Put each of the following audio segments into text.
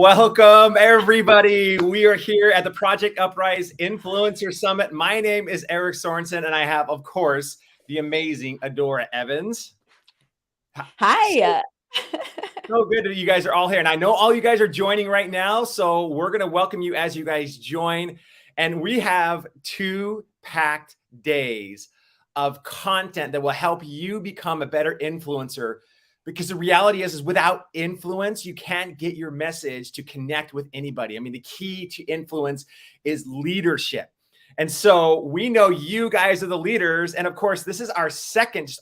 Welcome, everybody. We are here at the Project Uprise Influencer Summit. My name is Erik Sorenson, and I have, of course, the amazing Adora Evans. Hi. So good that you guys are all here. And I know all you guys are joining right now, so we're going to welcome you as you guys join. And we have 2 packed days of content that will help you become a better influencer. Because the reality is without influence, you can't get your message to connect with anybody. I mean, the key to influence is leadership. And so we know you guys are the leaders. And of course, this is our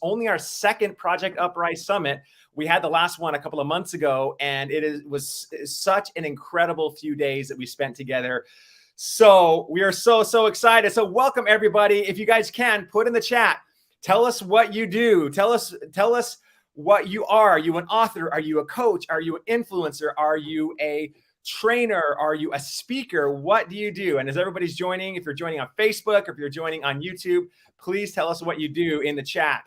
only our second Project Uprise Summit. We had the last one a couple of months ago, and it was such an incredible few days that we spent together. So we are so excited. So welcome, everybody. If you guys can, put in the chat, tell us what you do. Tell us what you are. Are you an author? Are you a coach? Are you an influencer? Are you a trainer? Are you a speaker? What do you do? And as everybody's joining, if you're joining on Facebook or if you're joining on YouTube, please tell us what you do in the chat,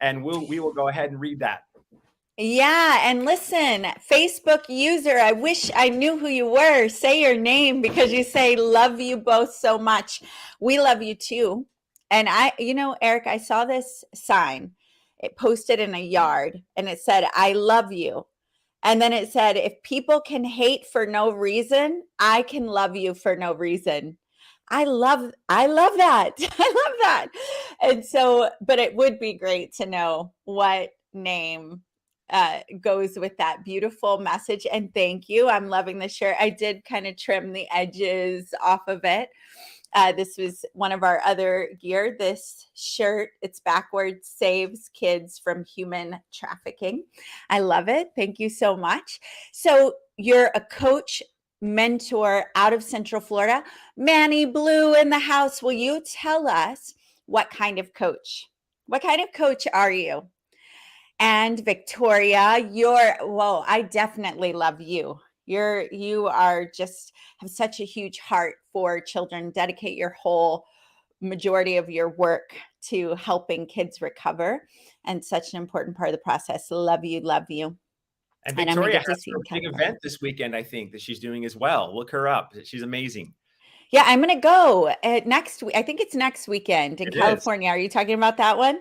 and we will go ahead and read that. Yeah, and listen, Facebook user, I wish I knew who you were. Say your name, because you say love you both so much. We love you too. And Erik, I saw this sign. It posted in a yard, and it said, "I love you." And then it said, "If people can hate for no reason, I can love you for no reason." I love that. I love that. And so, but it would be great to know what name goes with that beautiful message. And thank you. I'm loving the shirt. I did kind of trim the edges off of it. This was one of our other gear. This shirt, it's backwards, saves kids from human trafficking. I love it. Thank you so much. So you're a coach, mentor out of Central Florida. Manny Blue in the house. Will you tell us what kind of coach? What kind of coach are you? And Victoria, I definitely love you. You are just have such a huge heart for children. Dedicate your whole majority of your work to helping kids recover, and such an important part of the process. Love you. And Victoria has a big event this weekend, I think, that she's doing as well. Look her up. She's amazing. Yeah, I'm going to go next week. I think it's next weekend in California. Are you talking about that one?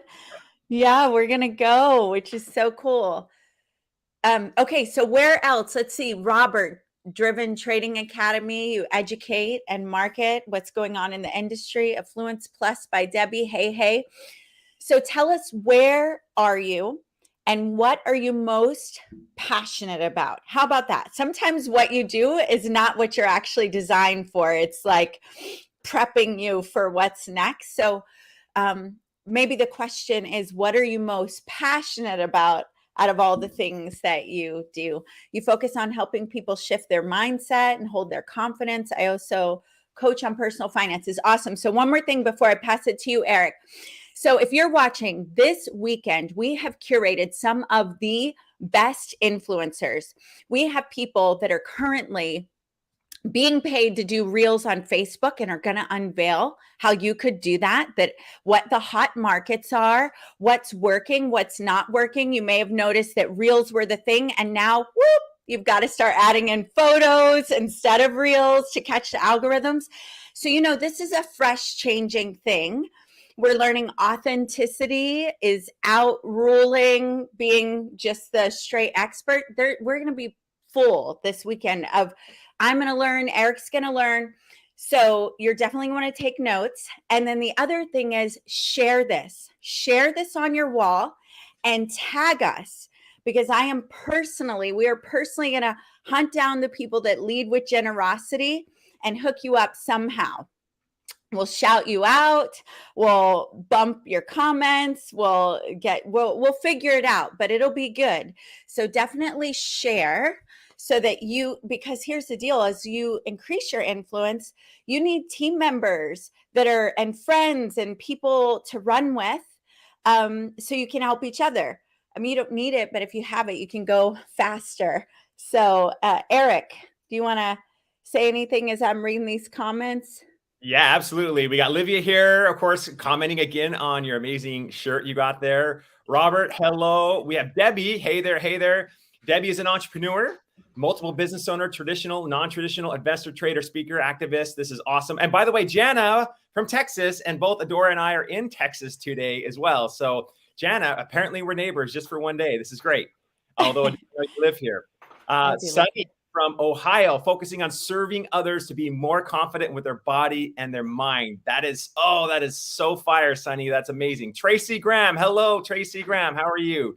Yeah, we're going to go, which is so cool. Okay, so where else? Let's see. Robert, Driven Trading Academy. You educate and market what's going on in the industry. Affluence Plus by Debbie. Hey. So tell us, where are you and what are you most passionate about? How about that? Sometimes what you do is not what you're actually designed for. It's like prepping you for what's next. So maybe the question is, what are you most passionate about out of all the things that you do? You focus on helping people shift their mindset and hold their confidence. I also coach on personal finances. Awesome. So one more thing before I pass it to you, Erik. So if you're watching this weekend, we have curated some of the best influencers. We have people that are currently being paid to do reels on Facebook and are going to unveil how you could do that, what the hot markets are, what's working, what's not working. You may have noticed that reels were the thing, and now, you've got to start adding in photos instead of reels to catch the algorithms. So, this is a fresh changing thing. We're learning authenticity is outruling being just the straight expert. We're going to be full this weekend of, I'm going to learn, Erik's going to learn. So you're definitely going to take notes. And then the other thing is, share this on your wall and tag us, because we are personally going to hunt down the people that lead with generosity and hook you up somehow. We'll shout you out. We'll bump your comments. We'll figure it out, but it'll be good. So definitely share, so that because here's the deal, as you increase your influence, you need team members and friends and people to run with, so you can help each other. I mean, you don't need it, but if you have it, you can go faster. So Erik, do you want to say anything as I'm reading these comments? Yeah, absolutely. We got Livia here, of course, commenting again on your amazing shirt you got there. Robert, hello. We have Debbie. Hey there. Debbie is an entrepreneur. multiple business owner, traditional, non-traditional, investor, trader, speaker, activist. This is awesome. And by the way, Jana from Texas, and both Adora and I are in Texas today as well. So Jana, apparently we're neighbors just for one day. This is great. Although you live here. Sunny from Ohio, focusing on serving others to be more confident with their body and their mind. That is so fire, Sunny. That's amazing. Tracy Graham. Hello, Tracy Graham. How are you?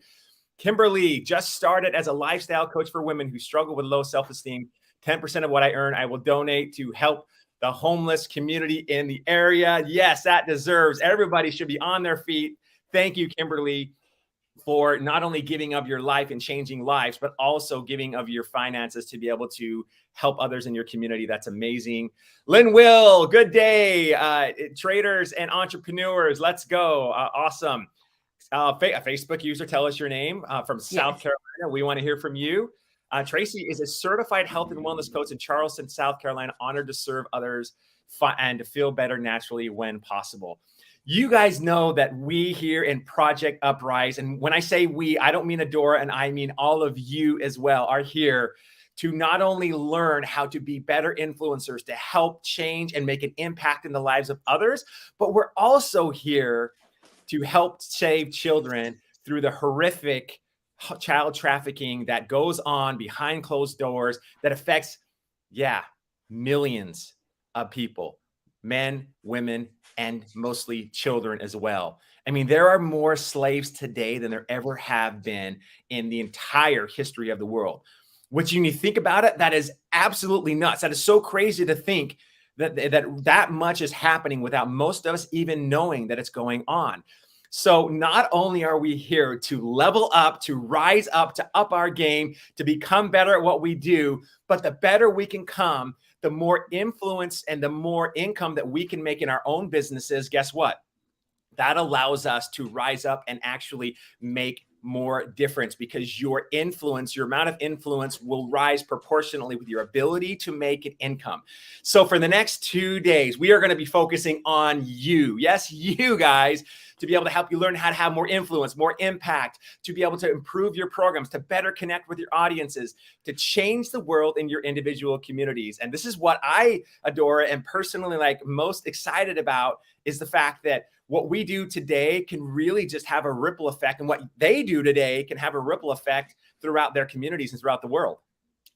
Kimberly, just started as a lifestyle coach for women who struggle with low self-esteem. 10% of what I earn, I will donate to help the homeless community in the area. Yes, that deserves. Everybody should be on their feet. Thank you, Kimberly, for not only giving of your life and changing lives, but also giving of your finances to be able to help others in your community. That's amazing. Lynn Will, good day. Traders and entrepreneurs, let's go. Awesome. A Facebook user, tell us your name from South Carolina. We want to hear from you. Tracy is a certified health and wellness coach in Charleston, South Carolina, honored to serve others and to feel better naturally when possible. You guys know that we here in Project Uprise, and when I say we, I don't mean Adora, and I mean all of you as well, are here to not only learn how to be better influencers, to help change and make an impact in the lives of others, but we're also here to help save children through the horrific child trafficking that goes on behind closed doors that affects, millions of people, men, women, and mostly children as well. I mean, there are more slaves today than there ever have been in the entire history of the world. Which, when you think about it, that is absolutely nuts. That is so crazy to think that much is happening without most of us even knowing that it's going on. So not only are we here to level up, to rise up, to up our game, to become better at what we do, but the better we can come, the more influence and the more income that we can make in our own businesses, guess what? That allows us to rise up and actually make more difference, because your influence, your amount of influence will rise proportionally with your ability to make an income. So for the next 2 days, we are going to be focusing on you. Yes, you guys, to be able to help you learn how to have more influence, more impact, to be able to improve your programs, to better connect with your audiences, to change the world in your individual communities. And this is what I, Adora, am personally most excited about, is the fact that what we do today can really just have a ripple effect, and what they do today can have a ripple effect throughout their communities and throughout the world.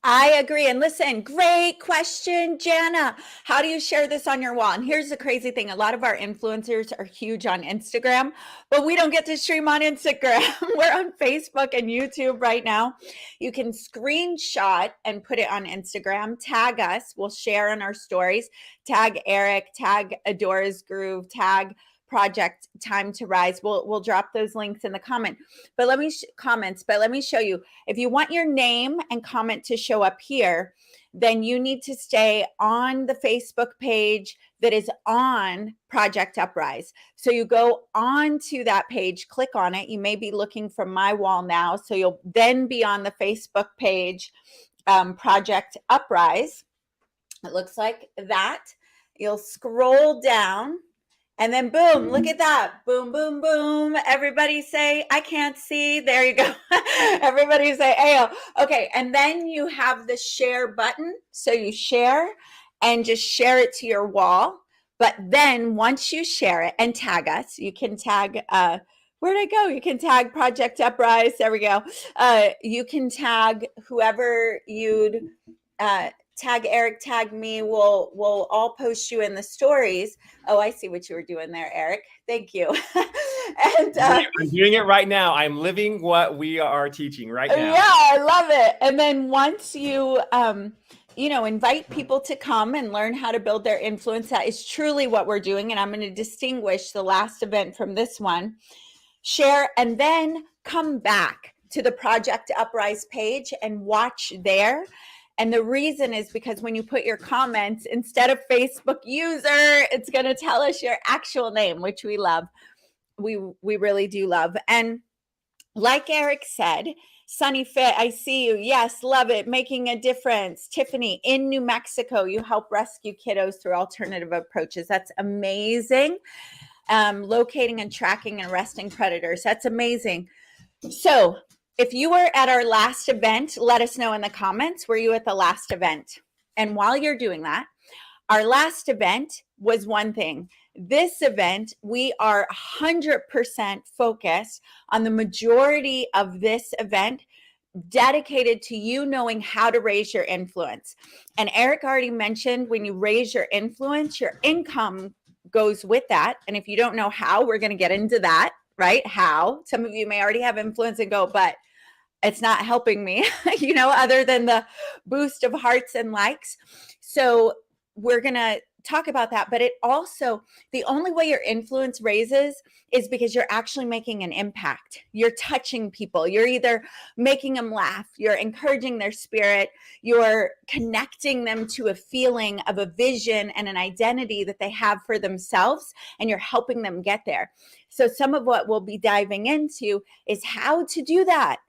I agree. And listen, great question, Jana. How do you share this on your wall? And here's the crazy thing. A lot of our influencers are huge on Instagram, but we don't get to stream on Instagram. We're on Facebook and YouTube right now. You can screenshot and put it on Instagram. Tag us. We'll share in our stories. Tag Erik, tag Adora's Groove, tag Project Time to Rise. We'll drop those links in the comment. But let me show you. If you want your name and comment to show up here, then you need to stay on the Facebook page that is on Project Uprise. So you go on to that page, click on it. You may be looking from my wall now. So you'll then be on the Facebook page, Project Uprise. It looks like that. You'll scroll down. And then boom, look at that. Boom, boom, boom. Everybody say, I can't see. There you go. Everybody say, Ayo. Okay. And then you have the share button. So you share and just share it to your wall. But then once you share it and tag us, you can tag, where'd I go? You can tag Project Uprise. There we go. You can tag whoever you'd, tag Erik, tag me. We'll all post you in the stories. Oh, I see what you were doing there, Erik. Thank you. And I'm doing it right now. I'm living what we are teaching right now. Yeah, I love it. And then once you, invite people to come and learn how to build their influence, that is truly what we're doing. And I'm going to distinguish the last event from this one. Share and then come back to the Project Uprise page and watch there. And the reason is because when you put your comments, instead of Facebook user, it's going to tell us your actual name, which we love. We really do love. And like Erik said, Sunny Fit, I see you. Yes, love it. Making a difference. Tiffany, in New Mexico, you help rescue kiddos through alternative approaches. That's amazing. Locating and tracking and arresting predators. That's amazing. So if you were at our last event, let us know in the comments. Were you at the last event? And while you're doing that, our last event was one thing. This event, we are 100% focused on the majority of this event dedicated to you knowing how to raise your influence. And Erik already mentioned when you raise your influence, your income goes with that. And if you don't know how, we're going to get into that, right? How. Some of you may already have influence and go, but it's not helping me, other than the boost of hearts and likes. So we're going to talk about that. But it also, the only way your influence raises is because you're actually making an impact. You're touching people. You're either making them laugh, you're encouraging their spirit, you're connecting them to a feeling of a vision and an identity that they have for themselves, and you're helping them get there. So some of what we'll be diving into is how to do that.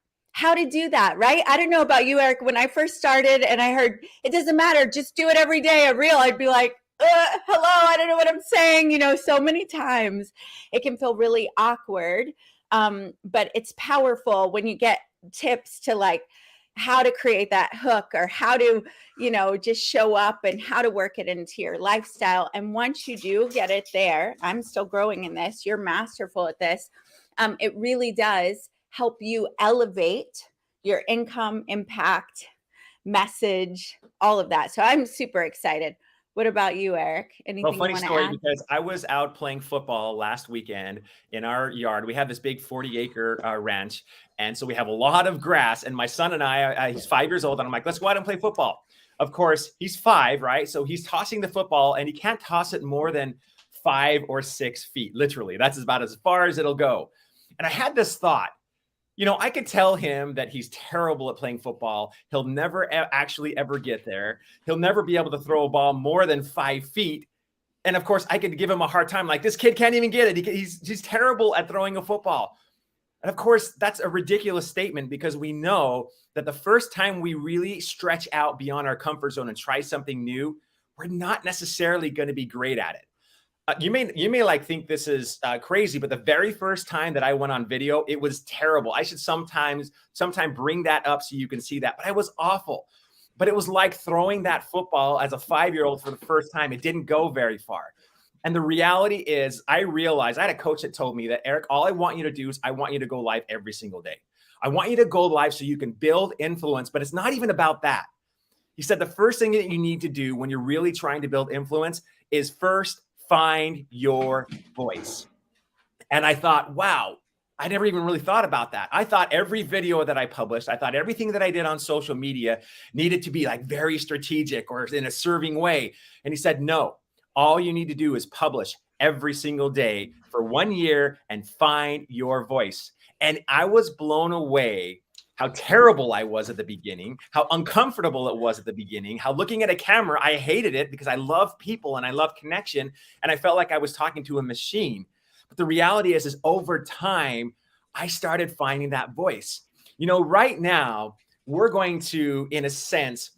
Right? I don't know about you, Erik. When I first started and I heard it doesn't matter, just do it every day, a reel, I'd be like, hello, I don't know what I'm saying. So many times it can feel really awkward. But it's powerful when you get tips to like how to create that hook, or how to, just show up and how to work it into your lifestyle. And once you do get it there, I'm still growing in this, you're masterful at this. It really does help you elevate your income, impact, message, all of that. So I'm super excited. What about you, Erik? Anything you want to add? Funny story, because I was out playing football last weekend in our yard. We have this big 40-acre ranch, and so we have a lot of grass. And my son and I, he's 5 years old, and I'm like, let's go out and play football. Of course, he's 5, right? So he's tossing the football, and he can't toss it more than 5 or 6 feet. Literally, that's about as far as it'll go. And I had this thought. I could tell him that he's terrible at playing football. He'll never actually ever get there. He'll never be able to throw a ball more than 5 feet. And of course, I could give him a hard time. Like, this kid can't even get it. He's terrible at throwing a football. And of course, that's a ridiculous statement, because we know that the first time we really stretch out beyond our comfort zone and try something new, we're not necessarily going to be great at it. You may like think this is crazy, but the very first time that I went on video, it was terrible. I should sometime bring that up so you can see that, but I was awful. But it was like throwing that football as a 5-year-old for the first time. It didn't go very far. And the reality is, I realized, I had a coach that told me that, Erik, all I want you to do is I want you to go live every single day. I want you to go live so you can build influence, but it's not even about that. He said the first thing that you need to do when you're really trying to build influence is first find your voice. And I thought, wow, I never even really thought about that. I thought every video that I published, I thought everything that I did on social media needed to be like very strategic or in a serving way. And he said, no, all you need to do is publish every single day for 1 year and find your voice. And I was blown away how terrible I was at the beginning, how uncomfortable it was at the beginning, how looking at a camera, I hated it because I love people and I love connection. And I felt like I was talking to a machine. But the reality is over time, I started finding that voice. Right now, we're going to, in a sense,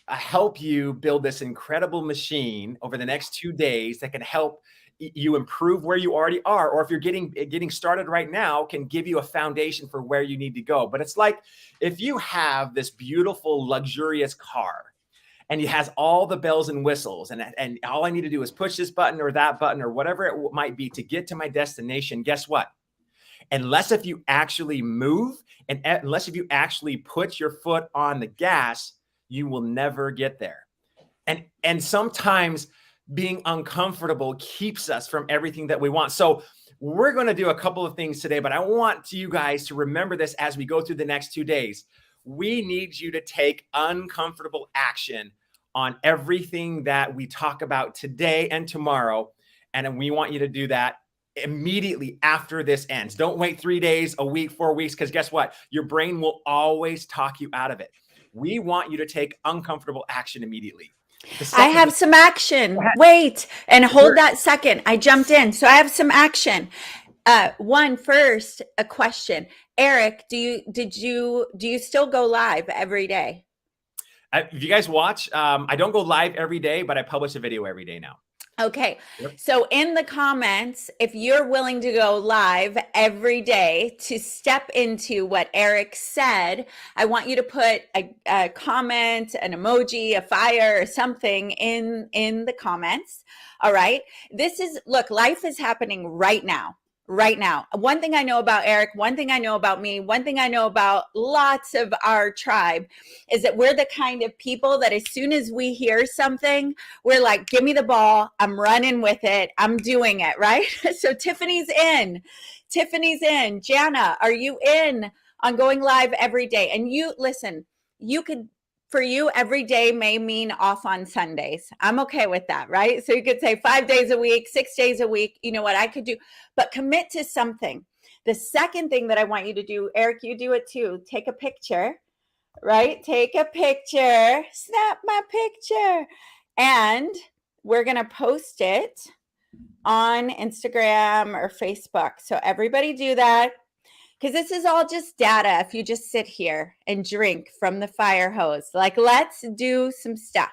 help you build this incredible machine over the next 2 days that can help you improve where you already are, or if you're getting started right now, can give you a foundation for where you need to go. But it's like if you have this beautiful, luxurious car and it has all the bells and whistles, and all I need to do is push this button or that button or whatever it might be to get to my destination. Guess what? Unless if you actually move and unless if you actually put your foot on the gas, you will never get there. And sometimes being uncomfortable keeps us from everything that we want. So we're going to do a couple of things today, but I want you guys to remember this as we go through the next 2 days. We need you to take uncomfortable action on everything that we talk about today and tomorrow. And we want you to do that immediately after this ends. Don't wait 3 days, a week, 4 weeks, because guess what? Your brain will always talk you out of it. We want you to take uncomfortable action immediately. I have some action. Wait, and hold that second. I jumped in. So I have some action. First, a question. Erik, do you still go live every day? If you guys watch, I don't go live every day, but I publish a video every day now. Okay. Yep. So in the comments, if you're willing to go live every day to step into what Erik said, I want you to put a comment, an emoji, a fire, or something in the comments. All right. This is, look, life is happening right now. Right now. One thing I know about Erik, one thing I know about me, one thing I know about lots of our tribe is that we're the kind of people that as soon as we hear something, we're like, give me the ball. I'm running with it. I'm doing it. Right. So Tiffany's in. Tiffany's in. Jana, are you in on going live every day? And you listen, you could, for you, every day may mean off on Sundays. I'm okay with that, right? So you could say 5 days a week, 6 days a week, you know what I could do, but commit to something. The second thing that I want you to do, Erik, you do it too. Take a picture, right? Take a picture, snap my picture, and we're going to post it on Instagram or Facebook. So everybody do that. Because this is all just data. If you just sit here and drink from the fire hose, like, let's do some stuff.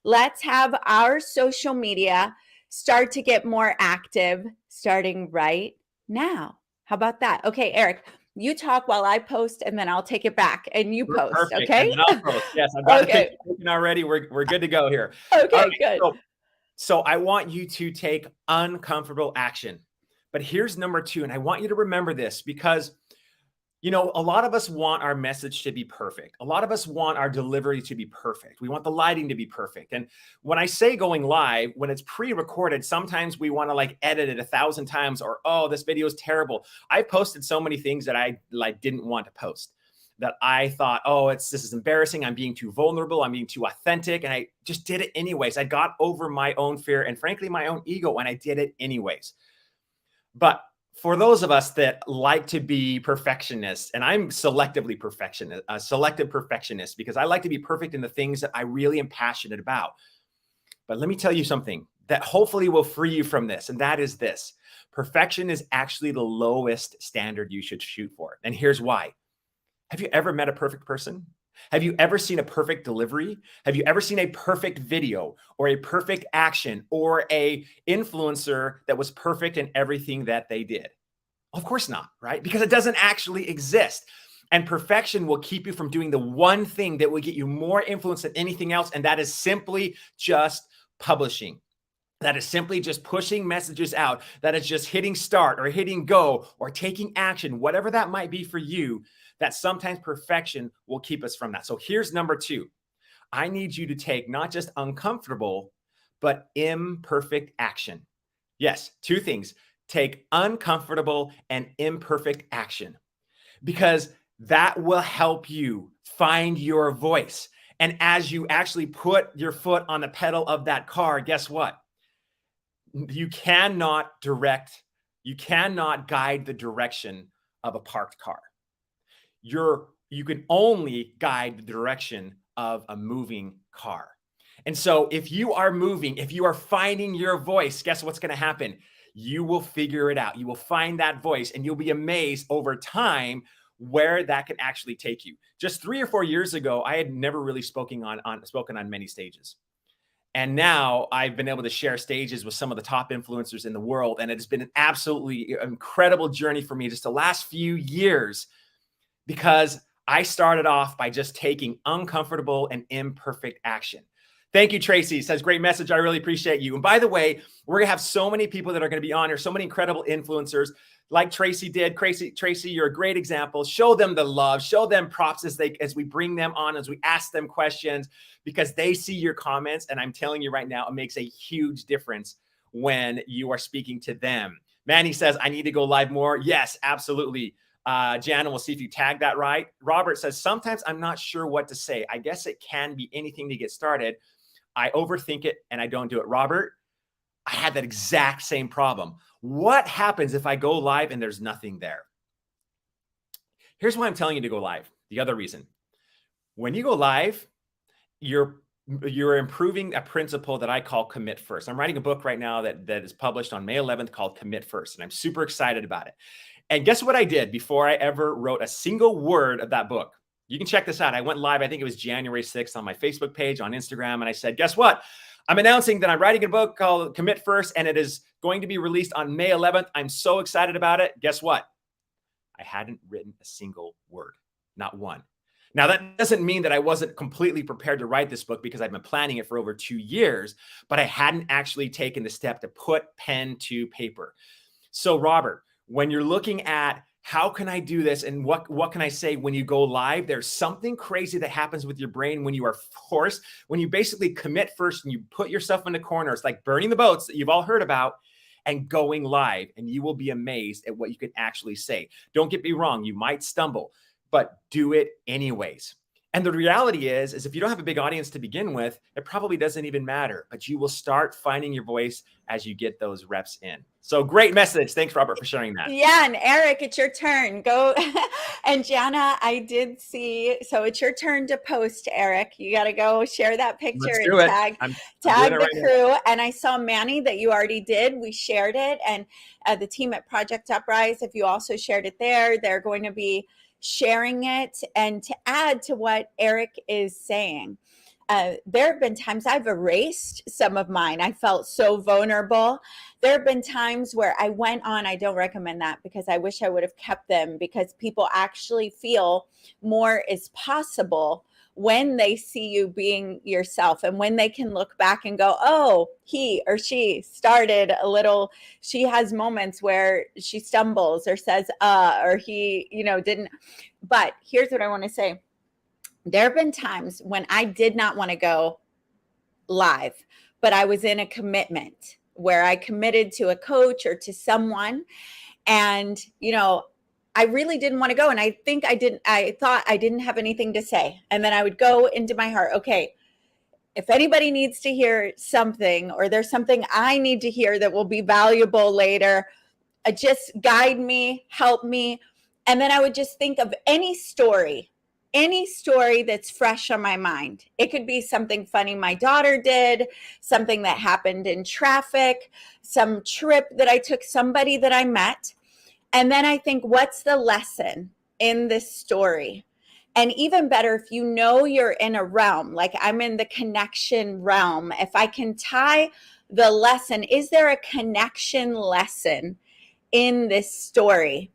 Let's have our social media start to get more active starting right now. How about that? Okay, Erik, you talk while I post, and then I'll take it back and you post. Perfect. Okay. And then I'll post. Yes, I've got the Okay. picture taken already. We're good to go here. Okay, All right, good. So I want you to take uncomfortable action. But here's number 2, and I want you to remember this because, you know, a lot of us want our message to be perfect. A lot of us want our delivery to be perfect. We want the lighting to be perfect. And when I say going live, when it's pre-recorded, sometimes we want to like edit it 1,000 times or, oh, this video is terrible. I posted so many things that I like didn't want to post, that I thought, oh, this is embarrassing. I'm being too vulnerable. I'm being too authentic. And I just did it anyways. I got over my own fear and frankly, my own ego, and I did it anyways. But for those of us that like to be perfectionists, and I'm selectively perfectionist, a selective perfectionist, because I like to be perfect in the things that I really am passionate about. But let me tell you something that hopefully will free you from this. And that is this: perfection is actually the lowest standard you should shoot for. And here's why. Have you ever met a perfect person? Have you ever seen a perfect delivery? Have you ever seen a perfect video or a perfect action or a influencer that was perfect in everything that they did? Of course not, right? Because it doesn't actually exist. And perfection will keep you from doing the one thing that will get you more influence than anything else. And that is simply just publishing. That is simply just pushing messages out. That is just hitting start or hitting go or taking action, whatever that might be for you. That sometimes perfection will keep us from that. So here's number 2. I need you to take not just uncomfortable, but imperfect action. Yes, 2 things. Take uncomfortable and imperfect action, because that will help you find your voice. And as you actually put your foot on the pedal of that car, guess what? You cannot guide the direction of a parked car. You can only guide the direction of a moving car. And so if you are moving, if you are finding your voice, guess what's going to happen? You will figure it out. You will find that voice and you'll be amazed over time where that can actually take you. Just 3 or 4 years ago, I had never really spoken on many stages. And now I've been able to share stages with some of the top influencers in the world. And it's been an absolutely incredible journey for me just the last few years, because I started off by just taking uncomfortable and imperfect action. Thank you, Tracy. Says, great message. I really appreciate you. And by the way, we're going to have so many people that are going to be on here, so many incredible influencers like Tracy did. Tracy, you're a great example. Show them the love, show them props as we bring them on, as we ask them questions, because they see your comments. And I'm telling you right now, it makes a huge difference when you are speaking to them. Manny says, I need to go live more. Yes, absolutely. Jana, we'll see if you tag that right. Robert says, sometimes I'm not sure what to say. I guess it can be anything to get started. I overthink it and I don't do it. Robert, I had that exact same problem. What happens if I go live and there's nothing there? Here's why I'm telling you to go live. The other reason, when you go live, you're improving a principle that I call commit first. I'm writing a book right now that is published on May 11th called Commit First, and I'm super excited about it. And guess what I did before I ever wrote a single word of that book? You can check this out. I went live, I think it was January 6th, on my Facebook page, on Instagram, and I said, guess what? I'm announcing that I'm writing a book called Commit First, and it is going to be released on May 11th. I'm so excited about it. Guess what? I hadn't written a single word, not one. Now, that doesn't mean that I wasn't completely prepared to write this book, because I've been planning it for over 2 years, but I hadn't actually taken the step to put pen to paper. So, Robert, when you're looking at how can I do this and what can I say when you go live, there's something crazy that happens with your brain when you are forced, when you basically commit first and you put yourself in the corner. It's like burning the boats that you've all heard about and going live, and you will be amazed at what you can actually say. Don't get me wrong, you might stumble, but do it anyways. And the reality is if you don't have a big audience to begin with, it probably doesn't even matter, but you will start finding your voice as you get those reps in. So great message. Thanks, Robert, for sharing that. Yeah. And Erik, it's your turn. Go. And Jana, I did see. So it's your turn to post, Erik. You got to go share that picture and tag the crew. And I saw Manny that you already did. We shared it. And the team at Project Uprise, if you also shared it there, they're going to be sharing it. And to add to what Erik is saying, there have been times I've erased some of mine. I felt so vulnerable. There have been times where I went on. I don't recommend that, because I wish I would have kept them, because people actually feel more is possible when they see you being yourself, and when they can look back and go, oh, he or she started a little, she has moments where she stumbles or says, or he, didn't. But here's what I want to say. There have been times when I did not want to go live, but I was in a commitment where I committed to a coach or to someone, and, I really didn't want to go. And I thought I didn't have anything to say. And then I would go into my heart, okay, if anybody needs to hear something, or there's something I need to hear that will be valuable later, just guide me, help me. And then I would just think of any story that's fresh on my mind. It could be something funny my daughter did, something that happened in traffic, some trip that I took, somebody that I met. And then I think, what's the lesson in this story? And even better, if you're in a realm, like I'm in the connection realm, if I can tie the lesson, is there a connection lesson in this story?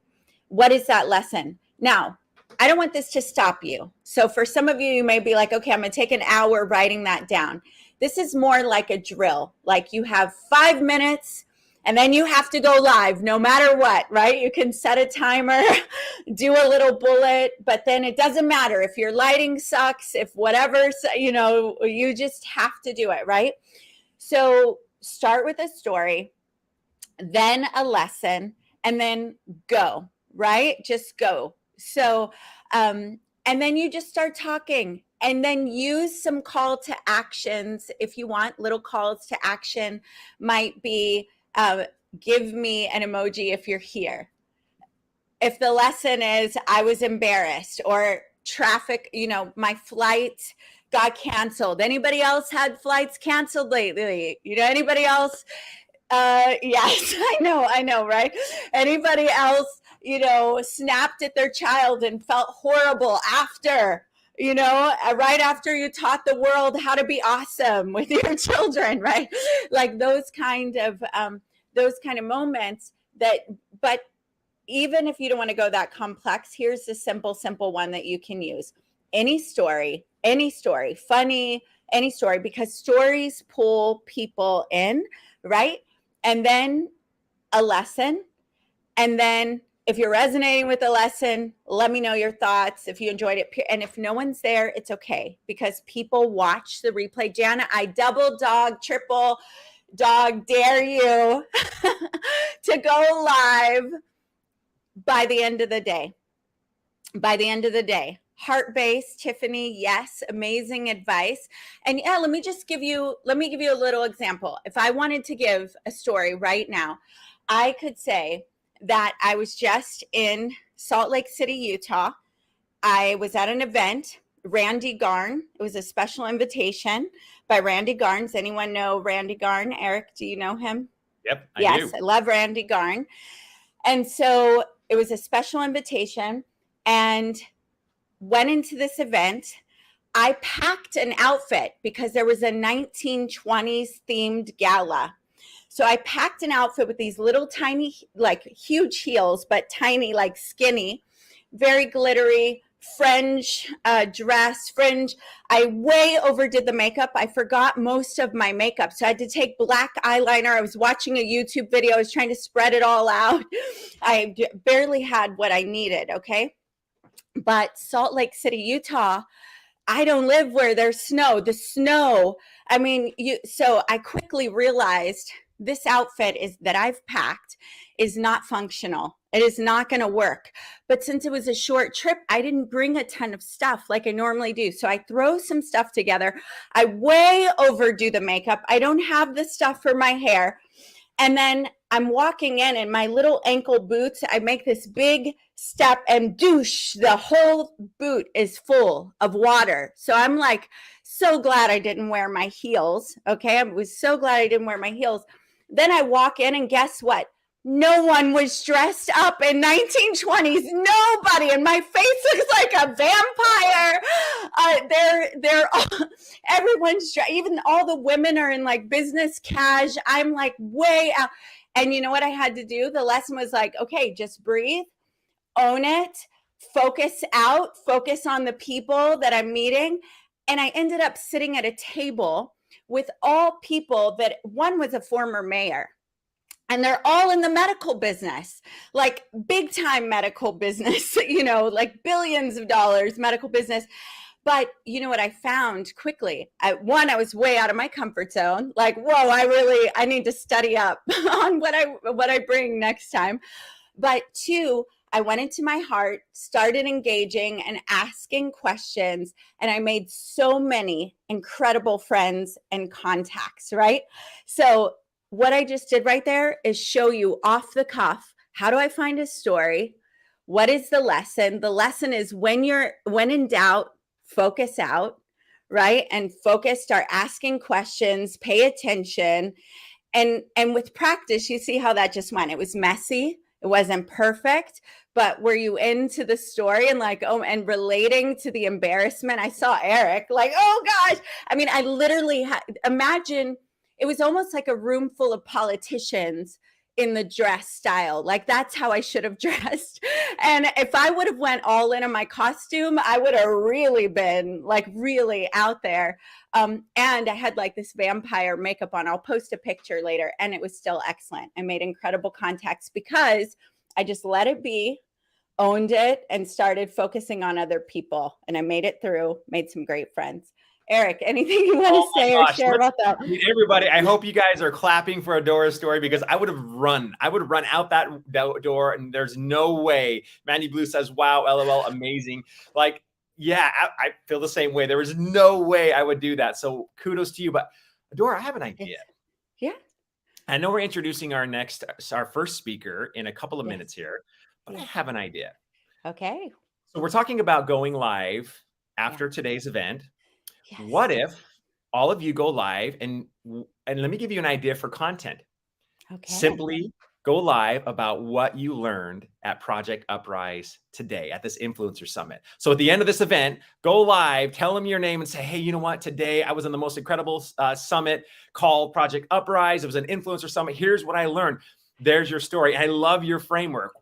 What is that lesson? Now, I don't want this to stop you. So for some of you, you may be like, okay, I'm going to take an hour writing that down. This is more like a drill. Like you have 5 minutes and then you have to go live no matter what, right? You can set a timer, do a little bullet, but then it doesn't matter if your lighting sucks, if whatever, you just have to do it, right? So start with a story, then a lesson, and then go, right? Just go. So, and then you just start talking, and then use some call to actions. If you want, little calls to action might be, give me an emoji if you're here. If the lesson is, I was embarrassed, or traffic, my flight got canceled. Anybody else had flights canceled lately? Anybody else? Yes, I know, right? Anybody else, snapped at their child and felt horrible after, right after you taught the world how to be awesome with your children, right? Like those kind of moments but even if you don't want to go that complex, here's the simple one that you can use. Any story, funny, any story, because stories pull people in, right? And then a lesson. And then if you're resonating with the lesson, let me know your thoughts, if you enjoyed it. And if no one's there, it's okay, because people watch the replay. Jana, I double dog, triple dog dare you to go live by the end of the day. Heart-based, Tiffany, yes, amazing advice. And yeah, let me give you a little example. If I wanted to give a story right now, I could say that I was just in Salt Lake City, Utah. I was at an event, Randy Garn. It was a special invitation by Randy Garn. Does anyone know Randy Garn? Erik, do you know him? Yep, Yes, I love Randy Garn. And so it was a special invitation, and went into this event. I packed an outfit because there was a 1920s themed gala. So I packed an outfit with these little tiny, like huge heels, but tiny, like skinny, very glittery, fringe dress, fringe. I way overdid the makeup. I forgot most of my makeup. So I had to take black eyeliner. I was watching a YouTube video. I was trying to spread it all out. I barely had what I needed, okay? But Salt Lake City, Utah, I don't live where there's snow. The snow, I mean, so I quickly realized this outfit that I've packed is not functional. It is not going to work. But since it was a short trip, I didn't bring a ton of stuff like I normally do. So I throw some stuff together. I way overdo the makeup. I don't have the stuff for my hair. And then I'm walking in my little ankle boots. I make this big step and douche, the whole boot is full of water. So I'm like, so glad I didn't wear my heels. Okay. I was so glad I didn't wear my heels. Then I walk in and guess what? No one was dressed up in 1920s. Nobody. And my face looks like a vampire. They're all, everyone's, even all the women are in like business cash. I'm like way out. And you know what I had to do? The lesson was like, okay, just breathe, own it, focus out, focus on the people that I'm meeting. And I ended up sitting at a table with all people that one was a former mayor. And they're all in the medical business, like big time medical business, you know, like billions of dollars medical business. But you know what I found quickly? I was way out of my comfort zone. Like, whoa, I need to study up on what I bring next time. But two, I went into my heart, started engaging and asking questions, and I made so many incredible friends and contacts, right? So what I just did right there is show you off the cuff, how do I find a story? What is the lesson? The lesson is when in doubt, focus out, right? And focus, start asking questions, pay attention. And with practice, you see how that just went. It was messy. It wasn't perfect, but were you into the story and like, oh, and relating to the embarrassment? I saw Erik like, oh gosh. I mean, I literally imagine it was almost like a room full of politicians in the dress style. Like that's how I should have dressed. And if I would have went all in on my costume, I would have really been like really out there. And I had like this vampire makeup on. I'll post a picture later and it was still excellent. I made incredible contacts because I just let it be, owned it, and started focusing on other people. And I made it through, made some great friends. Erik, anything you want to say or share about that? I mean, everybody, I hope you guys are clapping for Adora's story because I would have run out that door and there's no way. Mandy Blue says, wow, LOL, amazing. Like, yeah, I feel the same way. There was no way I would do that. So kudos to you. But Adora, I have an idea. Yeah. I know we're introducing our first speaker in a couple of minutes here, but I have an idea. Okay. So we're talking about going live after today's event. Yes. What if all of you go live and let me give you an idea for content. Okay. Simply go live about what you learned at Project Uprise today at this influencer summit. So at the end of this event, go live, tell them your name and say, hey, you know what? Today I was in the most incredible summit called Project Uprise. It was an influencer summit. Here's what I learned. There's your story. I love your framework.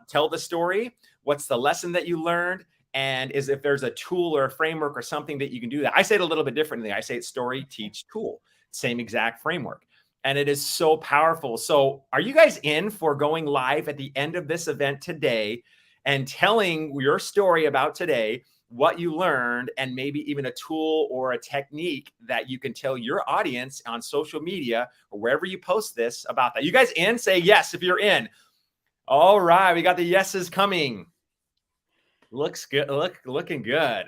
Tell the story. What's the lesson that you learned? And if there's a tool or a framework or something that you can do that. I say it a little bit differently. I say it's story, teach, tool. Same exact framework. And it is so powerful. So are you guys in for going live at the end of this event today and telling your story about today, what you learned, and maybe even a tool or a technique that you can tell your audience on social media or wherever you post this about that? You guys in? Say yes if you're in. All right. We got the yeses coming. Looks good. Looking good.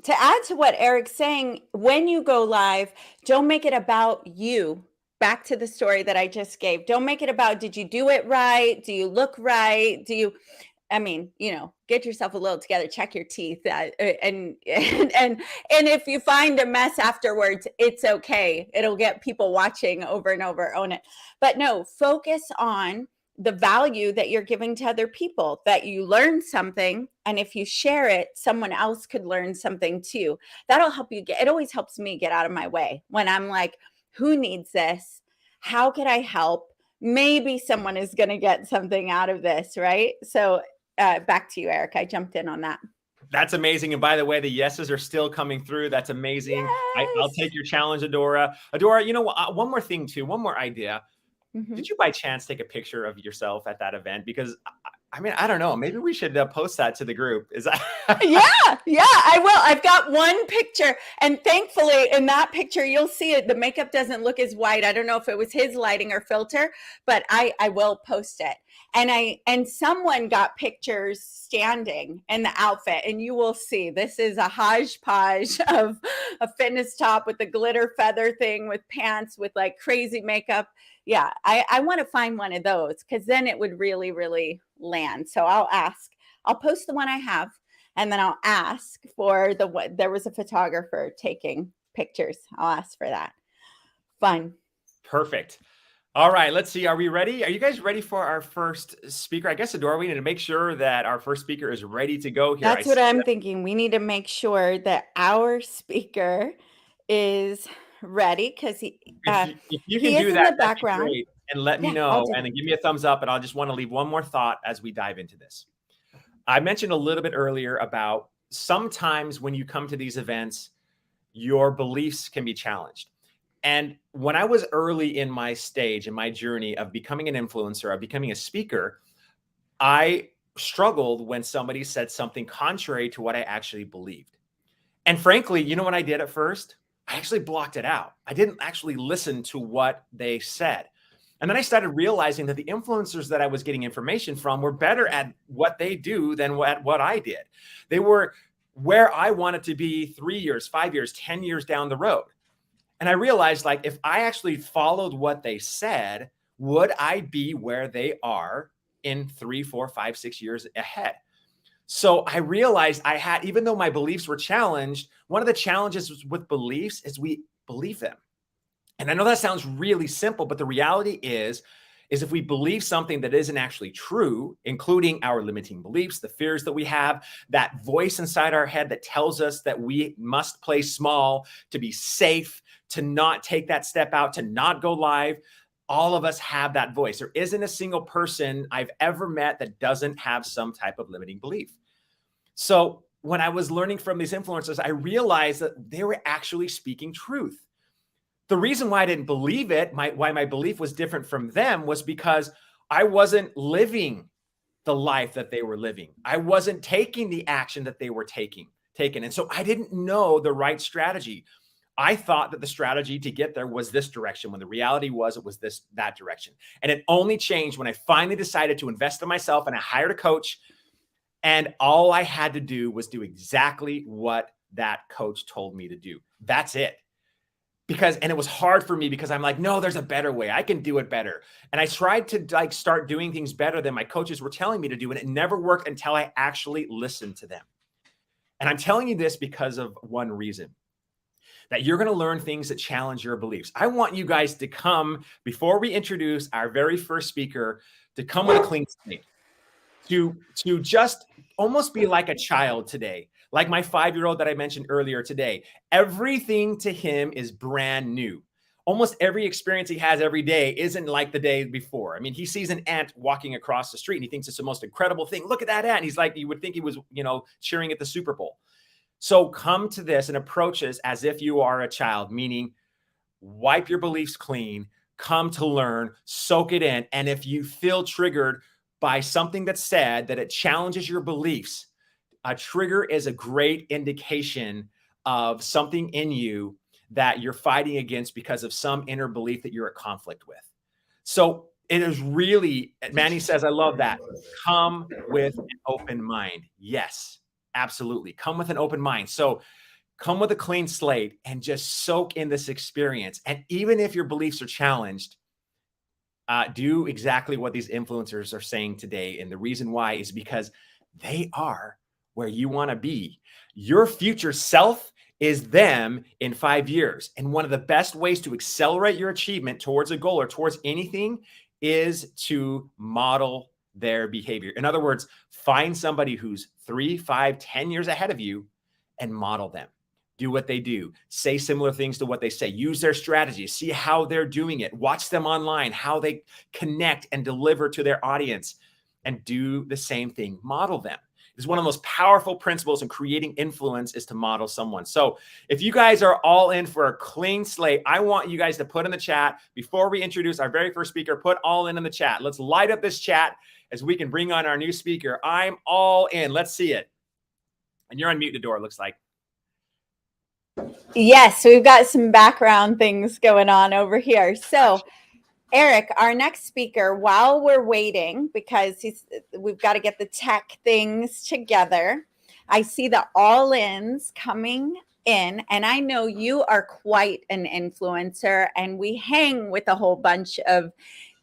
To add to what Erik's saying, when you go live, don't make it about you. Back to the story that I just gave. Don't make it about, did you do it right? Do you look right? Get yourself a little together, check your teeth. And if you find a mess afterwards, it's okay. It'll get people watching over and over, own it. But no, focus on the value that you're giving to other people, that you learn something. And if you share it, someone else could learn something too. That'll help you it always helps me get out of my way when I'm like, who needs this? How could I help? Maybe someone is going to get something out of this, right? So back to you, Erik. I jumped in on that. That's amazing. And by the way, the yeses are still coming through. That's amazing. Yes. I'll take your challenge, Adora. Adora, you know what? One more thing too. One more idea. Did you by chance take a picture of yourself at that event? Because I mean, I don't know. Maybe we should post that to the group. Is that? Yeah, I will. I've got one picture, and thankfully in that picture, you'll see it. The makeup doesn't look as white. I don't know if it was his lighting or filter, but I will post it. And someone got pictures standing in the outfit, and you will see this is a hodgepodge of a fitness top with the glitter feather thing, with pants, with like crazy makeup. Yeah, I want to find one of those, because then it would really, really land. So I'll post the one I have, and then I'll ask for there was a photographer taking pictures. I'll ask for that. Fun. Perfect. All right, let's see. Are we ready? Are you guys ready for our first speaker? I guess, Adora, we need to make sure that our first speaker is ready to go here. That's what I'm thinking. We need to make sure that our speaker is ready, because if you can do that, in the background. And let me know, and then give me a thumbs up. And I'll just want to leave one more thought as we dive into this. I mentioned a little bit earlier about sometimes when you come to these events, your beliefs can be challenged. And when I was early in my stage, in my journey of becoming an influencer, of becoming a speaker, I struggled when somebody said something contrary to what I actually believed. And frankly, you know what I did at first? I actually blocked it out. I didn't actually listen to what they said. And then I started realizing that the influencers that I was getting information from were better at what they do than what I did. They were where I wanted to be 3 years, 5 years, 10 years down the road. And I realized, like, if I actually followed what they said, would I be where they are in 3, 4, 5, 6 years ahead? So I realized even though my beliefs were challenged, one of the challenges with beliefs is we believe them. And I know that sounds really simple, but the reality is if we believe something that isn't actually true, including our limiting beliefs, the fears that we have, that voice inside our head that tells us that we must play small, to be safe, to not take that step out, to not go live, all of us have that voice. There isn't a single person I've ever met that doesn't have some type of limiting belief. So when I was learning from these influencers, I realized that they were actually speaking truth. The reason why I didn't believe it, why my belief was different from them, was because I wasn't living the life that they were living. I wasn't taking the action that they were taking. And so I didn't know the right strategy. I thought that the strategy to get there was this direction, when the reality was it was that direction. And it only changed when I finally decided to invest in myself, and I hired a coach, and all I had to do was do exactly what that coach told me to do. That's it. And it was hard for me because I'm like, no, there's a better way. I can do it better. And I tried to start doing things better than my coaches were telling me to do. And it never worked until I actually listened to them. And I'm telling you this because of one reason, that you're going to learn things that challenge your beliefs. I want you guys to come, before we introduce our very first speaker, to come with a clean slate, to just almost be like a child today. Like my 5-year-old that I mentioned earlier today, everything to him is brand new. Almost every experience he has every day isn't like the day before. I mean, he sees an ant walking across the street and he thinks it's the most incredible thing. Look at that ant. He's like, you would think he was, cheering at the Super Bowl. So come to this and approach this as if you are a child, meaning wipe your beliefs clean, come to learn, soak it in. And if you feel triggered by something that's said, that it challenges your beliefs, a trigger is a great indication of something in you that you're fighting against because of some inner belief that you're at conflict with. So it is really, Manny says, I love that. Come with an open mind. Yes, absolutely. Come with an open mind. So come with a clean slate and just soak in this experience. And even if your beliefs are challenged, do exactly what these influencers are saying today. And the reason why is because they are where you want to be. Your future self is them in 5 years. And one of the best ways to accelerate your achievement towards a goal or towards anything is to model their behavior. In other words, find somebody who's 3, 5, 10 years ahead of you and model them. Do what they do. Say similar things to what they say. Use their strategies. See how they're doing it. Watch them online, how they connect and deliver to their audience, and do the same thing. Model them. It's one of the most powerful principles in creating influence is to model someone. So if you guys are all in for a clean slate, I want you guys to put in the chat before we introduce our very first speaker, put all in the chat. Let's light up this chat as we can bring on our new speaker. I'm all in. Let's see it. And you're on mute, Adora, looks like. Yes, we've got some background things going on over here. So Erik, our next speaker, while we're waiting, because we've got to get the tech things together, I see the all-ins coming in, and I know you are quite an influencer, and we hang with a whole bunch of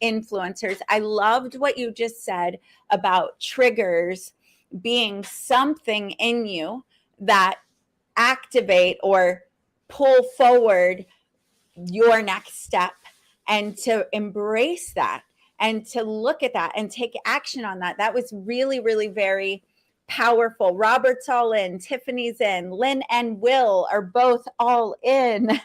influencers. I loved what you just said about triggers being something in you that activate or pull forward your next step, and to embrace that and to look at that and take action on that. That was really, really very powerful. Robert's all in, Tiffany's in, Lynn and Will are both all in.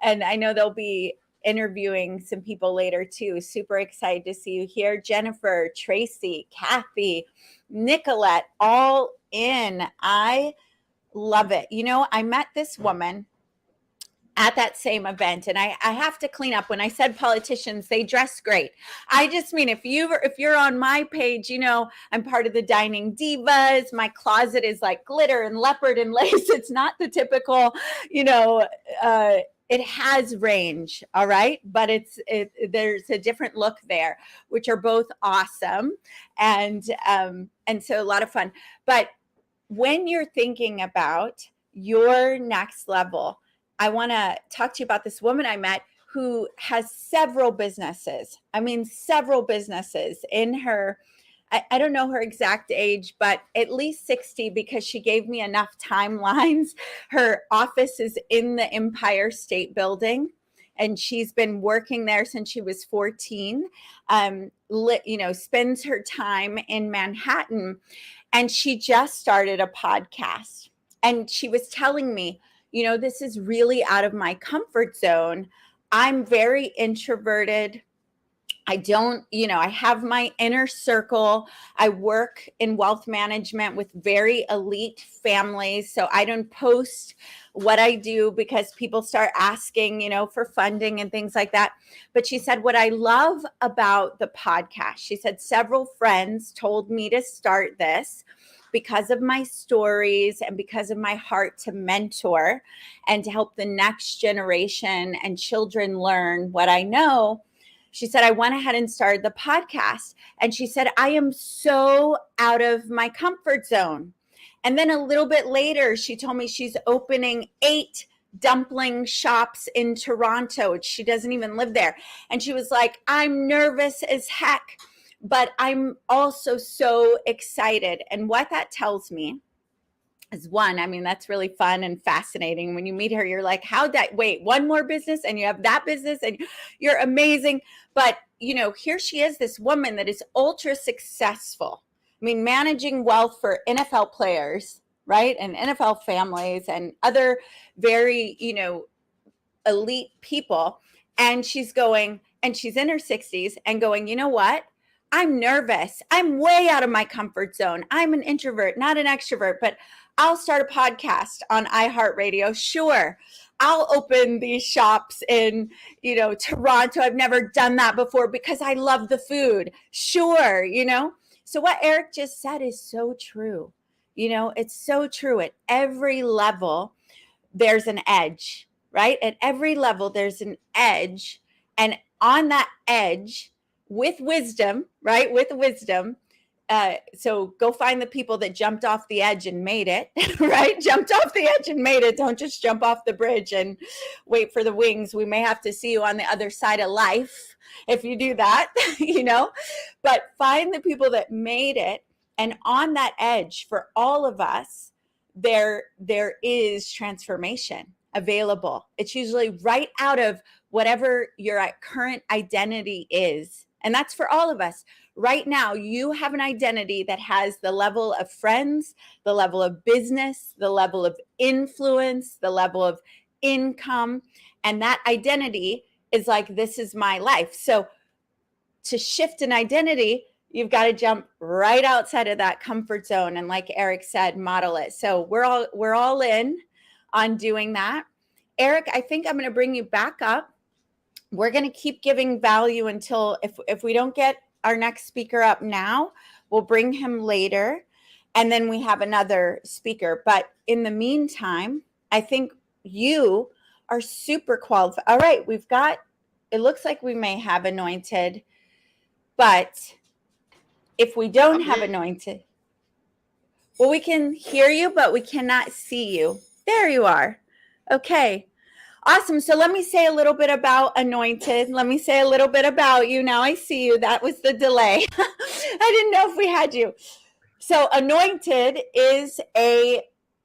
And I know they'll be interviewing some people later too. Super excited to see you here. Jennifer, Tracy, Kathy, Nicolette, all in. I love it. You know, I met this woman at that same event, and I have to clean up. When I said politicians, they dress great. I just mean, if you're on my page, you know, I'm part of the Dining Divas. My closet is like glitter and leopard and lace. It's not the typical, you know, it has range, all right, but there's a different look there, which are both awesome, and so a lot of fun. But when you're thinking about your next level, I want to talk to you about this woman I met who has several businesses. I mean, several businesses in her, I don't know her exact age, but at least 60, because she gave me enough timelines. Her office is in the Empire State Building, and she's been working there since she was 14. You know, spends her time in Manhattan, and she just started a podcast. And she was telling me, you know, this is really out of my comfort zone. I'm very introverted. I don't, you know, I have my inner circle. I work in wealth management with very elite families. So I don't post what I do because people start asking, you know, for funding and things like that. But she said, what I love about the podcast, she said, several friends told me to start this because of my stories and because of my heart to mentor and to help the next generation and children learn what I know. She said, I went ahead and started the podcast. And she said, I am so out of my comfort zone. And then a little bit later, she told me she's opening 8 dumpling shops in Toronto. She doesn't even live there. And she was like, I'm nervous as heck, but I'm also so excited. And what that tells me is, one, I mean, that's really fun and fascinating. When you meet her, you're like, wait, one more business and you have that business and you're amazing. But, you know, here she is, this woman that is ultra successful. I mean, managing wealth for NFL players, right? And NFL families and other very, you know, elite people. And she's going, and she's in her 60s and going, you know what? I'm nervous. I'm way out of my comfort zone. I'm an introvert, not an extrovert, but I'll start a podcast on iHeartRadio. Sure. I'll open these shops in, you know, Toronto. I've never done that before because I love the food. Sure. You know, so what Erik just said is so true. You know, it's so true. At every level, there's an edge, right? At every level, there's an edge. And on that edge, with wisdom, right? With wisdom. So go find the people that jumped off the edge and made it, right? Jumped off the edge and made it. Don't just jump off the bridge and wait for the wings. We may have to see you on the other side of life if you do that, you know, but find the people that made it. And on that edge, for all of us, there is transformation available. It's usually right out of whatever your current identity is And that's for all of us. Right now, you have an identity that has the level of friends, the level of business, the level of influence, the level of income. And that identity is like, this is my life. So to shift an identity, you've got to jump right outside of that comfort zone. And like Erik said, model it. So we're all in on doing that. Erik, I think I'm going to bring you back up. We're going to keep giving value until if we don't get our next speaker up now, we'll bring him later. And then we have another speaker. But in the meantime, I think you are super qualified. All right, it looks like we may have Anointed. But if we don't have Anointed, well, we can hear you, but we cannot see you. There you are. Okay. Awesome. So let me say a little bit about Anointed. Let me say a little bit about you. Now I see you. That was the delay. I didn't know if we had you. So Anointed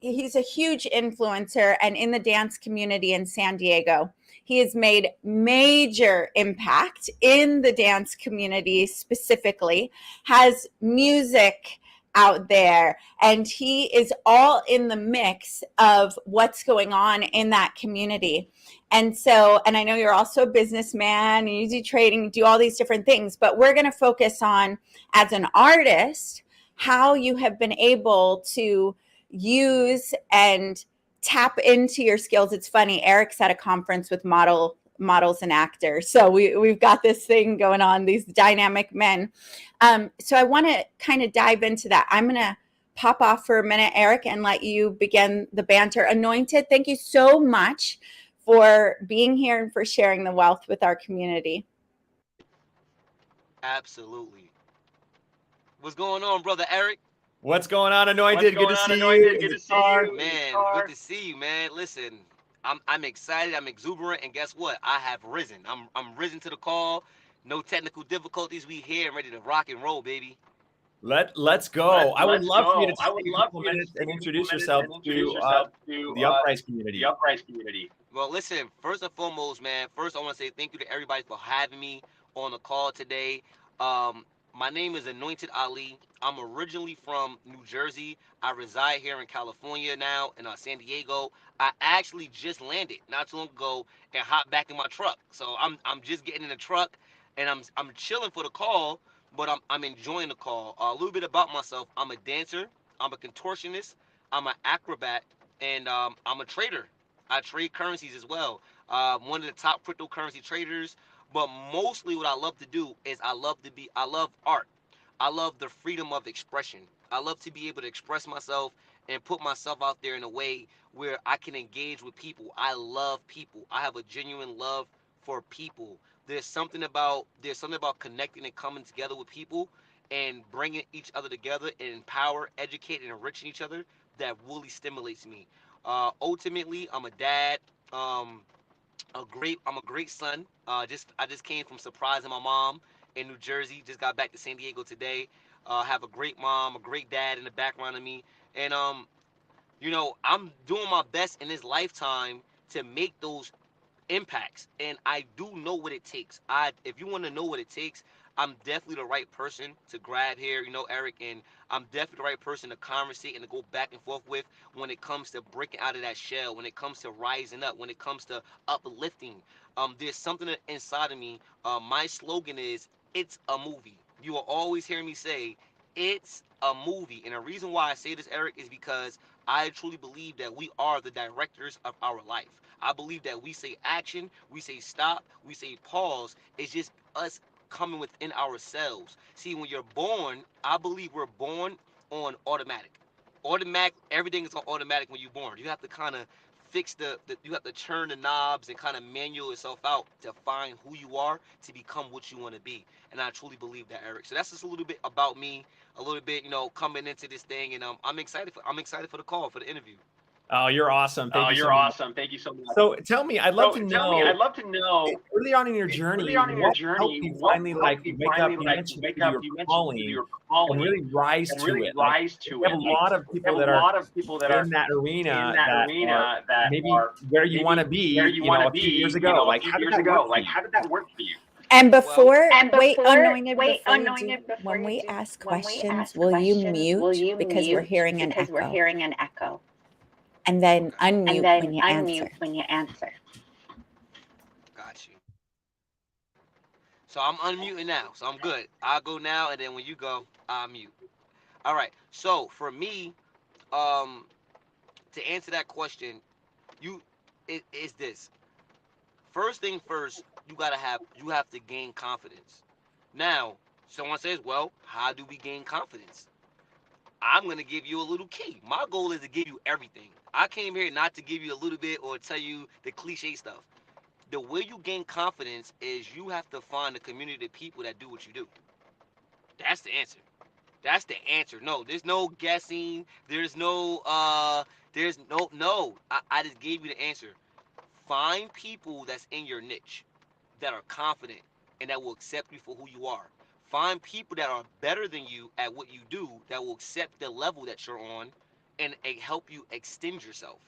he's a huge influencer and in the dance community in San Diego. He has made major impact in the dance community specifically, has music out there, and he is all in the mix of what's going on in that community. And I know you're also a businessman, you do trading, you do all these different things, but we're going to focus on, as an artist, how you have been able to use and tap into your skills. It's funny, Erik's at a conference with models and actors. So we've got this thing going on, these dynamic men. So I want to kind of dive into that. I'm going to pop off for a minute, Erik, and let you begin the banter. Anointed, thank you so much for being here and for sharing the wealth with our community. Absolutely. What's going on, brother Erik? What's going on, Anointed? Good to see you. Good to see you, man. Good to see you, man. Listen, I'm excited. I'm exuberant, and guess what? I have risen. I'm risen to the call. No technical difficulties. We here and ready to rock and roll, baby. Let's go. I would love for you to take a couple minutes and introduce yourself to the Uprise community. Well, listen, first and foremost, man, first I want to say thank you to everybody for having me on the call today. My name is Anointed Ali. I'm originally from New Jersey. I reside here in California now, in San Diego. I actually just landed not too long ago and hopped back in my truck. So I'm just getting in the truck, and I'm chilling for the call, but I'm enjoying the call. A little bit about myself: I'm a dancer, I'm a contortionist, I'm an acrobat, and I'm a trader. I trade currencies as well. One of the top cryptocurrency traders. But mostly what I love to do is I love art. I love the freedom of expression. I love to be able to express myself and put myself out there in a way where I can engage with people. I love people. I have a genuine love for people. There's something about connecting and coming together with people and bringing each other together and empower, educate, and enriching each other that really stimulates me. Ultimately, I'm a dad. I'm a great son. I just came from surprising my mom in New Jersey. Just got back to San Diego today. Have a great mom, a great dad in the background of me, and I'm doing my best in this lifetime to make those impacts, and I do know what it takes. If you want to know what it takes, I'm definitely the right person to grab here, Erik, and I'm definitely the right person to conversate and to go back and forth with when it comes to breaking out of that shell, when it comes to rising up, when it comes to uplifting. There's something inside of me. My slogan is, "It's a movie." You will always hear me say, "It's a movie," and the reason why I say this, Erik, is because I truly believe that we are the directors of our life. I believe that we say action, we say stop, we say pause. It's just us coming within ourselves. See, when you're born, I believe we're born on automatic. Everything is on automatic when you're born. You have to kind of you have to turn the knobs and kind of manual yourself out to find who you are, to become what you want to be. And I truly believe that, Erik. So that's just a little bit about me, a little bit, coming into this thing, and I'm excited for the call, for the interview. Oh, you're awesome. Thank you so much. So tell me, I'd love to know, early on in your journey, what helped you finally wake up, you mentioned your calling, and really rise to it. You have a lot of people that are in that arena that maybe where you want to be, a few years ago. How did that work for you? And Well, before, wait, Anointed, before you do, when we ask questions, will you mute? Because we're hearing an echo. And then unmute when you answer. got you. So I'm unmuting now. So I'm good. I'll go now, and then when you go, I'll mute. All right. So for me, um, to answer that question, you it is this. First thing first, you have to gain confidence. Now, someone says, well, how do we gain confidence? I'm gonna give you a little key. My goal is to give you everything. I came here not to give you a little bit or tell you the cliche stuff. The way you gain confidence is you have to find a community of people that do what you do. That's the answer. That's the answer. No, there's no guessing. There's no. I just gave you the answer. Find people that's in your niche that are confident and that will accept you for who you are. Find people that are better than you at what you do that will accept the level that you're on and help you extend yourself.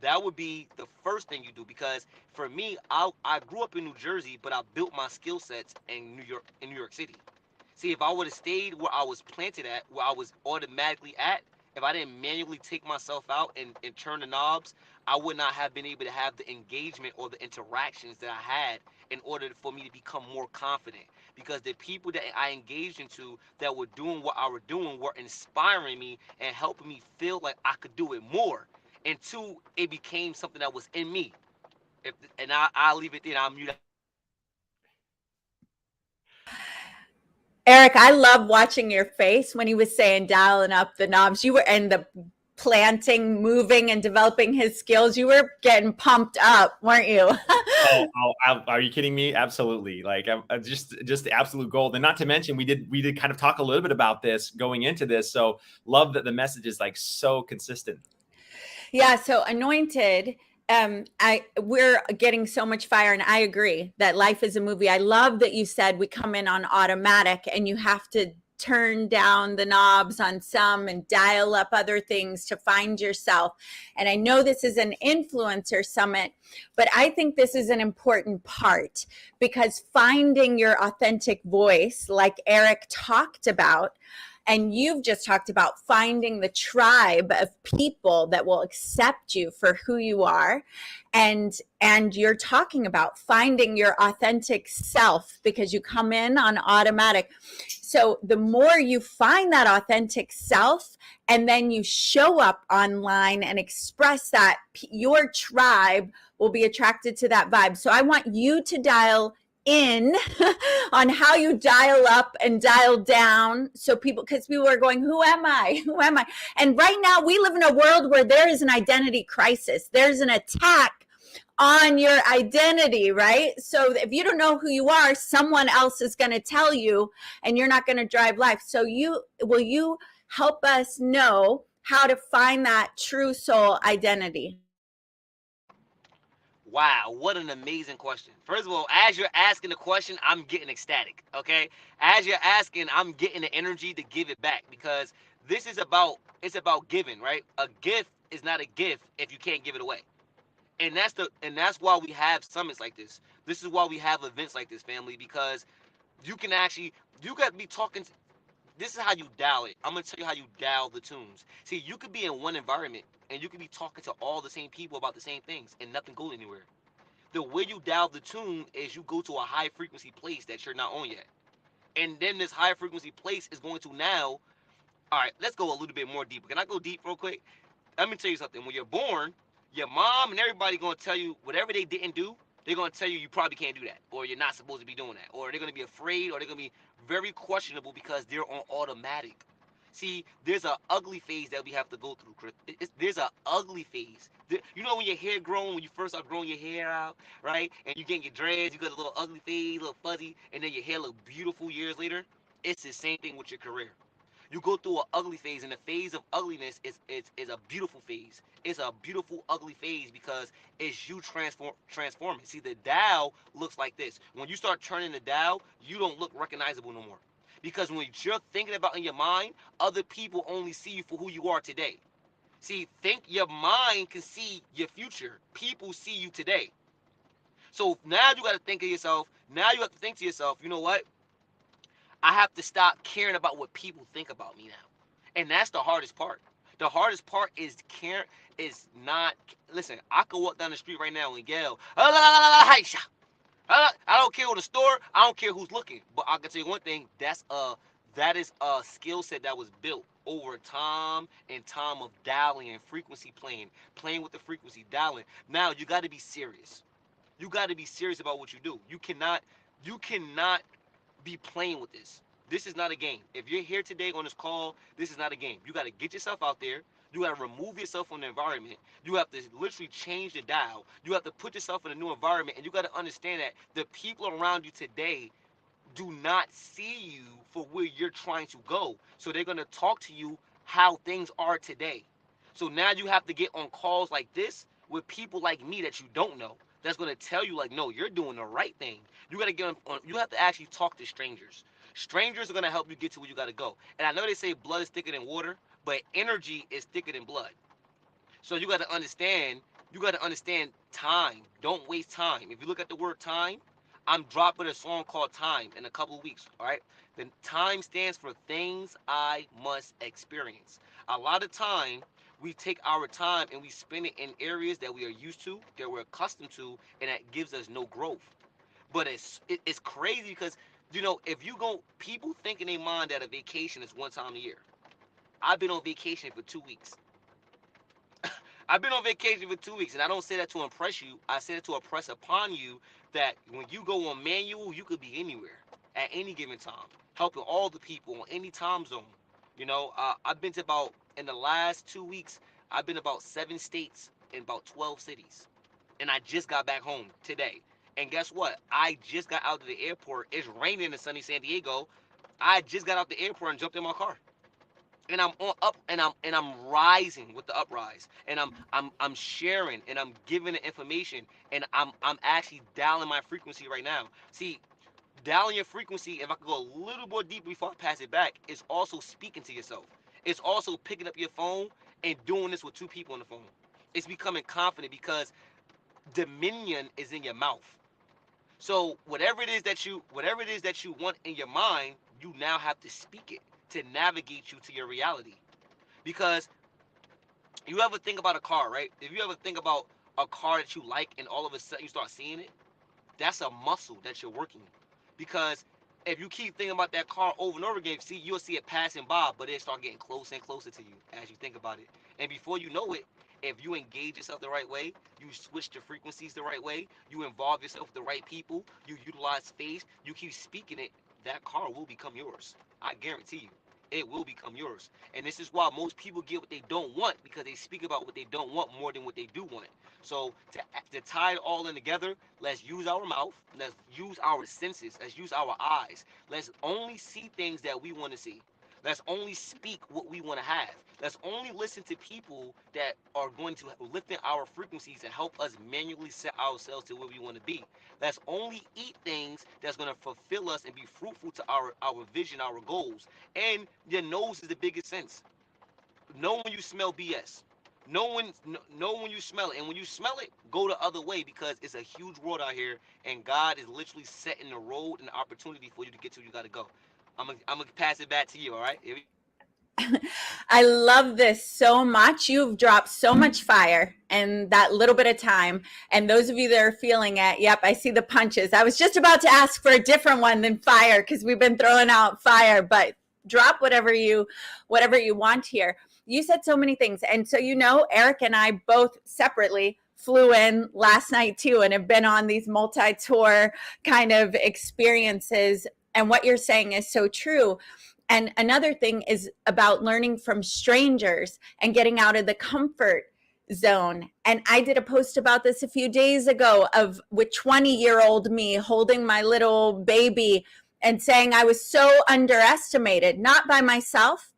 That would be the first thing you do because for me, I grew up in New Jersey, but I built my skill sets in New York City. See, if I would have stayed where I was planted at, where I was automatically at, if I didn't manually take myself out and turn the knobs, I would not have been able to have the engagement or the interactions that I had in order for me to become more confident. Because the people that I engaged into that were doing what I were doing were inspiring me and helping me feel like I could do it more. And two, it became something that was in me. I'll leave it there. I'll mute. Erik, I love watching your face when he was saying dialing up the knobs. You were and the planting, moving, and developing his skills. You were getting pumped up, weren't you? Are you kidding me? Absolutely. Like just the absolute gold. And not to mention, we did kind of talk a little bit about this going into this. So love that the message is like so consistent. Yeah. So Anointed. We're getting so much fire, and I agree that life is a movie. I love that you said we come in on automatic and you have to turn down the knobs on some and dial up other things to find yourself. And I know this is an influencer summit, but I think this is an important part because finding your authentic voice, like Erik talked about, and you've just talked about finding the tribe of people that will accept you for who you are. And you're talking about finding your authentic self because you come in on automatic. So the more you find that authentic self and then you show up online and express that, your tribe will be attracted to that vibe. So I want you to dial in on how you dial up and dial down. So because people are going, who am I? Who am I? And right now we live in a world where there is an identity crisis. There's an attack on your identity, right? So if you don't know who you are, someone else is going to tell you and you're not going to drive life. So will you help us know how to find that true soul identity? Wow, what an amazing question. First of all, as you're asking the question, I'm getting ecstatic, okay? As you're asking, I'm getting the energy to give it back because it's about giving, right? A gift is not a gift if you can't give it away. And that's why we have summits like this. This is why we have events like this, family, because you can actually you got to be talking. This is how you dial it. I'm gonna tell you how you dial the tunes. See, you could be in one environment and you could be talking to all the same people about the same things and nothing go anywhere. The way you dial the tune is you go to a high frequency place that you're not on yet. And then this high frequency place is going to now, all right, let's go a little bit more deeper. Can I go deep real quick? Let me tell you something. When you're born, your mom and everybody going to tell you whatever they didn't do, they're going to tell you probably can't do that, or you're not supposed to be doing that, or they're going to be afraid, or they're going to be very questionable because they're on automatic. See, there's an ugly phase that we have to go through, Chris. There's an ugly phase. You know when your hair grown, when you first start growing your hair out, right? And you get your dreads, you got a little ugly phase, a little fuzzy, and then your hair look beautiful years later. It's the same thing with your career. You go through an ugly phase, and the phase of ugliness is a beautiful phase. It's a beautiful ugly phase because it's you transforming. See, the dial looks like this. When you start turning the dial, you don't look recognizable no more. Because when you're thinking about in your mind, other people only see you for who you are today. See, think your mind can see your future. People see you today. So now you got to think of yourself. Now you have to think to yourself, you know what? I have to stop caring about what people think about me now. And that's the hardest part. The hardest part is care is not listen, I could walk down the street right now and yell, I don't care who the store, I don't care who's looking. But I can tell you one thing, that is a skill set that was built over time and time of dialing and frequency playing with the frequency, dialing. Now you gotta be serious. You gotta be serious about what you do. You cannot be playing with this. This is not a game. If you're here today on this call, this is not a game. You got to get yourself out there. You got to remove yourself from the environment. You have to literally change the dial. You have to put yourself in a new environment, and you got to understand that the people around you today do not see you for where you're trying to go. So they're going to talk to you how things are today. So now you have to get on calls like this with people like me that you don't know. That's going to tell you like, no, you're doing the right thing. You got to get on. You have to actually talk to strangers. Strangers are going to help you get to where you got to go. And I know they say blood is thicker than water, but energy is thicker than blood. So you got to understand. You got to understand time. Don't waste time. If you look at the word time, I'm dropping a song called Time in a couple of weeks. All right. The time stands for things I must experience. A lot of time we take our time and we spend it in areas that we are used to, that we're accustomed to, and that gives us no growth. But it's crazy because if you go, people think in their mind that a vacation is one time a year. I've been on vacation for 2 weeks. I've been on vacation for 2 weeks, and I don't say that to impress you. I say that to impress upon you that when you go on manual, you could be anywhere at any given time, helping all the people on any time zone. I've been to about in the last 2 weeks. I've been about 7 states in about 12 cities, and I just got back home today. And guess what? I just got out of the airport. It's raining in sunny San Diego. I just got out the airport and jumped in my car, and I'm on up and I'm rising with the uprise, and I'm sharing and I'm giving the information, and I'm actually dialing my frequency right now. See, dialing your frequency, if I could go a little more deep before I pass it back, it's also speaking to yourself. It's also picking up your phone and doing this with two people on the phone. It's becoming confident because dominion is in your mouth. So whatever it is that you want in your mind, you now have to speak it to navigate you to your reality. Because you ever think about a car, right? If you ever think about a car that you like and all of a sudden you start seeing it, that's a muscle that you're working. Because if you keep thinking about that car over and over again, you'll see it passing by, but it start getting closer and closer to you as you think about it. And before you know it, if you engage yourself the right way, you switch your frequencies the right way, you involve yourself with the right people, you utilize space, you keep speaking it, that car will become yours. I guarantee you. It will become yours. And this is why most people get what they don't want, because they speak about what they don't want more than what they do want. So to tie it all in together, let's use our mouth, let's use our senses, let's use our eyes. Let's only see things that we want to see. Let's only speak what we want to have. Let's only listen to people that are going to lift in our frequencies and help us manually set ourselves to where we want to be. Let's only eat things that's going to fulfill us and be fruitful to our vision, our goals. And your nose is the biggest sense. Know when you smell BS. Know when you smell it. And when you smell it, go the other way, because it's a huge world out here, and God is literally setting the road and the opportunity for you to get to where you got to go. I'm gonna pass it back to you. All right. I love this so much. You've dropped so much fire in that little bit of time. And those of you that are feeling it, yep, I see the punches. I was just about to ask for a different one than fire, because we've been throwing out fire, but drop whatever you want here. You said so many things. And so, Erik and I both separately flew in last night too, and have been on these multi-tour kind of experiences. And what you're saying is so true. And another thing is about learning from strangers and getting out of the comfort zone. And I did a post about this a few days ago with 20-year-old me holding my little baby and saying I was so underestimated, not by myself,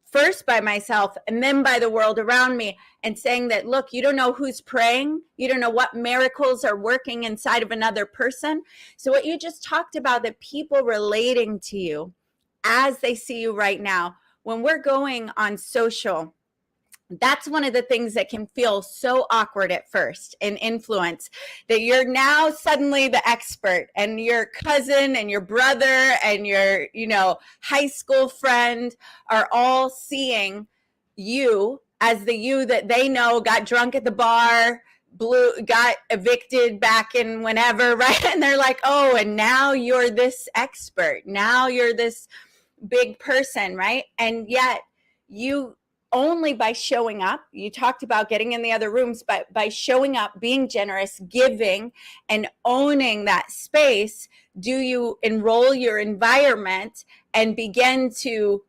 first by myself, and then by the world around me, and saying that, look, you don't know who's praying. You don't know what miracles are working inside of another person. So what you just talked about, that people relating to you as they see you right now, when we're going on social That's one of the things that can feel so awkward at first in influence, that you're now suddenly the expert, and your cousin and your brother and your, high school friend are all seeing you as the you that they know got drunk at the bar, got evicted back in whenever, right? And they're like, oh, and now you're this expert. Now you're this big person, right? And yet you, only by showing up, you talked about getting in the other rooms, but by showing up, being generous, giving, and owning that space, do you enroll your environment and begin to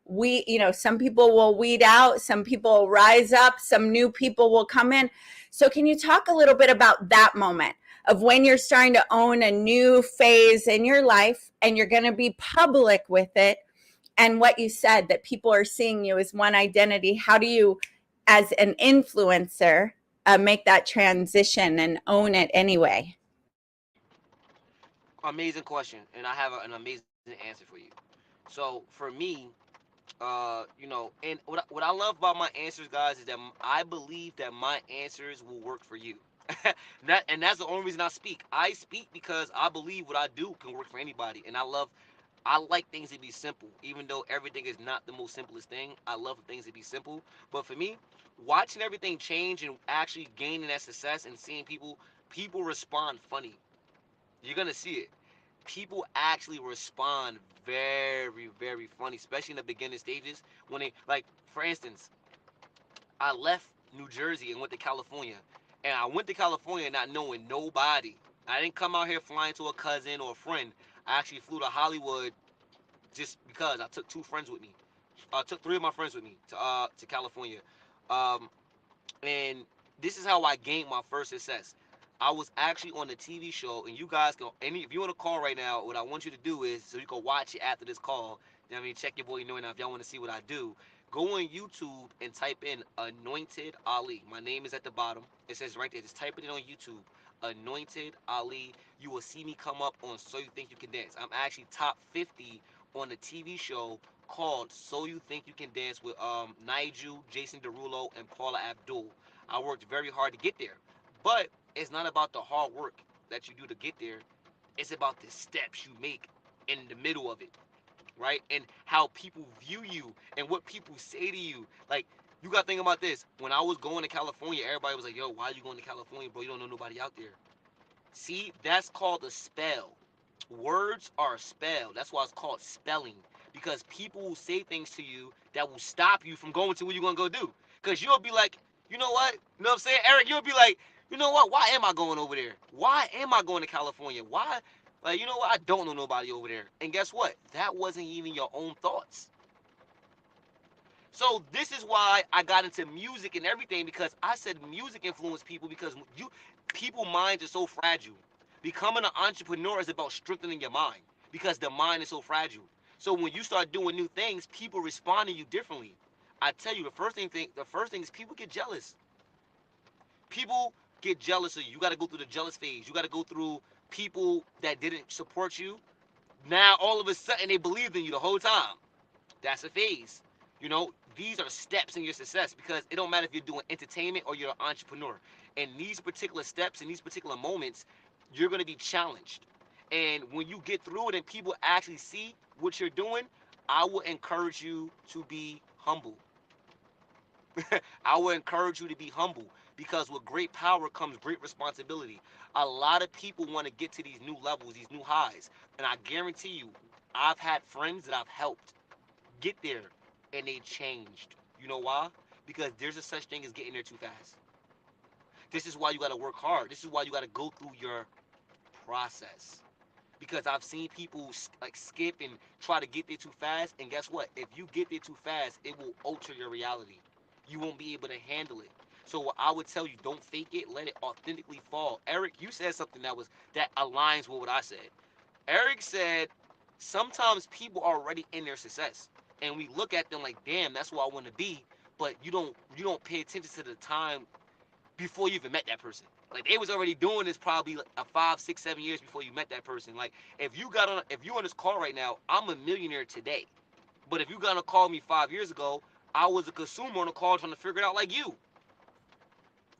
some people will weed out, some people will rise up, some new people will come in. So can you talk a little bit about that moment of when you're starting to own a new phase in your life and you're going to be public with it? And what you said, that people are seeing you as one identity. How do you, as an influencer, make that transition and own it anyway? Amazing question, and I have an amazing answer for you. So for me, and what I love about my answers, guys, is that I believe that my answers will work for you. And that's the only reason I speak. I speak because I believe what I do can work for anybody, and I like things to be simple, even though everything is not the most simplest thing. I love for things to be simple. But for me, watching everything change and actually gaining that success and seeing people respond funny. You're gonna see it. People actually respond very, very funny, especially in the beginning stages. When they, like, for instance, I left New Jersey and went to California. And I went to California not knowing nobody. I didn't come out here flying to a cousin or a friend. I actually flew to Hollywood just because I took two friends with me. I took three of my friends with me to California. Um, and this is how I gained my first success. I was actually on the TV show, and you guys can, if you want to call right now, what I want you to do is, so you can watch it after this call. Check your boy, now, if y'all want to see what I do, go on YouTube and type in Anointed Ali. My name is at the bottom. It says right there. Just type it in on YouTube. Anointed Ali. You will see me come up on So You Think You Can Dance. I'm actually top 50 on the TV show called So You Think You Can Dance with Nigel, Jason Derulo, and Paula Abdul. I worked very hard to get there. But it's not about the hard work that you do to get there. It's about the steps you make in the middle of it, right? And how people view you and what people say to you. Like, you got to think about this. When I was going to California, everybody was like, yo, why are you going to California, bro? You don't know nobody out there. See, that's called a spell. Words are a spell. That's why it's called spelling. Because people will say things to you that will stop you from going to what you're going to go do. Because you'll be like, you know what? You know what I'm saying? Eric, you'll be like, you know what? Why am I going over there? Why am I going to California? Why? Like, you know what? I don't know nobody over there. And guess what? That wasn't even your own thoughts. So this is why I got into music and everything, because I said music influenced people, because people minds are so fragile. Becoming an entrepreneur is about strengthening your mind, because the mind is so fragile. So when you start doing new things, people respond to you differently. I tell you, the first thing is people get jealous. People get jealous of you. You got to go through the jealous phase. You got to go through people that didn't support you. Now all of a sudden they believed in you the whole time. That's a phase. These are steps in your success, because it don't matter if you're doing entertainment or you're an entrepreneur. In these particular steps, in these particular moments, you're going to be challenged. And when you get through it and people actually see what you're doing, I will encourage you to be humble. I will encourage you to be humble, because with great power comes great responsibility. A lot of people want to get to these new levels, these new highs. And I guarantee you, I've had friends that I've helped get there, and they changed. You know why? Because there's a such thing as getting there too fast. This is why you got to work hard. This is why you got to go through your process. Because I've seen people like skip and try to get there too fast, and guess what? If you get there too fast, it will alter your reality. You won't be able to handle it. So what I would tell you, don't fake it, let it authentically fall. Eric, you said something that aligns with what I said. Eric said sometimes people are already in their success, and we look at them like, damn, that's what I want to be. But you don't pay attention to the time before you even met that person. Like, they was already doing this probably like a 5, 6, 7 years before you met that person. Like, if you on this call right now, I'm a millionaire today. But if you got to call me 5 years ago, I was a consumer on the call trying to figure it out like you,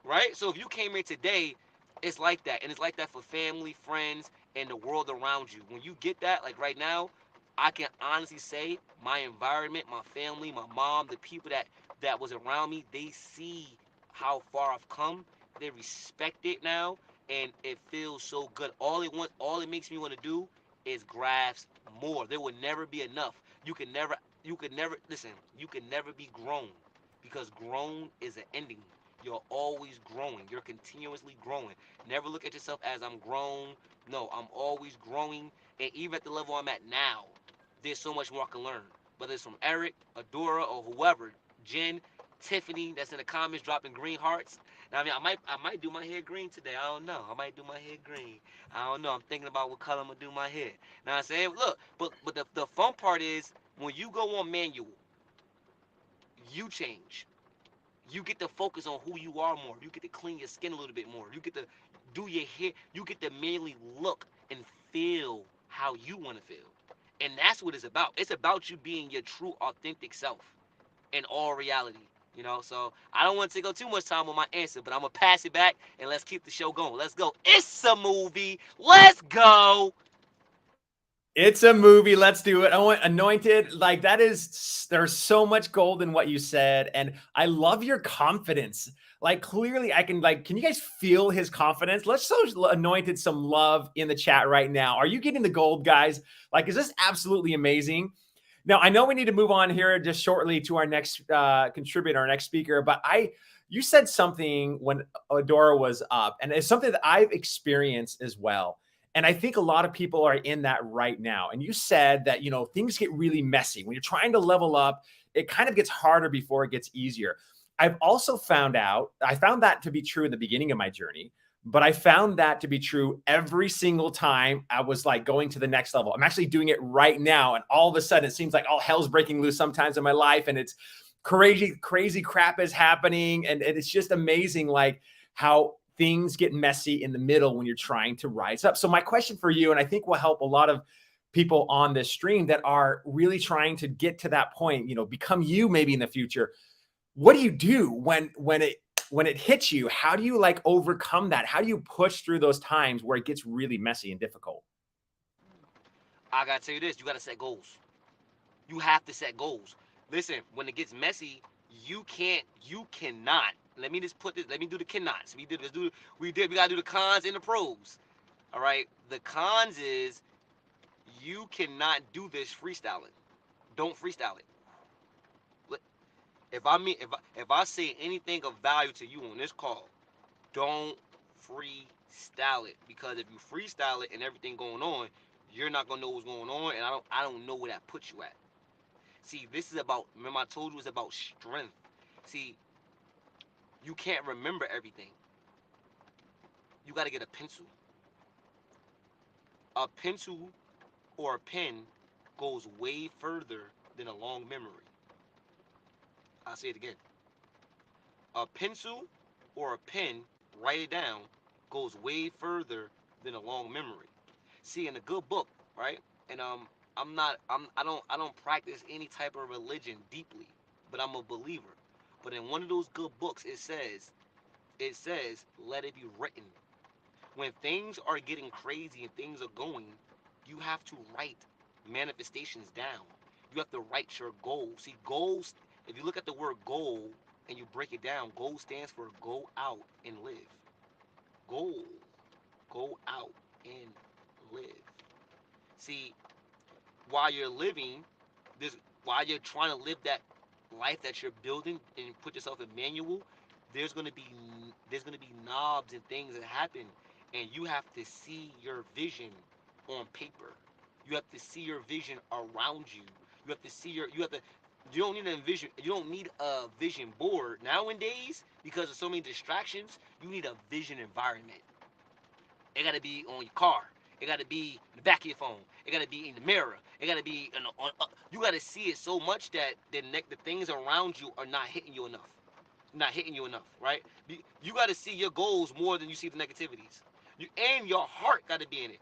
right? So if you came here today, it's like that, and it's like that for family, friends, and the world around you. When you get that, like right now, I can honestly say my environment, my family, my mom, the people that was around me, they see how far I've come. They respect it now, and it feels so good. All it makes me want to do is grasp more. There will never be enough. You can never listen. You can never be grown, because grown is an ending. You're always growing. You're continuously growing. Never look at yourself as I'm grown. No, I'm always growing. And even at the level I'm at now, there's so much more I can learn. Whether it's from Erik, Adora, or whoever, Jen, Tiffany, that's in the comments dropping green hearts. Now, I mean, I might do my hair green today. I don't know. I might do my hair green. I don't know. I'm thinking about what color I'm gonna do my hair. Now I'm saying, look, but the fun part is when you go on manual, you change. You get to focus on who you are more. You get to clean your skin a little bit more. You get to do your hair. You get to merely look and feel how you want to feel. And that's what it's about. It's about you being your true, authentic self in all reality. So I don't want to take up too much time on my answer, but I'm going to pass it back and let's keep the show going. Let's go. It's a movie. Let's go. It's a movie. Let's do it. I want Anointed. Like there's so much gold in what you said. And I love your confidence. Like clearly can you guys feel his confidence? Let's show Anointed some love in the chat right now. Are you getting the gold, guys? Like, is this absolutely amazing? Now, I know we need to move on here just shortly to our next contributor, our next speaker, but you said something when Adora was up, and it's something that I've experienced as well. And I think a lot of people are in that right now. And you said that, things get really messy. When you're trying to level up, it kind of gets harder before it gets easier. I've also I found that to be true in the beginning of my journey, but I found that to be true every single time I was like going to the next level. I'm actually doing it right now. And all of a sudden it seems like all hell's breaking loose sometimes in my life. And it's crazy crap is happening. And it's just amazing, like how things get messy in the middle when you're trying to rise up. So my question for you, and I think will help a lot of people on this stream that are really trying to get to that point, become you maybe in the future. What do you do when it hits you? How do you like overcome that? How do you push through those times where it gets really messy and difficult? I got to tell you this. You got to set goals. You have to set goals. Listen, when it gets messy, you cannot. Let me just put this. Let me do the cannots. We gotta do the cons and the pros. All right. The cons is you cannot do this freestyling. Don't freestyle it. If I say anything of value to you on this call, don't freestyle it, because if you freestyle it and everything going on, you're not gonna know what's going on, and I don't know where that puts you at. See, this is about, remember I told you it's about strength. See, you can't remember everything. You got to get a pencil. A pencil or a pen goes way further than a long memory. I'll say it again. A pencil or a pen, write it down, goes way further than a long memory. See, in a good book, right? And I don't practice any type of religion deeply, but I'm a believer. But in one of those good books, it says, let it be written. When things are getting crazy and things are going, you have to write manifestations down. You have to write your goals. See, goals, if you look at the word goal and you break it down, goal stands for go out and live. Goal, go out and live. See, while you're living this, while you're trying to live that life that you're building and put yourself in manual, there's gonna be there's gonna be knobs and things that happen, and you have to see your vision on paper. You have to see your vision around you. You have to see your you have to you don't need a vision board nowadays because of so many distractions. You need a vision environment. It got to be on your car. It got to be in the back of your phone. It got to be in the mirror. It got to be you got to see it so much that the things around you are not hitting you enough. Not hitting you enough, right? You got to see your goals more than you see the negativities. And your heart got to be in it.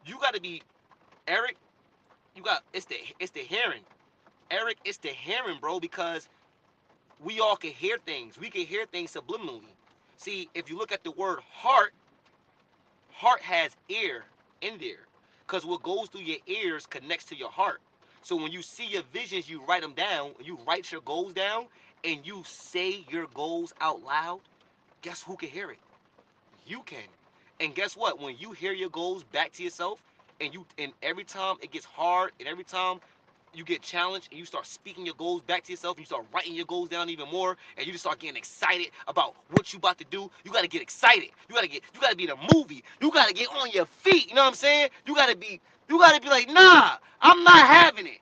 You got to be, Erik. It's the hearing. Erik, it's the hearing, bro, because we all can hear things. We can hear things subliminally. See, if you look at the word heart, heart has ear in there. Because what goes through your ears connects to your heart. So when you see your visions, you write them down, you write your goals down, and you say your goals out loud, guess who can hear it? You can. And guess what? When you hear your goals back to yourself, and every time it gets hard, and every time you get challenged, and you start speaking your goals back to yourself, and you start writing your goals down even more, and you just start getting excited about what you about to do. You gotta get excited. You gotta be in a movie. You gotta get on your feet. You know what I'm saying? You gotta be like, nah, I'm not having it.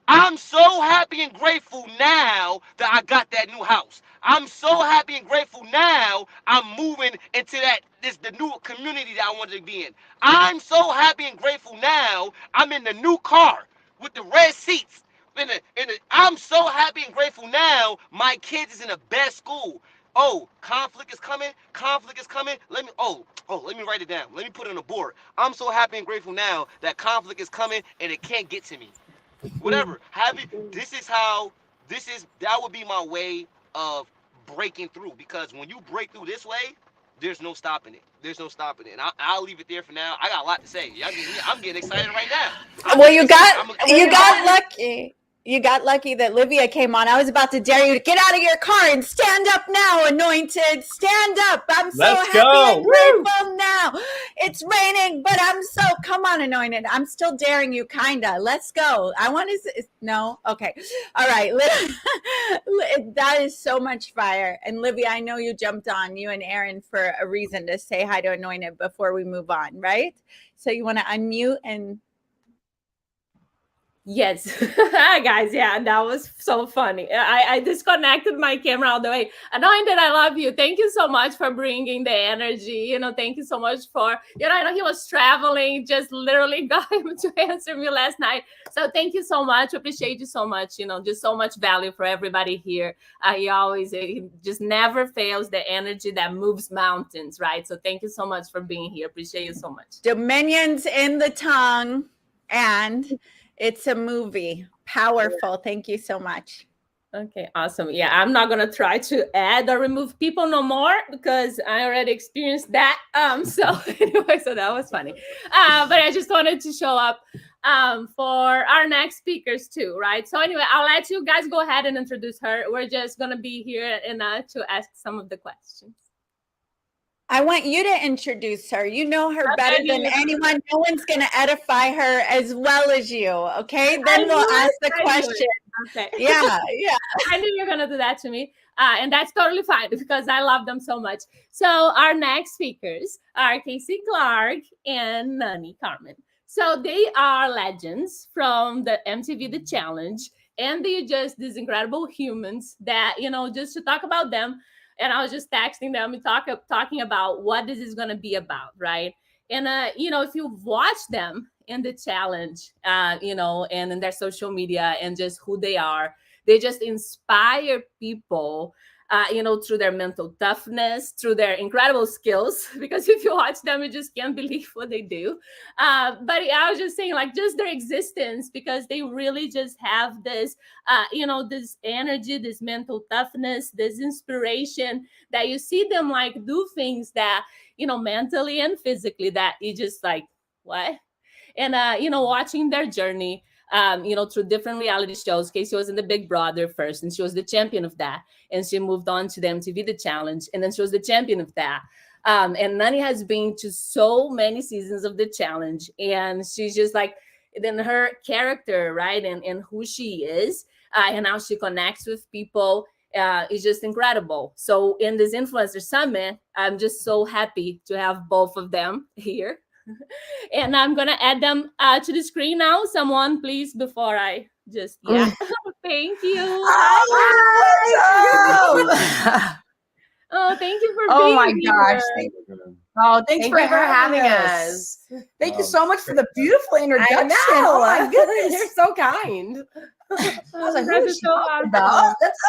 I'm so happy and grateful now that I got that new house. I'm so happy and grateful now I'm moving into the new community that I wanted to be in. I'm so happy and grateful now I'm in the new car with the red seats. I'm so happy and grateful now my kids is in the best school. Oh, conflict is coming. Conflict is coming. Let me write it down. Let me put it on the board. I'm so happy and grateful now that conflict is coming and it can't get to me. Whatever. That would be my way of breaking through, because when you break through this way, there's no stopping it. There's no stopping it. And I'll leave it there for now. I got a lot to say. I'm getting excited right now. Well, you got lucky. You got lucky that Livia came on. I was about to dare you to get out of your car and stand up now, Anointed. Stand up. I'm so happy and grateful now. It's raining, but I'm so, come on, Anointed. I'm still daring you, kinda. Let's go. I want to, no? Okay. All right. That is so much fire. And Livia, I know you jumped on, you and Aaron, for a reason to say hi to Anointed before we move on, right? So you want to unmute and... Yes. Hi, guys. Yeah, that was so funny. I disconnected my camera all the way. Anointed, I love you. Thank you so much for bringing the energy. Thank you so much for, I know he was traveling, just literally got him to answer me last night. So thank you so much. Appreciate you so much. Just so much value for everybody here. He just never fails, the energy that moves mountains, right? So thank you so much for being here. Appreciate you so much. Dominions in the tongue, and it's a movie. Powerful. Thank you so much. Okay, awesome. Yeah, I'm not gonna try to add or remove people no more because I already experienced that. So anyway, so that was funny. But I just wanted to show up for our next speakers too, right? So anyway, I'll let you guys go ahead and introduce her. We're just gonna be here and to ask some of the questions. I want you to introduce her. You know her better than anyone. No one's going to edify her as well as you. Okay. Then we'll ask the question. Okay. Yeah. I knew you were going to do that to me. And that's totally fine because I love them so much. So our next speakers are Kaycee Clark and Nany Carmen. So they are legends from the MTV The Challenge. And they're just these incredible humans that, just to talk about them. And I was just texting them and talking about what this is going to be about, right? And, if you watch them in the challenge, and in their social media and just who they are, they just inspire people, through their mental toughness, through their incredible skills, because if you watch them, you just can't believe what they do. But I was just saying, just their existence, because they really just have this, this energy, this mental toughness, this inspiration that you see them do things that, mentally and physically that you just what? And, watching their journey, through different reality shows. Kaycee was in the Big Brother first, and she was the champion of that. And she moved on to the MTV The Challenge, and then she was the champion of that. And Nany has been to so many seasons of The Challenge, and she's just then her character, right, and who she is, and how she connects with people is just incredible. So in this Influencer Summit, I'm just so happy to have both of them here. And I'm gonna add them to the screen now. Someone, please, before I just thank you. Oh, thank you for being here. Gosh. Thanks for having us. Thank you so much for the beautiful introduction. Oh my goodness, you're so kind. I was like, who is she talking about? That's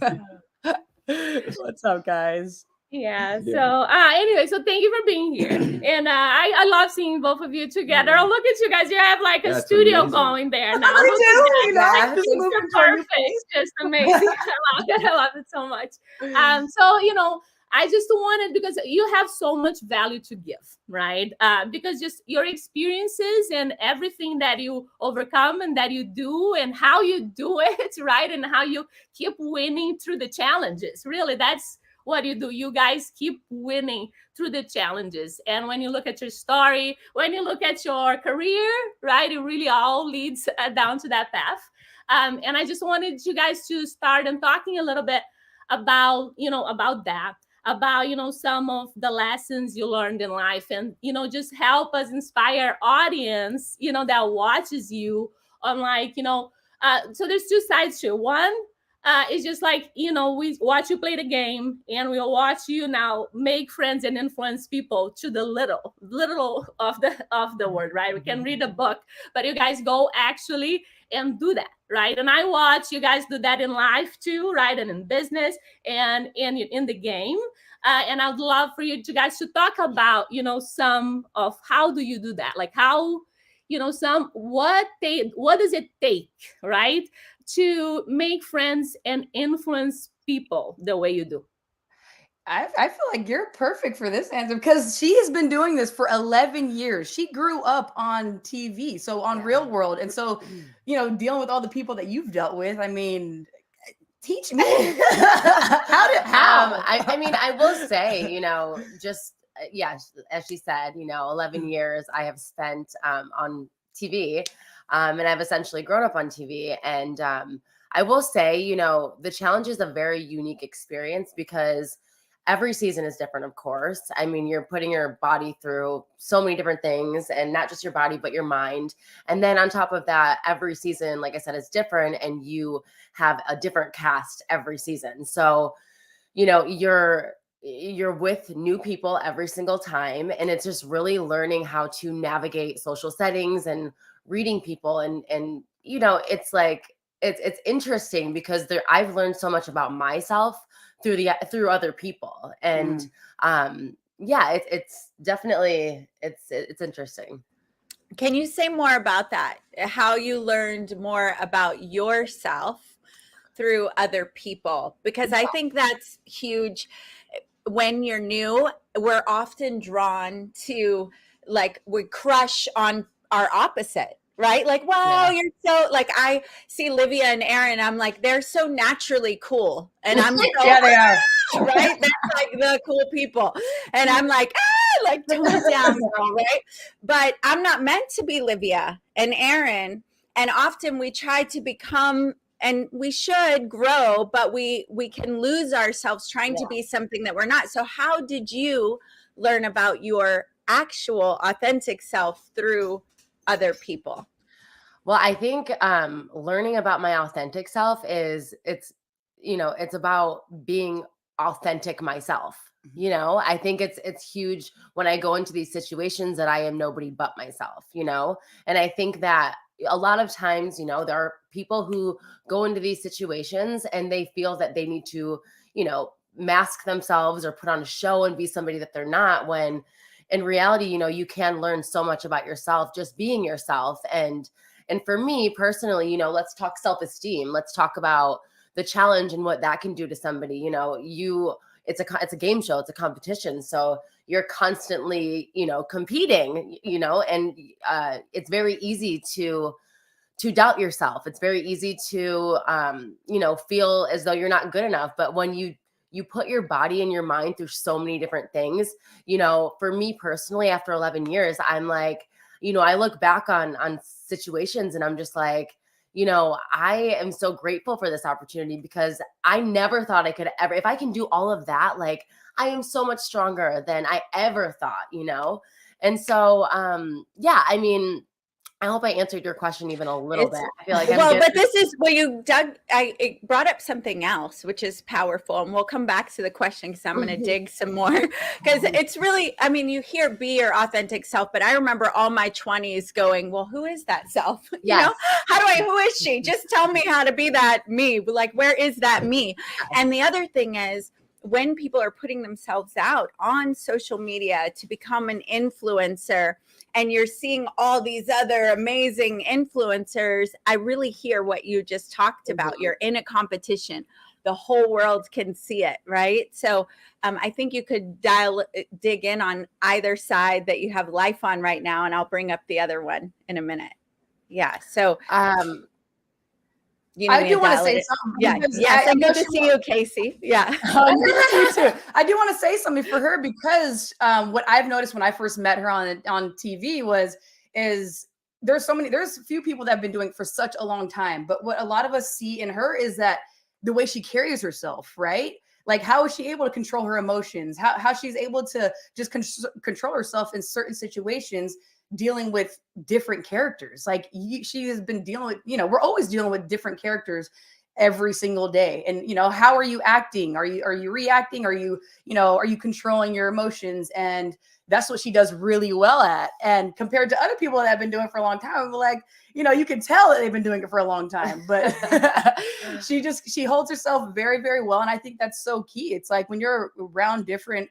us. What's up, guys? Yeah. So anyway, so thank you for being here. And I love seeing both of you together. Oh, look at you guys. You have like a studio going there now. I Look do, at you know, that. just moving Picture toward your perfect. face. Just amazing. I love it. I love it so much. So you know, I just wanted, because you have so much value to give, right? Because just your experiences and everything that you overcome and that you do and how you do it, right? And how you keep winning through the challenges. Really, that's what you do. You guys keep winning through the challenges. And when you look at your story, when you look at your career, right, it really all leads down to that path. And I just wanted you guys to start and talking a little bit about, you know, about that, about, you know, some of the lessons you learned in life, and, you know, just help us inspire audience, you know, that watches you on, like, you know, so there's two sides to it. One, it's just like, you know, we watch you play the game, and we'll watch you now make friends and influence people to the little of the word, right? We can read a book, but you guys go actually and do that, right? And I watch you guys do that in life too, right? And in business and in the game. And I'd love for you guys to talk about, you know, some of how do you do that? Like how, you know, what does it take, right, to make friends and influence people the way you do? I feel like you're perfect for this answer, because she has been doing this for 11 years. She grew up on TV, so on Real World. And so, you know, dealing with all the people that you've dealt with, I mean, teach me. How? I mean, I will say, you know, just, as she said, you know, 11 years I have spent on TV, and I've essentially grown up on TV. And I will say, you know, the challenge is a very unique experience, because every season is different, of course. I mean, you're putting your body through so many different things, and not just your body, but your mind. And then on top of that, every season, like I said, is different, and you have a different cast every season. So, you know, you're with new people every single time, and it's just really learning how to navigate social settings and reading people. And you know, it's like, it's interesting, because I've learned so much about myself through other people. And it's definitely, it's interesting. Can you say more about that? How you learned more about yourself through other people? Because I think that's huge. When you're new, we're often drawn to, like, we crush on our opposite, right? Like, wow, you're so, like, I see Livia and Aaron, I'm like, they're so naturally cool. And I'm so, Yeah, they are. right? They're like the cool people. And I'm like, like, tone it down, girl, right? But I'm not meant to be Livia and Aaron. And often we try to become, and we should grow, but we can lose ourselves trying to be something that we're not. So how did you learn about your actual authentic self through other people? Well, I think learning about my authentic self it's about being authentic myself. You know, I think it's huge when I go into these situations that I am nobody but myself, you know? And I think that a lot of times, you know, there are people who go into these situations and they feel that they need to, you know, mask themselves or put on a show and be somebody that they're not, when in reality, you know, you can learn so much about yourself just being yourself. And for me personally, you know, let's talk self-esteem. Let's talk about the challenge and what that can do to somebody. You know, it's a game show, it's a competition. So you're constantly, you know, competing, you know, and it's very easy to doubt yourself. It's very easy to, you know, feel as though you're not good enough. But when you put your body and your mind through so many different things, you know, for me personally, after 11 years, I'm like, you know, I look back on situations and I'm just like, you know, I am so grateful for this opportunity, because I never thought I could ever, if I can do all of that, like I am so much stronger than I ever thought, you know? And so, I mean, I hope I answered your question even a little bit. I feel like but this is where it brought up something else, which is powerful. And we'll come back to the question, because I'm going to dig some more, because it's really, I mean, you hear be your authentic self, but I remember all my 20s going, well, who is that self? You know, who is she? Just tell me how to be that me. Like, where is that me? And the other thing is, when people are putting themselves out on social media to become an influencer, and you're seeing all these other amazing influencers, I really hear what you just talked about. You're in a competition. The whole world can see it, right? So I think you could dig in on either side that you have life on right now, and I'll bring up the other one in a minute. Yeah. So you know, I do want to say something. Yeah. Yes. I'm good to see you, Kaycee. Yeah. You too. I do want to say something for her because what I've noticed when I first met her on TV is there's a few people that have been doing it for such a long time. But what a lot of us see in her is that the way she carries herself, right? Like, how is she able to control her emotions? How she's able to just control herself in certain situations, dealing with different characters. Like, she has been dealing with, we're always dealing with different characters every single day. And, how are you acting? Are you reacting? Are you controlling your emotions? And that's what she does really well at. And compared to other people that have been doing it for a long time, like, you can tell that they've been doing it for a long time, but she holds herself very, very well. And I think that's so key. It's like when you're around different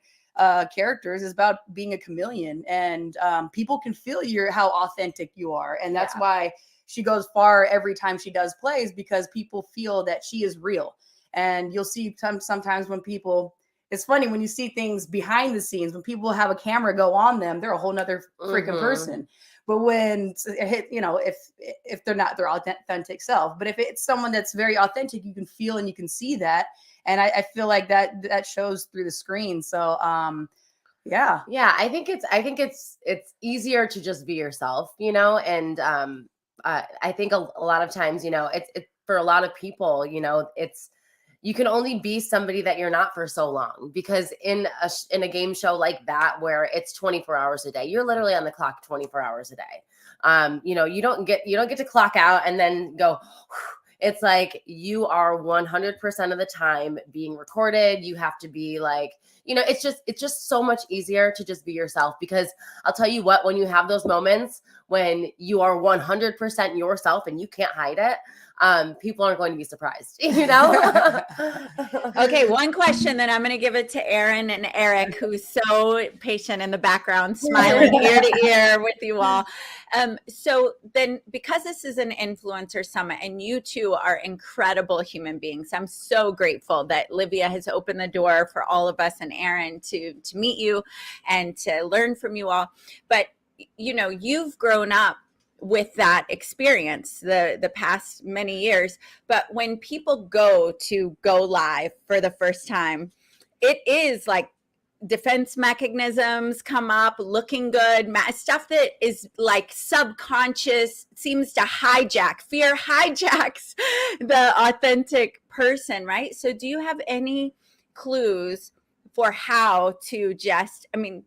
characters, is about being a chameleon, and people can feel how authentic you are. And that's why she goes far every time she does plays, because people feel that she is real. And you'll see sometimes when people, it's funny when you see things behind the scenes, when people have a camera go on them, they're a whole nother freaking person. But when if they're not their authentic self, but if it's someone that's very authentic, you can feel and you can see that. And I feel like that shows through the screen. So yeah. I think it's easier to just be yourself, and I think a lot of times, it's for a lot of people, you can only be somebody that you're not for so long, because in a game show like that, where it's 24 hours a day, you're literally on the clock 24 hours a day. You don't get to clock out and then go. It's like you are 100% of the time being recorded. You have to be like, it's just so much easier to just be yourself, because I'll tell you what, when you have those moments when you are 100% yourself and you can't hide it, people aren't going to be surprised, Okay, one question, then I'm going to give it to Aaron and Erik, who's so patient in the background, smiling ear to ear with you all. So then, because this is an influencer summit and you two are incredible human beings, I'm so grateful that Livia has opened the door for all of us and Aaron to meet you and to learn from you all. But you've grown up with that experience the past many years. But when people go live for the first time, it is like defense mechanisms come up, looking good, stuff that is like subconscious, seems to fear hijacks the authentic person, right? So do you have any clues for how to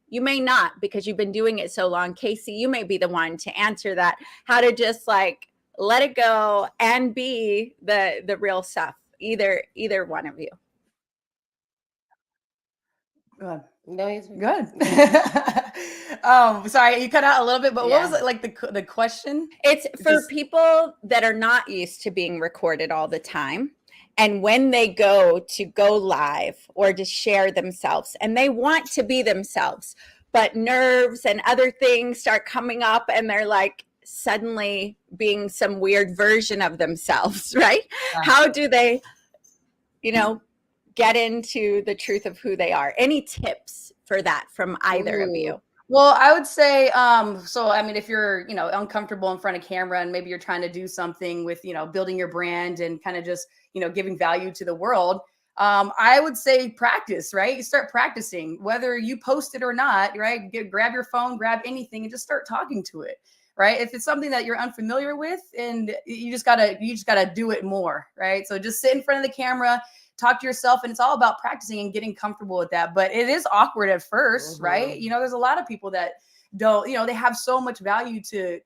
you may not, because you've been doing it so long. Kaycee, you may be the one to answer that, how to just like let it go and be the real stuff, either one of you. Good. No, he's good. Sorry, you cut out a little bit, but what was it, like the question? It's for people that are not used to being recorded all the time. And when they go live or to share themselves, and they want to be themselves, but nerves and other things start coming up, and they're like suddenly being some weird version of themselves, right? How do they, get into the truth of who they are? Any tips for that from either of you? Well, I would say, if you're, uncomfortable in front of camera and maybe you're trying to do something with, building your brand and kind of just, giving value to the world, I would say practice, right? You start practicing, whether you post it or not, right? Grab your phone, grab anything and just start talking to it, right? If it's something that you're unfamiliar with, and you just gotta do it more, right? So just sit in front of the camera, talk to yourself, and it's all about practicing and getting comfortable with that. But it is awkward at first, right? There's a lot of people that don't, they have so much value to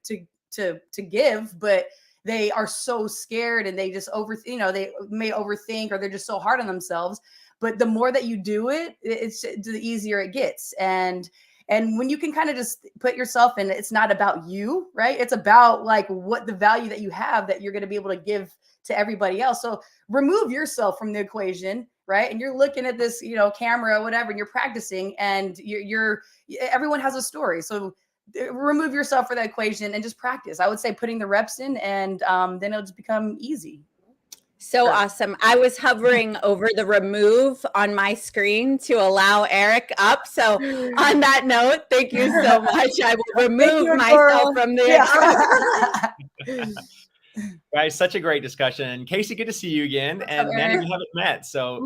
give, but they are so scared and they just they may overthink, or they're just so hard on themselves. But the more that you do it, it's the easier it gets. And when you can kind of just put yourself in, it's not about you, right? It's about like what the value that you have that you're going to be able to give to everybody else. So remove yourself from the equation, right? And you're looking at this, camera, whatever, and you're practicing, and everyone has a story. So remove yourself from that equation and just practice. I would say putting the reps in, and then it'll just become easy. So awesome. I was hovering over the remove on my screen to allow Erik up. So on that note, thank you so much. I will remove myself from the Guys, such a great discussion. Kaycee, good to see you again. And Nany, we haven't met, so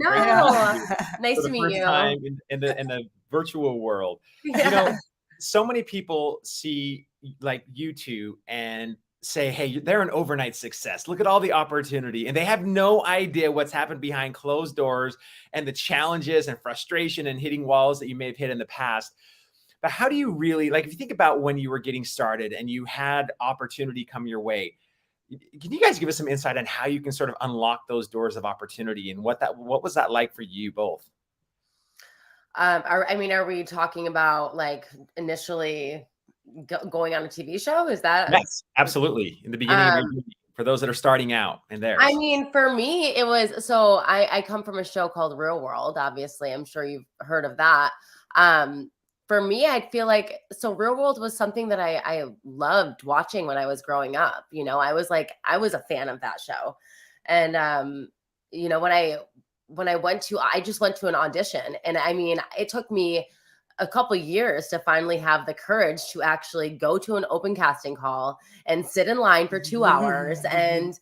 nice to meet you. Time in the virtual world. Yeah. So many people see like you two and say, hey, they're an overnight success. Look at all the opportunity. And they have no idea what's happened behind closed doors and the challenges and frustration and hitting walls that you may have hit in the past. But how do you really, like, if you think about when you were getting started and you had opportunity come your way, can you guys give us some insight on how you can sort of unlock those doors of opportunity, and what was that like for you both? Are we talking about like initially going on a TV show? Is that? Yes, absolutely. In the beginning, for those that are starting out in there. I mean, for me, it was, so I come from a show called Real World. Obviously, I'm sure you've heard of that. For me, I feel like, so Real World was something that I loved watching when I was growing up. I was a fan of that show. And, when I just went to an audition, and I mean, it took me a couple years to finally have the courage to actually go to an open casting call and sit in line for 2 hours and,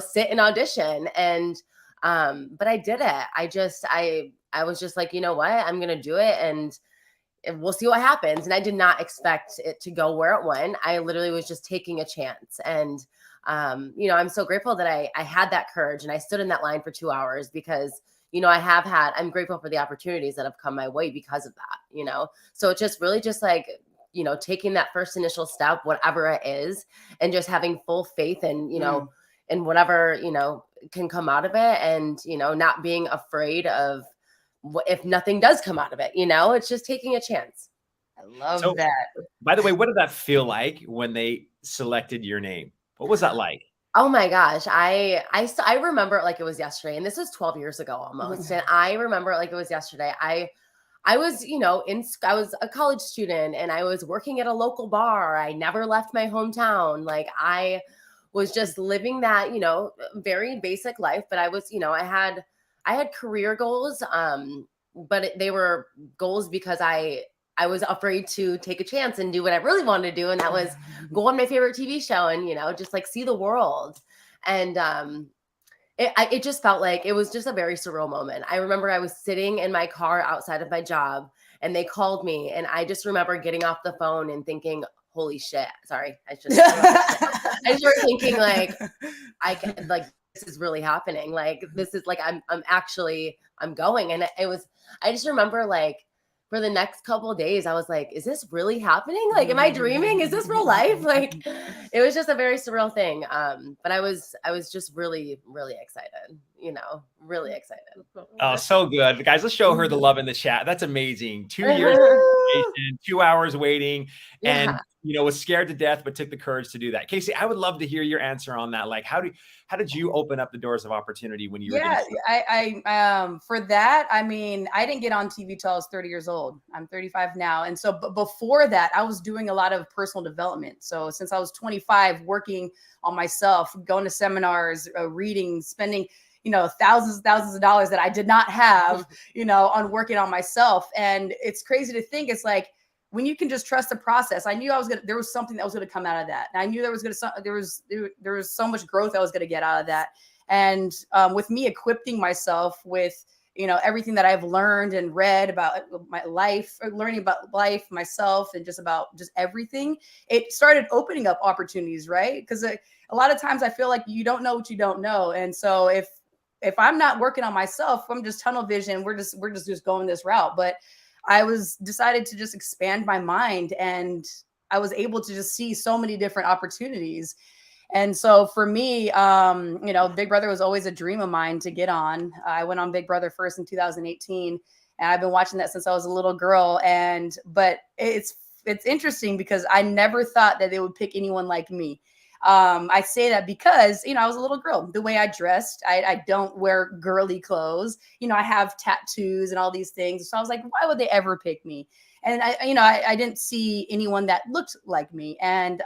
sit and audition. And, but I did it. I was just like, you know what, I'm going to do it, and we'll see what happens. And I did not expect it to go where it went. I literally was just taking a chance. And, I'm so grateful that I had that courage and I stood in that line for 2 hours, because, I'm grateful for the opportunities that have come my way because of that, so it's just really just like, taking that first initial step, whatever it is, and just having full faith in, in whatever, can come out of it, and, not being afraid of if nothing does come out of it, it's just taking a chance. I love that. By the way, what did that feel like when they selected your name? What was that like? Oh my gosh. I remember it like it was yesterday, and this was 12 years ago almost. And I remember it like it was yesterday. I was, I was a college student, and I was working at a local bar. I never left my hometown. Like, I was just living that, very basic life. But I was, I had career goals, but they were goals because I was afraid to take a chance and do what I really wanted to do. And that was go on my favorite TV show and, just like see the world. And it just felt like it was just a very surreal moment. I remember I was sitting in my car outside of my job, and they called me. And I just remember getting off the phone and thinking, holy shit. Sorry. I just started thinking like, this is really happening. Like, this is like, I'm going. And I just remember like, for the next couple of days, I was like, is this really happening? Like, am I dreaming? Is this real life? Like, it was just a very surreal thing. But I was just really, really excited, really excited. Oh, so good. Guys, let's show her the love in the chat. That's amazing. 2 years, 2 hours waiting, and, was scared to death, but took the courage to do that. Kaycee, I would love to hear your answer on that. Like, how did you open up the doors of opportunity when you were? I for that, I mean, I didn't get on TV till I was 30 years old. I'm 35 now. And so before that, I was doing a lot of personal development. So since I was 25, working on myself, going to seminars, reading, spending, thousands of dollars that I did not have, on working on myself. And it's crazy to think, it's like, when you can just trust the process. I knew there was something that was going to come out of that. And I knew there was so much growth I was going to get out of that. And with me equipping myself with, everything that I've learned and read about my life, learning about life, myself, and just everything, it started opening up opportunities, right? Because a lot of times I feel like you don't know what you don't know. And so if I'm not working on myself, I'm just tunnel vision, we're just going this route. But I decided to just expand my mind, and I was able to just see so many different opportunities. And so for me, Big Brother was always a dream of mine to get on. I went on Big Brother first in 2018, and I've been watching that since I was a little girl. But it's interesting because I never thought that they would pick anyone like me. I say that because, I was a little girl. The way I dressed, I don't wear girly clothes. I have tattoos and all these things. So I was like, why would they ever pick me? And I didn't see anyone that looked like me. And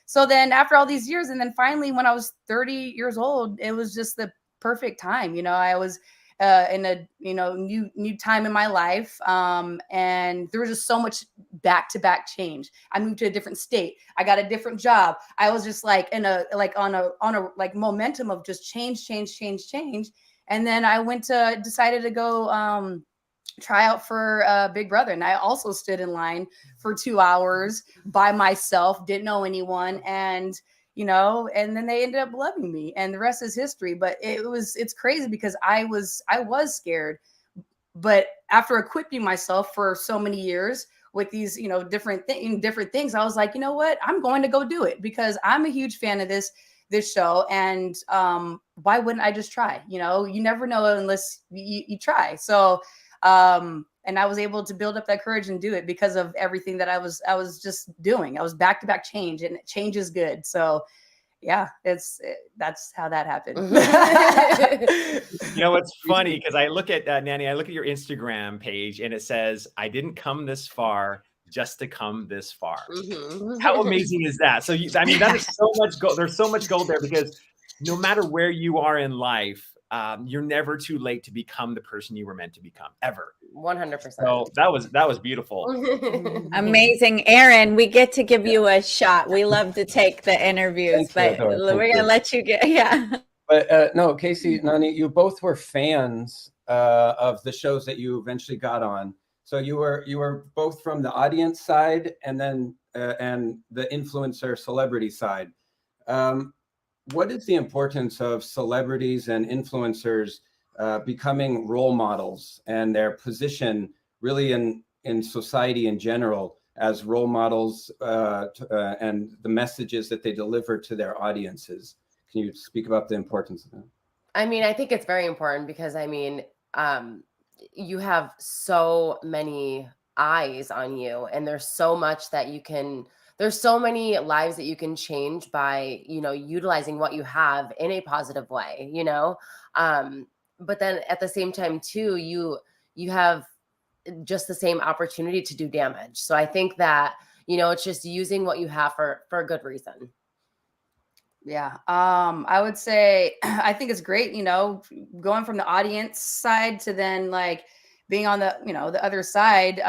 so then after all these years, and then finally when I was 30 years old, it was just the perfect time. I was in a new time in my life, and there was just so much back-to-back change. I moved to a different state. I got a different job. I was just like on a momentum of just change. And then I decided to go try out for Big Brother, and I also stood in line for 2 hours by myself, didn't know anyone, and and then they ended up loving me, and the rest is history. But it's crazy because I was scared, but after equipping myself for so many years with these different things, I was like, you know what, I'm going to go do it because I'm a huge fan of this show, and why wouldn't I just try? You never know unless you try. So and I was able to build up that courage and do it because of everything that I was just doing. I was back-to-back change, and change is good. So yeah, that's how that happened. What's funny, because I look at Nany, I look at your Instagram page, and it says, "I didn't come this far just to come this far." How amazing is that? So that is so much gold. There's so much gold there, because no matter where you are in life, you're never too late to become the person you were meant to become, ever. 100%. So that was beautiful. Amazing. Aaron, we get to give you a shot. We love to take the interviews, but we're going to let you get, But no, Kaycee, Nany, you both were fans of the shows that you eventually got on. So you were both from the audience side and then and the influencer celebrity side. What is the importance of celebrities and influencers becoming role models, and their position really in society in general as role models and the messages that they deliver to their audiences? Can you speak about the importance of that? I think it's very important because you have so many eyes on you, and there's so much that there's so many lives that you can change by, utilizing what you have in a positive way, but then at the same time too, you have just the same opportunity to do damage. So I think that, it's just using what you have for a good reason. Yeah. I would say, I think it's great, going from the audience side to then like being on the, the other side,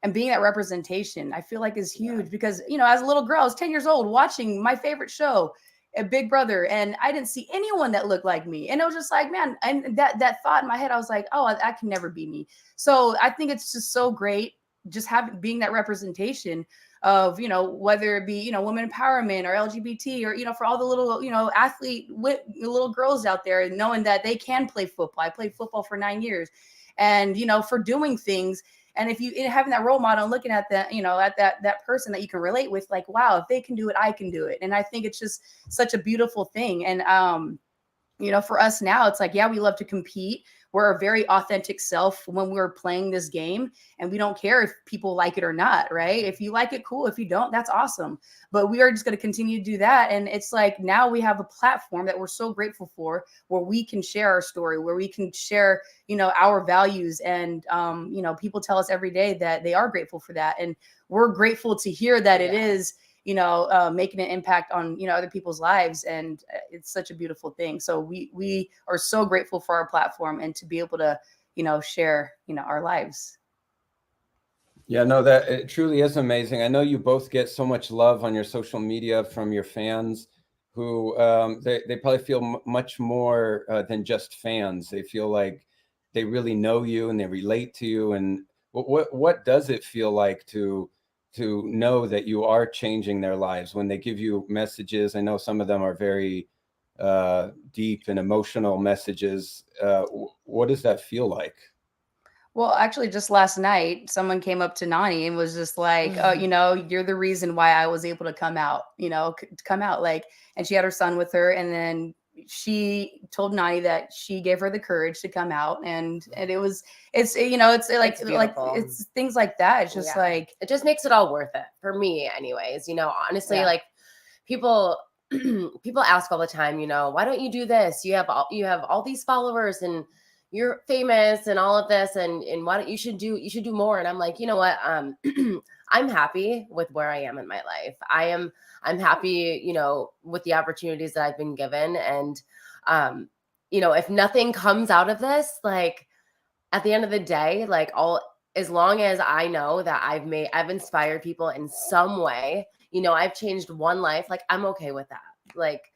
and being that representation, I feel like is huge because, as a little girl, I was 10 years old watching my favorite show, a Big Brother, and I didn't see anyone that looked like me. And it was just like, man, and that thought in my head, I was like, oh, that can never be me. So I think it's just so great just being that representation of, whether it be, women empowerment or LGBT or, for all the little, little girls out there, knowing that they can play football. I played football for 9 years, and, for doing things. And if you having that role model and looking at that, at that person that you can relate with, like, wow, if they can do it, I can do it. And I think it's just such a beautiful thing. And, for us now, it's like, yeah, we love to compete. We're a very authentic self when we're playing this game, and we don't care if people like it or not, right? If you like it, cool. If you don't, that's awesome. But we are just going to continue to do that. And it's like, now we have a platform that we're so grateful for, where we can share our story, where we can share, our values. And, people tell us every day that they are grateful for that. And we're grateful to hear that it is, making an impact on, other people's lives. And it's such a beautiful thing. So we are so grateful for our platform and to be able to, share, our lives. Yeah, no, that it truly is amazing. I know you both get so much love on your social media from your fans, who they probably feel much more than just fans. They feel like they really know you and they relate to you. And what does it feel like to know that you are changing their lives when they give you messages? I know some of them are very deep and emotional messages. What does that feel like? Well, actually, just last night, someone came up to Nany and was just like, oh, you're the reason why I was able to come out, like, and she had her son with her. And then she told Nany that she gave her the courage to come out. And it's things like that. It's just like, it just makes it all worth it for me anyways. Honestly, like, people people ask all the time, you know, why don't you do this? You have all these followers and you're famous and all of this, and why don't you should do more. And I'm like, you know what? I'm happy with where I am in my life. I'm happy, you know, with the opportunities that I've been given. And you know, if nothing comes out of this, like at the end of the day, like as long as I know that I've inspired people in some way, you know, I've changed one life, like I'm okay with that. Like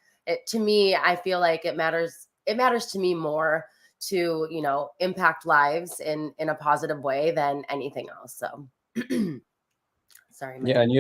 to me, I feel like it matters to me more to, you know, impact lives in a positive way than anything else. So sorry. Yeah. And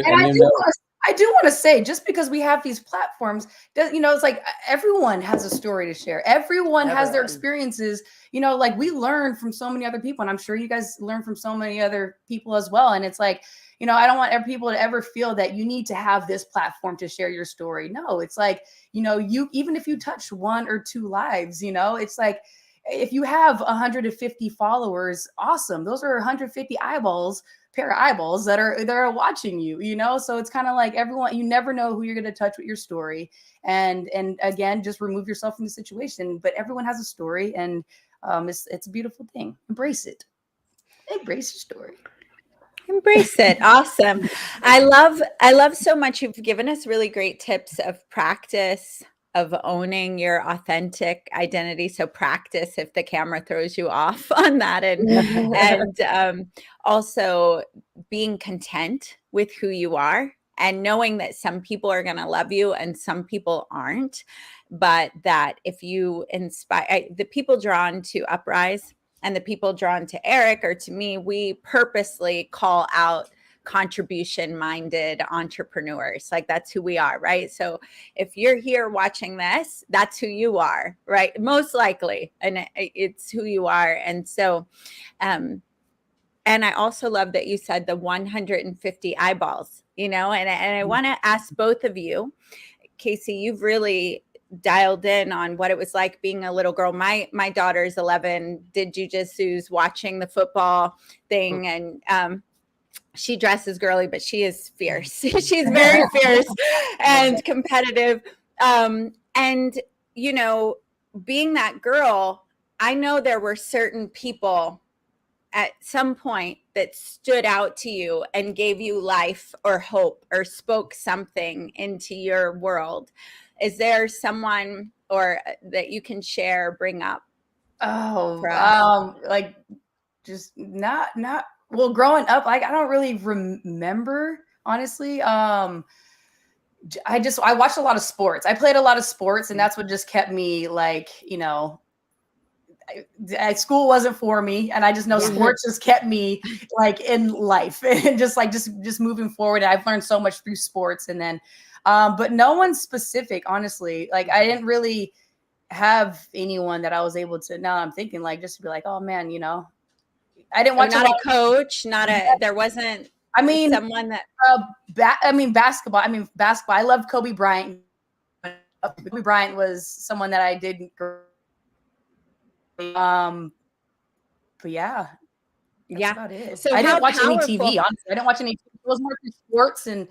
I do want to say, just because we have these platforms, you know, it's like everyone has a story to share. Everyone has their experiences, you know, like we learn from so many other people. And I'm sure you guys learn from so many other people as well. And it's like, you know, I don't want people to ever feel that you need to have this platform to share your story. No, it's like, you know, even if you touch 1 or 2 lives, you know, it's like, if you have 150 followers, awesome. Those are 150 pair of eyeballs that are watching you, you know? So it's kind of like everyone, you never know who you're going to touch with your story. And again, just remove yourself from the situation, but everyone has a story, and it's a beautiful thing. Embrace it. Embrace your story. Embrace it. Awesome. I love so much. You've given us really great tips of practice, of owning your authentic identity. So practice if the camera throws you off on that, and also being content with who you are, and knowing that some people are going to love you and some people aren't, but that if you inspire the people drawn to Uprise and the people drawn to Erik or to me, we purposely call out contribution-minded entrepreneurs. Like that's who we are, right? So if you're here watching this, that's who you are, right? Most likely, and it's who you are. And so, and I also love that you said the 150 eyeballs, you know, and I want to ask both of you, Kaycee, you've really dialed in on what it was like being a little girl. My daughter's 11, did jujitsu's, watching the football thing, and she dresses girly, but she is fierce. She's very fierce and competitive. And, you know, being that girl, I know there were certain people at some point that stood out to you and gave you life or hope or spoke something into your world. Is there someone or that you can share, bring up? Like just not well, growing up, like I don't really remember, honestly. I watched a lot of sports. I played a lot of sports, and that's what just kept me, like, you know, school wasn't for me, and I just know sports just kept me like in life and just moving forward. I've learned so much through sports, and then but no one specific, honestly. Like I didn't really have anyone that I was able to, now I'm thinking, like, just to be like, oh man, you know, I didn't watch not a coach, there wasn't, I mean, someone that basketball. I loved Kobe Bryant. Kobe Bryant was someone that I did. But yeah, that's about it. So I didn't watch any TV. Honestly, I didn't watch any. It was more sports, and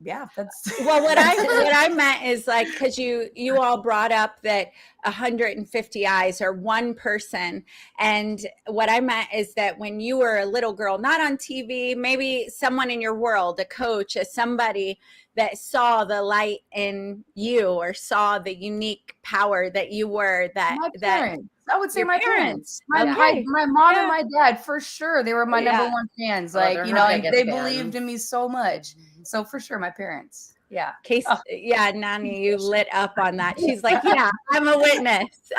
yeah, that's well. What I meant is, like, because you all brought up that 150 eyes are one person, and what I meant is that when you were a little girl, not on TV, maybe someone in your world, a coach, somebody that saw the light in you or saw the unique power that you were. I would say my parents. My mom and my dad, for sure. They were my number one fans. Like, you know, they believed in me so much. So for sure, my parents. Yeah. Kaycee, yeah, Nany, you lit up on that. She's like, yeah, I'm a witness.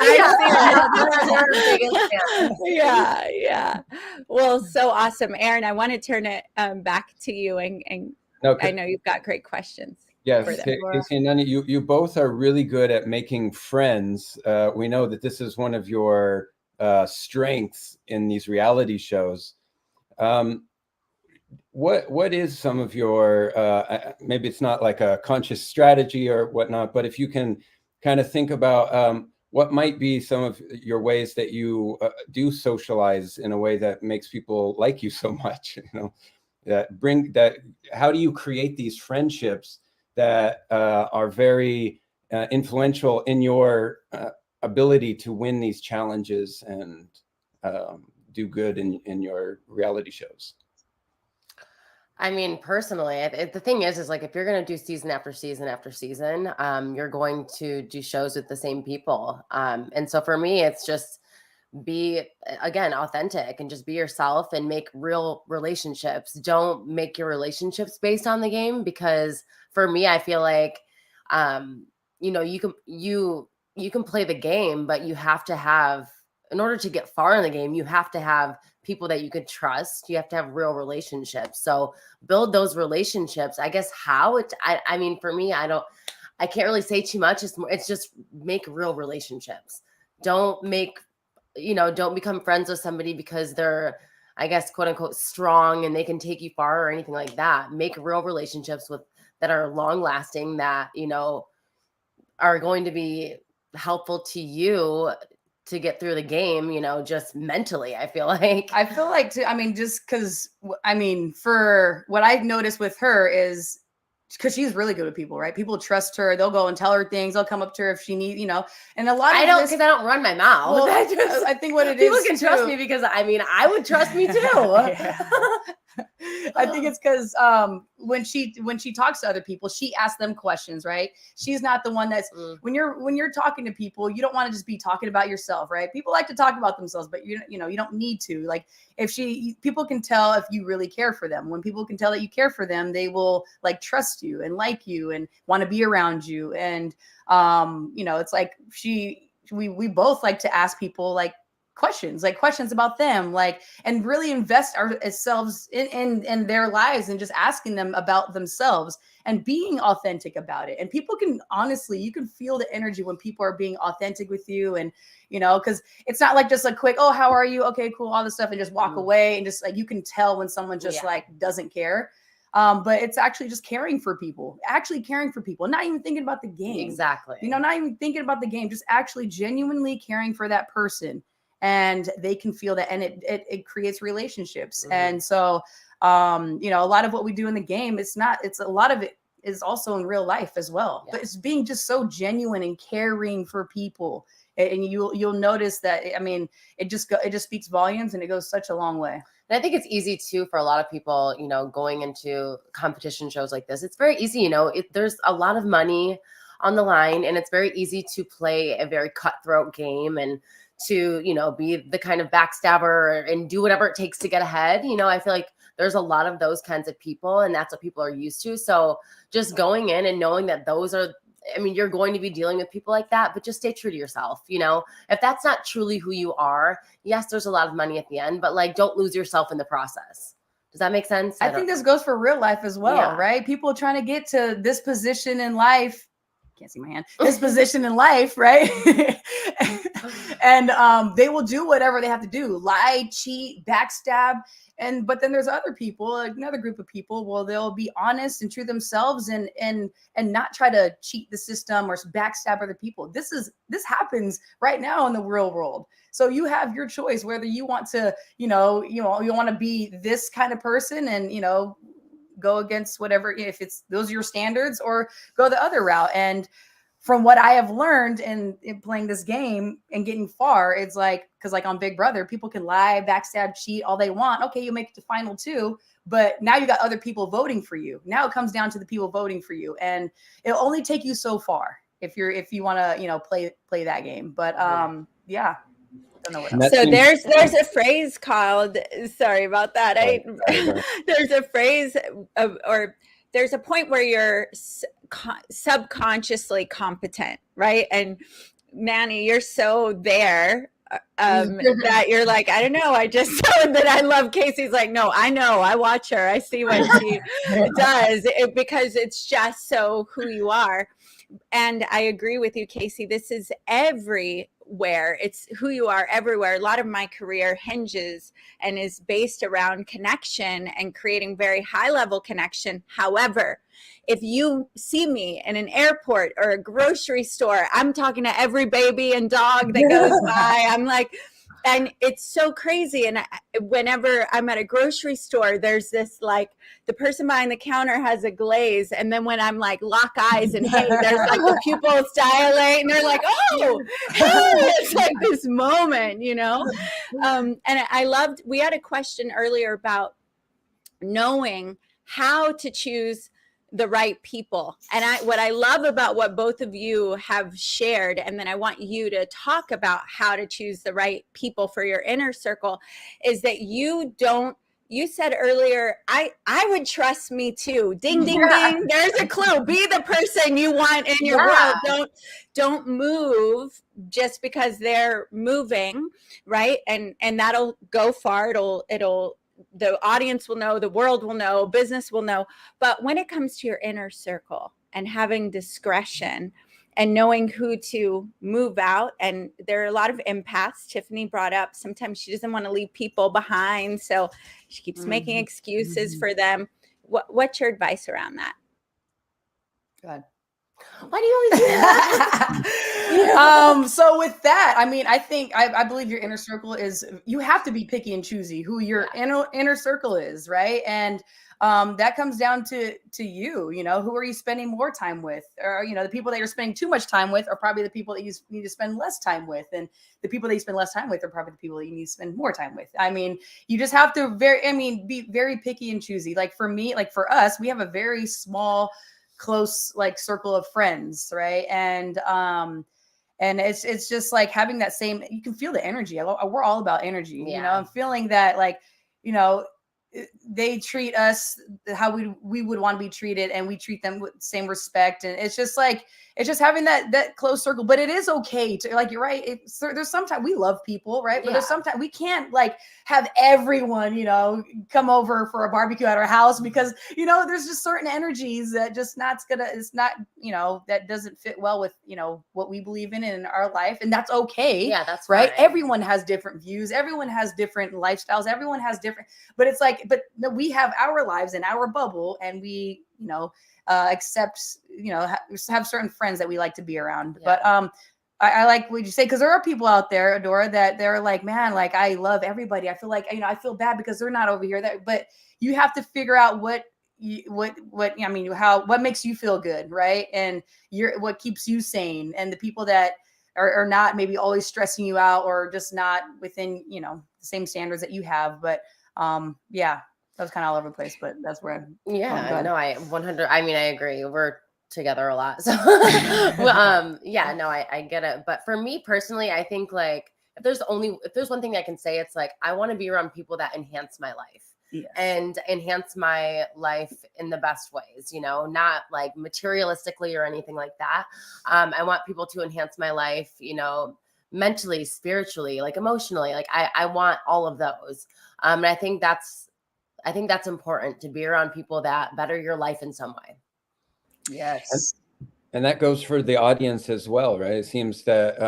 Yeah. Well, so awesome. Aaron, I want to turn it back to you, and I know you've got great questions. Yes, Kaycee and Nany, you both are really good at making friends. We know that this is one of your strengths in these reality shows. What is some of your, maybe it's not like a conscious strategy or whatnot, but if you can kind of think about what might be some of your ways that you do socialize in a way that makes people like you so much, you know, how do you create these friendships that are very influential in your ability to win these challenges and do good in your reality shows? I mean, personally, the thing is like, if you're going to do season after season after season, you're going to do shows with the same people. And so for me, it's just be, again, authentic and just be yourself and make real relationships. Don't make your relationships based on the game, because for me, I feel like, you know, you can play the game, but you have to have, in order to get far in the game, you have to have people that you could trust. You have to have real relationships. So build those relationships. I guess how I mean, for me, I can't really say too much. It's just make real relationships. Don't become friends with somebody because they're, I guess, quote unquote, strong and they can take you far or anything like that. Make real relationships that are long lasting, that, you know, are going to be helpful to you to get through the game, you know, just mentally. I feel like too, I mean, just because, I mean, for what I've noticed with her is, because she's really good with people, right? People trust her. They'll go and tell her things. They'll come up to her if she needs, you know, and a lot of because I don't run my mouth. Well, I think what it people is, can trust me, because I mean, I would trust me too. I think it's because when she talks to other people, she asks them questions, right? She's not the one that's when you're talking to people, you don't want to just be talking about yourself, right? People like to talk about themselves, but you know you don't need to. Like, people can tell if you really care for them. When people can tell that you care for them, they will like trust you and like you and want to be around you. And you know, it's like we both like to ask people like questions about them, like, and really invest ourselves in their lives and just asking them about themselves and being authentic about it. And people can, honestly, you can feel the energy when people are being authentic with you. And, you know, because it's not like just a quick, oh, how are you? Okay, cool, all this stuff, and just walk away. And just like, you can tell when someone just like doesn't care. But it's actually just caring for people, not even thinking about the game. Exactly. You know, not even thinking about the game, just actually genuinely caring for that person. And they can feel that, and it creates relationships. And so, you know, a lot of what we do in the game, it's a lot of it is also in real life as well. But it's being just so genuine and caring for people. And you'll notice that, I mean, it just speaks volumes, and it goes such a long way. And I think it's easy too for a lot of people, you know, going into competition shows like this. It's very easy, you know, there's a lot of money on the line, and it's very easy to play a very cutthroat game and to, you know, be the kind of backstabber and do whatever it takes to get ahead. You know, I feel like there's a lot of those kinds of people, and that's what people are used to. So just going in and knowing that you're going to be dealing with people like that, but just stay true to yourself. You know, if that's not truly who you are, yes, there's a lot of money at the end, but like, don't lose yourself in the process. Does that make sense? I think this goes for real life as well, right? People trying to get to this position in life. Can't see my hand. This position in life, right? And they will do whatever they have to do, lie, cheat, backstab. But then there's other people, another group of people, well, they'll be honest and true to themselves and not try to cheat the system or backstab other people. This happens right now in the real world. So you have your choice whether you want to, you want to be this kind of person and, you know, go against whatever, if those are your standards, or go the other route. And from what I have learned in playing this game and getting far, it's like, because like on Big Brother, people can lie, backstab, cheat all they want. Okay, you make it to final 2, but now you got other people voting for you. Now it comes down to the people voting for you, and it'll only take you so far if you want to, you know, play that game. But yeah. Don't know what else. So there's a phrase called, sorry about that. There's a phrase or there's a point where you're subconsciously competent, right? And Nany, you're so there that you're like, I don't know, I just saw that I love Kaycee's like, no, I know, I watch her, I see what she does, because it's just so who you are. And I agree with you, Kaycee. This is everywhere. It's who you are everywhere. A lot of my career hinges and is based around connection and creating very high level connection. However, if you see me in an airport or a grocery store, I'm talking to every baby and dog that goes by. I'm like, And it's so crazy. And whenever I'm at a grocery store, there's this like the person behind the counter has a glaze, and then when I'm like lock eyes and hey, there's like the pupils dilate, and they're like, oh, hey, it's like this moment, you know. And I loved. We had a question earlier about knowing how to choose the right people. And what I love about what both of you have shared, and then I want you to talk about how to choose the right people for your inner circle, is that you said earlier, I would trust me too. Ding, ding, ding. There's a clue. Be the person you want in your world. Don't move just because they're moving, right? And that'll go far. It'll the audience will know, the world will know, business will know. But when it comes to your inner circle and having discretion and knowing who to move out, and there are a lot of empaths. Tiffany brought up sometimes she doesn't want to leave people behind, so she keeps making excuses for them. What's your advice around that? God. Why do you always do that? So with that, I mean, I believe your inner circle is, you have to be picky and choosy who your inner circle is, right? And that comes down to you, you know, who are you spending more time with? Or, you know, the people that you're spending too much time with are probably the people that you need to spend less time with. And the people that you spend less time with are probably the people that you need to spend more time with. I mean, you just have to be very picky and choosy. Like for me, like for us, we have a very small, close like circle of friends, right? And it's just like having that same, you can feel the energy. We're all about energy, you know. I'm feeling that, like, you know, they treat us how we would want to be treated, and we treat them with the same respect. And it's just like, it's just having that close circle. But it is okay to, like, you're right, there's sometimes we love people, right? But there's sometimes we can't like have everyone, you know, come over for a barbecue at our house, because, you know, there's just certain energies that just it's not, you know, that doesn't fit well with, you know, what we believe in our life. And that's okay. Yeah, that's right. fine. Everyone has different views. Everyone has different lifestyles. Everyone has different, but it's like, but no, we have our lives in our bubble, and we, you know, accept, you know, have certain friends that we like to be around. But I like what you say, because there are people out there, Adora, that they're like, man, like, I love everybody. I feel like, you know, I feel bad because they're not over here. But you have to figure out what makes you feel good, right? And what keeps you sane, and the people that are not maybe always stressing you out, or just not within, you know, the same standards that you have. But that was kind of all over the place, but that's where I 100. I mean, I agree. We're together a lot, so I get it. But for me personally, I think, like, if there's one thing I can say, it's like, I want to be around people that enhance my life. Yes. And enhance my life in the best ways, you know, not like materialistically or anything like that. I want people to enhance my life, you know, mentally, spiritually, like emotionally. Like I want all of those. And I think that's important, to be around people that better your life in some way. Yes. And that goes for the audience as well, right? It seems that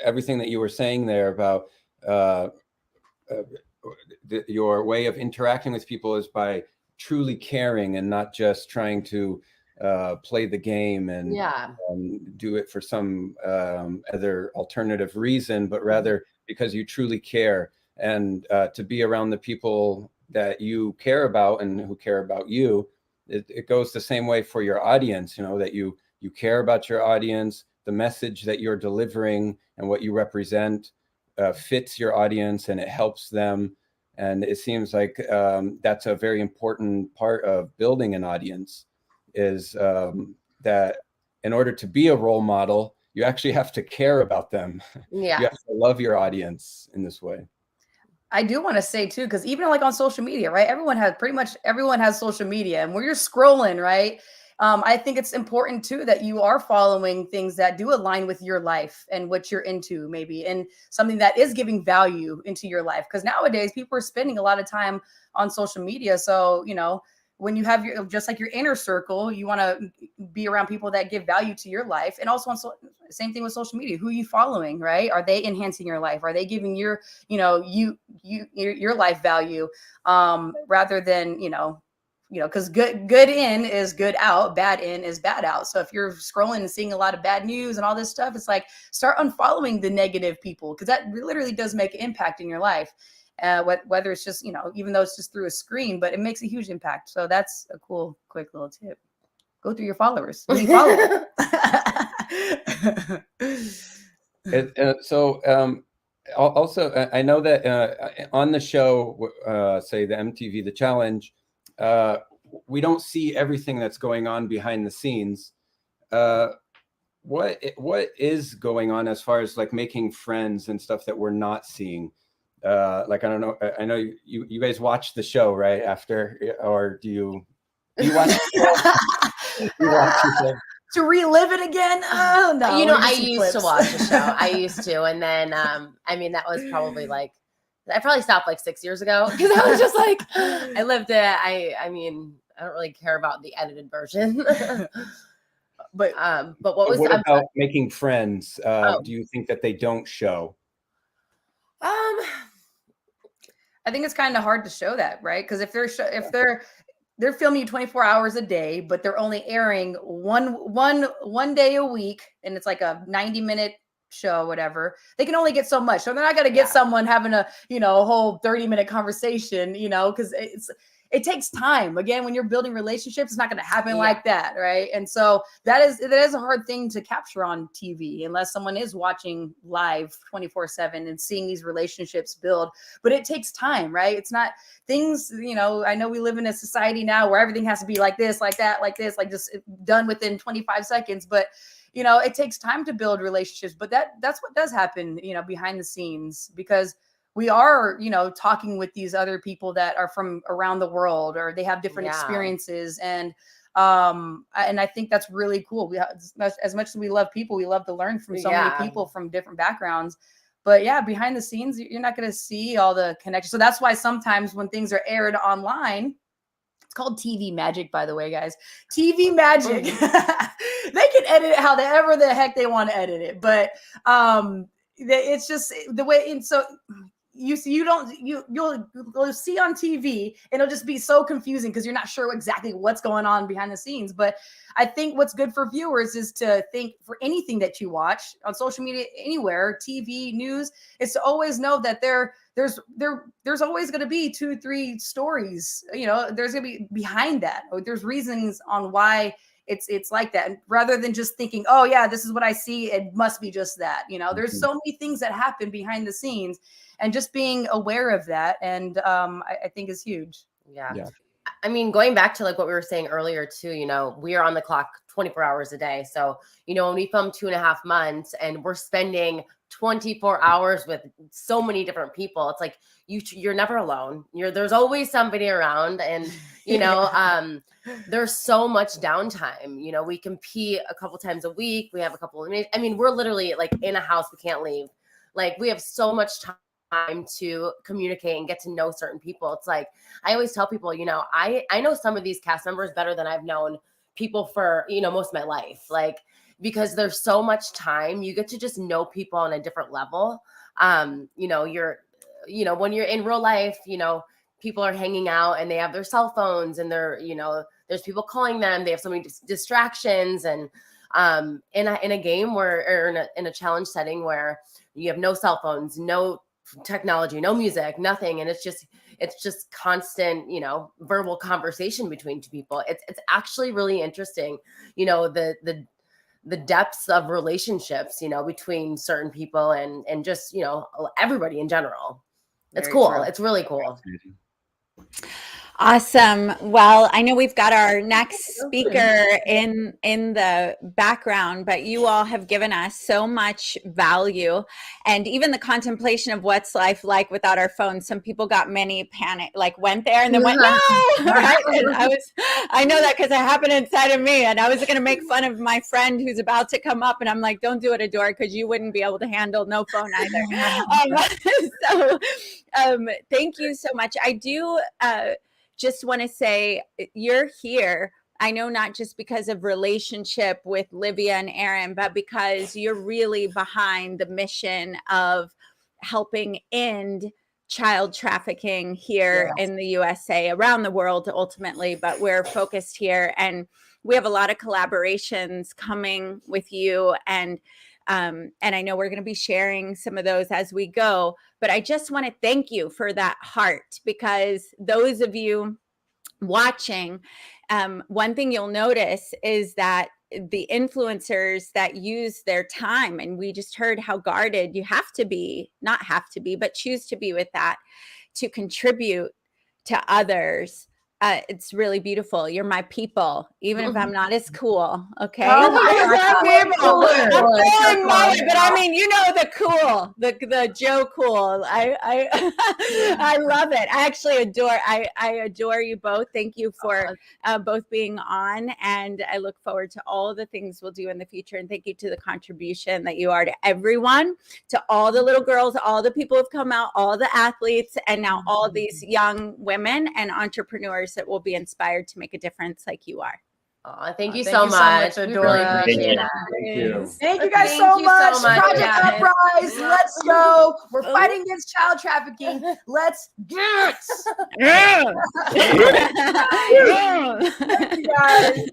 everything that you were saying there about your way of interacting with people is by truly caring, and not just trying to play the game and do it for some other alternative reason, but rather because you truly care, and to be around the people that you care about and who care about you. It goes the same way for your audience, you know, that you care about your audience, the message that you're delivering and what you represent fits your audience, and it helps them. And it seems like that's a very important part of building an audience, is that in order to be a role model, you actually have to care about them. Yeah. You have to love your audience in this way. I do want to say too, because even like on social media, right? Pretty much everyone has social media, and when you're scrolling, right? I think it's important too that you are following things that do align with your life and what you're into, maybe, and something that is giving value into your life. Because nowadays people are spending a lot of time on social media. So, you know, when you have just like your inner circle, you want to be around people that give value to your life. And also same thing with social media. Who are you following, right? Are they enhancing your life? Are they giving your, you know, your life value, rather than, you know, you know, because good in is good out, bad in is bad out. So if you're scrolling and seeing a lot of bad news and all this stuff, it's like start unfollowing the negative people, because that literally does make an impact in your life. Whether it's just, you know, even though it's just through a screen, but it makes a huge impact. So that's a cool, quick little tip. Go through your followers. Follow. Also, I know that on the show, say the MTV, the challenge, we don't see everything that's going on behind the scenes. What is going on as far as like making friends and stuff that we're not seeing? Like, I don't know. I know you guys watch the show right after, or do you watch the show? You watch the show? To relive it again? Oh no! You know, I used to watch the show. I used to, and then I mean, that was probably like, I probably stopped like 6 years ago, because I was just like, I lived it. I mean, I don't really care about the edited version. But what about making friends? Do you think that they don't show? I think it's kind of hard to show that, right? Because if they're filming you 24 hours a day, but they're only airing one day a week, and it's like a 90-minute show, whatever, they can only get so much. So they're not going to get someone having a whole 30-minute conversation, because it takes time. Again, when you're building relationships, it's not going to happen like that, right? And so that is a hard thing to capture on TV, unless someone is watching live 24/7 and seeing these relationships build. But it takes time, right? It's not things, I know we live in a society now where everything has to be like this, like that, like this, like just done within 25 seconds. But it takes time to build relationships. But that's what does happen, behind the scenes, because we are, talking with these other people that are from around the world, or they have different experiences. And I think that's really cool. We have, as much as we love people, we love to learn from so many people from different backgrounds. But yeah, behind the scenes, you're not going to see all the connections. So that's why sometimes when things are aired online, it's called TV magic, by the way, guys. TV magic. They can edit it however the heck they want to edit it. But it's just the way. And so you'll see on TV, and it'll just be so confusing because you're not sure exactly what's going on behind the scenes. But I think what's good for viewers is to think, for anything that you watch on social media, anywhere, TV, news, is to always know that there's always going to be 2-3 stories. There's going to be behind that. Or there's reasons on why it's like that, and rather than just thinking, oh yeah, this is what I see, it must be just that. There's so many things that happen behind the scenes, and just being aware of that, and I think is huge. Yeah. I mean, going back to like what we were saying earlier too, we are on the clock 24 hours a day. So, when we film 2.5 months and we're spending 24 hours with so many different people, it's like you're never alone. There's always somebody around, and there's so much downtime. We compete a couple times a week. We have a couple of, I mean, we're literally like in a house we can't leave. Like, we have so much time to communicate and get to know certain people. It's like, I always tell people, I know some of these cast members better than I've known people for, most of my life. Like, because there's so much time, you get to just know people on a different level. When you're in real life, people are hanging out and they have their cell phones, and they're, there's people calling them. They have so many distractions, and in a game or in a challenge setting where you have no cell phones, no technology, no music, nothing, and it's just constant, verbal conversation between two people. It's actually really interesting, the depths of relationships, between certain people and just, everybody in general. It's cool. True. It's really cool. Awesome. Well, I know we've got our next speaker in the background, but you all have given us so much value, and even the contemplation of what's life like without our phones. Some people got many panic, like went there and then went, no, right? And I know that because it happened inside of me, and I was going to make fun of my friend who's about to come up, and I'm like, don't do it, Adora, because you wouldn't be able to handle no phone either. Thank you so much. I do, just want to say you're here. I know not just because of relationship with Livia and Aaron, but because you're really behind the mission of helping end child trafficking here in the USA, around the world ultimately, but we're focused here. And we have a lot of collaborations coming with you. And I know we're going to be sharing some of those as we go, but I just want to thank you for that heart, because those of you watching, one thing you'll notice is that the influencers that use their time, and we just heard how guarded you have to be, not have to be, but choose to be with that to contribute to others. It's really beautiful. You're my people, even if I'm not as cool. Okay. Oh my You're God, my people. I'm I'm feeling my, but I mean, you know, the cool, the Joe cool. I love it. I actually adore, I adore you both. Thank you for both being on, and I look forward to all the things we'll do in the future. And thank you to the contribution that you are to everyone, to all the little girls, all the people who've come out, all the athletes, and now all these young women and entrepreneurs that will be inspired to make a difference like you are. Oh, thank you so much. We really Adora. appreciate it. Thank you. Thank you guys Thank so you much. so much, Project guys. Uprise. Let's go. We're fighting against child trafficking. Let's get Thank you guys.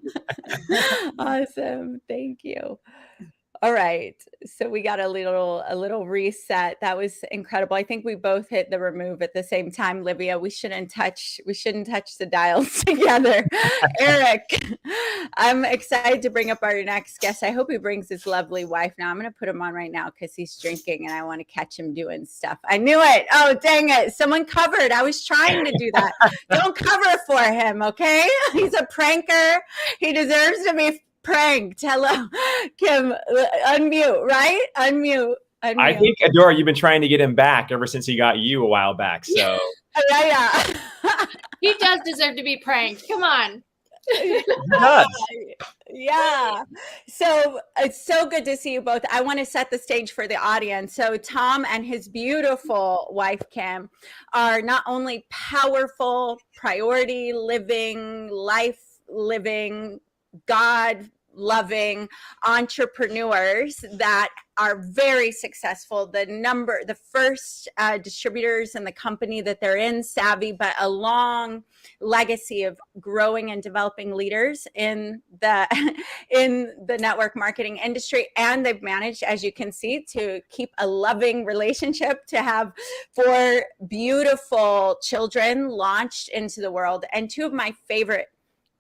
Awesome. Thank you. All right. So we got a little reset. That was incredible. I think we both hit the remove at the same time, Livia. We shouldn't touch the dials together. Erik, I'm excited to bring up our next guest. I hope he brings his lovely wife. Now I'm going to put him on right now because he's drinking and I want to catch him doing stuff. I knew it. Oh, dang it. Someone covered. I was trying to do that. Don't cover for him. Okay. He's a pranker. He deserves to be pranked. Hello, Kim. Unmute, right? Unmute. I think, Adora, you've been trying to get him back ever since he got you a while back. So yeah. He does deserve to be pranked. Come on. he does. Yeah. So it's so good to see you both. I want to set the stage for the audience. So Tom and his beautiful wife, Kim, are not only powerful, priority living, life living, God loving entrepreneurs that are very successful. The first distributors in the company that they're in, savvy, but a long legacy of growing and developing leaders in the network marketing industry. And they've managed, as you can see, to keep a loving relationship, to have 4 beautiful children launched into the world. And 2 of my favorite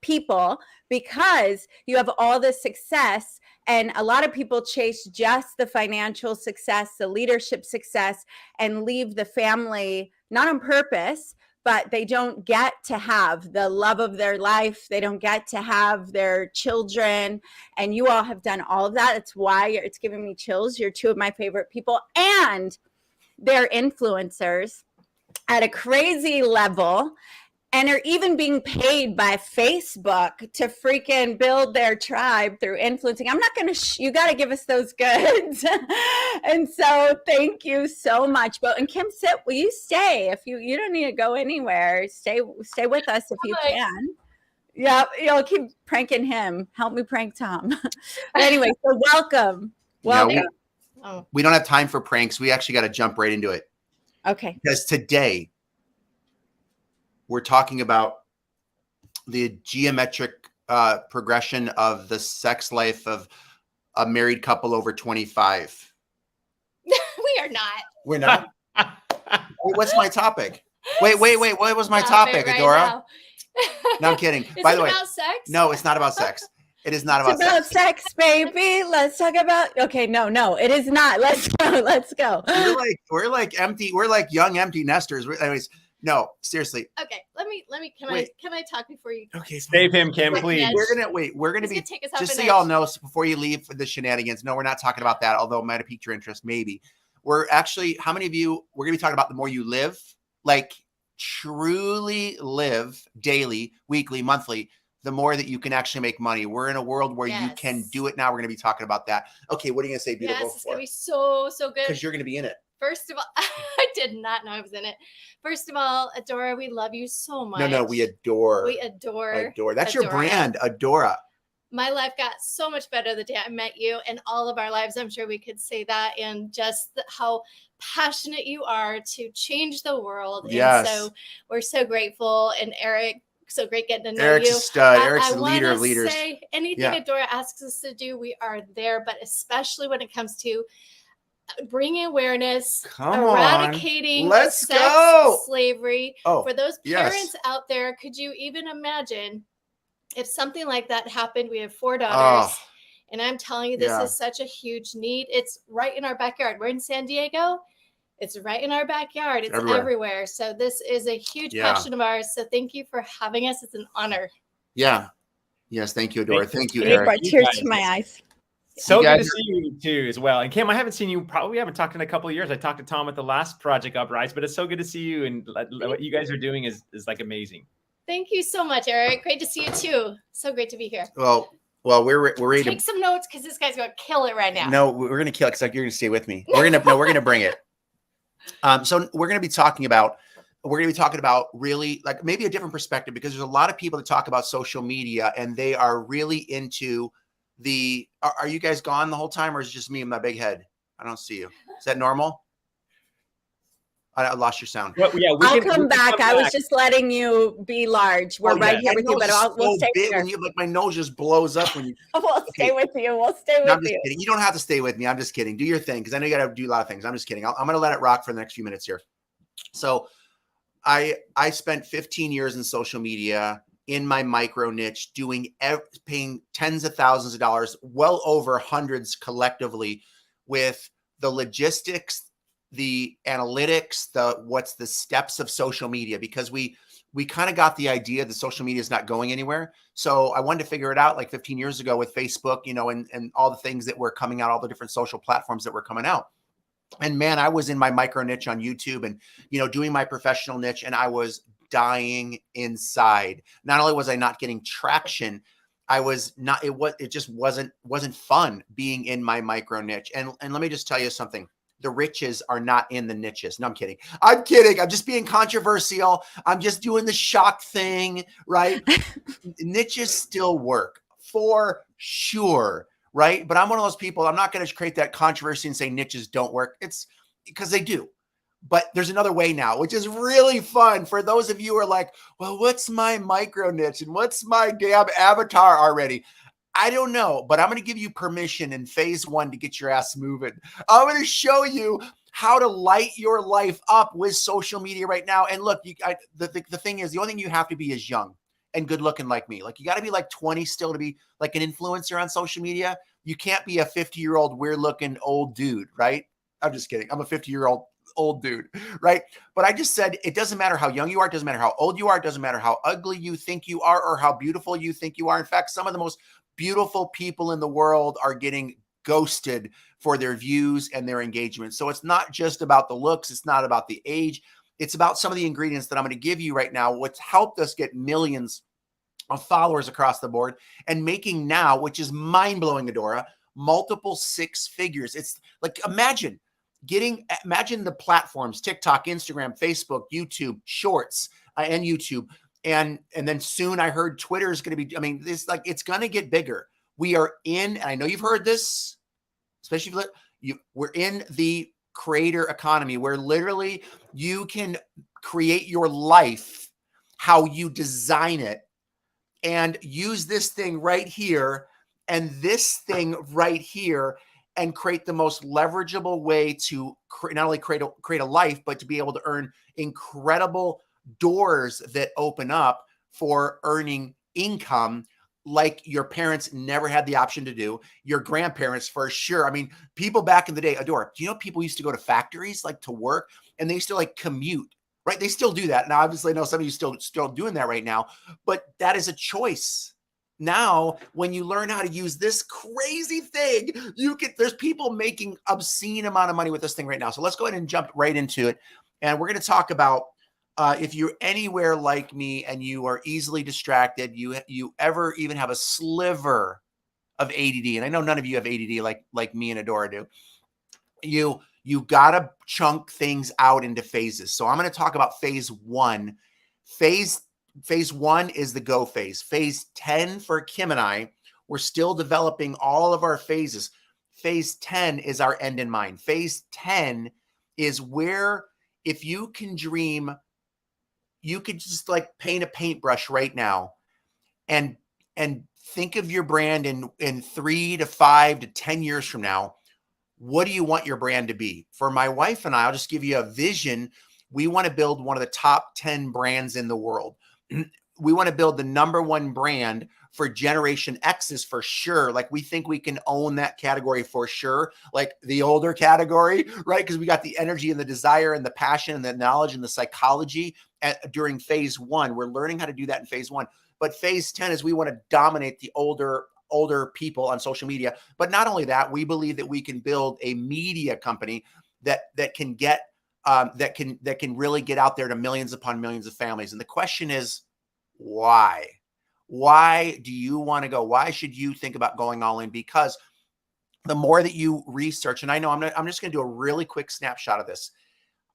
people, because you have all this success, and a lot of people chase just the financial success, the leadership success, and leave the family, not on purpose, but they don't get to have the love of their life. They don't get to have their children. And you all have done all of that. It's why it's giving me chills. You're 2 of my favorite people, and they're influencers at a crazy level, and are even being paid by Facebook to freaking build their tribe through influencing. I'm not going to, you got to give us those goods. And so thank you so much. But, and Kim, will you stay? If you don't need to go anywhere, stay with us if you can. Yeah, you'll keep pranking him. Help me prank Tom. But anyway, so welcome. Welcome. No, we don't have time for pranks. We actually got to jump right into it. Okay. Because today, we're talking about the geometric progression of the sex life of a married couple over 25. We are not. We're not? Wait, what's my topic? Wait. What was my topic, right Adora? now. No, I'm kidding. Is By it the way, about sex? no, it's not about sex. It is not about It's about sex, baby. Let's talk about. Okay, no, it is not. Let's go. We're like empty. We're like young empty nesters. Anyways. No, seriously. Okay, let me. Can I talk before you? Okay, save him, Kim, please. We're gonna be take us off just so an y'all edge. know before you leave for the shenanigans. No, we're not talking about that. Although it might have piqued your interest, maybe. We're actually. How many of you? We're gonna be talking about the more you live, like truly live daily, weekly, monthly. The more that you can actually make money. We're in a world where you can do it now. We're gonna be talking about that. Okay, what are you gonna say, beautiful? Yes, it's gonna be so good. Because you're gonna be in it. First of all, I did not know I was in it. First of all, Adora, we love you so much. No, we adore. We adore. That's your Adora. brand, Adora. my life got so much better the day I met you, and all of our lives, I'm sure we could say that, and just how passionate you are to change the world. Yes. And so we're so grateful. And Erik, so great getting to know Eric's you. a stud. Eric's the leader of wanna leaders. Say anything Adora asks us to do, we are there, but especially when it comes to bringing awareness, eradicating Let's sex go. slavery. Oh, For those yes. parents out there, could you even imagine if something like that happened? We have 4 daughters, and I'm telling you, this is such a huge need. It's right in our backyard. We're in San Diego. It's right in our backyard. It's everywhere. So this is a huge passion of ours. So thank you for having us. It's an honor. Yeah. Yes. Thank you, Adora. Thank you, It Erik. brought tears to my eyes. So good to see you too, as well. And Kim, I haven't seen you. We haven't talked in a couple of years. I talked to Tom at the last Project Uprise, but it's so good to see you. And what you guys are doing is like amazing. Thank you so much, Erik. Great to see you too. So great to be here. Well, we're ready Take some notes because this guy's gonna kill it right now. No, we're gonna kill it because you're gonna stay with me. We're gonna bring it. So we're gonna be talking about really like maybe a different perspective, because there's a lot of people that talk about social media and they are really into the. Are you guys gone the whole time, or is it just me and my big head? I don't see you. Is that normal? I lost your sound. Well, yeah, I'll come back. I was just letting you be large. We're right here with you, but we'll stay here. When like my nose just blows up when you. We'll stay with you. We'll stay with you. I'm just kidding. You don't have to stay with me. I'm just kidding. Do your thing, because I know you got to do a lot of things. I'm just kidding. I'm going to let it rock for the next few minutes here. So, I spent 15 years in social media in my micro niche, paying tens of thousands of dollars, well over hundreds collectively, with the logistics, the analytics, what's the steps of social media, because we kind of got the idea that social media is not going anywhere. So I wanted to figure it out like 15 years ago with Facebook, and all the things that were coming out, all the different social platforms that were coming out. And man, I was in my micro niche on YouTube and, doing my professional niche, and I was dying inside. Not only was I not getting traction, it just wasn't fun being in my micro niche. And let me just tell you something. The riches are not in the niches. No, I'm kidding. I'm just being controversial. I'm just doing the shock thing, right? Niches still work for sure, right? But I'm one of those people, I'm not going to create that controversy and say niches don't work. It's because they do. But there's another way now, which is really fun for those of you who are like, well, what's my micro niche and what's my damn avatar already? I don't know, but I'm going to give you permission in phase 1 to get your ass moving. I'm going to show you how to light your life up with social media right now. And look, the thing is, the only thing you have to be is young and good looking like me. Like, you got to be like 20 still to be like an influencer on social media. You can't be a 50-year-old weird looking old dude, right? I'm just kidding. I'm a 50-year-old old dude, right? But I just said, it doesn't matter how young you are. It doesn't matter how old you are. It doesn't matter how ugly you think you are or how beautiful you think you are. In fact, some of the most beautiful people in the world are getting ghosted for their views and their engagement. So it's not just about the looks. It's not about the age. It's about some of the ingredients that I'm going to give you right now, what's helped us get millions of followers across the board and making now, which is mind-blowing, Adora, multiple 6 figures. It's like, imagine the platforms, TikTok, Instagram, Facebook, YouTube, Shorts, and YouTube. And then soon I heard Twitter is going to be, it's going to get bigger. We are in, and I know you've heard this, especially if we're in the creator economy where literally you can create your life how you design it and use this thing right here and this thing right here and create the most leverageable way to not only create a life, but to be able to earn incredible doors that open up for earning income like your parents never had the option to do, your grandparents for sure. People back in the day, Adora, do you know people used to go to factories like to work and they used to like commute, right? They still do that. Now, obviously, I know some of you still doing that right now, but that is a choice. Now, when you learn how to use this crazy thing, there's people making obscene amount of money with this thing right now. So let's go ahead and jump right into it. And we're going to talk about if you're anywhere like me and you are easily distracted, you ever even have a sliver of ADD, and I know none of you have ADD like me and Adora do, you got to chunk things out into phases. So I'm going to talk about phase 1. Phase 1 is the go phase. Phase 10 for Kim and I We're still developing all of our phases. Phase 10 is our end in mind. Phase 10 is where, if you can dream, you could just like paint a paintbrush right now and think of your brand in 3 to 5 to 10 years from now. What do you want your brand to be? For my wife and I, I'll just give you a vision. We want to build one of the top 10 brands in the world. We want to build the #1 brand for Generation X's for sure. Like, we think we can own that category for sure. Like the older category, right? Because we got the energy and the desire and the passion and the knowledge and the psychology during phase 1. We're learning how to do that in phase 1. But phase 10 is we want to dominate the older people on social media. But not only that, we believe that we can build a media company that can get that can really get out there to millions upon millions of families. And the question is, why? Why do you want to go? Why should you think about going all in? Because the more that you research, and I know I'm just going to do a really quick snapshot of this.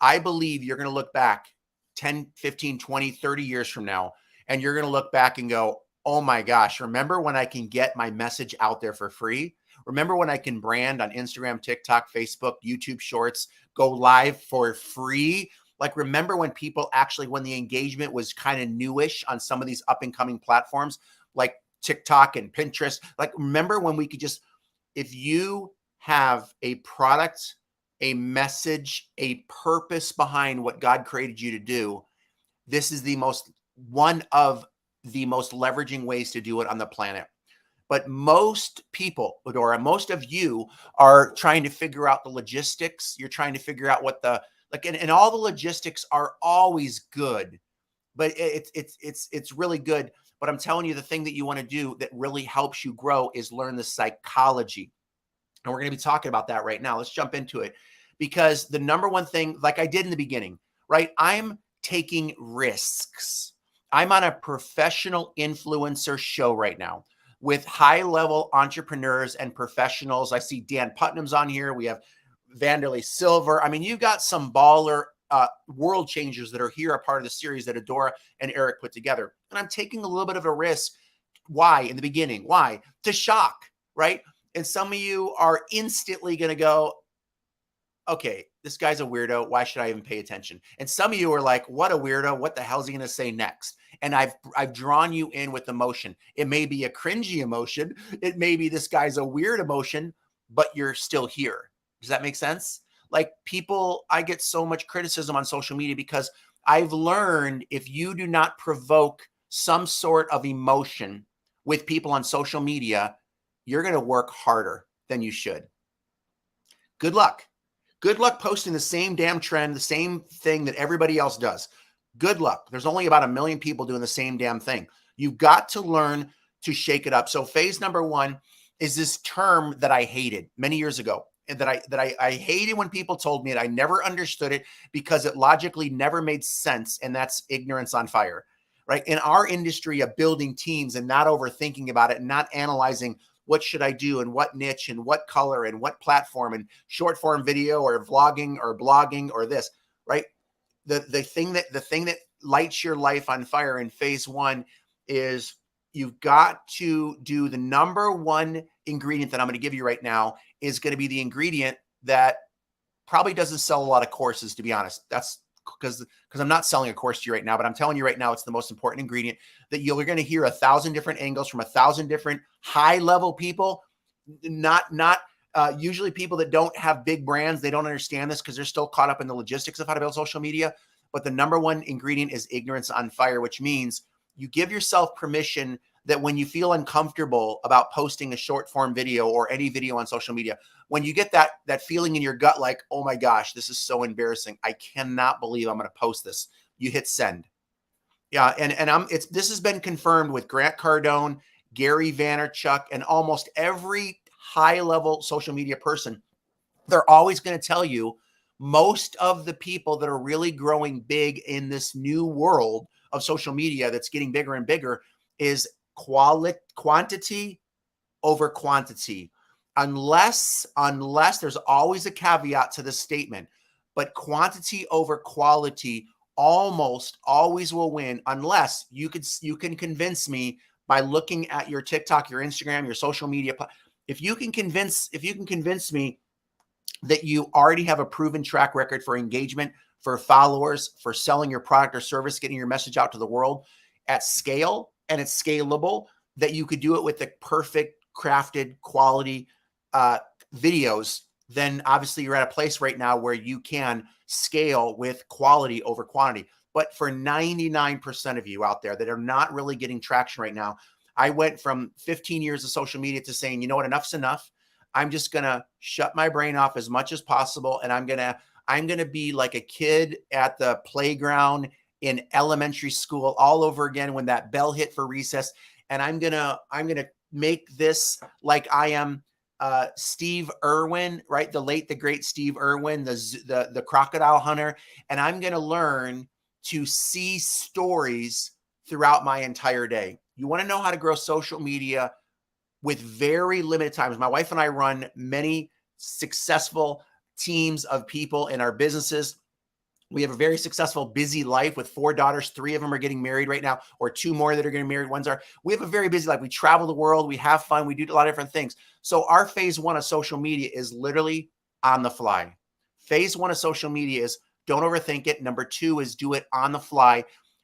I believe you're going to look back 10, 15, 20, 30 years from now, and you're going to look back and go, oh my gosh, remember when I can get my message out there for free? Remember when I can brand on Instagram, TikTok, Facebook, YouTube Shorts, go live for free? Like, remember when people actually, when the engagement was kind of newish on some of these up and coming platforms like TikTok and Pinterest? Like, remember when we could just, if you have a product, a message, a purpose behind what God created you to do, this is one of the most leveraging ways to do it on the planet. But most people, Adora, most of you are trying to figure out the logistics. You're trying to figure out what and all the logistics are always good, but it's really good. But I'm telling you, the thing that you want to do that really helps you grow is learn the psychology. And we're going to be talking about that right now. Let's jump into it, because the #1 thing, like I did in the beginning, right? I'm taking risks. I'm on a professional influencer show right now with high-level entrepreneurs and professionals. I see Dan Putnam's on here. We have Vanderlei Silver. I mean, you've got some baller world changers that are here, a part of the series that Adora and Erik put together. And I'm taking a little bit of a risk. Why? In the beginning, why? To shock, right? And some of you are instantly going to go, okay, this guy's a weirdo. Why should I even pay attention? And some of you are like, what a weirdo. What the hell is he going to say next? And I've drawn you in with emotion. It may be a cringy emotion. It may be this guy's a weird emotion, but you're still here. Does that make sense? Like, people, I get so much criticism on social media because I've learned if you do not provoke some sort of emotion with people on social media, you're going to work harder than you should. Good luck. Good luck posting the same damn trend, the same thing that everybody else does. Good luck. There's only about 1 million people doing the same damn thing. You've got to learn to shake it up. So phase #1 is this term that I hated many years ago, and that I hated when people told me it. I never understood it because it logically never made sense, and that's ignorance on fire, right? In our industry of building teams and not overthinking about it and not analyzing what should I do and what niche and what color and what platform and short form video or vlogging or blogging or this, right? The thing that lights your life on fire in phase 1 is you've got to do the #1 ingredient that I'm going to give you right now is going to be the ingredient that probably doesn't sell a lot of courses, to be honest. That's because I'm not selling a course to you right now, but I'm telling you right now, it's the most important ingredient that you're going to hear 1,000 different angles from 1,000 different high level people, not usually people that don't have big brands. They don't understand this because they're still caught up in the logistics of how to build social media. But the #1 ingredient is ignorance on fire, which means you give yourself permission that when you feel uncomfortable about posting a short form video or any video on social media, when you get that feeling in your gut, like, oh my gosh, this is so embarrassing, I cannot believe I'm going to post this, you hit send. Yeah. And this has been confirmed with Grant Cardone, Gary Vaynerchuk, and almost every high level social media person. They're always going to tell you most of the people that are really growing big in this new world of social media that's getting bigger and bigger is quantity over quantity. Unless there's always a caveat to this statement, but quantity over quality almost always will win, unless you can convince me by looking at your TikTok, your Instagram, your social media. If you can convince me that you already have a proven track record for engagement, for followers, for selling your product or service, getting your message out to the world at scale, and it's scalable, that you could do it with the perfect crafted quality videos, then obviously you're at a place right now where you can scale with quality over quantity. But for 99% of you out there that are not really getting traction right now, I went from 15 years of social media to saying, you know what, enough's enough. I'm just going to shut my brain off as much as possible. And I'm going to be like a kid at the playground in elementary school all over again when that bell hit for recess. And I'm going to make this like I am Steve Irwin, right? The great Steve Irwin, the crocodile hunter. And I'm going to learn to see stories throughout my entire day. You want to know how to grow social media with very limited times. My wife and I run many successful teams of people in our businesses. We have a very successful, busy life with 4 daughters. 3 of them are getting married right now, or 2 more that are getting married. We have a very busy life. We travel the world. We have fun. We do a lot of different things. So our phase 1 of social media is literally on the fly. Phase 1 of social media is don't overthink it. Number 2 is do it on the fly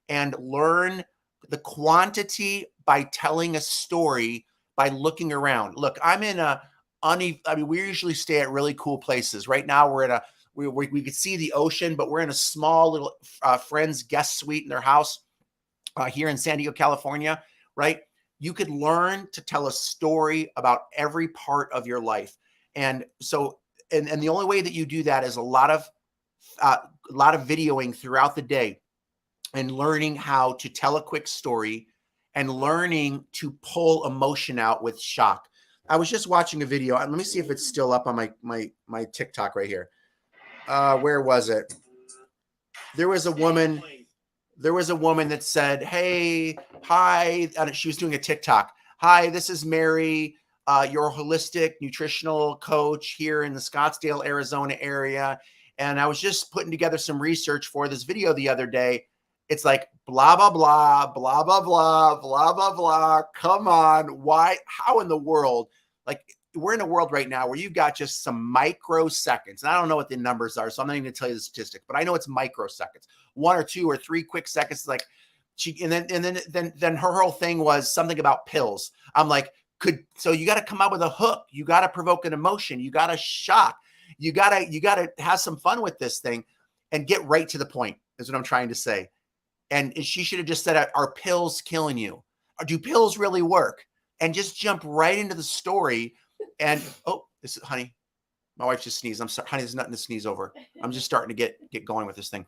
and learn the quantity by telling a story, by looking around. Look, we usually stay at really cool places. Right now we're at we could see the ocean, but we're in a small little friend's guest suite in their house here in San Diego, California, right? You could learn to tell a story about every part of your life. And so, and the only way that you do that is a lot of videoing throughout the day and learning how to tell a quick story and learning to pull emotion out with shock. I was just watching a video, and let me see if it's still up on my TikTok right here. Where was it? There was a woman that said, hey, hi. She was doing a TikTok. Hi, this is Mary, your holistic nutritional coach here in the Scottsdale, Arizona area. And I was just putting together some research for this video the other day. It's like, blah, blah, blah, blah, blah, blah, blah, blah, blah. Come on. Why? How in the world? Like, we're in a world right now where you've got just some microseconds. And I don't know what the numbers are, so I'm not even going to tell you the statistic, but I know it's microseconds, 1 or 2 or 3 quick seconds. Like and then her whole thing was something about pills. I'm like, so you got to come out with a hook. You got to provoke an emotion. You got to shock. You got to have some fun with this thing and get right to the point is what I'm trying to say. And she should have just said, are pills killing you? Or do pills really work? And just jump right into the story. And this is, honey, my wife just sneezed. I'm sorry, honey, there's nothing to sneeze over. I'm just starting to get going with this thing.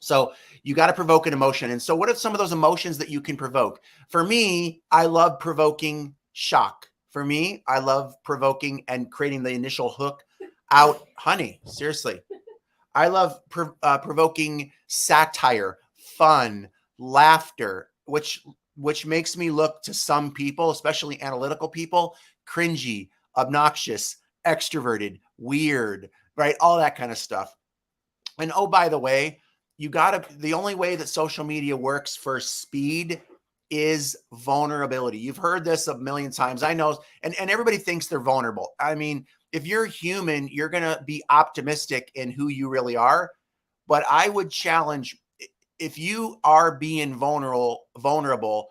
So you got to provoke an emotion. And so what are some of those emotions that you can provoke? For me, I love provoking shock. For me, I love provoking and creating the initial hook out. Honey, seriously. I love provoking satire, fun, laughter, which makes me look to some people, especially analytical people, cringy, obnoxious, extroverted, weird, right? All that kind of stuff. And oh, by the way, the only way that social media works for speed is vulnerability. You've heard this a million times. I know, and everybody thinks they're vulnerable. I mean, if you're human, you're going to be optimistic in who you really are. But I would challenge, if you are being vulnerable,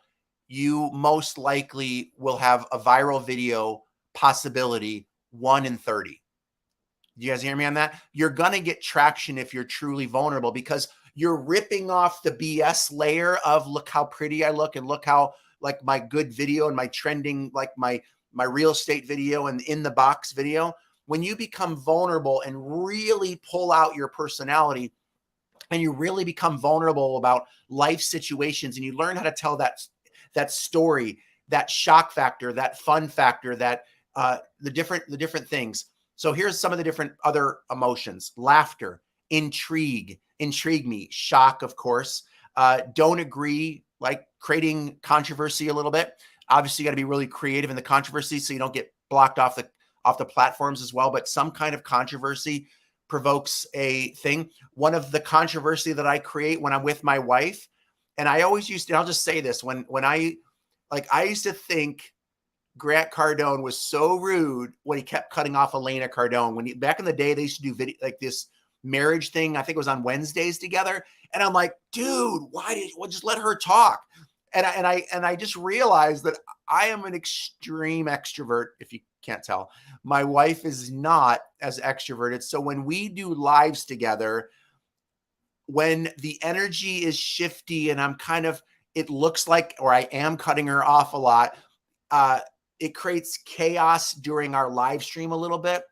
you most likely will have a viral video possibility 1 in 30. You guys hear me on that? You're going to get traction if you're truly vulnerable because you're ripping off the BS layer of look how pretty I look and look how like my good video and my trending, like my real estate video and in the box video. When you become vulnerable and really pull out your personality and you really become vulnerable about life situations and you learn how to tell that story, that shock factor, that fun factor, that the different things. So here's some of the different other emotions: laughter, intrigue me, shock, of course, don't agree, like creating controversy a little bit. Obviously, you got to be really creative in the controversy so you don't get blocked off the platforms as well. But some kind of controversy provokes a thing. One of the controversy that I create when I'm with my wife, and I always used to, and I'll just say this, when Like, I used to think Grant Cardone was so rude when he kept cutting off Elena Cardone. Back in the day, they used to do video like this marriage thing. I think it was on Wednesdays together. And I'm like, dude, just let her talk. And I just realized that I am an extreme extrovert, if you can't tell. My wife is not as extroverted. So when we do lives together, when the energy is shifty and it looks like, or I am cutting her off a lot, it creates chaos during our live stream a little bit.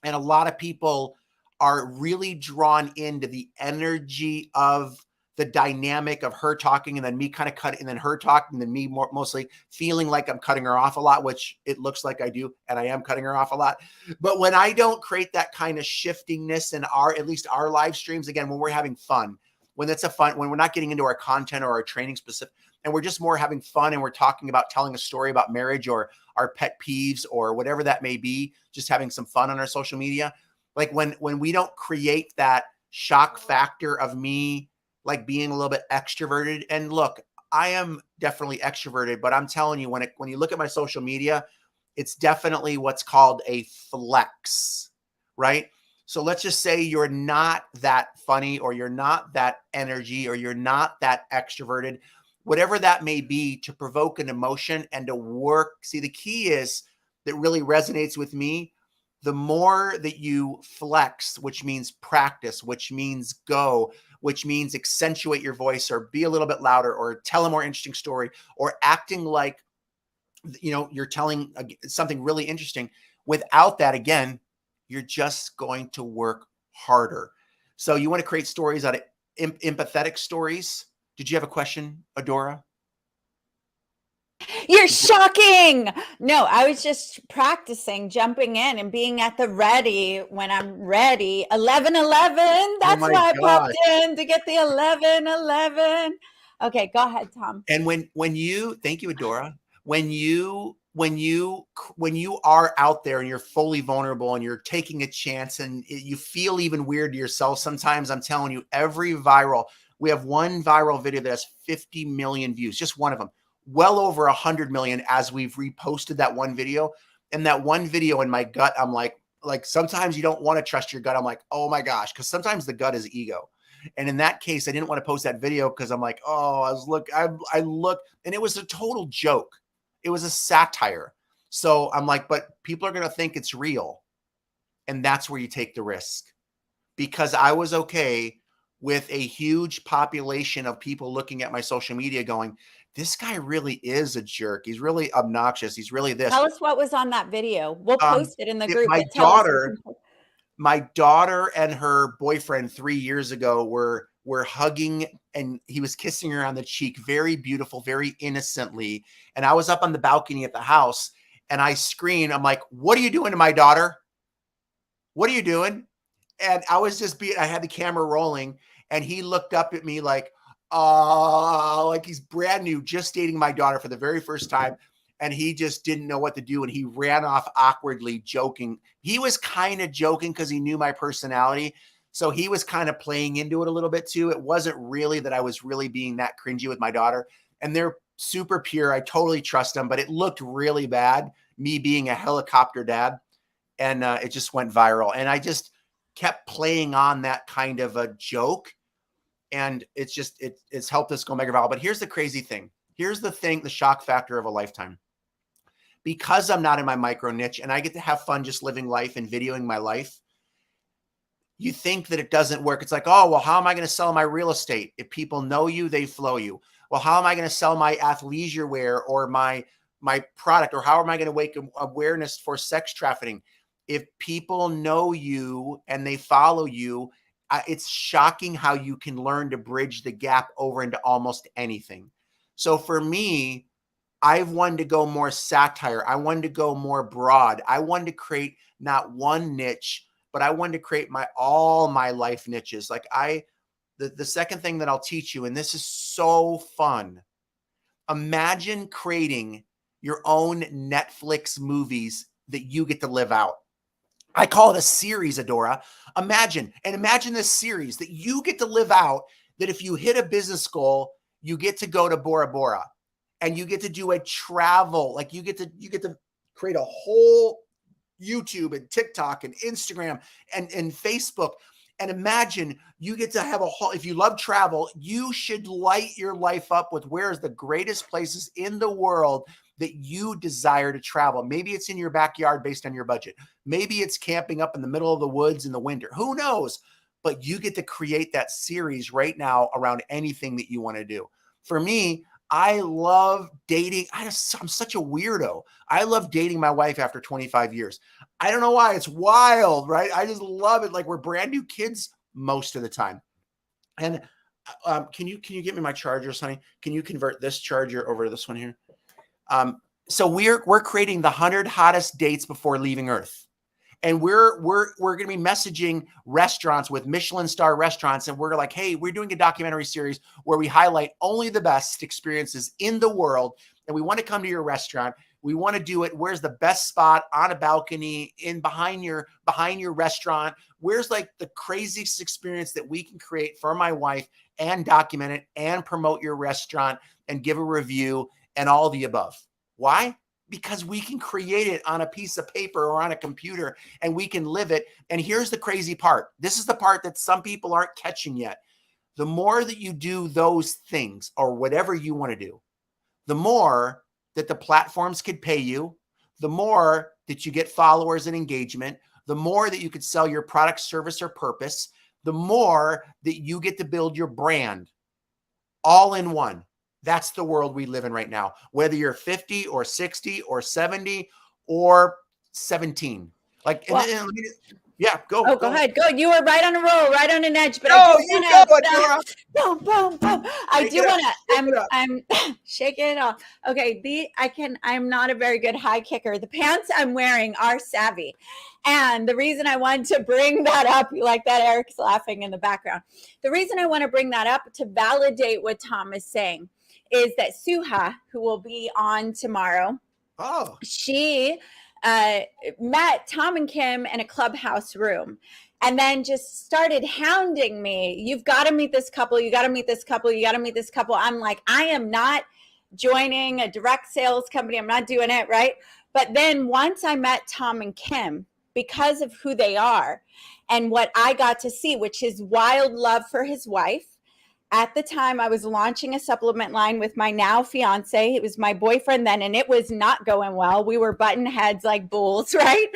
And a lot of people are really drawn into the energy of the dynamic of her talking and then me kind of cutting, and then her talking, and then me mostly feeling like I'm cutting her off a lot, which it looks like I do. And I am cutting her off a lot. But when I don't create that kind of shiftingness in at least our live streams, again, when we're having fun, when we're not getting into our content or our training specific, and we're just more having fun, and we're talking about telling a story about marriage or our pet peeves or whatever that may be, just having some fun on our social media. Like when we don't create that shock factor of me, like being a little bit extroverted. And look, I am definitely extroverted, but I'm telling you, when you look at my social media, it's definitely what's called a flex, right? So let's just say you're not that funny, or you're not that energy, or you're not that extroverted, whatever that may be, to provoke an emotion and to work. See, the key is that really resonates with me. The more that you flex, which means practice, which means go, which means accentuate your voice or be a little bit louder or tell a more interesting story or acting like, you're telling something really interesting. Without that, again, you're just going to work harder. So you want to create stories out of empathetic stories. Did you have a question, Adora? You're shocking. No, I was just practicing jumping in and being at the ready when I'm ready. 11:11. That's why I popped in to get the 11:11. Okay, go ahead, Tom. And thank you, Adora. When you are out there and you're fully vulnerable and you're taking a chance and you feel even weird to yourself sometimes, I'm telling you, we have one viral video that has 50 million views, just one of them. Well over 100 million as we've reposted that one video. And that one video, in my gut, I'm like sometimes you don't want to trust your gut. I'm like, oh my gosh, because sometimes the gut is ego. And in that case, I didn't want to post that video because I'm like, oh, I look, and it was a total joke. It was a satire. So I'm like, but people are going to think it's real. And that's where you take the risk, because I was okay with a huge population of people looking at my social media going, this guy really is a jerk. He's really obnoxious. He's really this. Tell us what was on that video. We'll post it in the group. My daughter and her boyfriend 3 years ago were hugging, and he was kissing her on the cheek, very beautiful, very innocently. And I was up on the balcony at the house, and I screamed, I'm like, what are you doing to my daughter? What are you doing? And I was I had the camera rolling, and he looked up at me like he's brand new, just dating my daughter for the very first time. And he just didn't know what to do. And he ran off awkwardly, joking. He was kind of joking because he knew my personality. So he was kind of playing into it a little bit too. It wasn't really that I was really being that cringy with my daughter. And they're super pure. I totally trust them, but it looked really bad, me being a helicopter dad. And it just went viral. And I just kept playing on that kind of a joke. And it's helped us go mega viral. But here's the crazy thing. Here's the thing, the shock factor of a lifetime. Because I'm not in my micro niche and I get to have fun just living life and videoing my life, you think that it doesn't work. It's like, oh, well, how am I going to sell my real estate? If people know you, they flow you. Well, how am I going to sell my athleisure wear or my product? Or how am I going to wake awareness for sex trafficking? If people know you and they follow you, it's shocking how you can learn to bridge the gap over into almost anything. So for me, I've wanted to go more satire. I wanted to go more broad. I wanted to create not one niche, but I wanted to create all my life niches. Like the second thing that I'll teach you, and this is so fun. Imagine creating your own Netflix movies that you get to live out. I call it a series, Adora. Imagine this series that you get to live out, that if you hit a business goal, you get to go to Bora Bora and you get to do a travel, like you get to create a whole YouTube and TikTok and Instagram and Facebook. And imagine you get to have a whole, if you love travel, you should light your life up with where's the greatest places in the world that you desire to travel. Maybe it's in your backyard based on your budget. Maybe it's camping up in the middle of the woods in the winter. Who knows? But you get to create that series right now around anything that you want to do. For me, I love dating. I'm such a weirdo. I love dating my wife after 25 years. I don't know why. It's wild, right? I just love it. Like we're brand new kids most of the time. And can you get me my charger, Sonny? Can you convert this charger over to this one here? So we're creating the 100 hottest dates before leaving Earth. And we're going to be messaging restaurants with Michelin star restaurants. And we're like, hey, we're doing a documentary series where we highlight only the best experiences in the world. And we want to come to your restaurant. We want to do it. Where's the best spot on a balcony behind your restaurant? Where's like the craziest experience that we can create for my wife and document it and promote your restaurant and give a review and all the above. Why? Because we can create it on a piece of paper or on a computer and we can live it. And here's the crazy part. This is the part that some people aren't catching yet. The more that you do those things or whatever you want to do, the more that the platforms could pay you, the more that you get followers and engagement, the more that you could sell your product, service, or purpose, the more that you get to build your brand all in one. That's the world we live in right now. Whether you're 50 or 60 or 70 or 17. Like, Well, yeah, go. Oh, go ahead. Go. You were right on a roll, right on an edge. But No, you go, Adora. Boom, boom, boom. I do want to. I'm shaking it off. Okay, I'm not a very good high kicker. The pants I'm wearing are savvy, and the reason I want to bring that up, like that, Erik's laughing in the background. The reason I want to bring that up to validate what Tom is saying is that Suha, who will be on tomorrow, she met Tom and Kim in a clubhouse room and then just started hounding me. You've got to meet this couple. You got to meet this couple. You got to meet this couple. I'm like, I am not joining a direct sales company. I'm not doing it, right? But then once I met Tom and Kim, because of who they are and what I got to see, which is wild love for his wife. At the time, I was launching a supplement line with my now fiance. It was my boyfriend then, and it was not going well. We were butting heads like bulls, right?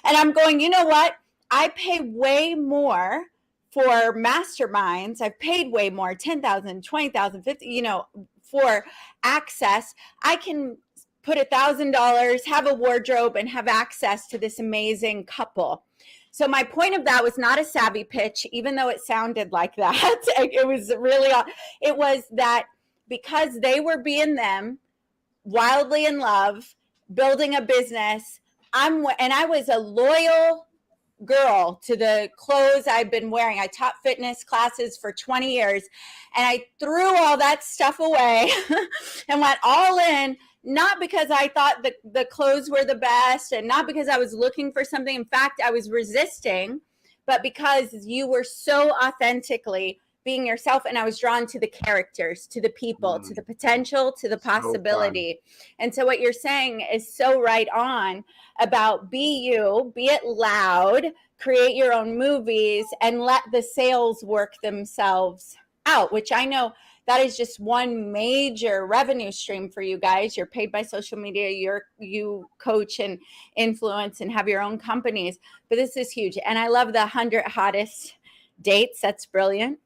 And I'm going, you know what? I pay way more for masterminds. I've paid way more, $10,000, $20,000, $50,000, for access. I can put $1,000, have a wardrobe, and have access to this amazing couple. So my point of that was not a savvy pitch, even though it sounded like that. It was really, it was that because they were being them, wildly in love, building a business, and I was a loyal girl to the clothes I've been wearing. I taught fitness classes for 20 years, and I threw all that stuff away and went all in. Not because I thought the clothes were the best and not because I was looking for something. In fact, I was resisting, but because you were so authentically being yourself, and I was drawn to the characters, to the people, to the potential, to the possibility. And so what you're saying is so right on about be you, be it loud, create your own movies, and let the sales work themselves out, which I know that is just one major revenue stream for you guys. You're paid by social media. You coach and influence and have your own companies. But this is huge. And I love the 100 hottest dates. That's brilliant.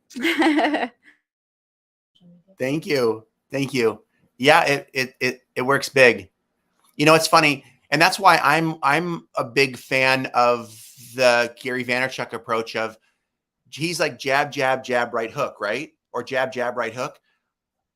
Thank you. Thank you. Yeah, it works big. You know, it's funny. And that's why I'm a big fan of the Gary Vaynerchuk approach of, he's like jab, jab, jab, right hook, right? Or jab, jab, right hook.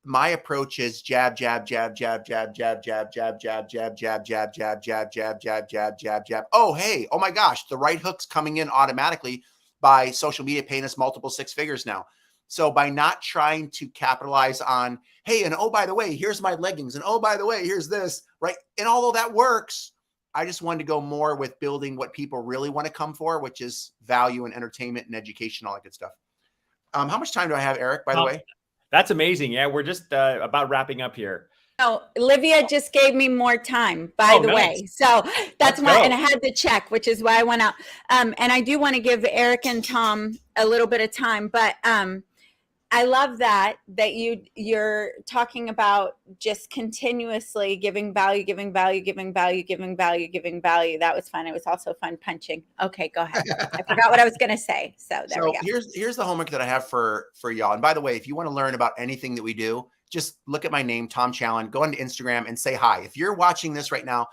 My approach is jab, jab, jab, jab, jab, jab, jab, jab, jab, jab, jab, jab, jab, jab, jab, jab, jab, jab, jab. Oh, hey, oh my gosh, the right hook's coming in automatically by social media paying us multiple six figures now. So by not trying to capitalize on, hey, and oh, by the way, here's my leggings, and oh, by the way, here's this, right? And although that works, I just wanted to go more with building what people really want to come for, which is value and entertainment and education, all that good stuff. How much time do I have, Erik, by the way? That's amazing. Yeah, we're just about wrapping up here. No, Olivia just gave me more time, by the way. So that's why, and I had to check, which is why I went out. And I do want to give Erik and Tom a little bit of time, but I love that you're talking about just continuously giving value. That was fun. It was also fun punching. Okay, go ahead. I forgot what I was going to say. So there we go. Here's the homework that I have for y'all. And by the way, if you want to learn about anything that we do, just look at my name, Tom Challan, go into Instagram and say hi. If you're watching this right now,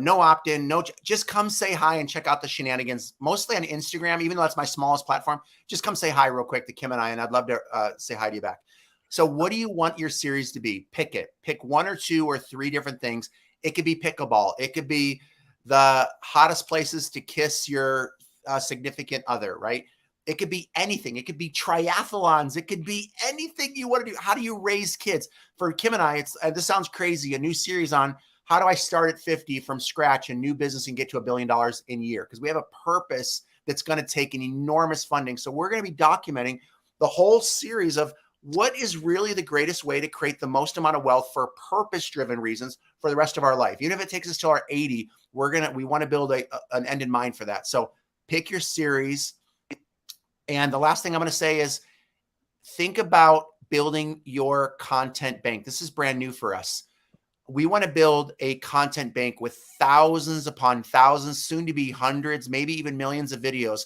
no opt-in, just come say hi and check out the shenanigans, mostly on Instagram, even though that's my smallest platform. Just come say hi real quick to Kim and I, and I'd love to say hi to you back. So what do you want your series to be? Pick it. Pick 1 or 2 or 3 different things. It could be pickleball. It could be the hottest places to kiss your significant other, right? It could be anything. It could be triathlons. It could be anything you want to do. How do you raise kids? For Kim and I, this sounds crazy, a new series on how do I start at 50 from scratch a new business and get to $1 billion in a year? Because we have a purpose that's going to take an enormous funding. So we're going to be documenting the whole series of what is really the greatest way to create the most amount of wealth for purpose-driven reasons for the rest of our life. Even if it takes us till our 80, we want to build an end in mind for that. So pick your series. And the last thing I'm going to say is think about building your content bank. This is brand new for us. We want to build a content bank with thousands upon thousands, soon to be hundreds, maybe even millions of videos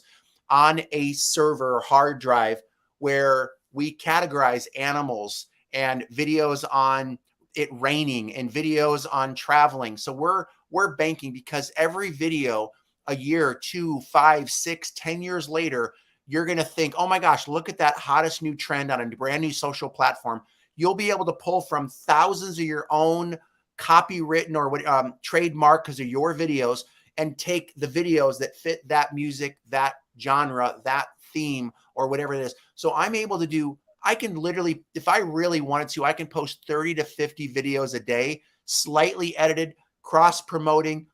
on a server or hard drive where we categorize animals and videos on it raining and videos on traveling. So we're banking because every video a year, 2, 5, 6, 10 years later, you're going to think, oh my gosh, look at that hottest new trend on a brand new social platform. You'll be able to pull from thousands of your own copywritten or trademark because of your videos and take the videos that fit that music, that genre, that theme, or whatever it is. So I'm able to I can literally, if I really wanted to, I can post 30 to 50 videos a day, slightly edited, cross-promoting.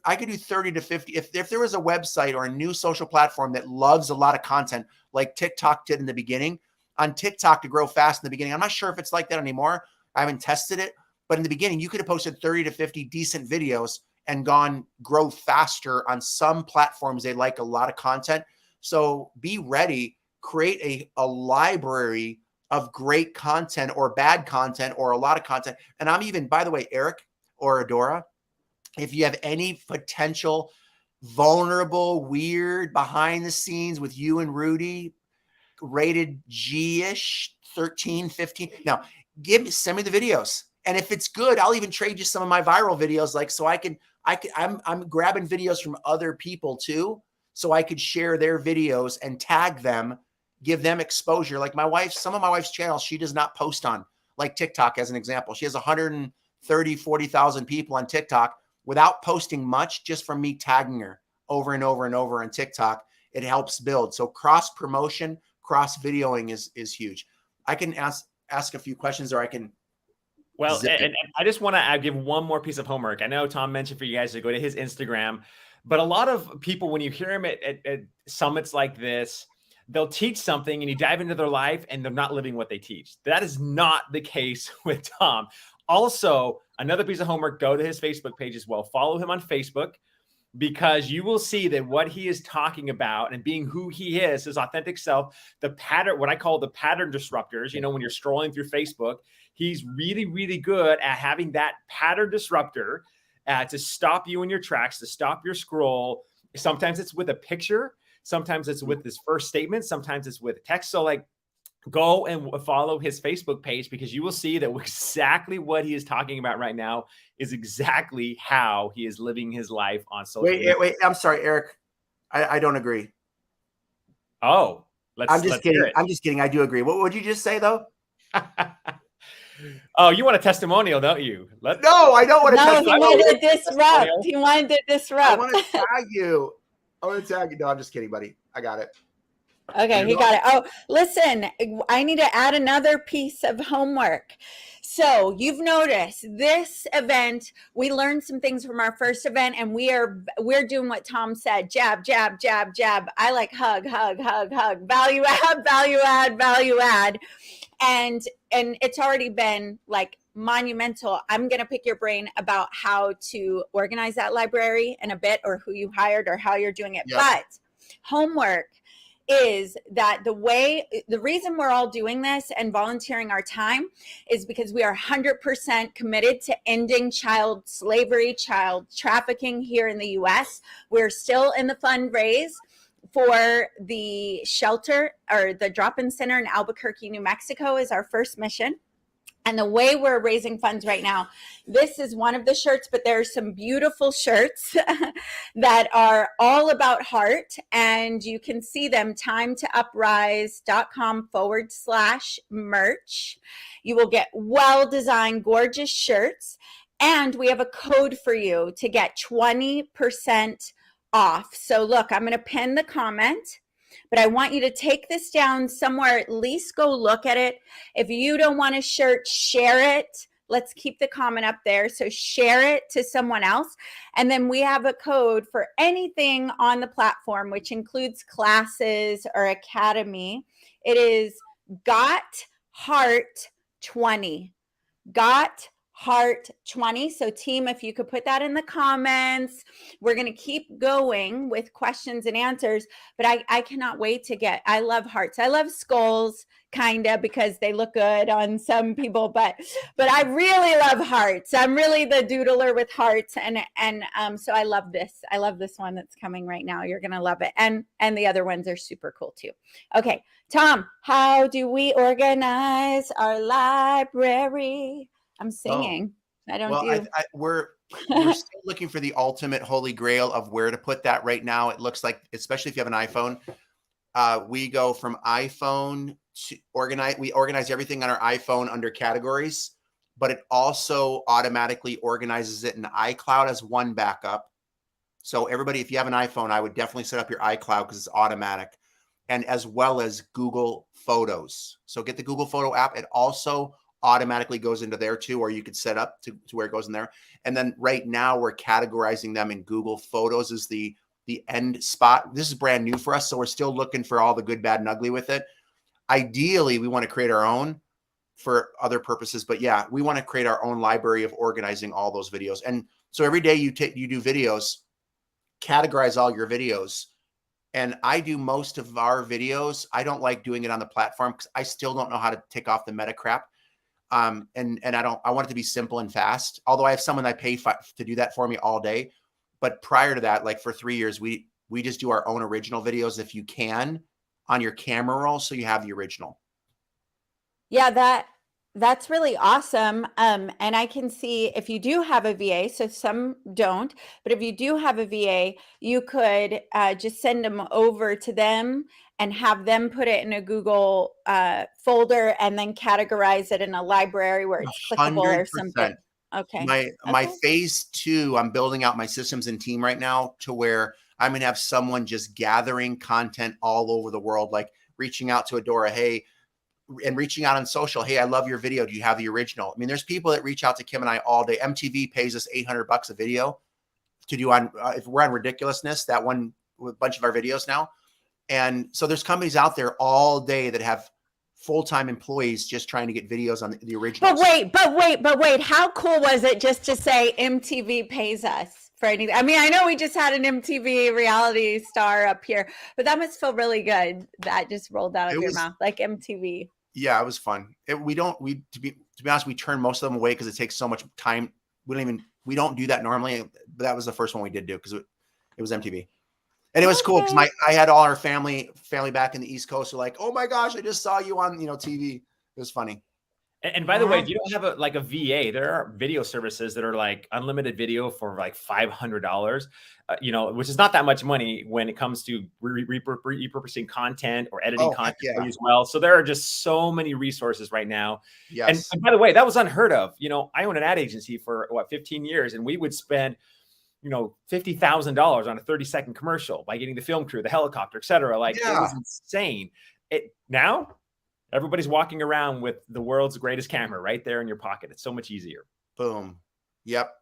I could do 30 to 50. If there was a website or a new social platform that loves a lot of content like TikTok did in the beginning, on TikTok to grow fast in the beginning, I'm not sure if it's like that anymore. I haven't tested it. But in the beginning, you could have posted 30 to 50 decent videos and grow faster on some platforms. They like a lot of content. So be ready, create a library of great content or bad content or a lot of content. And I'm even, by the way, Erik or Adora, if you have any potential vulnerable, weird behind the scenes with you and Rudy, rated G-ish, 13, 15. Now, send me the videos. And if it's good, I'll even trade you some of my viral videos. I'm grabbing videos from other people too. So I could share their videos and tag them, give them exposure. Like some of my wife's channels, she does not post on, like TikTok as an example. She has 130, 40,000 people on TikTok without posting much, just from me tagging her over and over and over on TikTok. It helps build. So cross promotion, cross videoing is huge. I can ask a few questions, or I can. Well, and I just want to give one more piece of homework. I know Tom mentioned for you guys to go to his Instagram, but a lot of people, when you hear him at summits like this, they'll teach something and you dive into their life and they're not living what they teach. That is not the case with Tom. Also, another piece of homework, go to his Facebook page as well. Follow him on Facebook, because you will see that what he is talking about and being who he is, his authentic self, the pattern, what I call the pattern disruptors, when you're scrolling through Facebook, he's really, really good at having that pattern disruptor to stop you in your tracks, to stop your scroll. Sometimes it's with a picture. Sometimes it's with his first statement. Sometimes it's with text. So go and follow his Facebook page, because you will see that exactly what he is talking about right now is exactly how he is living his life on social media. Wait, I'm sorry, Erik. I don't agree. Oh, I'm just kidding. I'm just kidding. I do agree. What would you just say though? Oh, you want a testimonial, don't you? No, I don't want to. No, he wanted to disrupt. He wanted to disrupt. I want to tag you. No, I'm just kidding, buddy. I got it. Okay, he got it. Oh, listen, I need to add another piece of homework. So you've noticed this event, we learned some things from our first event, and we're doing what Tom said: jab, jab, jab, jab. I like hug, hug, hug, hug, value add, value add, value add. And it's already been monumental. I'm going to pick your brain about how to organize that library in a bit, or who you hired or how you're doing it. Yep. But homework is that the reason we're all doing this and volunteering our time is because we are 100% committed to ending child slavery, child trafficking here in the US. We're still in the fundraise for the shelter, or the drop-in center in Albuquerque, New Mexico is our first mission. And the way we're raising funds right now, this is one of the shirts, but there are some beautiful shirts that are all about heart. And you can see them, timetouprise.com/merch. You will get well-designed, gorgeous shirts. And we have a code for you to get 20% off. So look, I'm going to pin the comment, but I want you to take this down somewhere, at least go look at it. If you don't want a shirt, share it. Let's keep the comment up there. So share it to someone else. And then we have a code for anything on the platform, which includes classes or academy. It is Got Heart 20. Got Heart 20. So team, if you could put that in the comments, we're going to keep going with questions and answers, but I cannot wait to I love hearts. I love skulls kind of because they look good on some people, but I really love hearts. I'm really the doodler with hearts. And so I love this. I love this one that's coming right now. You're going to love it. And the other ones are super cool too. Okay. Tom, how do we organize our library? I'm singing. I don't do. We're still looking for the ultimate holy grail of where to put that right now. It looks like, especially if you have an iPhone, we go from iPhone to we organize everything on our iPhone under categories, but it also automatically organizes it in iCloud as one backup. So everybody, if you have an iPhone, I would definitely set up your iCloud because it's automatic, and as well as Google Photos. So get the Google Photo app. It also automatically goes into there too, or you could set up to where it goes in there. And then right now we're categorizing them in Google Photos as the end spot. This is brand new for us, so we're still looking for all the good, bad, and ugly with it. Ideally, we want to create our own for other purposes, but yeah, we want to create our own library of organizing all those videos. And so every day you do videos, categorize all your videos. And I do most of our videos. I don't like doing it on the platform because I still don't know how to take off the meta crap. And I want it to be simple and fast. Although I have someone I pay to do that for me all day. But prior to that, like for 3 years, we just do our own original videos if you can on your camera roll, so you have the original. Yeah, that's really awesome. And I can see if you do have a VA, so some don't, but if you do have a VA, you could just send them over to them and have them put it in a Google folder and then categorize it in a library where it's clickable 100%. or something. Okay. My phase 2, I'm building out my systems and team right now to where I'm going to have someone just gathering content all over the world, like reaching out to Adora, hey, and reaching out on social. Hey, I love your video. Do you have the original? I mean, there's people that reach out to Kim and I all day. MTV pays us $800 a video to do on, if we're on Ridiculousness, that one with a bunch of our videos now. And so there's companies out there all day that have full-time employees just trying to get videos on the original. But wait. How cool was it just to say MTV pays us for anything? I mean, I know we just had an MTV reality star up here, but that must feel really good. That just rolled out of your mouth, like MTV. Yeah, it was fun. To be honest, we turn most of them away because it takes so much time. We don't do that normally, but that was the first one we did do because it was MTV. And it was cool because I had all our family back in the East Coast were like, oh my gosh, I just saw you on TV. It was funny. And by the way, if you don't have a VA, there are video services that are like unlimited video for like $500, which is not that much money when it comes to repurposing content or editing content as well. So there are just so many resources right now. Yes. And by the way, that was unheard of. I owned an ad agency for 15 years, and we would spend $50,000 on a 30-second commercial by getting the film crew, the helicopter, et cetera. It was insane. Now everybody's walking around with the world's greatest camera right there in your pocket. It's so much easier. Boom. Yep.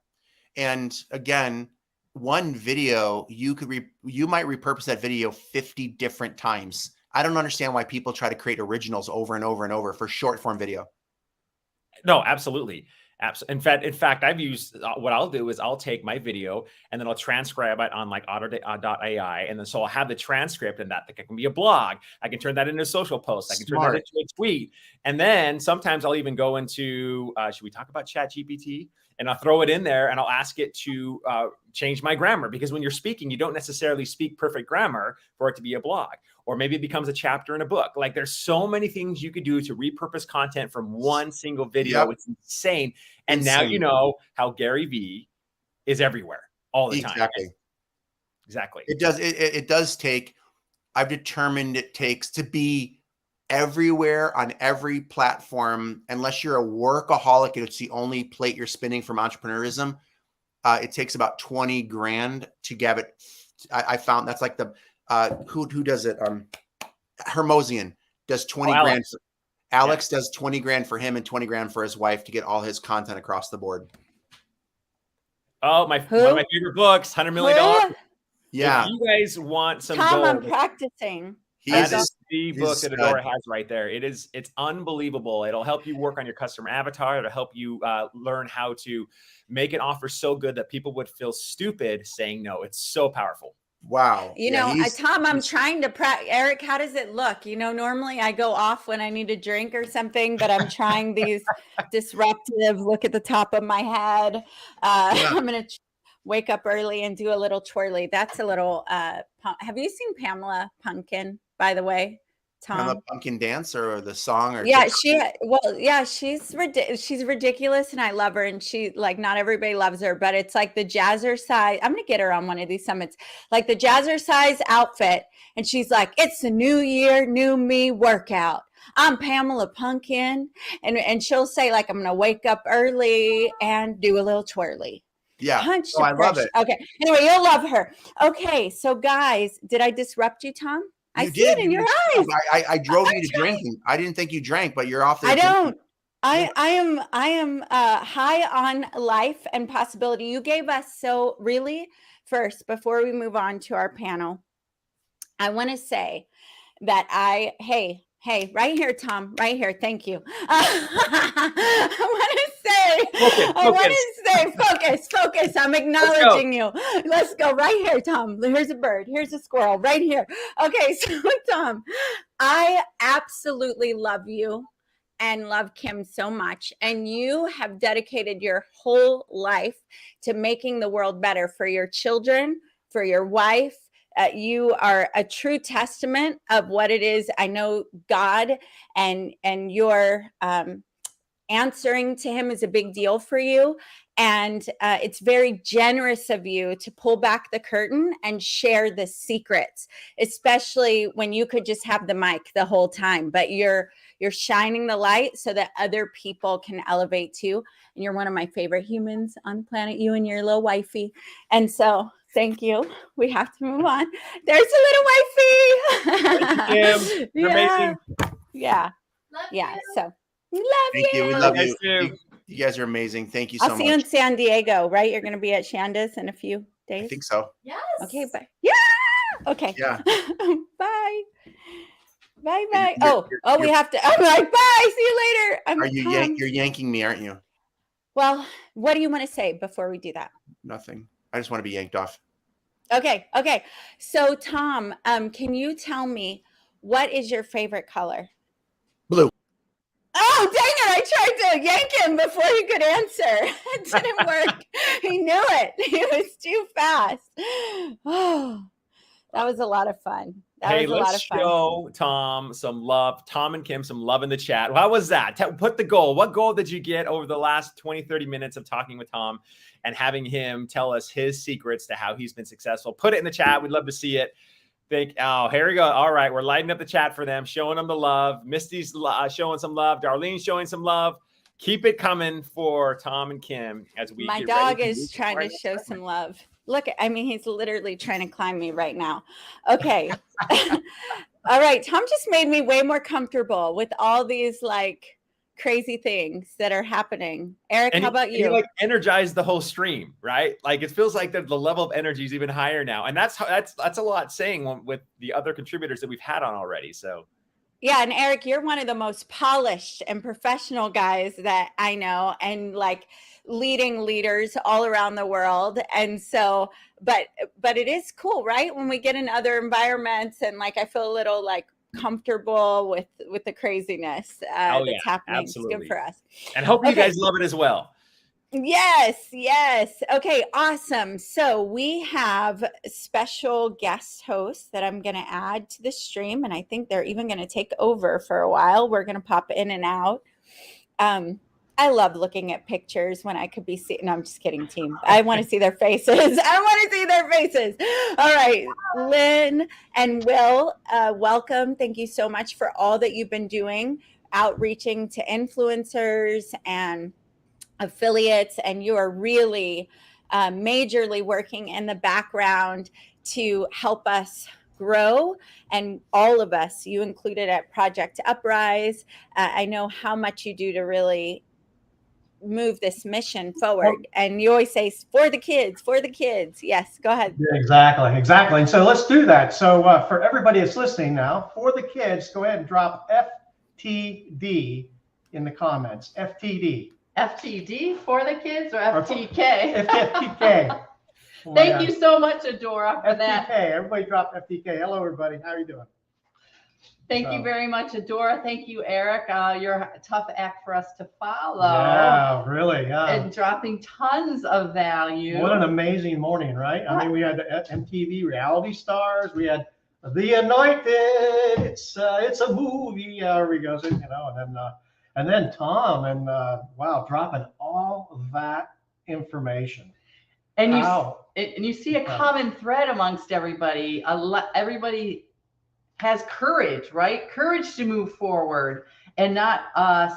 And again, one video, you might repurpose that video 50 different times. I don't understand why people try to create originals over and over and over for short form video. No, absolutely. In fact, I've used what I'll do is I'll take my video and then I'll transcribe it on like Otter.ai. And then so I'll have the transcript and that can be a blog. I can turn that into a social post. I can turn that into a tweet. And then sometimes I'll even go into, should we talk about ChatGPT? And I'll throw it in there and I'll ask it to change my grammar, because when you're speaking, you don't necessarily speak perfect grammar for it to be a blog, or maybe it becomes a chapter in a book. Like there's so many things you could do to repurpose content from one single video. Yep. It's insane. And now you know how Gary Vee is everywhere all the time. Exactly. It does take, I've determined it takes to be everywhere on every platform, unless you're a workaholic and it's the only plate you're spinning from entrepreneurism. It takes about 20 grand to get it. I found that's like the who does it? Hermosian does 20 grand. Alex does 20 grand for him and 20 grand for his wife to get all his content across the board. Oh, one of my favorite books, $100 million. Yeah. If you guys want some Tom, gold, I'm practicing. That is the book that Adora has right there. It's unbelievable. It'll help you work on your customer avatar. It'll help you learn how to make an offer so good that people would feel stupid saying no. It's so powerful. Wow. You know, Tom, I'm trying to Eric, how does it look? You know, normally I go off when I need a drink or something, but I'm trying these disruptive look at the top of my head. I'm going to wake up early and do a little twirly. That's a little, have you seen Pamela Pumpkin, by the way, Tom? Pamela Pumpkin dance or the song? Or yeah, she's ridiculous and I love her. And she, like, not everybody loves her, but it's like the jazzercise. I'm going to get her on one of these summits, like the jazzercise outfit. And she's like, it's the new year, new me workout. I'm Pamela Pumpkin. And she'll say, like, I'm going to wake up early and do a little twirly. Yeah. I love it. Okay. Anyway, you'll love her. Okay. So guys, did I disrupt you, Tom? I see it in your eyes. I drove you to drinking. I didn't think you drank, but you're off there. I don't. I am high on life and possibility. You gave us so really first, before we move on to our panel, I want to say that hey, right here, Tom, right here. Thank you. I want to say, focus. I'm acknowledging you. Let's go right here, Tom. Here's a bird. Here's a squirrel right here. Okay. So Tom, I absolutely love you and love Kim so much. And you have dedicated your whole life to making the world better for your children, for your wife. You are a true testament of what it is. I know God and your answering to him is a big deal for you. And it's very generous of you to pull back the curtain and share the secrets, especially when you could just have the mic the whole time. But you're shining the light so that other people can elevate too. And you're one of my favorite humans on the planet, you and your little wifey. And so thank you. We have to move on. There's a little wifey. You're amazing. Yeah. So we love you. Thank you. We love you. You guys are amazing. Thank you so much. I'll see you in San Diego, right? You're going to be at Shanda's in a few days? I think so. Yes. Okay, bye. Yeah. Okay. Yeah. Bye. Bye. We have to. I'm like, bye. See you later. You're yanking me, aren't you? Well, what do you want to say before we do that? Nothing. I just want to be yanked off. Okay. So, Tom, can you tell me what is your favorite color? Blue. Oh, dang it. I tried to yank him before he could answer. It didn't work. He knew it. He was too fast. Oh, that was a lot of fun. Let's show Tom some love. Tom and Kim, some love in the chat. How was that? Put the goal. What goal did you get over the last 20, 30 minutes of talking with Tom and having him tell us his secrets to how he's been successful? Put it in the chat. We'd love to see it. Here we go. All right. We're lighting up the chat for them, showing them the love. Misty's showing some love. Darlene's showing some love. Keep it coming for Tom and Kim as we. My dog is trying to show some love. Look, he's literally trying to climb me right now. Okay. All right. Tom just made me way more comfortable with all these like crazy things that are happening. Eric, how about you? You like energized the whole stream, right? Like it feels like the level of energy is even higher now. And that's a lot saying with the other contributors that we've had on already. So Yeah, and Erik, you're one of the most polished and professional guys that I know, and like leading leaders all around the world. And so, but it is cool, right? When we get in other environments, and like I feel a little like comfortable with the craziness that's happening. Absolutely. It's good for us. And hope you guys love it as well. Yes. Okay, awesome. So we have special guest hosts that I'm going to add to the stream, and I think they're even going to take over for a while. We're going to pop in and out. I love looking at pictures when I could be seeing. No, I'm just kidding, team. I want to see their faces. All right, Lynn and Will, welcome. Thank you so much for all that you've been doing, outreaching to influencers and affiliates, and you are really majorly working in the background to help us grow, and all of us, you included at Project Uprise. I know how much you do to really move this mission forward, and you always say for the kids. Yes, go ahead. Yeah, exactly. And so let's do that. So for everybody that's listening now, for the kids, go ahead and drop FTD in the comments. FTD. FTD for the kids, or FTK? FTK. Thank you so much, Adora, for that. FTK. Everybody drop FTK. Hello, everybody. How are you doing? Thank you very much, Adora. Thank you, Erik. You're a tough act for us to follow. Yeah, really. Yeah. And dropping tons of value. What an amazing morning, right? I mean, we had the MTV reality stars. We had the Anointed. It's a movie. There we go. And then Tom, and wow, dropping all of that information. And you see a common thread amongst everybody. Everybody has courage, right? Courage to move forward and not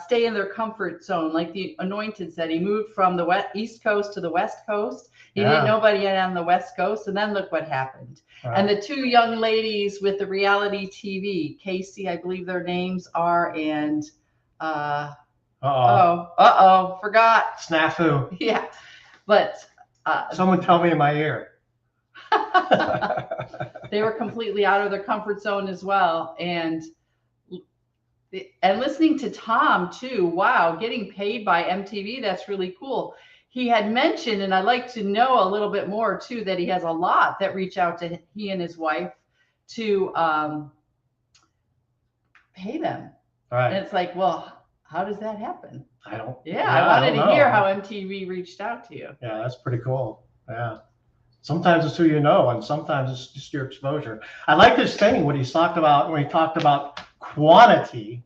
stay in their comfort zone. Like the Anointed said, he moved from the East Coast to the West Coast. He didn't know nobody on the West Coast, and then look what happened. Right. And the two young ladies with the reality TV, Kaycee, I believe their names are, and forgot. Snafu. Yeah, but someone tell me in my ear. They were completely out of their comfort zone as well, and listening to Tom too. Wow, getting paid by MTV, that's really cool. He had mentioned, and I'd like to know a little bit more too, that he has a lot that reach out to he and his wife to pay them. Right. And it's like, well, how does that happen? I don't. Yeah, I wanted to hear how MTV reached out to you. Yeah, that's pretty cool. Yeah. Sometimes it's who you know, and sometimes it's just your exposure. I like this thing when he's talked about when he talked about quantity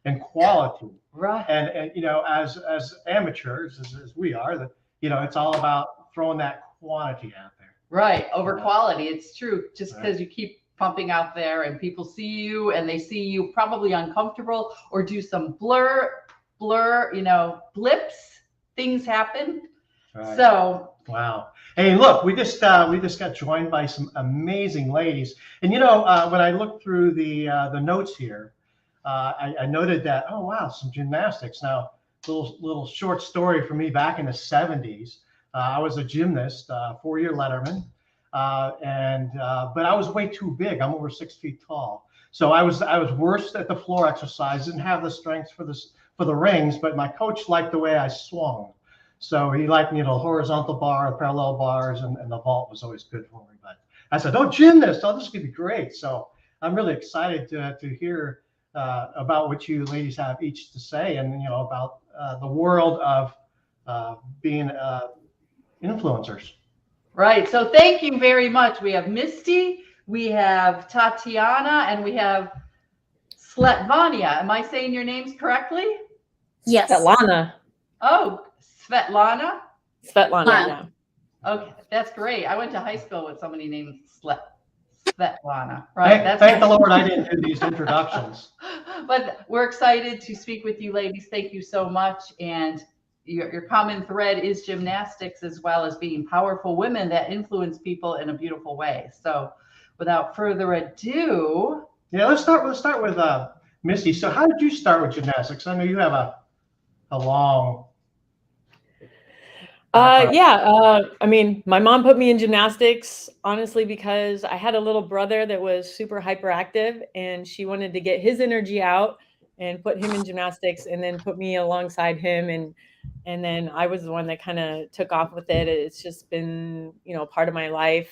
and quality. Right. And as amateurs as we are, that it's all about throwing that quantity out there. Right, over quality. It's true. Just because you keep pumping out there and people see you and they see you probably uncomfortable or do some blur, blips, things happen. Right. So wow. Hey, look, we just got joined by some amazing ladies, and when I looked through the notes here, I noted that some gymnastics. Now, little short story for me. Back in the 70s, I was a gymnast, 4-year letterman, but I was way too big. I'm over 6 feet tall, so I was worse at the floor exercise. Didn't have the strength for the rings, but my coach liked the way I swung. So he liked me, horizontal bar, parallel bars, and the vault was always good for me. But I said, gymnast, this is going to be great. So I'm really excited to hear about what you ladies have each to say, and about the world of being influencers. Right. So thank you very much. We have Misty, we have Tatiana, and we have Svetlana. Am I saying your names correctly? Yes. Svetlana. Oh, Svetlana? Svetlana. Okay, that's great. I went to high school with somebody named Svetlana. Right. Thank the Lord I didn't do these introductions. But we're excited to speak with you, ladies. Thank you so much. And your common thread is gymnastics, as well as being powerful women that influence people in a beautiful way. So, without further ado, let's start with Misty. So, how did you start with gymnastics? I know you have a long. I mean, my mom put me in gymnastics, honestly, because I had a little brother that was super hyperactive, and she wanted to get his energy out and put him in gymnastics, and then put me alongside him, and then I was the one that kind of took off with it. It's just been, part of my life,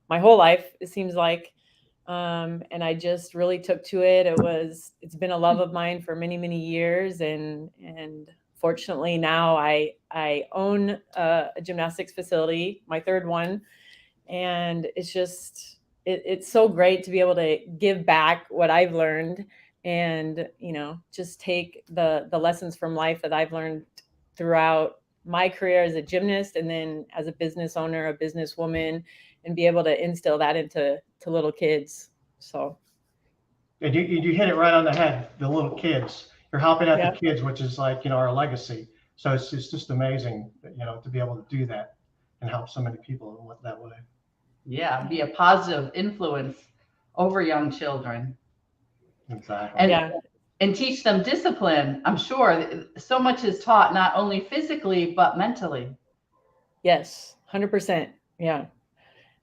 my whole life, it seems like. And I just really took to it. It's been a love of mine for many, many years. And fortunately now I own a gymnastics facility, my third one. And it's just, it's so great to be able to give back what I've learned and, just take the lessons from life that I've learned throughout my career as a gymnast and then as a business owner, a businesswoman, and be able to instill that into little kids. So. And you hit it right on the head, the little kids. You're helping out the kids, which is like, our legacy. So it's just amazing, to be able to do that and help so many people that way. Yeah, be a positive influence over young children. Exactly. And teach them discipline. I'm sure so much is taught, not only physically, but mentally. Yes, 100%. Yeah.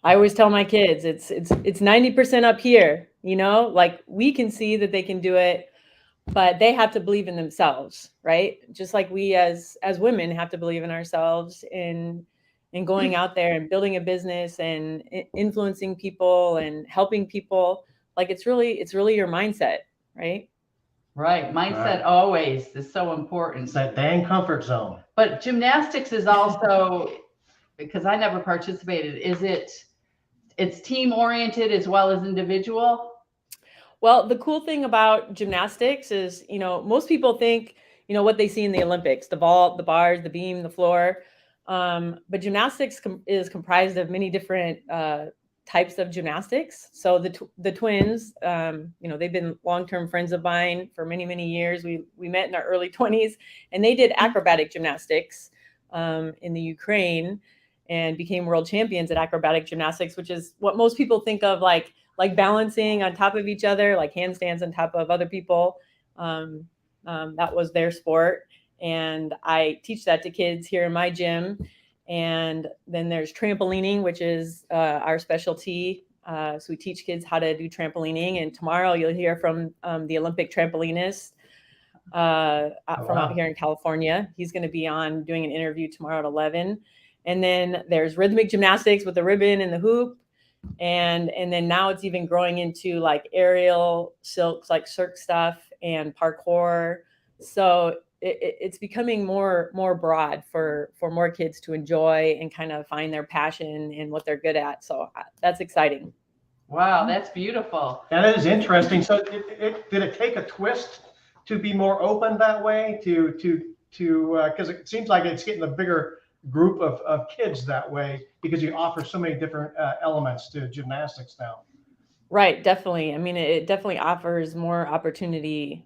I always tell my kids it's 90% up here, like we can see that they can do it, but they have to believe in themselves, right? Just like we as women have to believe in ourselves in going out there and building a business and influencing people and helping people. Like it's really your mindset, right? Right. Mindset always is so important. It's that dang comfort zone. But gymnastics is also, because I never participated, it's team oriented as well as individual? Well, the cool thing about gymnastics is, most people think, what they see in the Olympics, the vault, the bars, the beam, the floor. But gymnastics is comprised of many different types of gymnastics. So the twins, they've been long-term friends of mine for many, many years. We met in our early 20s, and they did acrobatic gymnastics in the Ukraine and became world champions at acrobatic gymnastics, which is what most people think of like balancing on top of each other, like handstands on top of other people. That was their sport. And I teach that to kids here in my gym. And then there's trampolining, which is our specialty. So we teach kids how to do trampolining. And tomorrow you'll hear from the Olympic trampolinist from out here in California. He's going to be on doing an interview tomorrow at 11. And then there's rhythmic gymnastics with the ribbon and the hoop. And then now it's even growing into like aerial silks, like cirque stuff and parkour. So it's becoming more broad for more kids to enjoy and kind of find their passion and what they're good at. So that's exciting. Wow, that's beautiful. That is interesting. So did it take a twist to be more open that way to because it seems like it's getting a bigger group of kids that way because you offer so many different elements to gymnastics now. Right, definitely. I mean, it definitely offers more opportunity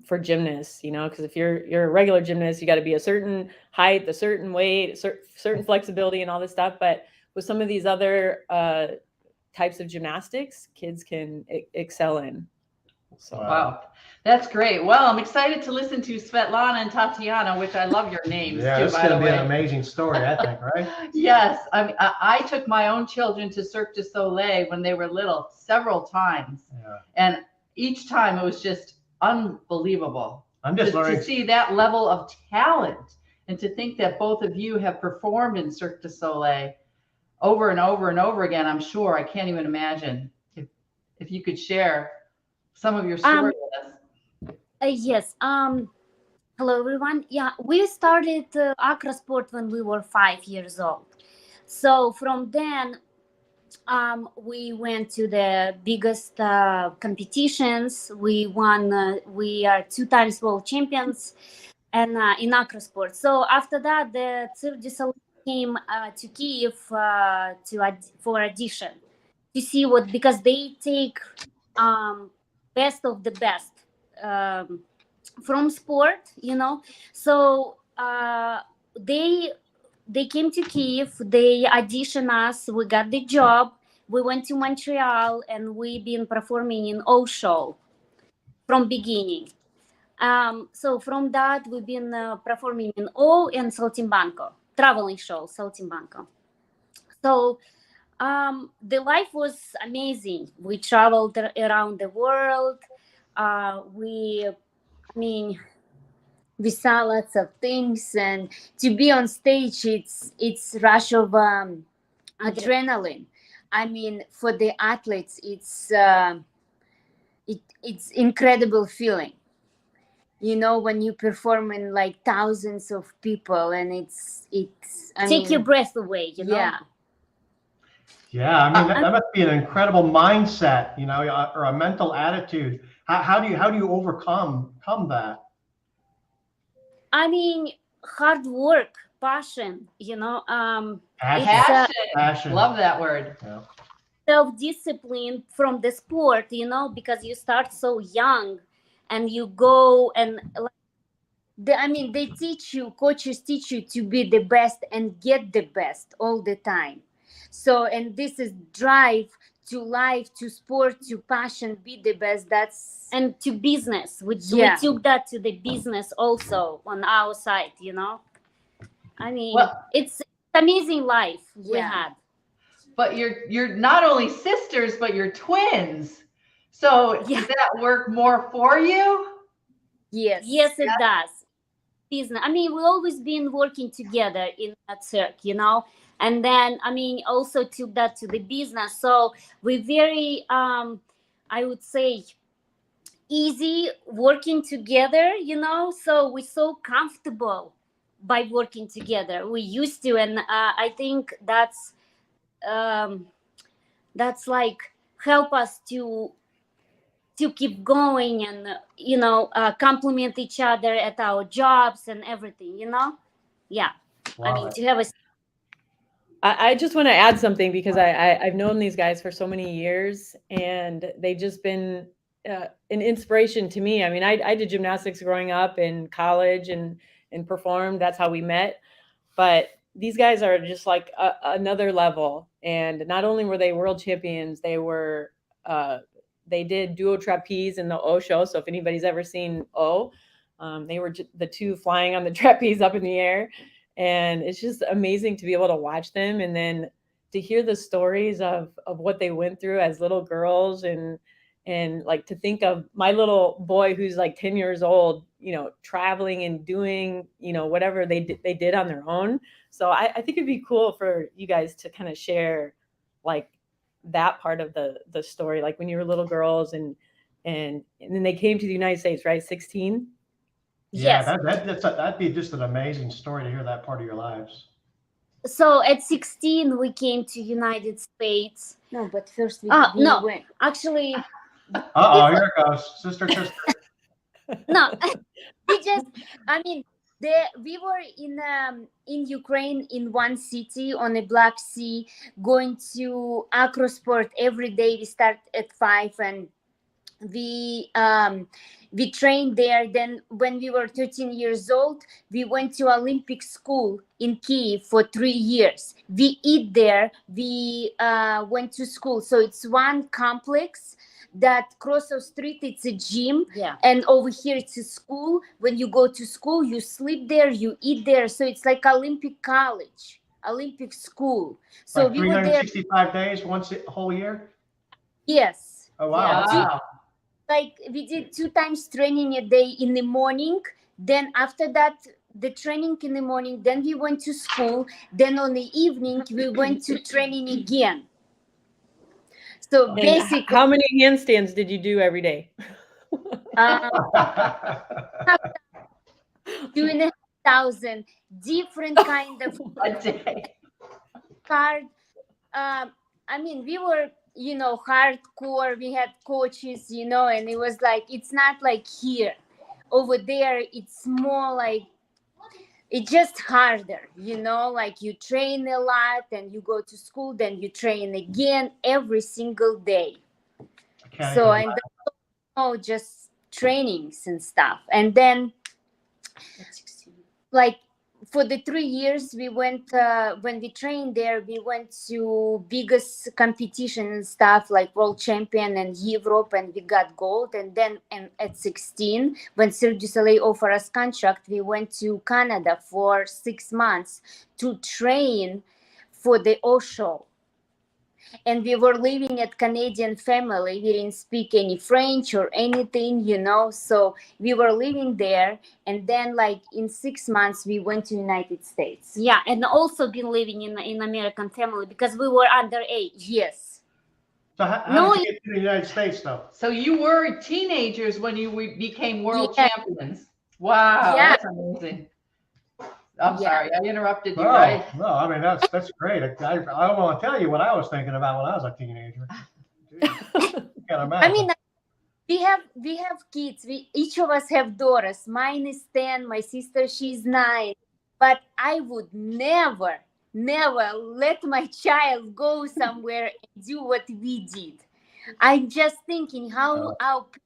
for gymnasts, because if you're a regular gymnast, you got to be a certain height, a certain weight, certain flexibility and all this stuff. But with some of these other types of gymnastics, kids can excel in. So. Wow, that's great. Well, I'm excited to listen to Svetlana and Tatiana, which I love your names too, it's going to be an amazing story, I think, right? Yes, I took my own children to Cirque du Soleil when they were little several times, and each time it was just unbelievable. I'm just learning to see that level of talent, and to think that both of you have performed in Cirque du Soleil over and over and over again. I'm sure I can't even imagine if you could share some of your story with us. Yes. Hello, everyone. Yeah, we started acro sport when we were 5 years old. So from then, we went to the biggest competitions. We won. We are 2 times world champions, and in acro sport. So after that, the Cirque du Soleil came to Kyiv for audition to see because they take best of the best from sport, So they came to Kyiv, they auditioned us, we got the job, we went to Montreal, and we've been performing in all show from beginning. So from that, we've been performing in O and Saltimbanco. traveling show, Saltimbanco. So the life was amazing. We traveled around the world. We saw lots of things, and to be on stage, it's rush of adrenaline. I mean, for the athletes, it's incredible feeling. You know, when you perform in like thousands of people, and it's take your breath away. You know. Yeah. Yeah, I mean that must be an incredible mindset, you know, or a mental attitude. How do you overcome that? I mean, hard work, passion, you know. Passion. Love that word. Yeah. Self-discipline from the sport, you know, because you start so young, and you go and they teach you, coaches teach you to be the best and get the best all the time. So, and this is drive to life, to sport, to passion, be the best. And to business, we took that to the business also on our side, you know. I mean, it's amazing life we had. But you're not only sisters, but you're twins. So does that work more for you? Yes, it does. Business. I mean, we always been working together in that circle, you know. And then, I mean, also took that to the business. So we're very, I would say, easy working together, you know. So we're so comfortable by working together. We used to, and I think that's like help us to keep going, and you know, compliment each other at our jobs and everything, you know. Yeah. I mean, to have a I just want to add something, because I've known these guys for so many years, and they've just been an inspiration to me. I mean, I did gymnastics growing up in college and performed. That's how we met. But these guys are just like another level. And not only were they world champions, they were they did duo trapeze in the O show. So if anybody's ever seen O, they were the two flying on the trapeze up in the air. And it's just amazing to be able to watch them, and then to hear the stories of what they went through as little girls, and like to think of my little boy who's like 10 years old, you know, traveling and doing, you know, whatever they did on their own. So I think it'd be cool for you guys to kind of share like that part of the story, like when you were little girls, and then they came to the United States, right? 16. Yeah, that'd be just an amazing story to hear that part of your lives. So at 16, we came to United States. No, but first we went. Actually. Here it goes, sister. No, we just. I mean, we were in Ukraine, in one city on the Black Sea, going to acrosport every day. We start at 5, and we trained there. Then when we were 13 years old, we went to Olympic school in Kyiv for 3 years. We eat there. We went to school. So it's one complex that cross the street, it's a gym. Yeah. And over here it's a school. When you go to school, you sleep there, you eat there. So it's like Olympic college, Olympic school. So like 365 days, once a whole year? Yes. Oh, wow. Yeah. Like we did 2 times training a day in the morning. Then after that, the training in the morning, then we went to school. Then on the evening, we went to training again. So basically, how many handstands did you do every day? 2,500 different kind of hard. I mean, we were, you know, hardcore. We had coaches, you know, and it was like, it's not like here. Over there, it's more like, it's just harder, you know, like you train a lot and you go to school, then you train again every single day. So, and just trainings and stuff. And then like for the 3 years we went, when we trained there, we went to biggest competition and stuff like world champion and Europe, and we got gold. And then at 16, when Cirque du Soleil offered us contract, we went to Canada for 6 months to train for the O show. And we were living at Canadian family. We didn't speak any French or anything, you know. So we were living there. And then like in 6 months, we went to United States. Yeah. And also been living in American family because we were underage. Yes. So how did you get to the United States though? So you were teenagers when you became world champions. Wow. Yeah. That's amazing. I'm sorry, I interrupted you, right? No, I mean, that's great. I don't want to tell you what I was thinking about when I was a teenager. I mean, we have kids. Each of us have daughters. Mine is 10. My sister, she's 9. But I would never let my child go somewhere and do what we did. I'm just thinking how our parents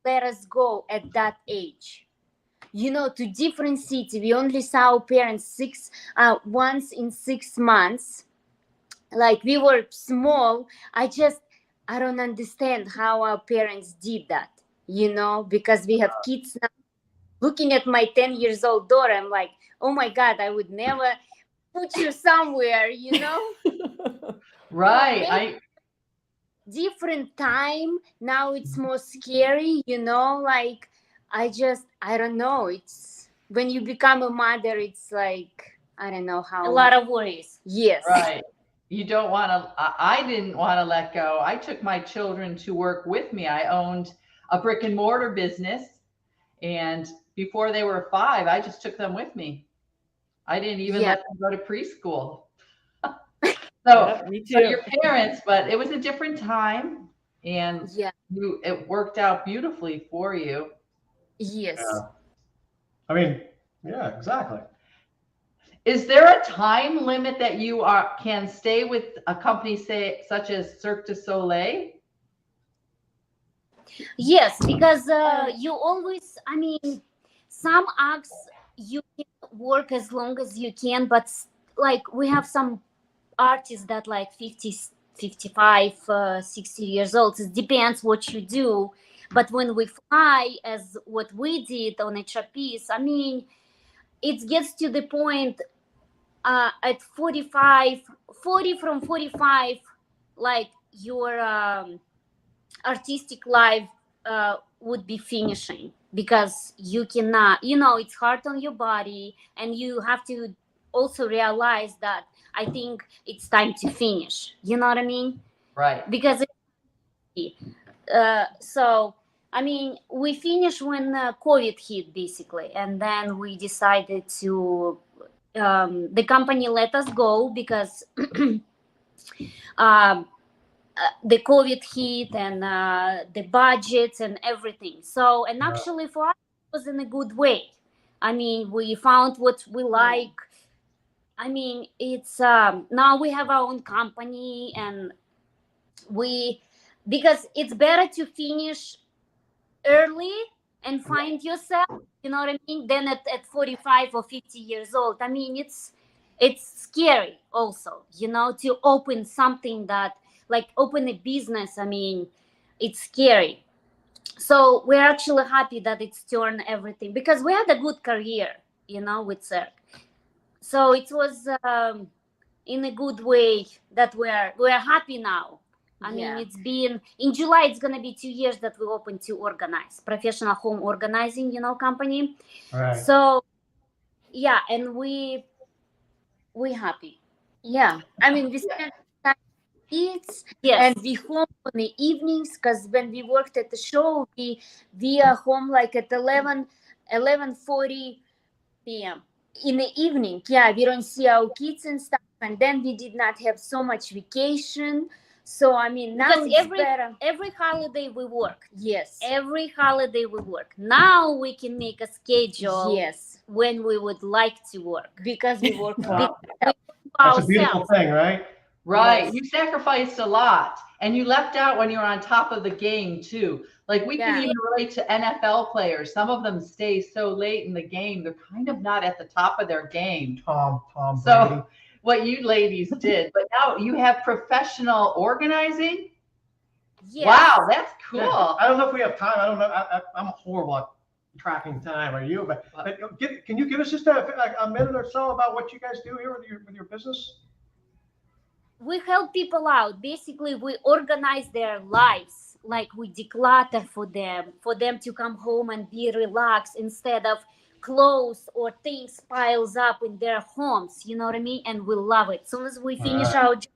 let us go at that age. You know, to different cities. We only saw our parents once in 6 months. Like we were small. I don't understand how our parents did that, you know, because we have kids now. Looking at my 10 years old daughter, I'm like, oh my God, I would never put you somewhere, you know? Right. Different time. Now it's more scary, you know, like, I don't know. It's when you become a mother, it's like, I don't know how. A lot of worries. Yes. Right. You don't want to, I didn't want to let go. I took my children to work with me. I owned a brick and mortar business. And before they were 5, I just took them with me. I didn't even let them go to preschool. So your parents, but it was a different time. And it worked out beautifully for you. Yes. Yeah. I mean, yeah, exactly. Is there a time limit that you can stay with a company, say, such as Cirque du Soleil? Yes, because you always, I mean, some acts you can work as long as you can, but like we have some artists that like 50, 55, 60 years old. It depends what you do. But when we fly, as what we did on a trapeze, I mean, it gets to the point at 40 from 45, like your artistic life would be finishing because you cannot, you know, it's hard on your body. And you have to also realize that I think it's time to finish. You know what I mean? Right. Because so, I mean, we finished when COVID hit, basically. And then we decided to, the company let us go because the COVID hit and the budgets and everything. So, and actually for us, it was in a good way. I mean, we found what we like. I mean, it's, now we have our own company and because it's better to finish early and find yourself, you know what I mean, than at 45 or 50 years old. I mean, it's scary also, you know, to open something that, like open a business. I mean, it's scary. So we're actually happy that it's turned everything because we had a good career, you know, with Cirque. So it was in a good way that we're happy now. I mean, it's been, in July, it's going to be 2 years that we opened to organize, professional home organizing, you know, company. Right. So, yeah, and we happy. Yeah. I mean, we spend time with kids and we home on the evenings because when we worked at the show, we are home like at 11:40 p.m. in the evening. Yeah, we don't see our kids and stuff. And then we did not have so much vacation. So, I mean, now every holiday we work. Yes. Every holiday we work. Now we can make a schedule. Yes. When we would like to work. Because we work for ourselves. That's a beautiful thing, right? Right. Yes. You sacrificed a lot and you left out when you were on top of the game too. Like we can even relate to NFL players. Some of them stay so late in the game, they're kind of not at the top of their game. Tom Brady. So what you ladies did, but now you have professional organizing. Yes. Wow, that's cool. Yeah, I don't know if we have time. I don't know. I'm horrible at tracking time. Are you? But can you give us just a minute or so about what you guys do here with your business? We help people out. Basically, we organize their lives. Like we declutter for them to come home and be relaxed instead of clothes or things piles up in their homes. You know what I mean? And we love it. As soon as we finish our job,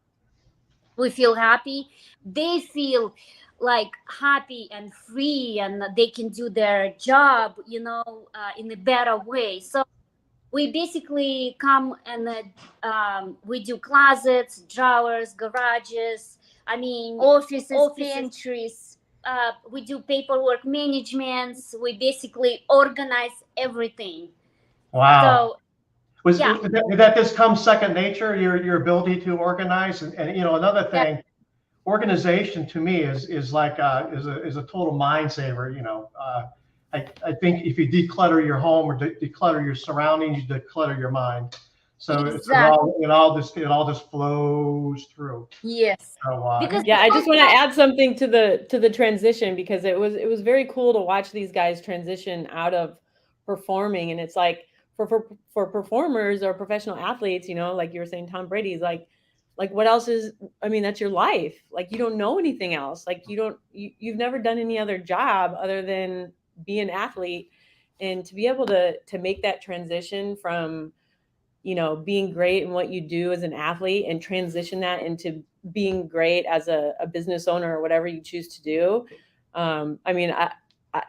we feel happy. They feel like happy and free, and they can do their job, in a better way. So we basically come and we do closets, drawers, garages, offices, pantries. We do paperwork management. We basically organize everything. Wow. So, did that just come second nature, your ability to organize? And another thing, organization to me is like is a total mind saver. I think if you declutter your home or declutter your surroundings, you declutter your mind. So it all just flows through. Yes. So, I just want to add something to the transition, because it was very cool to watch these guys transition out of performing. And it's like for performers or professional athletes, like you were saying, Tom Brady's like what else is, that's your life. Like you don't know anything else. Like you've never done any other job other than be an athlete. And to be able to make that transition from being great in what you do as an athlete and transition that into being great as a business owner or whatever you choose to do. I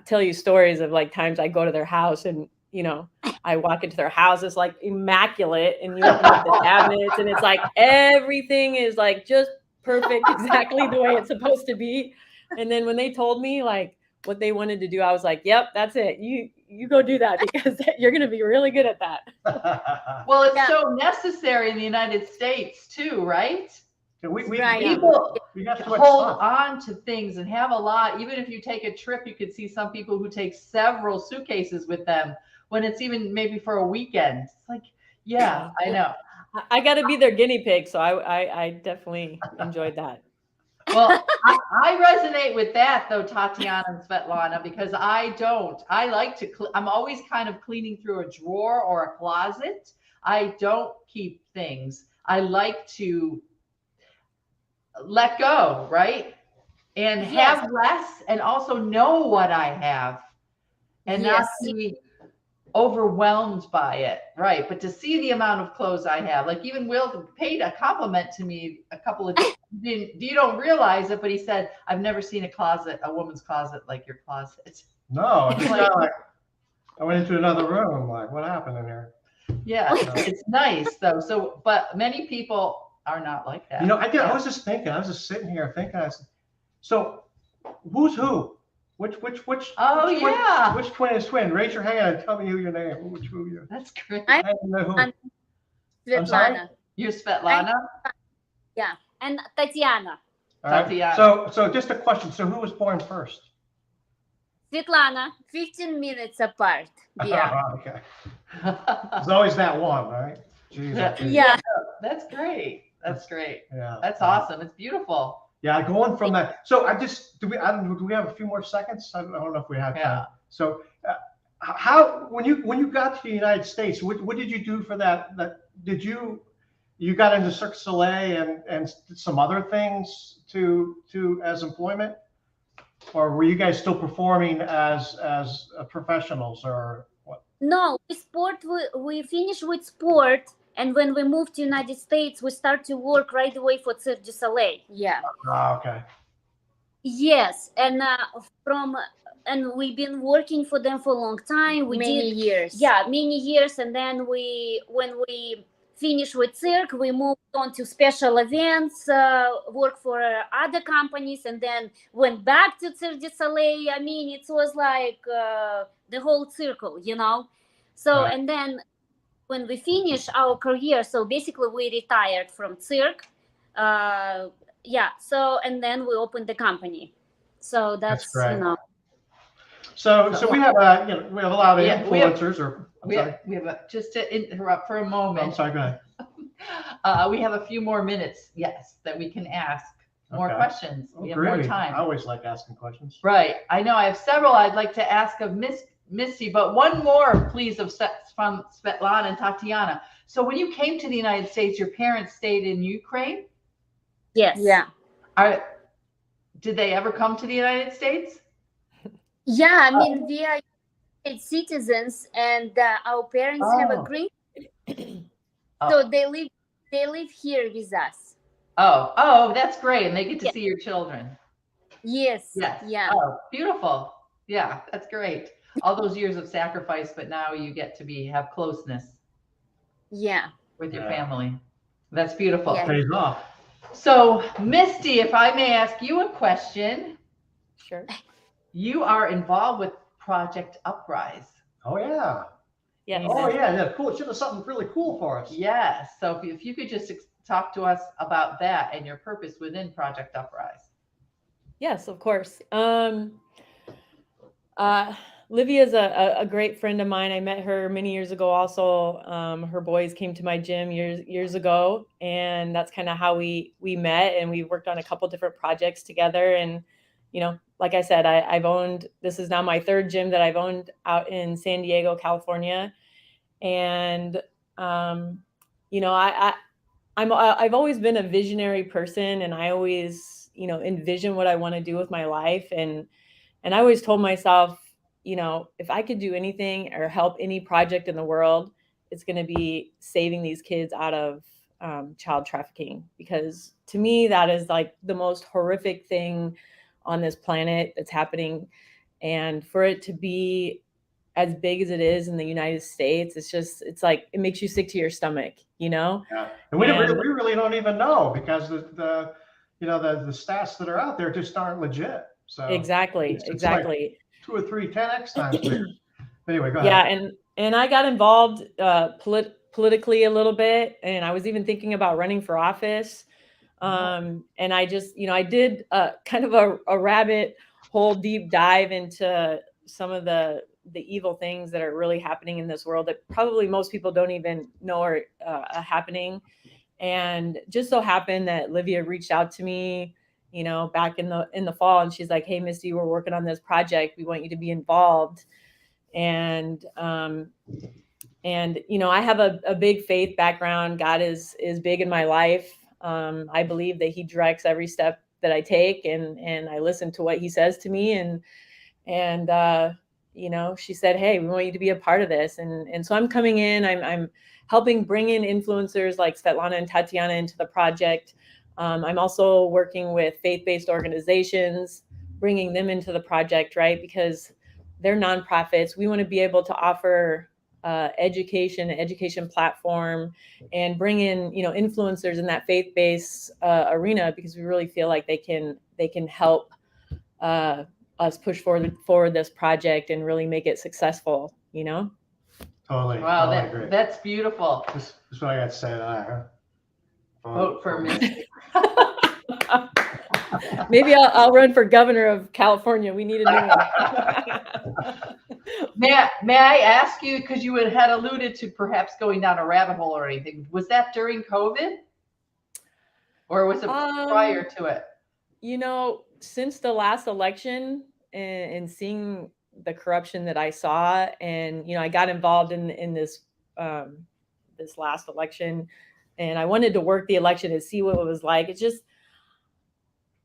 tell you stories of like times I go to their house and, I walk into their house, it's like immaculate, and you open up the cabinets and it's like everything is like just perfect, exactly the way it's supposed to be. And then when they told me like what they wanted to do, I was like, yep, that's it. You go do that, because you're going to be really good at that. Well, it's so necessary in the United States too, right? People hold on to things and have a lot. Even if you take a trip, you could see some people who take several suitcases with them when it's even maybe for a weekend. It's like, I know. I got to be their guinea pig. So I definitely enjoyed that. Well, I resonate with that though, Tatiana and Svetlana, because I like to, I'm always kind of cleaning through a drawer or a closet. I don't keep things. I like to let go, right? And have less, and also know what I have, and not be overwhelmed by it, right? But to see the amount of clothes I have, like even Will paid a compliment to me a couple of days. You don't realize it, but he said, I've never seen a woman's closet like your closet. No, it's like I went into another room, like what happened in here? Yeah, it's nice though. So, but many people are not like that. I was just thinking, I was just sitting here thinking, so who's who? Which twin is twin? Raise your hand and tell me your name. Which who you? That's great. I'm Svetlana. You're Svetlana? Yeah. And Tatiana. All right. Tatiana. So just a question. So who was born first? Svetlana, 15 minutes apart. Yeah. Okay. There's always that one, right? Jesus. Yeah. That's great. That's great. Yeah. That's awesome. It's beautiful. Yeah, going from that. So do we have a few more seconds? I don't know if we have time. Yeah. So how when you got to the United States, what did you do for that? Did you got into Cirque du Soleil and some other things to as employment, or were you guys still performing as professionals or what? No, we finished with sport. And when we moved to United States, we start to work right away for Cirque du Soleil. Yeah. Oh, okay. Yes, and we've been working for them for a long time. Many years. Yeah, many years. And then when we finished with Cirque, we moved on to special events, work for other companies, and then went back to Cirque du Soleil. It was like the whole circle, So, right. And then when we finished our career, so basically we retired from Cirque. So, and then we opened the company. So that's great. So we have we have a lot of influencers. We have just to interrupt for a moment. I'm sorry. Go ahead. We have a few more minutes, yes, that we can ask more questions. We have more time. I always like asking questions. Right. I know. I have several I'd like to ask of Misty, but one more, please, from Svetlana and Tatiana. So when you came to the United States, your parents stayed in Ukraine? Yes. Yeah. Did they ever come to the United States? Yeah, I mean, we are citizens, and our parents have a green card, so they live here with us. Oh, that's great, and they get to see your children. Yes. Yeah. Oh, beautiful. Yeah, that's great. All those years of sacrifice, but now you get to have closeness. Yeah. With your family. That's beautiful. Yeah. Pays off. So, Misty, if I may ask you a question. Sure. You are involved with Project Uprise. Oh, yeah. Yes. Oh, yeah. Cool. Should have something really cool for us. Yes. So if you could just talk to us about that and your purpose within Project Uprise. Yes, of course. Livia is a great friend of mine. I met her many years ago also. Her boys came to my gym years ago, and that's kind of how we met, and we worked on a couple different projects together. And, like I said, this is now my third gym that I've owned out in San Diego, California. And, I've always been a visionary person, and I always, envision what I want to do with my life. And I always told myself, if I could do anything or help any project in the world, it's going to be saving these kids out of child trafficking, because to me, that is like the most horrific thing on this planet that's happening. And for it to be as big as it is in the United States, it's like, it makes you sick to your stomach, Yeah. And we really don't even know, because the stats that are out there just aren't legit. So exactly. It's like 2 or 3 10x times bigger. Anyway, go ahead. Yeah, and I got involved politically a little bit, and I was even thinking about running for office. And I just, I did kind of a rabbit hole deep dive into some of the evil things that are really happening in this world that probably most people don't even know are happening. And just so happened that Livia reached out to me, back in the fall, and she's like, "Hey, Misty, we're working on this project. We want you to be involved." And I have a big faith background. God is big in my life. I believe that He directs every step that I take, and I listen to what He says to me. And she said, "Hey, we want you to be a part of this." And so I'm coming in. I'm helping bring in influencers like Svetlana and Tatiana into the project. I'm also working with faith-based organizations, bringing them into the project, right? Because they're nonprofits. We want to be able to offer an education platform, and bring in, influencers in that faith-based arena, because we really feel like they can help us push forward this project and really make it successful, Totally. Wow, totally that's beautiful. This is what I got to say to that. Huh? Vote for me. Maybe I'll run for governor of California. We need a new one. May I ask you, because you had alluded to perhaps going down a rabbit hole or anything, was that during COVID? Or was it prior to it? Since the last election, and seeing the corruption that I saw, and I got involved in this this last election, and I wanted to work the election and see what it was like.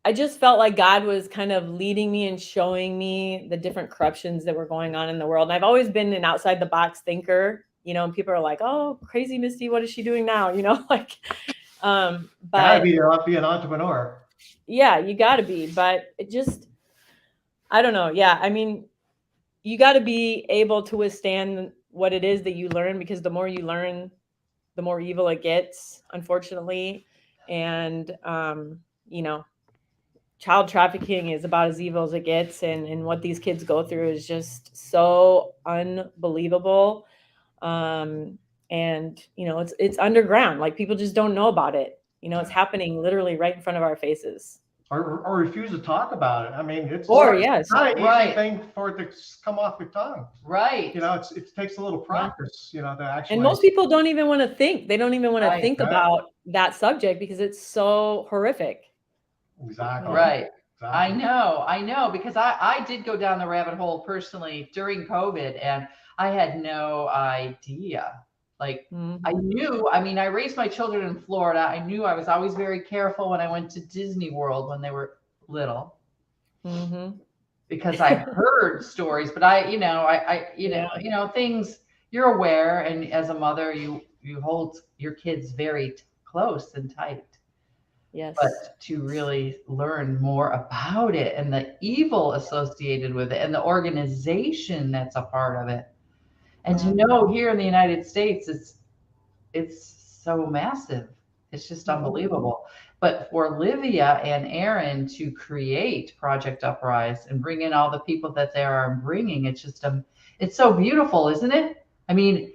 I just felt like God was kind of leading me and showing me the different corruptions that were going on in the world. And I've always been an outside the box thinker, and people are like, "Oh, crazy Misty, what is she doing now?" But gotta be an entrepreneur. Yeah, you gotta be, but I don't know. Yeah. I mean, you got to be able to withstand what it is that you learn, because the more you learn, the more evil it gets, unfortunately. And, child trafficking is about as evil as it gets. And what these kids go through is just so unbelievable. And, it's underground. Like, people just don't know about it. It's happening literally right in front of our faces. or refuse to talk about it. I mean, it's Or not yes, an easy right. thing for it to come off your tongue. Right. You know, it takes a little practice, you know, to actually. and most people don't even want to think. They don't even want to Right, think right. about that subject because it's so horrific. Exactly. Right. Exactly. I know, because I did go down the rabbit hole personally during COVID, and I had no idea. Like, I knew, I mean, I raised my children in Florida. I knew I was always very careful when I went to Disney World when they were little. Because I heard stories, but I things, you're aware, and as a mother, you hold your kids very close and tight. Yes. But to really learn more about it and the evil associated with it and the organization that's a part of it. And to know here in the United States, it's so massive. It's just unbelievable. But for Livia and Aaron to create Project Uprise and bring in all the people that they are bringing, it's just it's so beautiful, isn't it? I mean,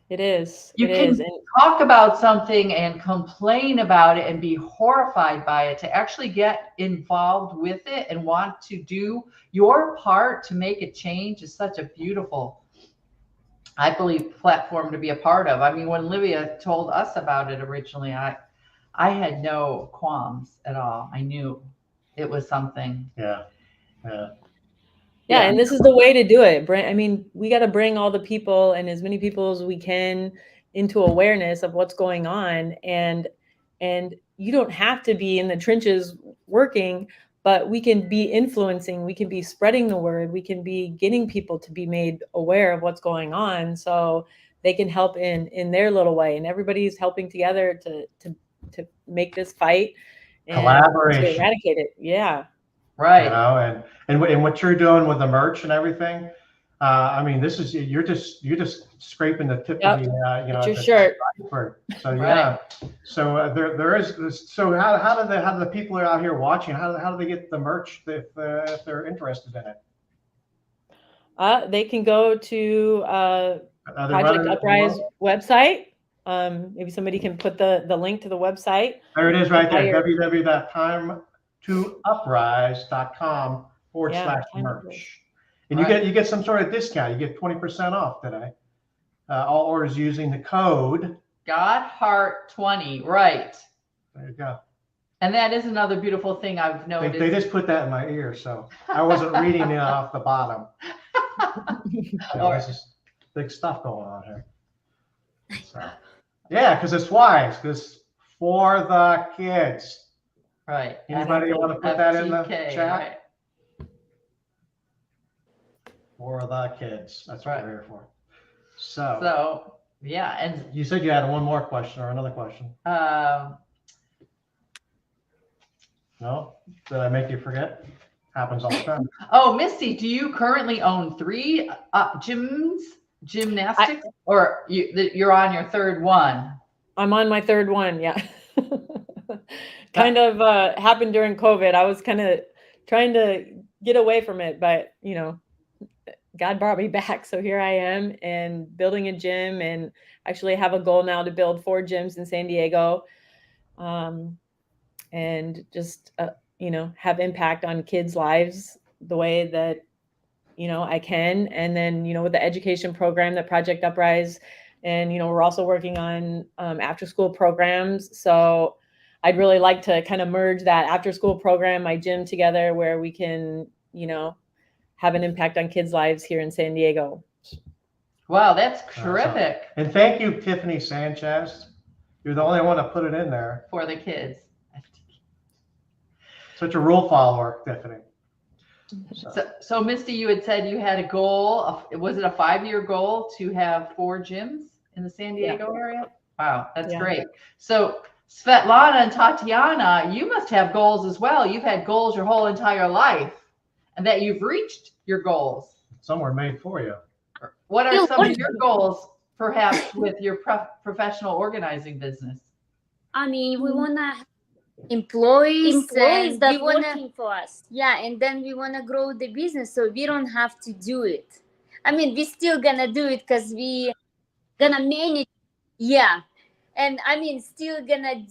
it is. You can talk about something and complain about it and be horrified by it. To actually get involved with it and want to do your part to make a change is such a beautiful, I believe, platform to be a part of. I mean, when Livia told us about it originally, I had no qualms at all. I knew it was something. Yeah. Yeah, and this is the way to do it. I mean, we got to bring all the people and as many people as we can into awareness of what's going on. And you don't have to be in the trenches working, but we can be influencing, we can be spreading the word, we can be getting people to be made aware of what's going on so they can help in their little way. And everybody's helping together to make this fight and Collaboration. to eradicate it. Yeah. Right. You know, and what you're doing with the merch and everything, I mean, this is you're just scraping the tip of the it's your shirt. So yeah, so there is. So how do the people who are out here watching, how do they get the merch if they're interested in it? They can go to Project Uprise website. Maybe somebody can put the link to the website. There it is, right there. www.timetouprise.com/merch. And you get some sort of discount. You get 20% off today. All orders using the code GodHeart20. Right. There you go. And that is another beautiful thing I've noticed. They just put that in my ear, so I wasn't reading it off the bottom. There's just big stuff going on here. So, yeah, because it's wise. Because for the kids. Right. Anybody want to put that in the chat? Right. For the kids. That's what we're here for. So yeah, and you said you had one more question or another question. No? Did I make you forget? Happens all the time. Oh, Misty, do you currently own 3 gymnastics, or you're on your 3rd one? I'm on my 3rd one. Yeah. Kind of happened during COVID. I was kind of trying to get away from it, but God brought me back. So here I am and building a gym, and actually have a goal now to build 4 gyms in San Diego. And just, have impact on kids' lives the way that, I can. And then, with the education program, that Project Uprise, and, we're also working on after school programs. So I'd really like to kind of merge that after school program, my gym together, where we can, have an impact on kids' lives here in San Diego. Wow, that's terrific. And thank you, Tiffany Sanchez. You're the only one to put it in there. For the kids. Such a rule follower, Tiffany. So Misty, you had said you had a goal. Was it a 5-year goal to have 4 gyms in the San Diego area? Wow, that's great. So Svetlana and Tatiana, you must have goals as well. You've had goals your whole entire life, and that you've reached your goals. Some were made for you. What are some of your goals, perhaps, with your professional organizing business? I mean, we want to employees that working for us. Yeah, and then we want to grow the business so we don't have to do it. I mean, we're still gonna do it because we gonna manage. Yeah, and I mean, still gonna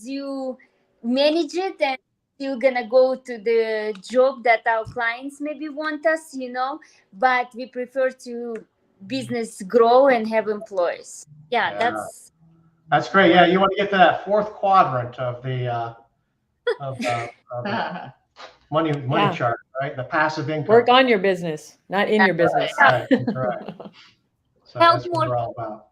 manage it and still gonna go to the job that our clients maybe want us, but we prefer to business grow and have employees. Yeah. That's great. Yeah, you want to get to that fourth quadrant of the money chart, right? The passive income. Work on your business, not in your business. Right, correct. So that's what we're all about.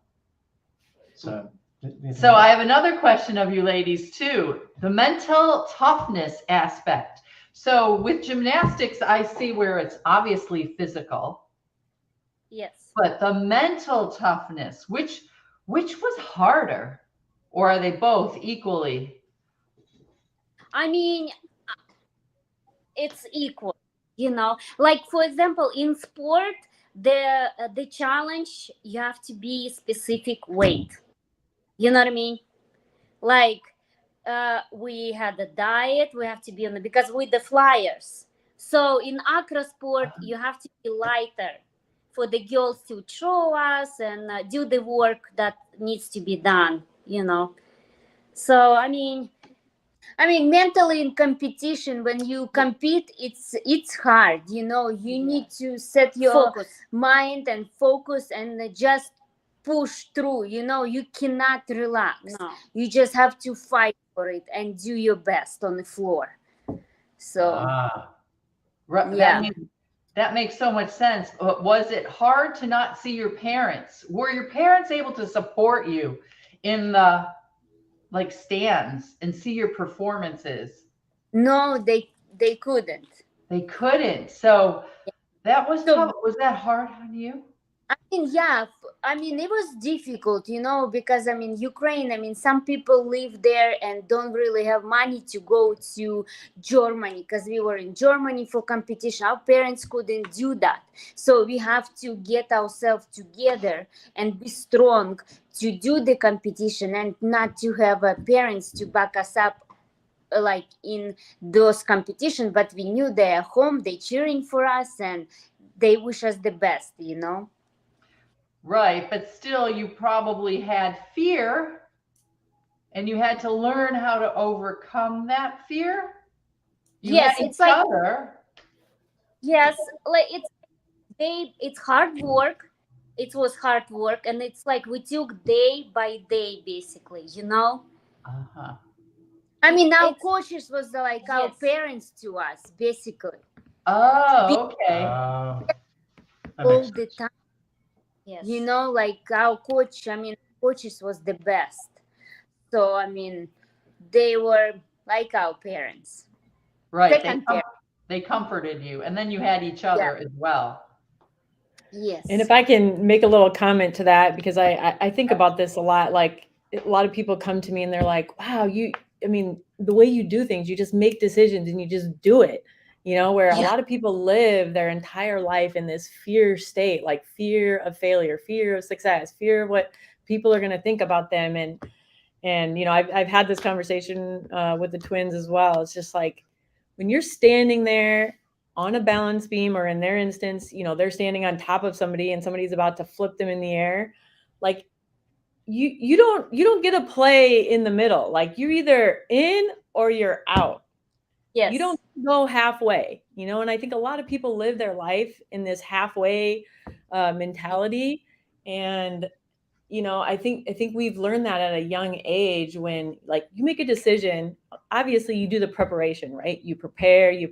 So I have another question of you ladies too. The mental toughness aspect. So with gymnastics, I see where it's obviously physical. Yes. But the mental toughness, which was harder, or are they both equally? I mean, it's equal, like for example, in sport, the challenge, you have to be specific weight. You know what I mean? Like, we had a diet, we have to be because with the flyers. So in acro sport, you have to be lighter for the girls to throw us and do the work that needs to be done, So, I mean, mentally in competition, when you compete, it's hard, you need to set your mind and focus and just push through, you cannot relax. No. You just have to fight for it and do your best on the floor. So yeah, that makes so much sense. Was it hard to not see your parents? Were your parents able to support you in the stands and see your performances? No, they couldn't. They couldn't. So that was tough. Was that hard on you? I mean, yeah. I mean, it was difficult, because Ukraine, some people live there and don't really have money to go to Germany, because we were in Germany for competition. Our parents couldn't do that. So we have to get ourselves together and be strong to do the competition and not to have parents to back us up like in those competitions. But we knew they're home, they're cheering for us and they wish us the best, Right, but still you probably had fear and you had to learn how to overcome that fear. Yes, it's like yes, like it's hard work. It was hard work, and it's like we took day by day, basically, Uh-huh. I mean, our coaches was like our parents to us, basically. Oh, okay. All the time. Yes. Like our coaches was the best. So, they were like our parents. Right. They comforted you. And then you had each other as well. Yes. And if I can make a little comment to that, because I think about this a lot. Like a lot of people come to me and they're like, wow, the way you do things, you just make decisions and you just do it. Where a lot of people live their entire life in this fear state, like fear of failure, fear of success, fear of what people are going to think about them. And I've had this conversation with the twins as well. It's just like when you're standing there on a balance beam, or in their instance, they're standing on top of somebody and somebody's about to flip them in the air. Like you don't get to play in the middle. Like you're either in or you're out. Yes. You don't go halfway, and I think a lot of people live their life in this halfway mentality. And, I think we've learned that at a young age when like you make a decision, obviously you do the preparation, right? You prepare, you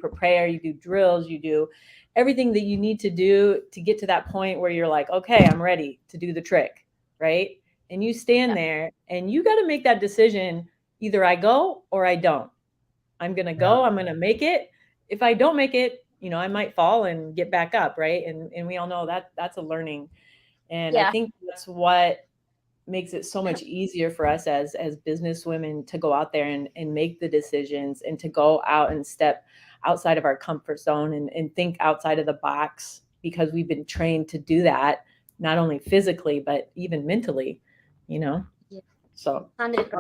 do drills, you do everything that you need to do to get to that point where you're like, okay, I'm ready to do the trick, right? And you stand there and you got to make that decision. Either I go or I don't. I'm going to go, I'm going to make it. If I don't make it, I might fall and get back up. Right. And we all know that that's a learning. And I think that's what makes it so much easier for us as business women to go out there and make the decisions and to go out and step outside of our comfort zone and think outside of the box, because we've been trained to do that, not only physically, but even mentally, so. 100%.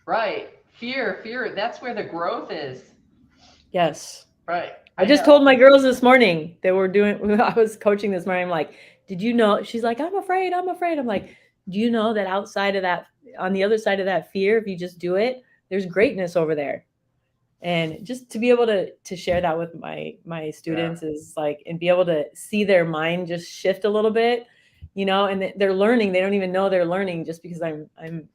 Right. Fear. That's where the growth is. Yes. Right. I just told my girls this morning I was coaching this morning. I'm like, did you know? She's like, I'm afraid. I'm like, do you know that outside of that, on the other side of that fear, if you just do it, there's greatness over there. And just to be able to share that with my students is like, and be able to see their mind just shift a little bit, you know, and they're learning. They don't even know they're learning just because I'm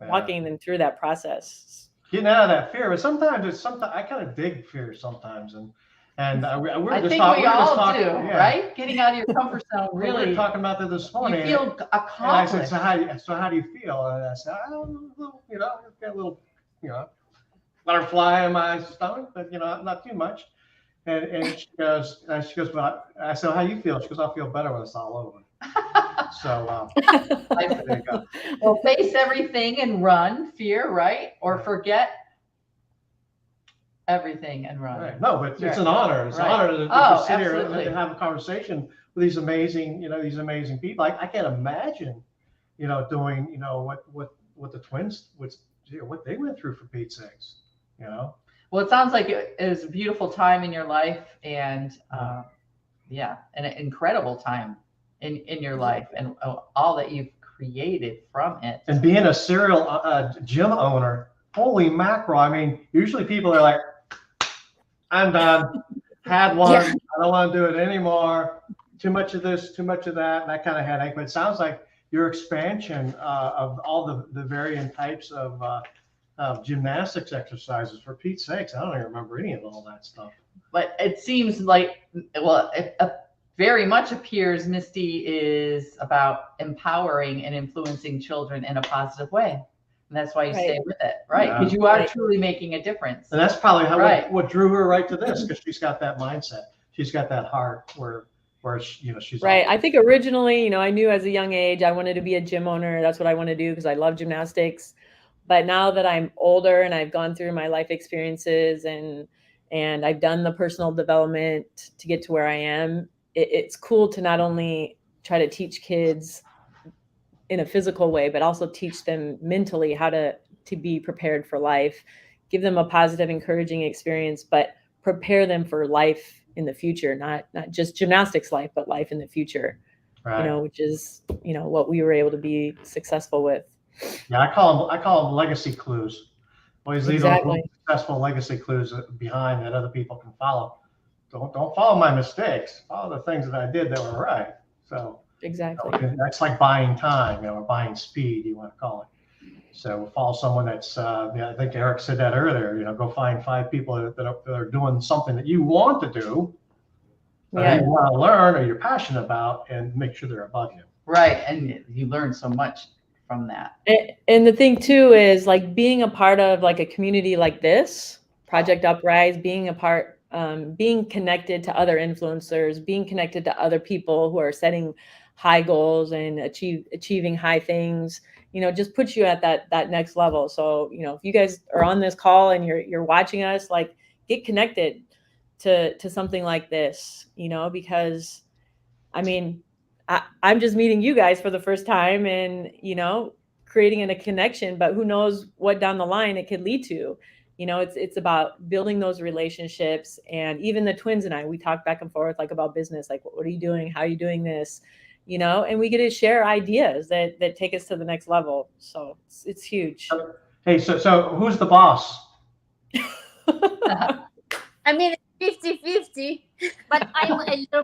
walking them through that process. Getting out of that fear, but sometimes I kind of dig fear sometimes, and I think we all do, right? Getting out of your comfort zone, really. We were talking about that this morning. You feel accomplished. And I said, so how do you feel? And I said, you know, I've got a little, you know, butterfly in my stomach, but you know, not too much. And she goes, well, I said, how you feel? She goes, I feel better when it's all over. So there you go. Well, face everything and run, fear, right? Or forget everything and run. Right. No, but it's an honor. It's an honor to sit here and have a conversation with these amazing, you know, these amazing people. I can't imagine, you know, doing, you know, what the twins, what they went through, for Pete's sakes, you know. Well, it sounds like it was a beautiful time in your life, and an incredible time in your life, and all that you've created from it. And being a serial gym owner, holy mackerel! I mean, usually people are like, I'm done. Had one. I don't want to do it anymore. Too much of this, too much of that, and that kind of headache. But it sounds like your expansion of all the varying types of gymnastics exercises, for Pete's sakes, I don't even remember any of all that stuff. But it seems like, well, it very much appears Misty is about empowering and influencing children in a positive way. And that's why you stay with it, right? Because you are truly making a difference. And that's probably what drew her right to this, because she's got that mindset. She's got that heart where you know, she's right. I think originally, you know, I knew as a young age I wanted to be a gym owner. That's what I want to do because I love gymnastics. But now that I'm older and I've gone through my life experiences and I've done the personal development to get to where I am, it's cool to not only try to teach kids in a physical way, but also teach them mentally how to be prepared for life, give them a positive, encouraging experience, but prepare them for life in the future, not just gymnastics life, but life in the future, you know, which is, you know, what we were able to be successful with. Yeah, I call them legacy clues. Always leave those successful legacy clues behind that other people can follow. Don't follow my mistakes. Follow the things that I did that were right. So exactly, you know, that's like buying time, you know, or buying speed, you want to call it. So follow someone that's. I think Erik said that earlier. You know, go find 5 people that are doing something that you want to do, that you want to learn, or you're passionate about, and make sure they're above you. Right, and you learn so much from that. And the thing too is like being a part of like a community like this, Project Uprise, being a part, being connected to other influencers, being connected to other people who are setting high goals and achieving high things, you know, just puts you at that next level. So, you know, if you guys are on this call and you're watching us, like get connected to something like this, you know, because I mean, I'm just meeting you guys for the first time and, you know, creating a connection, but who knows what down the line it could lead to. You know, it's about building those relationships. And even the twins and I, we talk back and forth like about business, like what are you doing? How are you doing this? You know, and we get to share ideas that take us to the next level. So it's huge. Hey, so who's the boss? I mean, 50-50, but I'm a little.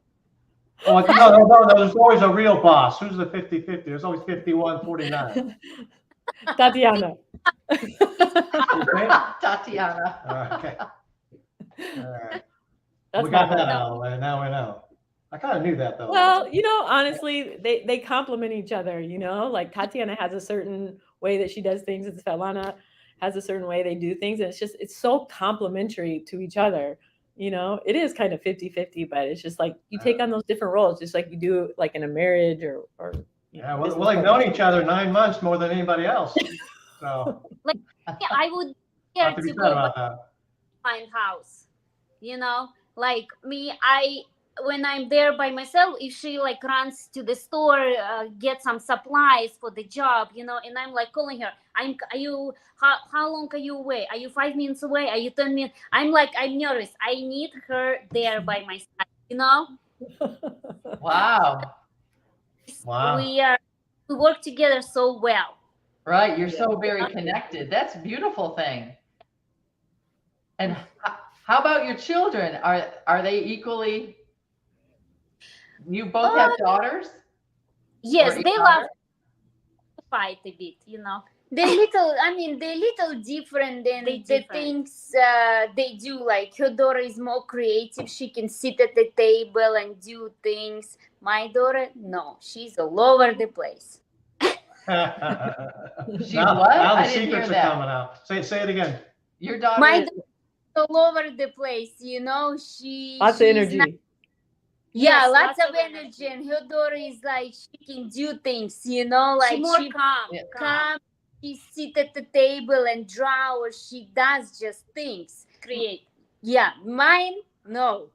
Oh, no, there's always a real boss. Who's the 50-50? There's always 51-49. Tatiana. Tatiana. Okay. All right. We got that out of the way. Now we know. I kind of knew that though. Well, you know, honestly, they complement each other, you know, like Tatiana has a certain way that she does things, and Svetlana has a certain way they do things. And it's so complementary to each other. You know, it is kind of 50-50, but it's just like you take on those different roles, just like you do like in a marriage or yeah, well, they've known each other 9 months more than anybody else. So like, yeah, I would care to go back to my house, you know, like me, when I'm there by myself, if she like runs to the store, get some supplies for the job, you know, and I'm like calling her, how long are you away? Are you 5 minutes away? Are you 10 minutes? I'm nervous. I need her there by my side, you know? Wow. We work together so well. Right. You're so very connected. That's a beautiful thing. And how about your children? Are they equally? You both have daughters? Yes, they love to fight a bit, you know. They're little different than the things they do. Like her daughter is more creative. She can sit at the table and do things. My daughter, no, she's all over the place. Now the secrets are coming out. Say it again. Your daughter is all over the place, you know. Lots of energy. Yeah, lots of energy. And her daughter is like, she can do things, you know, like she's more calm. She sit at the table and draw, or she does just things, create. Yeah, mine, no.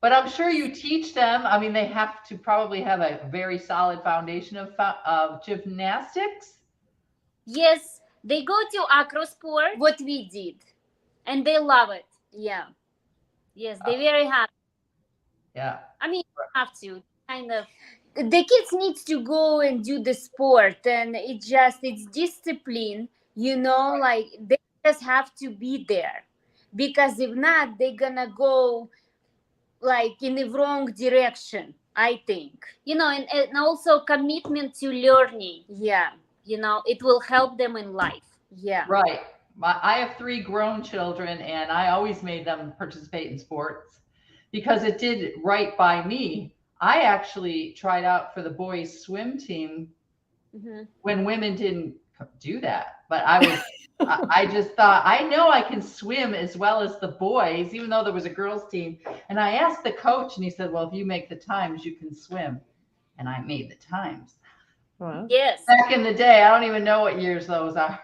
But I'm sure you teach them. I mean, they have to probably have a very solid foundation of gymnastics. Yes, they go to acro sport, what we did, and they love it. Yeah. Yes, they're very happy. Yeah. I mean, you have to kind of. The kids need to go and do the sport, and it's discipline, you know, like they just have to be there, because if not, they're gonna go like in the wrong direction, I think, you know, and also commitment to learning. Yeah, you know, it will help them in life. Yeah, right. I have 3 grown children, and I always made them participate in sports because it did right by me. I actually tried out for the boys swim team when women didn't do that. But I just thought, I know I can swim as well as the boys, even though there was a girls team. And I asked the coach, and he said, well, if you make the times, you can swim. And I made the times. Wow. Yes. Back in the day, I don't even know what years those are.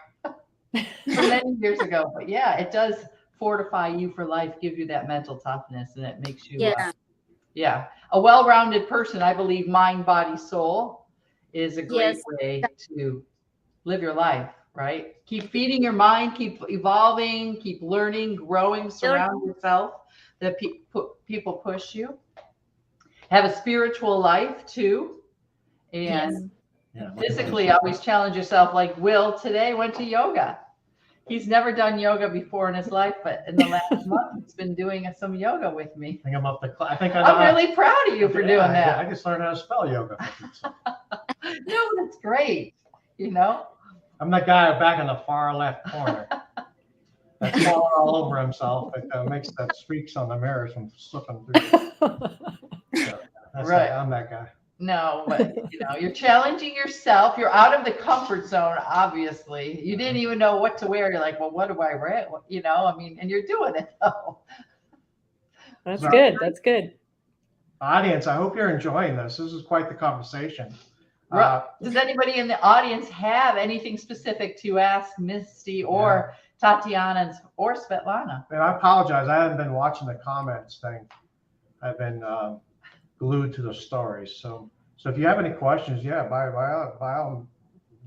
Many years ago. But yeah, it does fortify you for life, give you that mental toughness, and it makes you a well-rounded person. I believe mind, body, soul is a great way to live your life, right? Keep feeding your mind, keep evolving, keep learning, growing, surround yourself that people push you. Have a spiritual life too. And physically, always challenge yourself. Like Will today went to yoga. He's never done yoga before in his life, but in the last month, he's been doing some yoga with me. I think I'm up the class. I'm really proud of you for doing that. I just learned how to spell yoga. No, that's great. You know, I'm that guy back in the far left corner. That's all over himself. It makes that streaks on the mirrors from slipping through. So right. I'm that guy. No, but you know, you're challenging yourself. You're out of the comfort zone, obviously. You didn't even know what to wear. You're like, well, what do I wear? You know, I mean, and you're doing it though. That's good. That's good. Audience, I hope you're enjoying this. This is quite the conversation. Does anybody in the audience have anything specific to ask Misty or Tatiana or Svetlana? And I apologize. I haven't been watching the comments thing. I've been glued to the stories. So if you have any questions, by all,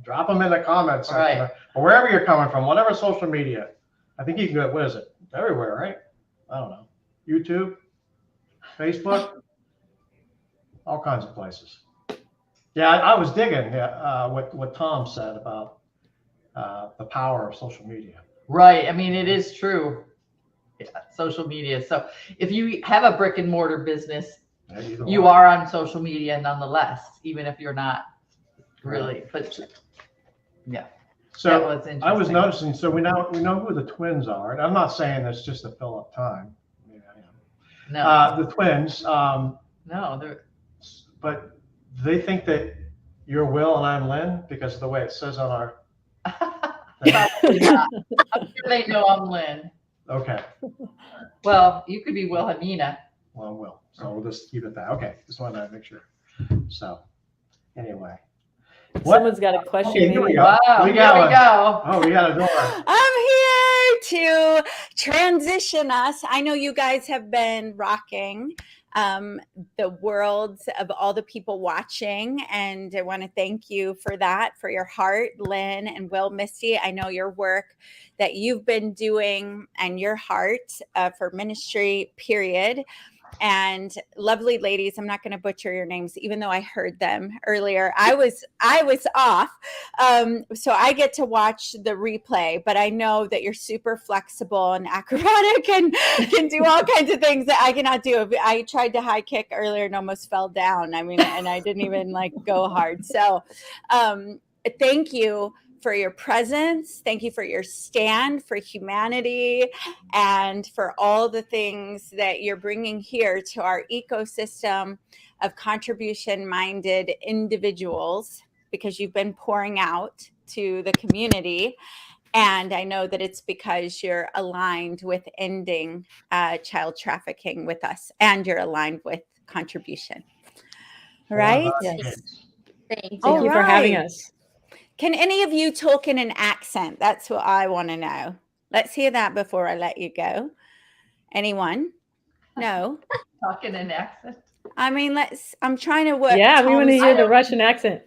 drop them in the comments section, or wherever you're coming from, whatever social media. I think you can go, what is it? Everywhere, right? I don't know. YouTube, Facebook, all kinds of places. Yeah, I was digging what Tom said about the power of social media. Right. I mean, it is true. Yeah, social media. So if you have a brick and mortar business, you are on social media nonetheless, even if you're not really. But yeah. So I was noticing. So we know who the twins are, and I'm not saying this just to fill up time. No. The twins. No, they're. But they think that you're Will and I'm Lynn because of the way it says on our. Probably not. I'm sure they know I'm Lynn. Okay. Well, you could be Wilhelmina. Well, Will. So we'll just keep it that. Okay. Just wanted to make sure. So anyway. Someone's got a question. Okay, here we go. Wow, here we go. Oh, we got Adora. I'm here to transition us. I know you guys have been rocking the worlds of all the people watching, and I want to thank you for that, for your heart, Lynn and Will, Misty. I know your work that you've been doing and your heart for ministry, period. and lovely ladies. I'm not going to butcher your names, even though I heard them earlier. I was off. So I get to watch the replay, but I know that you're super flexible and acrobatic and can do all kinds of things that I cannot do. I tried to high kick earlier and almost fell down. I mean, and I didn't even like go hard. So thank you for your presence. Thank you for your stand for humanity and for all the things that you're bringing here to our ecosystem of contribution-minded individuals, because you've been pouring out to the community. And I know that it's because you're aligned with ending child trafficking with us, and you're aligned with contribution. Right? Yes. Thank you. Thank you for having us. Can any of you talk in an accent? That's what I want to know. Let's hear that before I let you go. Anyone? No? Talk in an accent. I mean, I'm trying to work. Yeah, we want to Tom's- hear the Russian accent.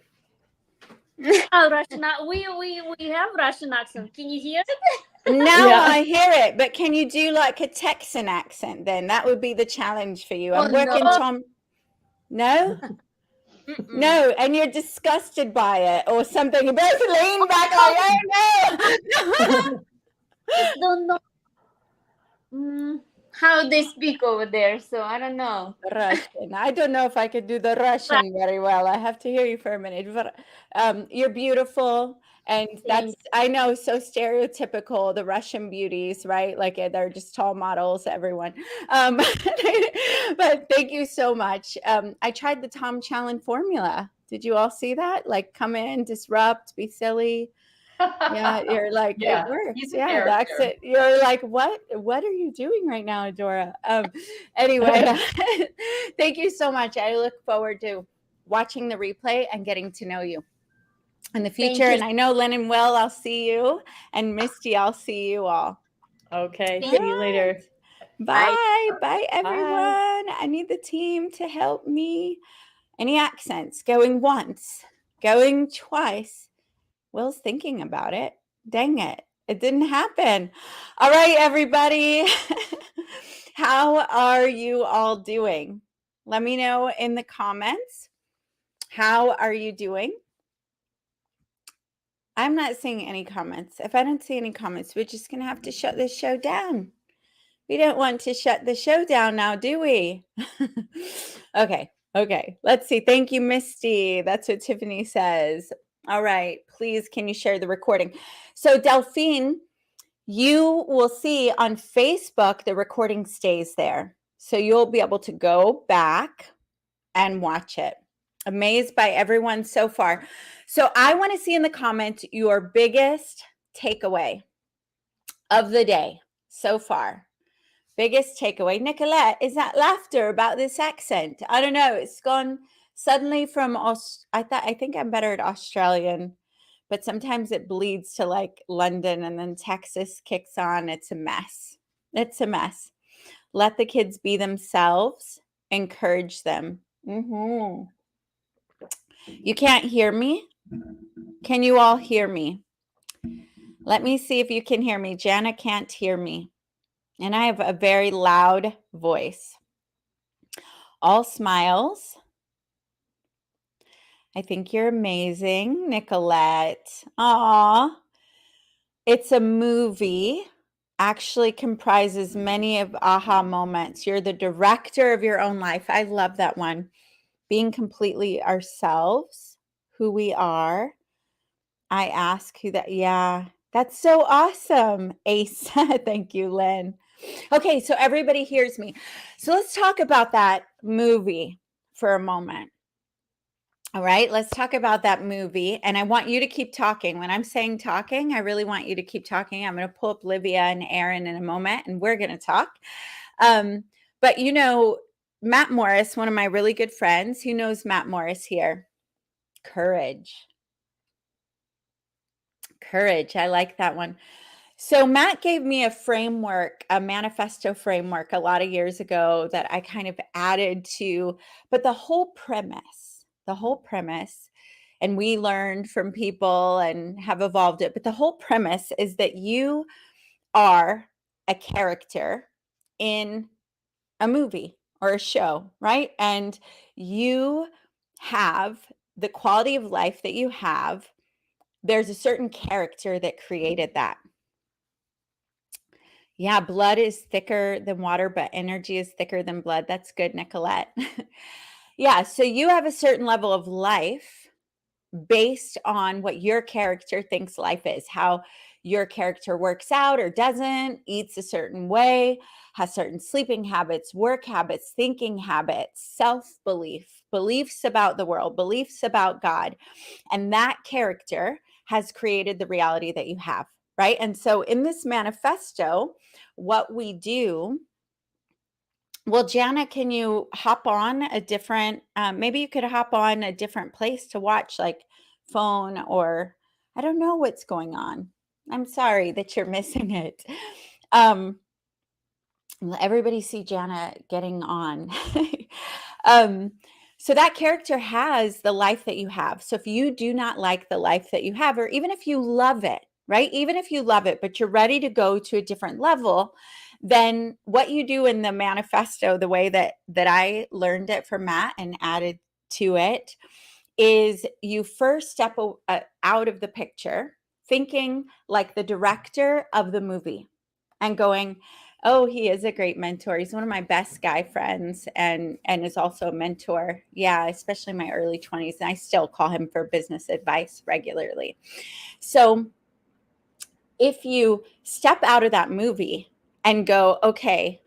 Oh, Russian. We have Russian accent. Can you hear it? No, Yeah. I hear it. But can you do like a Texan accent then? That would be the challenge for you. I'm Oh, working, no. Tom. No? No, and you're disgusted by it or something. You both lean back like, oh no. I don't know how they speak over there, so I don't know. Russian. I don't know if I could do the Russian very well. I have to hear you for a minute. But, you're beautiful. And that's, I know, so stereotypical, the Russian beauties, right? Like they're just tall models, everyone. But thank you so much. I tried the Kim Challan formula. Did you all see that? Like come in, disrupt, be silly. Yeah, you're like, Yeah, it works. he's a Yeah, that's character. it. You're like, what are you doing right now, Adora? Anyway, thank you so much. I look forward to watching the replay and getting to know you in the future. you. And I know Len and Will, I'll see you, and Misty, I'll see you all. Okay, Thank see you later. Bye. Bye, everyone. I need the team to help me. Any accents? Going once, going twice. Will's thinking about it. Dang it. It didn't happen. All right, everybody. How are you all doing? Let me know in the comments. How are you doing? I'm not seeing any comments. If I don't see any comments, we're just going to have to shut this show down. We don't want to shut the show down now, do we? Okay. Let's see. Thank you, Misty. That's what Tiffany says. All right. Please, can you share the recording? So, Delphine, you will see on Facebook, the recording stays there. So you'll be able to go back and watch it. Amazed by everyone so far. So I want to see in the comments your biggest takeaway of the day so far. Biggest takeaway. Nicolette, is that laughter about this accent? I don't know. It's gone suddenly from I think I'm better at Australian, but sometimes it bleeds to like London and then Texas kicks on. It's a mess. It's a mess. Let the kids be themselves. Encourage them. You can't hear me? Can you all hear me? Let me see if you can hear me. Jana can't hear me. And I have a very loud voice. All smiles. I think you're amazing, Nicolette. Aw. It's a movie. Actually comprises many of aha moments. You're the director of your own life. I love that one. Being completely ourselves, who we are. I ask who that, yeah, that's so awesome. Ace, thank you, Lynn. Okay, so everybody hears me. So let's talk about that movie for a moment. All right, let's talk about that movie. And I want you to keep talking. When I'm saying talking, I really want you to keep talking. I'm going to pull up Livia and Aaron in a moment, and we're going to talk. But you know, Matt Morris, one of my really good friends, who knows Matt Morris here? Courage. Courage. I like that one. So Matt gave me a framework, a manifesto framework a lot of years ago that I kind of added to, but the whole premise, and we learned from people and have evolved it, but the whole premise is that you are a character in a movie or a show, right? And you have the quality of life that you have. There's a certain character that created that. Yeah, blood is thicker than water, but energy is thicker than blood. That's good, Nicolette. Yeah, so you have a certain level of life based on what your character thinks life is, how your character works out or doesn't, eats a certain way, has certain sleeping habits, work habits, thinking habits, self-belief, beliefs about the world, beliefs about God. And that character has created the reality that you have, right? And so in this manifesto, what we do, well, Jana, can you hop on a different, maybe you could hop on a different place to watch, like phone, or I don't know what's going on. I'm sorry that you're missing it. Well, everybody see Jana getting on. So that character has the life that you have. So if you do not like the life that you have, or even if you love it, right? Even if you love it, but you're ready to go to a different level, then what you do in the manifesto, the way that I learned it from Matt and added to it, is you first step out of the picture, thinking like the director of the movie and going, oh, he is a great mentor. He's one of my best guy friends and is also a mentor. Yeah, especially in my early 20s. And I still call him for business advice regularly. So if you step out of that movie and go, okay,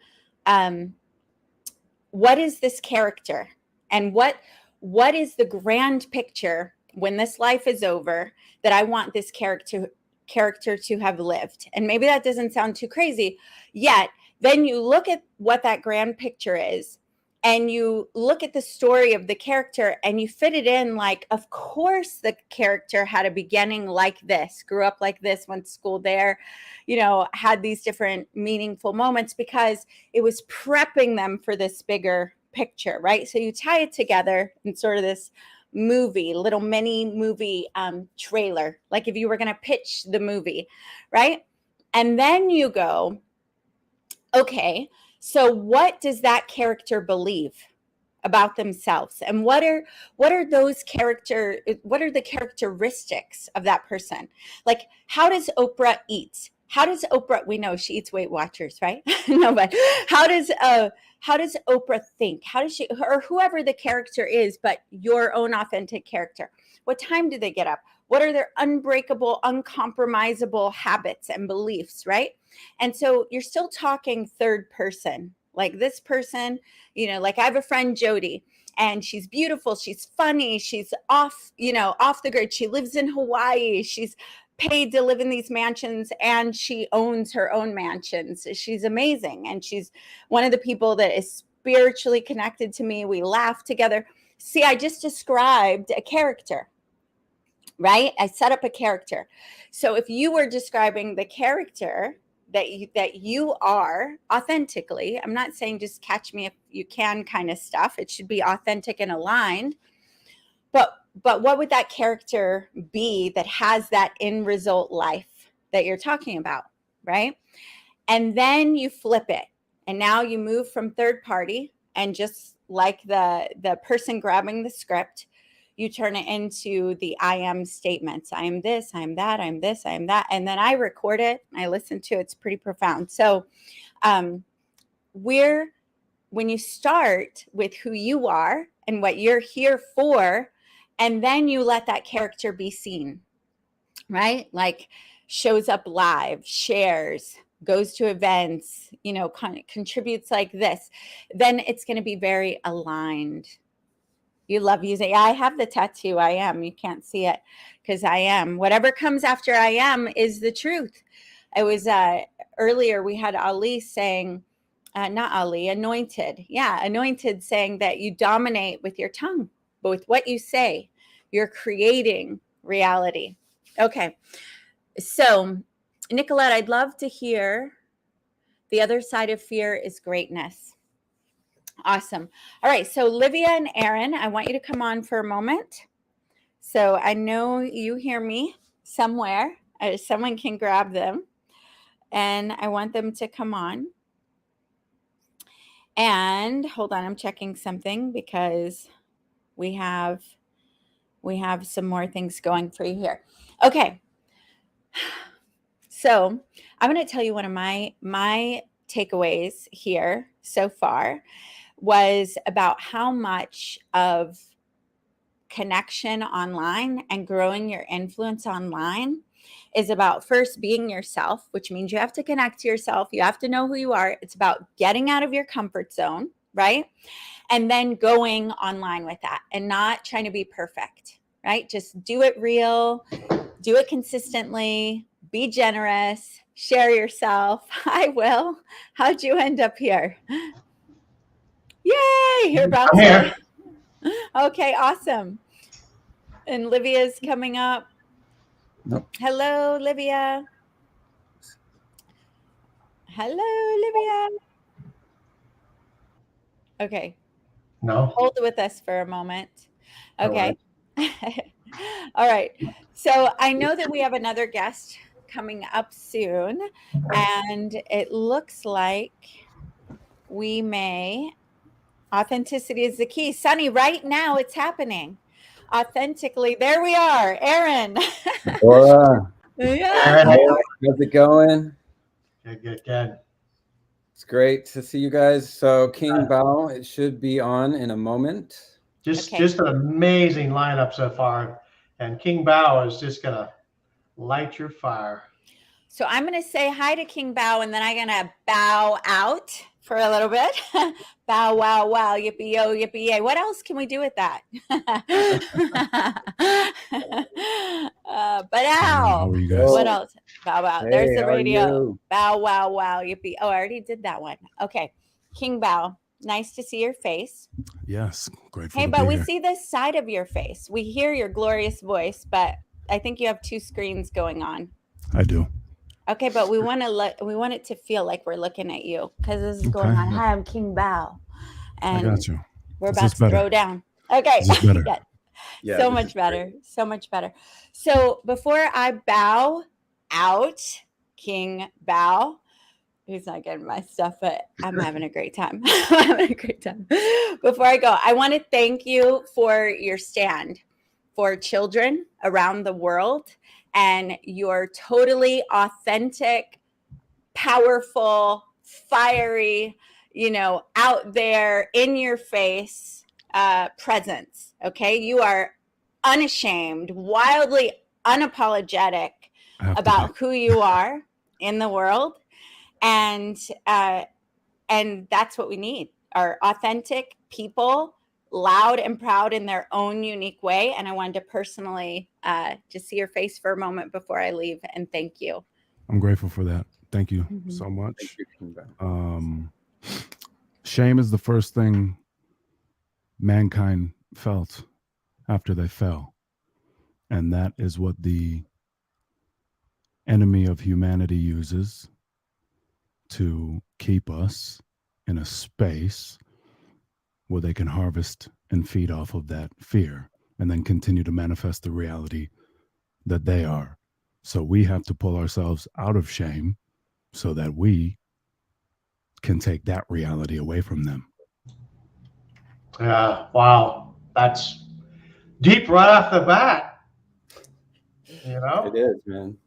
what is this character? And what is the grand picture when this life is over that I want this character to have lived? And maybe that doesn't sound too crazy yet. Then you look at what that grand picture is, and you look at the story of the character and you fit it in, like, of course the character had a beginning like this, grew up like this, went to school there, you know, had these different meaningful moments because it was prepping them for this bigger picture, right? So you tie it together in sort of this movie, little mini movie trailer, like if you were going to pitch the movie, right? And then you go, okay, so what does that character believe about themselves? And what are the characteristics of that person? Like, how does Oprah eat? How does Oprah, we know she eats Weight Watchers, right? No, but how does Oprah think? How does she, or whoever the character is, but your own authentic character? What time do they get up? What are their unbreakable, uncompromisable habits and beliefs, right? And so you're still talking third person, like this person, you know, like I have a friend, Jody, and she's beautiful. She's funny. She's off the grid. She lives in Hawaii. She's paid to live in these mansions and she owns her own mansions. She's amazing. And she's one of the people that is spiritually connected to me. We laugh together. See, I just described a character, right? I set up a character. So if you were describing the character that you are authentically, I'm not saying just catch me if you can kind of stuff. It should be authentic and aligned. But what would that character be that has that end result life that you're talking about, right? And then you flip it. And now you move from third party, and just like the person grabbing the script, you turn it into the I am statements. I am this, I am that, I am this, I am that. And then I record it. I listen to it. It's pretty profound. So when you start with who you are and what you're here for, and then you let that character be seen, right? Like shows up live, shares, goes to events, you know, contributes like this, then it's going to be very aligned. You love using, I have the tattoo, I am. You can't see it because I am. Whatever comes after I am is the truth. It was earlier we had Ali saying, not Ali, Anointed. Yeah, Anointed saying that you dominate with your tongue, but with what you say, you're creating reality. Okay, so Nicolette, I'd love to hear the other side of fear is greatness. Awesome. All right, so Livia and Aaron, I want you to come on for a moment. So I know you hear me somewhere. Someone can grab them, and I want them to come on. And hold on, I'm checking something because we have some more things going for you here. Okay. So I'm going to tell you one of my takeaways here so far was about how much of connection online and growing your influence online is about first being yourself, which means you have to connect to yourself. You have to know who you are. It's about getting out of your comfort zone, right? And then going online with that and not trying to be perfect, right? Just do it real, do it consistently, be generous, share yourself. Hi, Will. How'd you end up here? Yay, you're about I'm to. here. Okay, awesome. And Livia's coming up. Nope. Hello, Livia. Hello, Livia. Okay. No. Hold with us for a moment. All Okay. All right. So I know that we have another guest coming up soon, and it looks like we may. Authenticity is the key. Sunny, right now it's happening. Authentically. There we are. Aaron. Adora. Yeah. How's it going? Good. It's great to see you guys. So King Bao, it should be on in a moment. Just an amazing lineup so far. And King Bao is just going to light your fire. So I'm going to say hi to King Bao, and then I'm going to bow out for a little bit. Bow, wow, wow, yippee, yo, yippee, yay. What else can we do with that? But how are you guys? What else? Bow, wow. Hey, There's the how are radio. you? Bow, wow, wow, yippee. Oh, I already did that one. Okay. King Bao, nice to see your face. Yes, grateful Hey, to but be we here. see this side of your face. We hear your glorious voice, but I think you have two screens going on. I do. Okay, but we want it to feel like we're looking at you because this is going on. Hi, I'm King Bao, and I got you. we're Is about this to better? throw down. Okay, Is this better? Yeah, so much better, so much better. So before I bow out, King Bao, he's not getting my stuff, but I'm having a great time. I'm having a great time. Before I go, I want to thank you for your stand for children around the world and your totally authentic, powerful, fiery, out there in your face presence. Okay. You are unashamed, wildly unapologetic about who you are in the world. And that's what we need, are authentic people, loud and proud in their own unique way. And I wanted to personally just see your face for a moment before I leave and thank you. I'm grateful for that. Thank you so much. Shame is the first thing mankind felt after they fell. And that is what the enemy of humanity uses to keep us in a space where they can harvest and feed off of that fear and then continue to manifest the reality that they are. So we have to pull ourselves out of shame so that we can take that reality away from them. Yeah, wow. That's deep right off the bat. It is, man.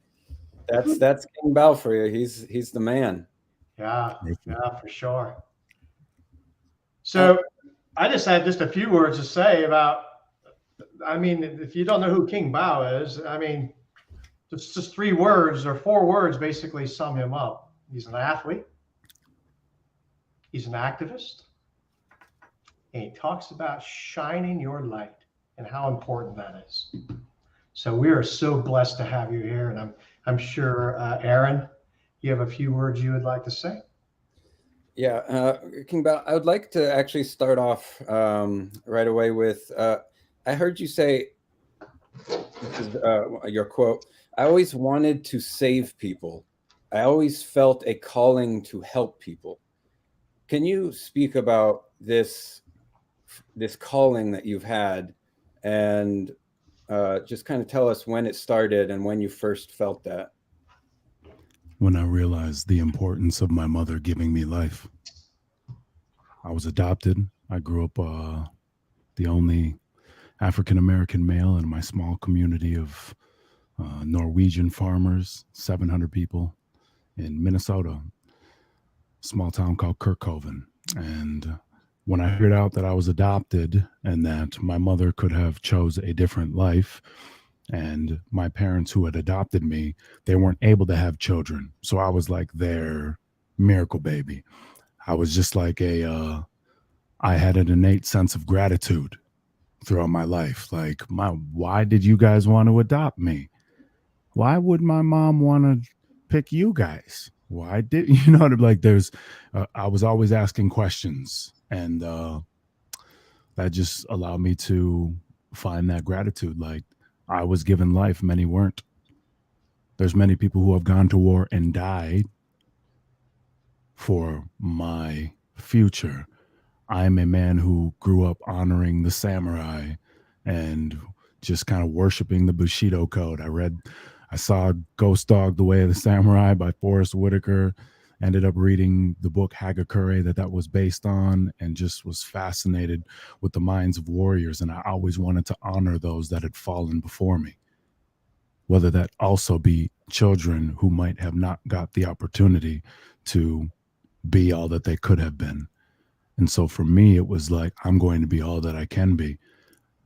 That's King Bao for you. He's the man. Yeah, for sure. So I just had just a few words to say about, if you don't know who King Bao is, just 3 words or 4 words basically sum him up. He's an athlete. He's an activist. And he talks about shining your light and how important that is. So we are so blessed to have you here. And I'm sure, Aaron, you have a few words you would like to say? Yeah, King Bao, I would like to actually start off right away with, I heard you say, this is your quote, I always wanted to save people. I always felt a calling to help people. Can you speak about this calling that you've had and just kind of tell us when it started and when you first felt that? When I realized the importance of my mother giving me life. I was adopted. I grew up the only African-American male in my small community of Norwegian farmers, 700 people in Minnesota, small town called Kirkhoven. And when I figured out that I was adopted and that my mother could have chose a different life, and my parents who had adopted me, they weren't able to have children. So I was like their miracle baby. I was just like I had an innate sense of gratitude throughout my life. Like, why did you guys want to adopt me? Why would my mom want to pick you guys? Why did you know? Like, I was always asking questions, and that just allowed me to find that gratitude. Like, I was given life, many weren't. There's many people who have gone to war and died for my future. I'm a man who grew up honoring the samurai and just kind of worshiping the Bushido code. I saw Ghost Dog, The Way of the Samurai by Forrest Whitaker, ended up reading the book Hagakure that was based on, and just was fascinated with the minds of warriors. And I always wanted to honor those that had fallen before me, whether that also be children who might have not got the opportunity to be all that they could have been. And so for me, it was like, I'm going to be all that I can be.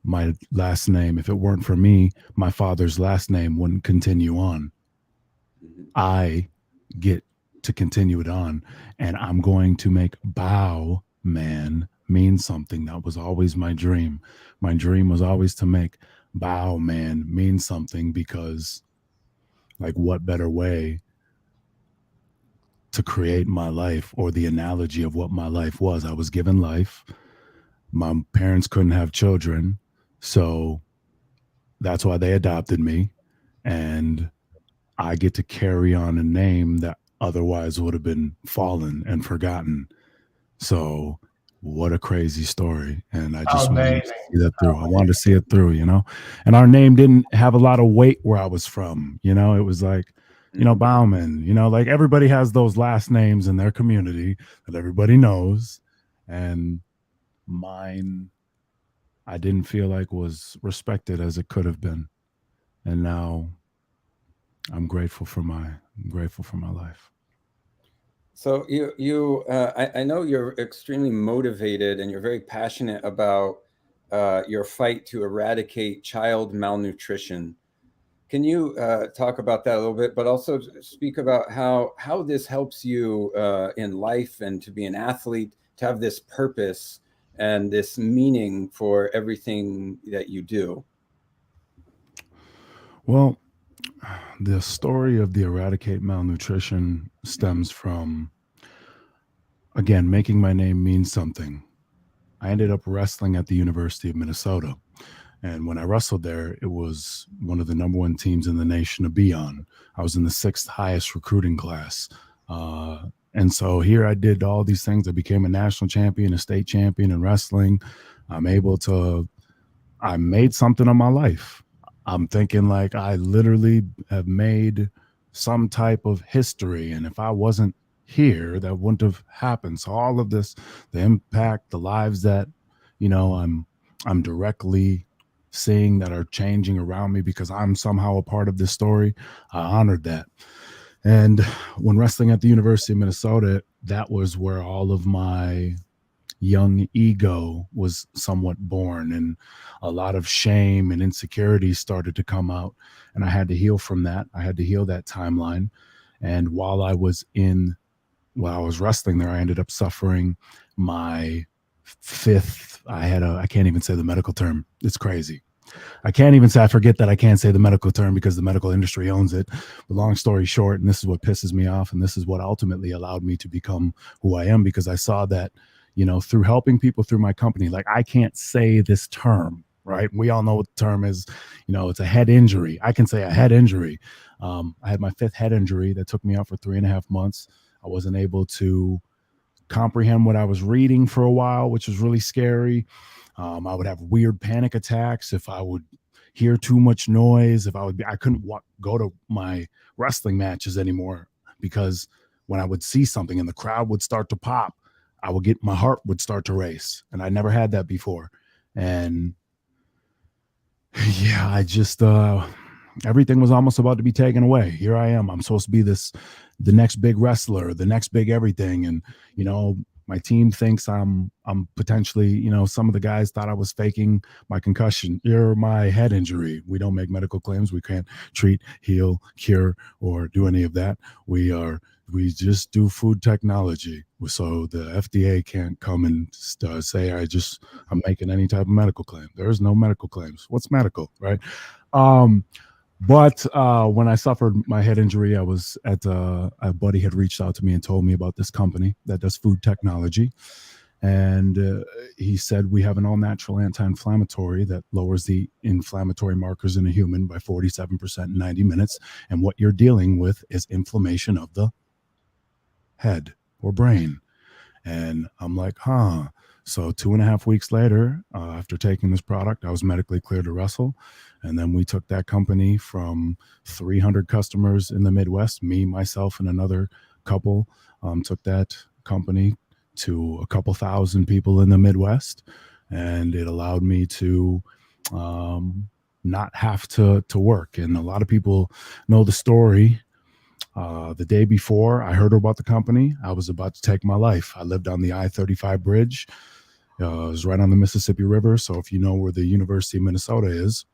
My last name, if it weren't for me, my father's last name wouldn't continue on. I get to continue it on, and I'm going to make Bao Man mean something. That was always my dream. My dream was always to make Bao Man mean something, because like, what better way to create my life, or the analogy of what my life was. I was given life. My parents couldn't have children, so that's why they adopted me. And I get to carry on a name that otherwise would have been fallen and forgotten. So what a crazy story. And I just wanted to see that through. I wanted to see it through, and our name didn't have a lot of weight where I was from. It was like, Bauman, like everybody has those last names in their community that everybody knows. And mine, I didn't feel like was respected as it could have been. And now I'm grateful for my life. So I know you're extremely motivated and you're very passionate about your fight to eradicate child malnutrition. Can you talk about that a little bit, but also speak about how this helps you in life, and to be an athlete, to have this purpose and this meaning for everything that you do? Well, the story of the eradicate malnutrition stems from, again, making my name mean something. I ended up wrestling at the University of Minnesota. And when I wrestled there, it was one of the number one teams in the nation to be on. I was in the 6th highest recruiting class. And so here I did all these things. I became a national champion, a state champion in wrestling. I made something of my life. I'm thinking like I literally have made some type of history. And if I wasn't here, that wouldn't have happened. So all of this, the impact, the lives that, I'm directly seeing that are changing around me because I'm somehow a part of this story, I honored that. And when wrestling at the University of Minnesota, that was where all of my young ego was somewhat born, and a lot of shame and insecurity started to come out, and I had to heal from that. I had to heal that timeline. And while I was wrestling there, I ended up suffering my 5th. I can't even say the medical term. It's crazy. I forget that I can't say the medical term because the medical industry owns it. But long story short, and this is what pisses me off, and this is what ultimately allowed me to become who I am, because I saw that, through helping people through my company, like, I can't say this term, right? We all know what the term is. It's a head injury. I can say a head injury. I had my 5th head injury that took me out for 3.5 months. I wasn't able to comprehend what I was reading for a while, which was really scary. I would have weird panic attacks if I would hear too much noise. I couldn't go to my wrestling matches anymore, because when I would see something and the crowd would start to pop, my heart would start to race, and I never had that before. And yeah, I just, everything was almost about to be taken away. Here I am. I'm supposed to be the next big wrestler, the next big everything. And, you know, my team thinks I'm potentially, you know, some of the guys thought I was faking my concussion or my head injury. We don't make medical claims. We can't treat, heal, cure, or do any of that. We just do food technology. So the FDA can't come and say I'm making any type of medical claim. There's no medical claims. What's medical, right? But when I suffered my head injury, I was at a buddy had reached out to me and told me about this company that does food technology. And he said, we have an all-natural anti-inflammatory that lowers the inflammatory markers in a human by 47% in 90 minutes. And what you're dealing with is inflammation of the head or brain. And I'm like, huh. So 2.5 weeks later, after taking this product, I was medically cleared to wrestle. And then we took that company from 300 customers in the Midwest, me, myself, and another couple, took that company to a couple thousand people in the Midwest. And it allowed me to not have to work. And a lot of people know the story. The day before I heard about the company, I was about to take my life. I lived on the I-35 bridge. It was right on the Mississippi River. So if you know where the University of Minnesota is,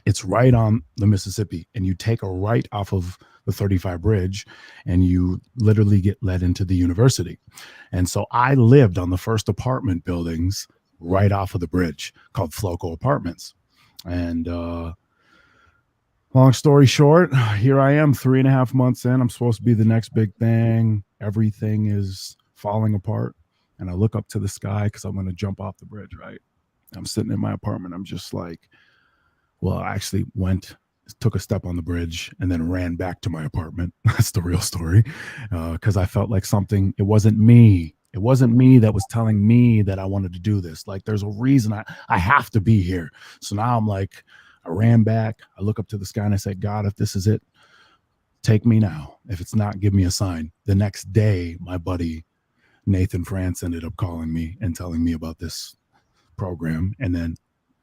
it's right on the Mississippi. And you take a right off of the 35 bridge and you literally get led into the university. And so I lived on the first apartment buildings right off of the bridge called Floco Apartments. And long story short, here I am 3.5 months in. I'm supposed to be the next big thing. Everything is falling apart. And I look up to the sky because I'm going to jump off the bridge, right? I'm sitting in my apartment. I'm just like, well, I actually took a step on the bridge and then ran back to my apartment. That's the real story. Because I felt like it wasn't me. It wasn't me that was telling me that I wanted to do this. Like, there's a reason I have to be here. So now I'm like, I ran back. I look up to the sky and I said, God, if this is it, take me now. If it's not, give me a sign. The next day, my buddy Nathan France ended up calling me and telling me about this program. And then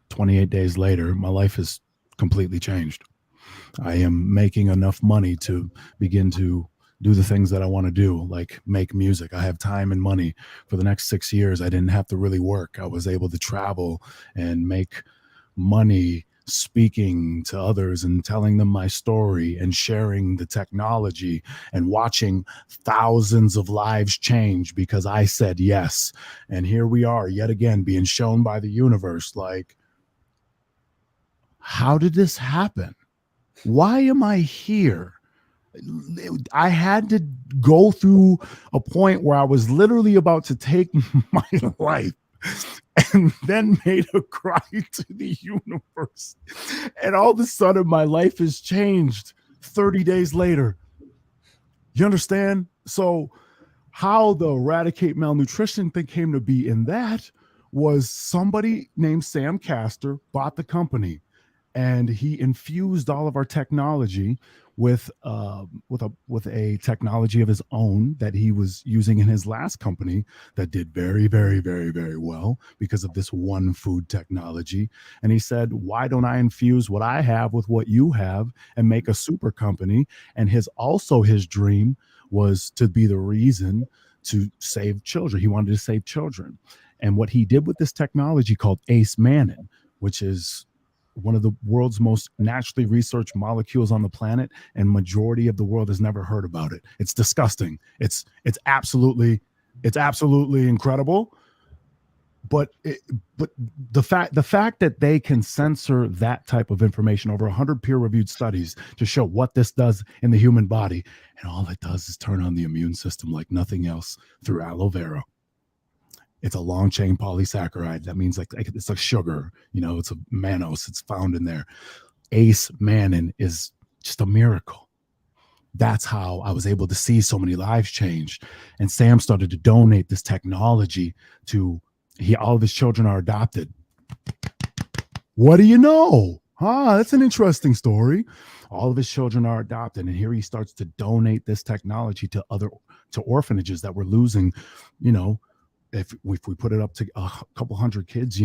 28 days later, my life has completely changed. I am making enough money to begin to do the things that I want to do, like make music. I have time and money. For the next 6 years, I didn't have to really work. I was able to travel and make money speaking to others and telling them my story and sharing the technology and watching thousands of lives change because I said yes. And here we are yet again being shown by the universe, like, how did this happen? Why am I here? I had to go through a point where I was literally about to take my life and then made a cry to the universe. And all of a sudden, my life has changed 30 days later. You understand? So how the Eradicate Malnutrition thing came to be in that was somebody named Sam Castor bought the company. And he infused all of our technology with a technology of his own that he was using in his last company that did very, very, very, very well because of this one food technology. And he said, why don't I infuse what I have with what you have and make a super company? And his dream was to be the reason to save children. He wanted to save children. And what he did with this technology called Ace Mannin, which is one of the world's most naturally researched molecules on the planet, and majority of the world has never heard about it. It's disgusting. It's absolutely incredible. But the fact that they can censor that type of information, over 100 peer-reviewed studies to show what this does in the human body, and all it does is turn on the immune system like nothing else through aloe vera. It's a long chain polysaccharide. That means like it's like sugar, it's a mannose. It's found in there. Ace Mannin is just a miracle. That's how I was able to see so many lives change. And Sam started to donate this technology to, all of his children are adopted. What do you know? That's an interesting story. All of his children are adopted. And here he starts to donate this technology to orphanages that were losing, if we put it up to a couple hundred kids,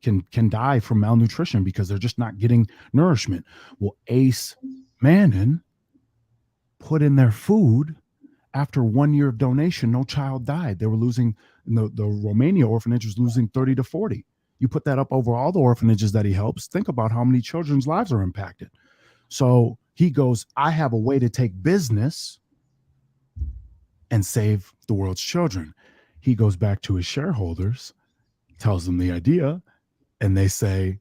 can die from malnutrition because they're just not getting nourishment. Well, Ace Mannon put in their food. After 1 year of donation, no child died. They were losing, the Romania orphanage was losing 30 to 40. You put that up over all the orphanages that he helps, think about how many children's lives are impacted. So he goes, I have a way to take business and save the world's children. He goes back to his shareholders, tells them the idea, and they say,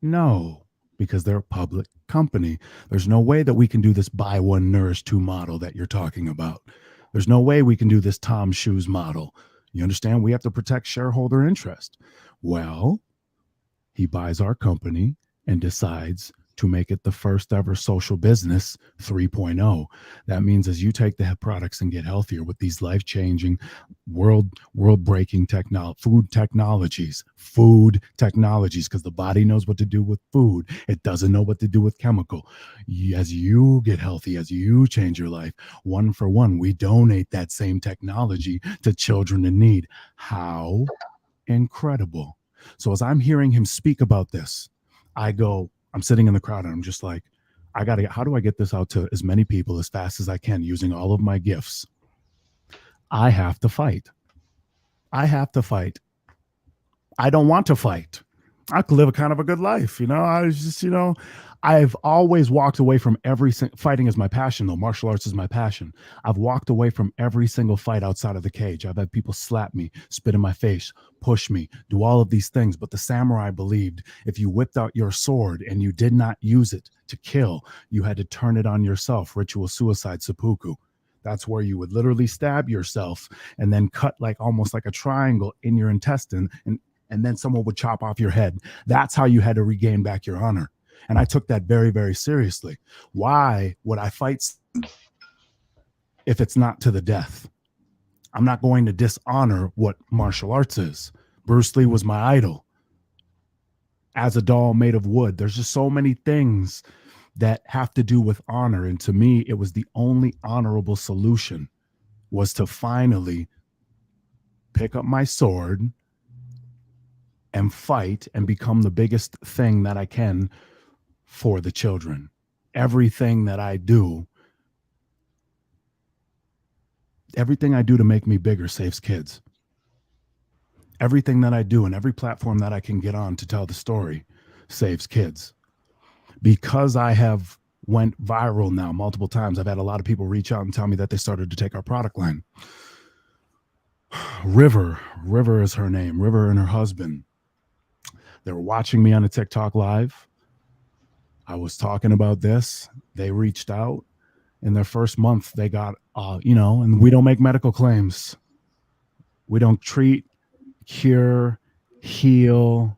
no, because they're a public company. There's no way that we can do this buy one, nourish two model that you're talking about. There's no way we can do this Tom Shoes model. You understand? We have to protect shareholder interest. Well, he buys our company and decides to make it the first ever social business 3.0. That means as you take the products and get healthier with these life-changing, world-breaking food technologies, because the body knows what to do with food. It doesn't know what to do with chemical. As you get healthy, as you change your life, one for one, we donate that same technology to children in need. How incredible. So as I'm hearing him speak about this, I'm sitting in the crowd and I'm just like, how do I get this out to as many people as fast as I can using all of my gifts? I have to fight. I don't want to fight. I could live a kind of a good life. I was just, I've always walked away from fighting is my passion though. Martial arts is my passion. I've walked away from every single fight outside of the cage. I've had people slap me, spit in my face, push me, do all of these things. But the samurai believed if you whipped out your sword and you did not use it to kill, you had to turn it on yourself. Ritual suicide, seppuku. That's where you would literally stab yourself and then cut almost like a triangle in your intestine, and then someone would chop off your head. That's how you had to regain back your honor. And I took that very, very seriously. Why would I fight if it's not to the death? I'm not going to dishonor what martial arts is. Bruce Lee was my idol. As a doll made of wood, there's just so many things that have to do with honor. And to me, it was the only honorable solution was to finally pick up my sword and fight and become the biggest thing that I can for the children. Everything that I do, everything I do to make me bigger saves kids. Everything that I do and every platform that I can get on to tell the story saves kids. Because I have went viral now multiple times, I've had a lot of people reach out and tell me that they started to take our product line. River is her name. River and her husband. They were watching me on a TikTok live. I was talking about this. They reached out. In their first month, they got, and we don't make medical claims. We don't treat, cure, heal.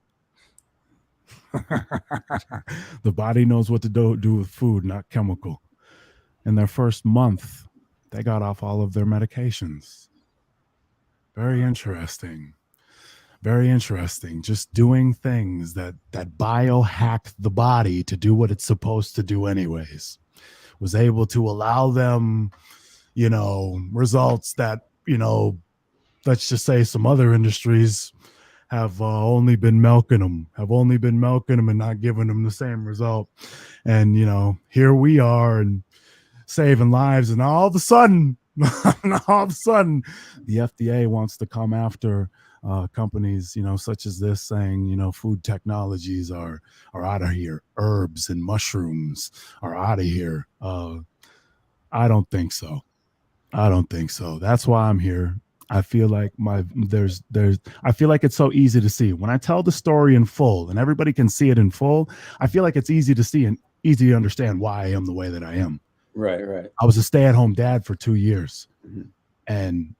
The body knows what to do with food, not chemical. In their first month, they got off all of their medications. Very interesting. Very interesting. Just doing things that biohack the body to do what it's supposed to do anyways. Was able to allow them, results that, let's just say some other industries have only been milking them and not giving them the same result. And, here we are and saving lives. And all of a sudden, the FDA wants to come after companies, such as this, saying, food technologies are out of here. Herbs and mushrooms are out of here. I don't think so. That's why I'm here. I feel like I feel like it's so easy to see. When I tell the story in full and everybody can see it in full, I feel like it's easy to see and easy to understand why I am the way that I am. Right. I was a stay-at-home dad for 2 years. Mm-hmm. And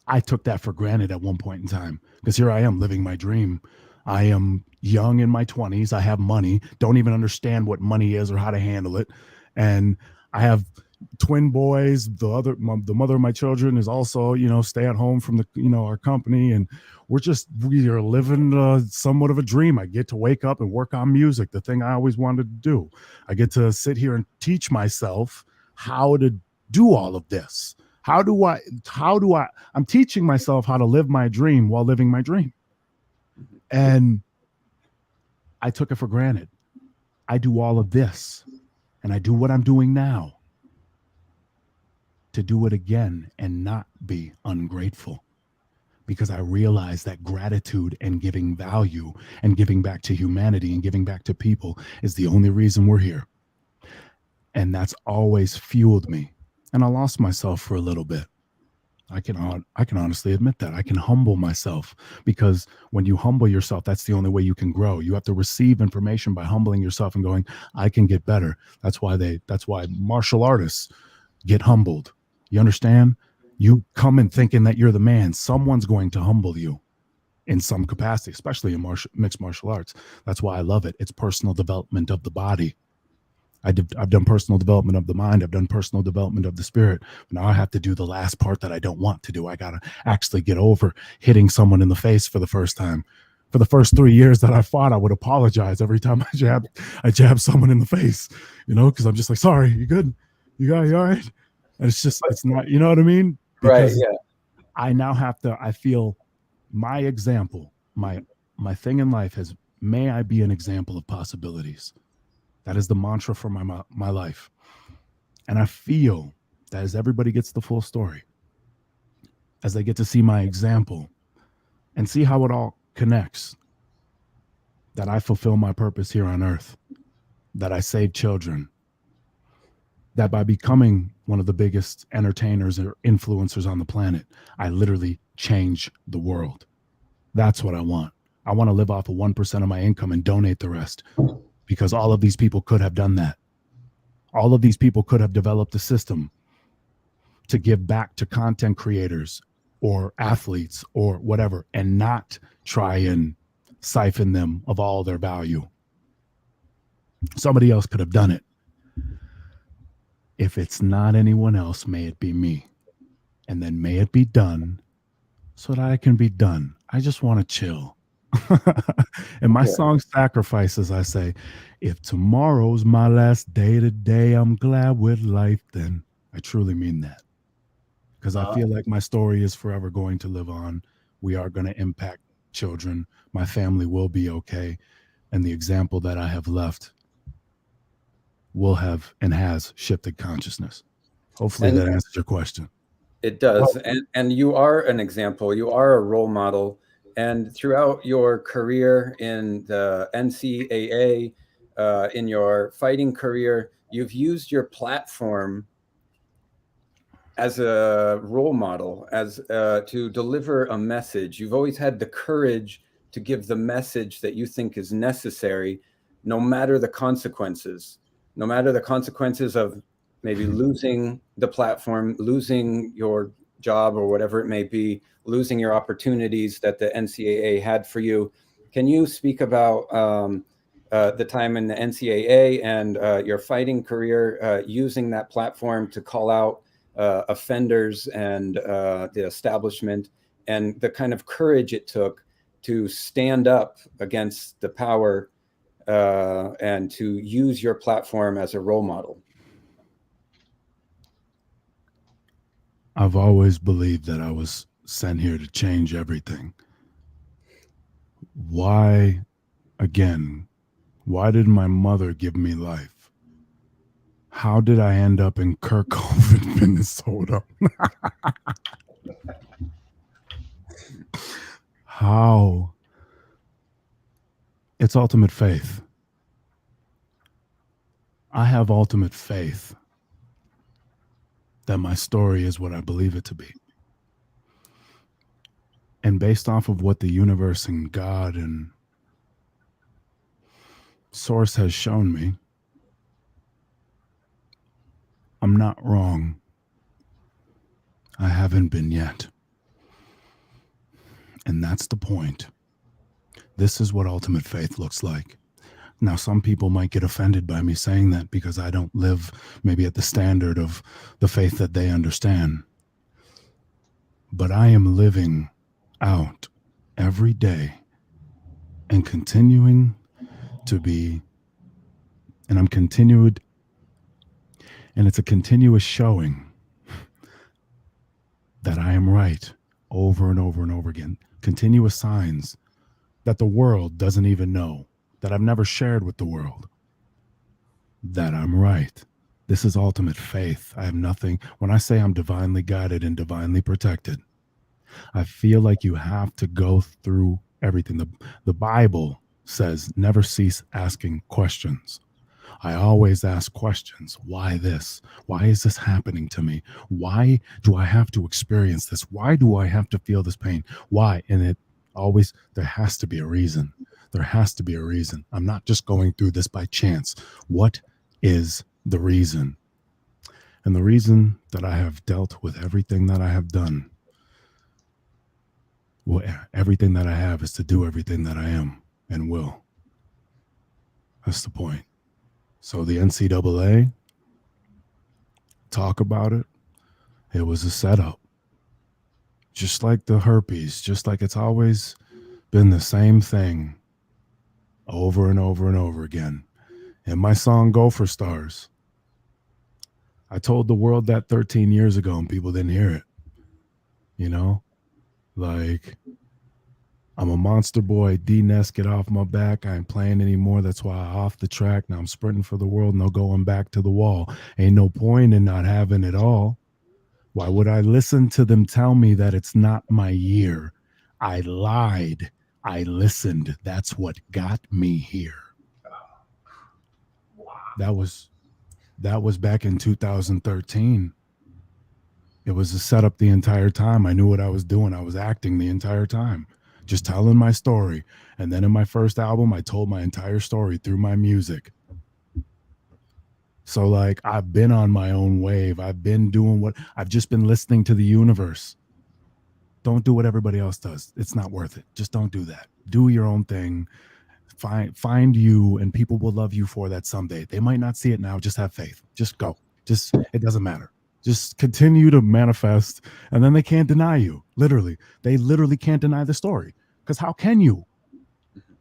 I took that for granted at one point in time, because here I am living my dream. I am young in my 20s. I have money, don't even understand what money is or how to handle it. And I have twin boys. The mother of my children is also, stay at home from our company. And we are living somewhat of a dream. I get to wake up and work on music, the thing I always wanted to do. I get to sit here and teach myself how to do all of this. I'm teaching myself how to live my dream while living my dream. And I took it for granted. I do all of this and I do what I'm doing now to do it again and not be ungrateful, because I realize that gratitude and giving value and giving back to humanity and giving back to people is the only reason we're here. And that's always fueled me. And I lost myself for a little bit. I can honestly admit that. I can humble myself, because when you humble yourself, that's the only way you can grow. You have to receive information by humbling yourself and going, I can get better. That's why martial artists get humbled. You understand? You come in thinking that you're the man. Someone's going to humble you in some capacity, especially in mixed martial arts. That's why I love it. It's personal development of the body. I've done personal development of the mind. I've done personal development of the spirit. Now I have to do the last part that I don't want to do. I got to actually get over hitting someone in the face for the first time. For the first 3 years that I fought, I would apologize every time I jabbed someone in the face, because I'm just like, sorry, you good? You all right? And it's not, you know what I mean? Because right, yeah. I now I feel my example, my thing in life is, may I be an example of possibilities. That is the mantra for my life. And I feel that as everybody gets the full story, as they get to see my example and see how it all connects, that I fulfill my purpose here on earth, that I save children, that by becoming one of the biggest entertainers or influencers on the planet, I literally change the world. That's what I want. I want to live off of 1% of my income and donate the rest, because all of these people could have done that. All of these people could have developed a system to give back to content creators or athletes or whatever, and not try and siphon them of all their value. Somebody else could have done it. If it's not anyone else, may it be me. And then may it be done so that I can be done. I just want to chill. In my song Sacrifices, I say, if tomorrow's my last day today, I'm glad with life, then. I truly mean that. Because I feel like my story is forever going to live on. We are going to impact children. My family will be okay. And the example that I have left will have and has shifted consciousness. Hopefully that answers your question. It does. And you are an example. You are a role model. And throughout your career in the NCAA, in your fighting career, you've used your platform as a role model, as to deliver a message. You've always had the courage to give the message that you think is necessary, no matter the consequences. No matter the consequences of maybe losing the platform, losing your job or whatever it may be, losing your opportunities that the NCAA had for you. Can you speak about the time in the NCAA and your fighting career, using that platform to call out offenders and the establishment, and the kind of courage it took to stand up against the power and to use your platform as a role model? I've always believed that I was sent here to change everything. Why did my mother give me life? How did I end up in Kirkhoven, Minnesota? How? It's ultimate faith. I have ultimate faith that my story is what I believe it to be. And based off of what the universe and God and Source has shown me, I'm not wrong. I haven't been yet. And that's the point. This is what ultimate faith looks like. Now, some people might get offended by me saying that because I don't live maybe at the standard of the faith that they understand. But I am living out every day and continuing to be, and I'm continued, and it's a continuous showing that I am right over and over and over again. Continuous signs that the world doesn't even know, that I've never shared with the world, that I'm right. This is ultimate faith. I have nothing. When I say I'm divinely guided and divinely protected, I feel like you have to go through everything. The Bible says, never cease asking questions. I always ask questions. Why this? Why is this happening to me? Why do I have to experience this? Why do I have to feel this pain? Why? And it always, there has to be a reason. There has to be a reason. I'm not just going through this by chance. What is the reason? And the reason that I have dealt with everything that I have done, well, everything that I have is to do everything that I am and will. That's the point. So the NCAA, talk about it. It was a setup. Just like the herpes, just like it's always been the same thing over and over and over again. In my song, Gopher Stars, I told the world that 13 years ago and people didn't hear it. You know, like, I'm a monster boy. D-Nest, get off my back. I ain't playing anymore. That's why I'm off the track. Now I'm sprinting for the world. No going back to the wall. Ain't no point in not having it all. Why would I listen to them tell me that it's not my year? I lied. I listened. That's what got me here. That was back in 2013. It was a setup the entire time. I knew what I was doing. I was acting the entire time, just telling my story. And then in my first album, I told my entire story through my music. So like, I've been on my own wave. I've been doing I've just been listening to the universe. Don't do what everybody else does. It's not worth it. Just don't do that. Do your own thing. Find you, and people will love you for that someday. They might not see it now. Just have faith. Just go. It doesn't matter. Just continue to manifest, and then they can't deny you. Literally. They literally can't deny the story. Because how can you?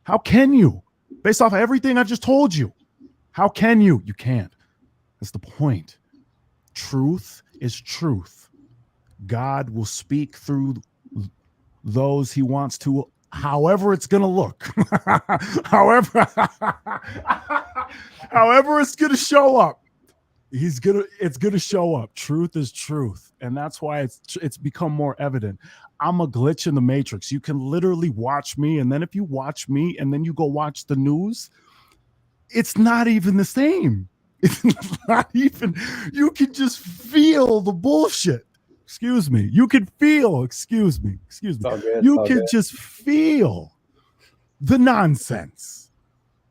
How can you? Based off of everything I've just told you. How can you? You can't. That's the point. Truth is truth. God will speak through those he wants to, however it's going to look. however it's going to show up. It's going to show up. Truth is truth. And that's why it's become more evident. I'm a glitch in the matrix. You can literally watch me, and then if you watch me and then you go watch the news, it's not even the same. It's not even, you can just feel the bullshit. Excuse me. You can feel, excuse me. You can just feel the nonsense.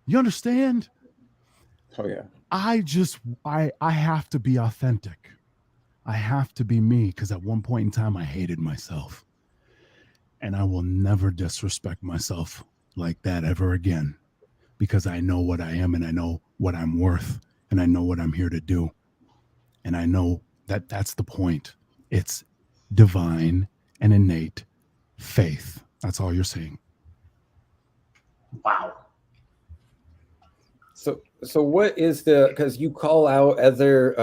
You understand? Oh yeah. I have to be authentic. I have to be me, because at one point in time I hated myself. And I will never disrespect myself like that ever again, because I know what I am and I know what I'm worth and I know what I'm here to do. And I know that that's the point. It's divine and innate faith. That's all you're saying. Wow. So what is because you call out other,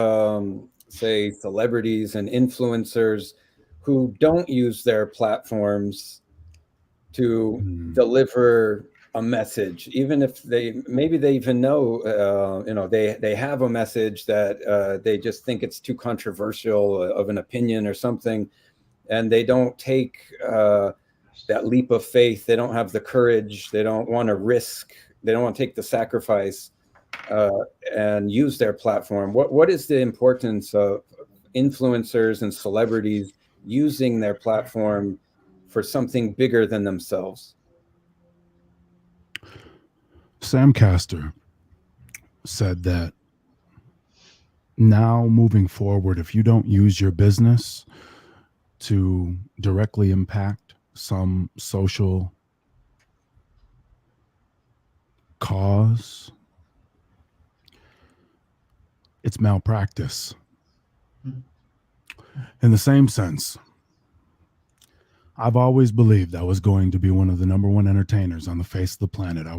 say, celebrities and influencers who don't use their platforms to deliver a message, even if they even know, they have a message that they just think it's too controversial of an opinion or something, and they don't take that leap of faith. They don't have the courage. They don't want to risk. They don't want to take the sacrifice and use their platform. What is the importance of influencers and celebrities using their platform for something bigger than themselves? Sam Castor said that now moving forward, if you don't use your business to directly impact some social cause, it's malpractice. In the same sense, I've always believed I was going to be one of the #1 entertainers on the face of the planet. I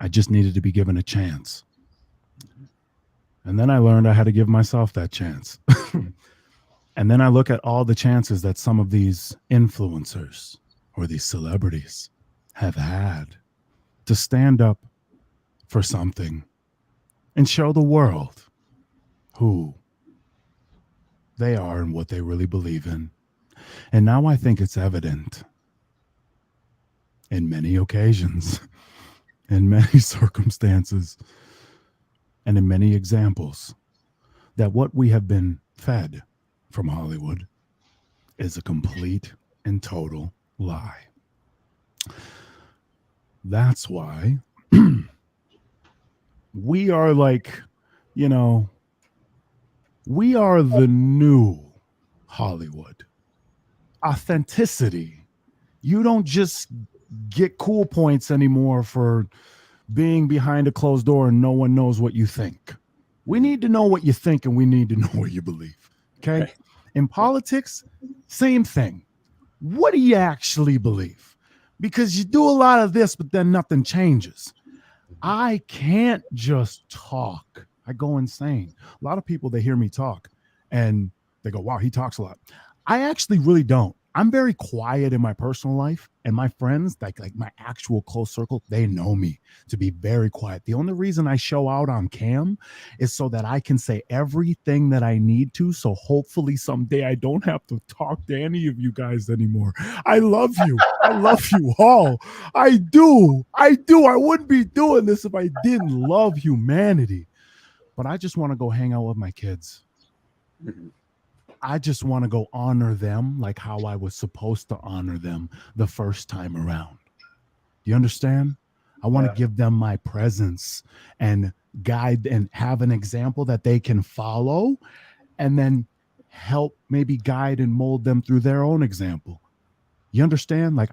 just needed to be given a chance. And then I learned I had to give myself that chance. And then I look at all the chances that some of these influencers or these celebrities have had to stand up for something and show the world who they are and what they really believe in. And now I think it's evident in many occasions, in many circumstances, and in many examples that what we have been fed from Hollywood is a complete and total lie. That's why we are like, you know, we are the new Hollywood. Authenticity. You don't just get cool points anymore for being behind a closed door and no one knows what you think. We need to know what you think and we need to know what you believe. Okay. Right. In politics, same thing. What do you actually believe? Because you do a lot of this, but then nothing changes. I can't just talk. I go insane. A lot of people, they hear me talk and they go, wow, he talks a lot. I actually really don't. I'm very quiet in my personal life, and my friends, like my actual close circle, they know me to be very quiet. The only reason I show out on cam is so that I can say everything that I need to. So hopefully someday I don't have to talk to any of you guys anymore. I love you. I love you all. I do. I wouldn't be doing this if I didn't love humanity. But I just want to go hang out with my kids. Mm-hmm. I just want to go honor them like how I was supposed to honor them the first time around. Do you understand? I want to give them my presence and guide and have an example that they can follow and then help maybe guide and mold them through their own example. You understand? Like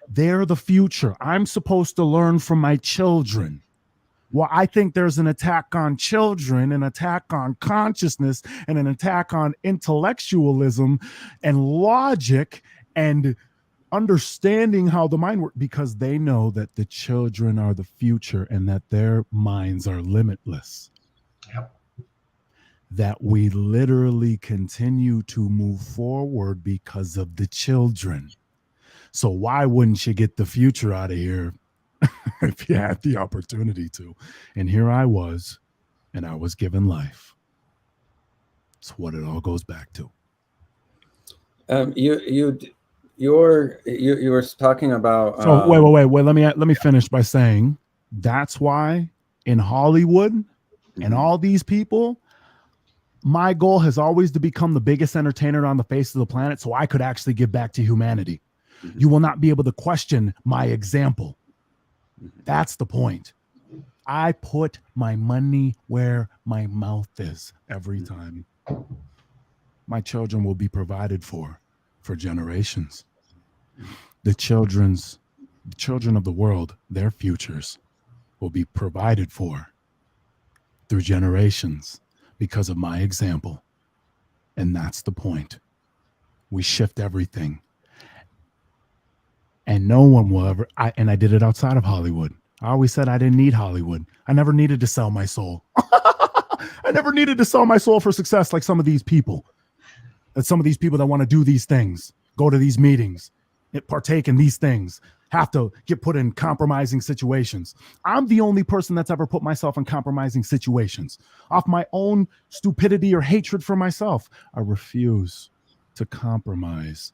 they're the future. I'm supposed to learn from my children. Well, I think there's an attack on children, an attack on consciousness, and an attack on intellectualism and logic and understanding how the mind works, because they know that the children are the future and that their minds are limitless. Yep. That we literally continue to move forward because of the children. So why wouldn't you get the future out of here if you had the opportunity to? And here I was, and I was given life. It's what it all goes back to. You were talking about. So wait. Let me finish by saying that's why in Hollywood and all these people, my goal has always to become the biggest entertainer on the face of the planet, so I could actually give back to humanity. Mm-hmm. You will not be able to question my example. That's the point. I put my money where my mouth is every time. My children will be provided for generations. The children of the world, their futures will be provided for through generations because of my example. And that's the point. We shift everything. And no one will ever, and I did it outside of Hollywood. I always said I didn't need Hollywood. I never needed to sell my soul. I never needed to sell my soul for success like some of these people. Some of these people that want to do these things, go to these meetings, partake in these things, have to get put in compromising situations. I'm the only person that's ever put myself in compromising situations off my own stupidity or hatred for myself. I refuse to compromise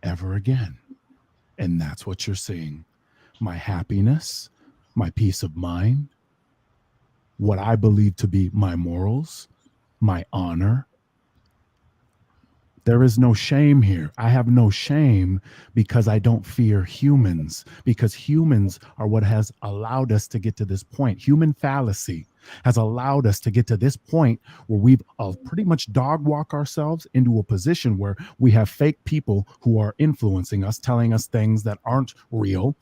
ever again. And that's what you're seeing. My happiness, my peace of mind, what I believe to be my morals, my honor. There is no shame here. I have no shame because I don't fear humans, because humans are what has allowed us to get to this point. Human fallacy has allowed us to get to this point where we've pretty much dog walk ourselves into a position where we have fake people who are influencing us, telling us things that aren't real,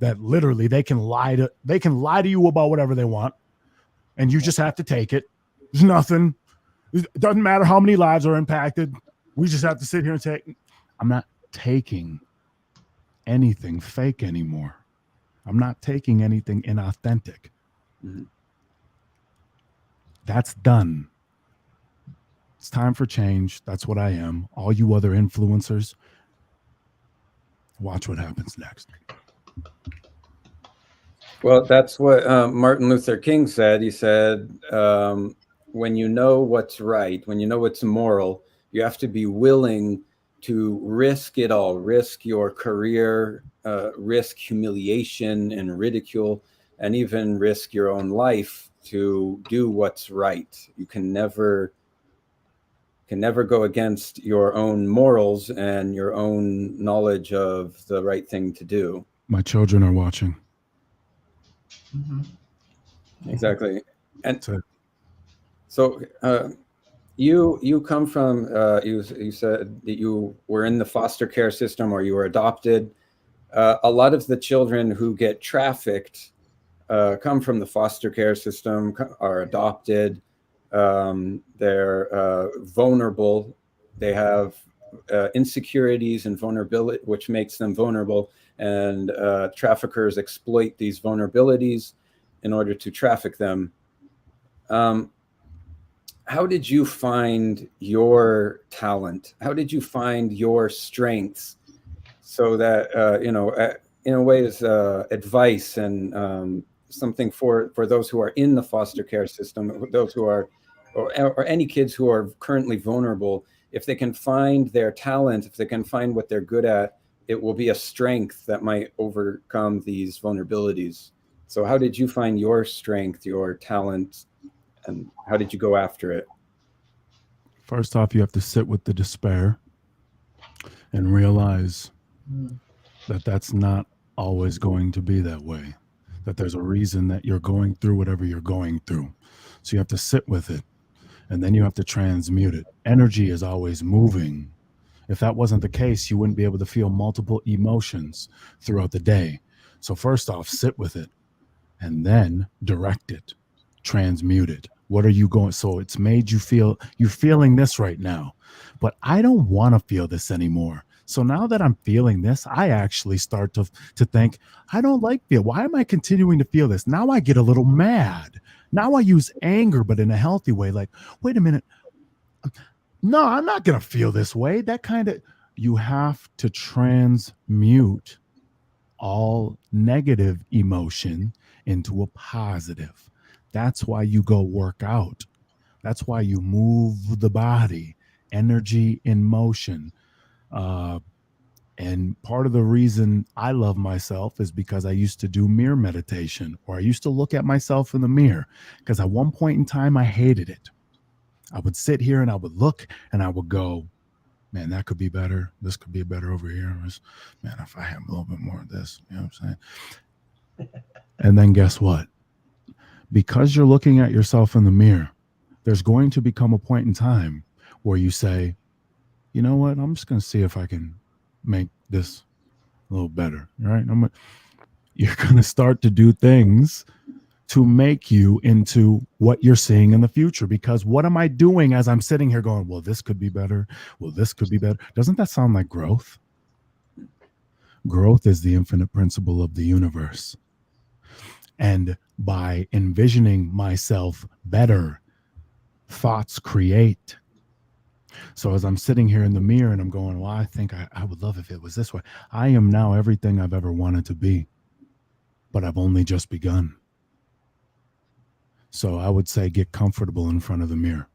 that literally they can lie to you about whatever they want, and you just have to take it. There's nothing. It doesn't matter how many lives are impacted. We just have to sit here and take. I'm not taking anything fake anymore. I'm not taking anything inauthentic. Mm-hmm. That's done. It's time for change. That's what I am. All you other influencers, watch what happens next. Well, that's what Martin Luther King said. He said, when you know what's right, when you know what's moral, you have to be willing to risk it all, risk your career, risk humiliation and ridicule, and even risk your own life to do what's right. You can never go against your own morals and your own knowledge of the right thing to do. My children are watching. Exactly. And so you come from, you said that you were in the foster care system or you were adopted. A lot of the children who get trafficked come from the foster care system, are adopted. They're vulnerable. They have insecurities and vulnerability, which makes them vulnerable. And traffickers exploit these vulnerabilities in order to traffic them. How did you find your talent? How did you find your strengths so that, in a way is advice and something for those who are in the foster care system, those who are, or any kids who are currently vulnerable, if they can find their talent, if they can find what they're good at, it will be a strength that might overcome these vulnerabilities. So how did you find your strength, your talent, and how did you go after it? First off, you have to sit with the despair and realize that that's not always going to be that way, that there's a reason that you're going through whatever you're going through. So you have to sit with it, and then you have to transmute it. Energy is always moving. If that wasn't the case, you wouldn't be able to feel multiple emotions throughout the day. So first off, sit with it and then direct it, transmute it. What are you going? So it's made you feel, you're feeling this right now, but I don't want to feel this anymore. So now that I'm feeling this, I actually start to think, I don't like feel. Why am I continuing to feel this? Now I get a little mad. Now I use anger, but in a healthy way. Like, wait a minute. No, I'm not going to feel this way. That kind of, you have to transmute all negative emotion into a positive. That's why you go work out. That's why you move the body, energy in motion. And part of the reason I love myself is because I used to do mirror meditation, or I used to look at myself in the mirror, because at one point in time, I hated it. I would sit here and I would look and I would go, man, that could be better. This could be better over here. Man, if I had a little bit more of this, you know what I'm saying? And then guess what? Because you're looking at yourself in the mirror, there's going to become a point in time where you say, you know what? I'm just going to see if I can make this a little better. Right? You're going to start to do things to make you into what you're seeing in the future. Because what am I doing as I'm sitting here going, well, this could be better. Well, this could be better. Doesn't that sound like growth? Growth is the infinite principle of the universe. And by envisioning myself better, thoughts create. So as I'm sitting here in the mirror and I'm going, well, I think I would love if it was this way. I am now everything I've ever wanted to be, but I've only just begun. So I would say get comfortable in front of the mirror.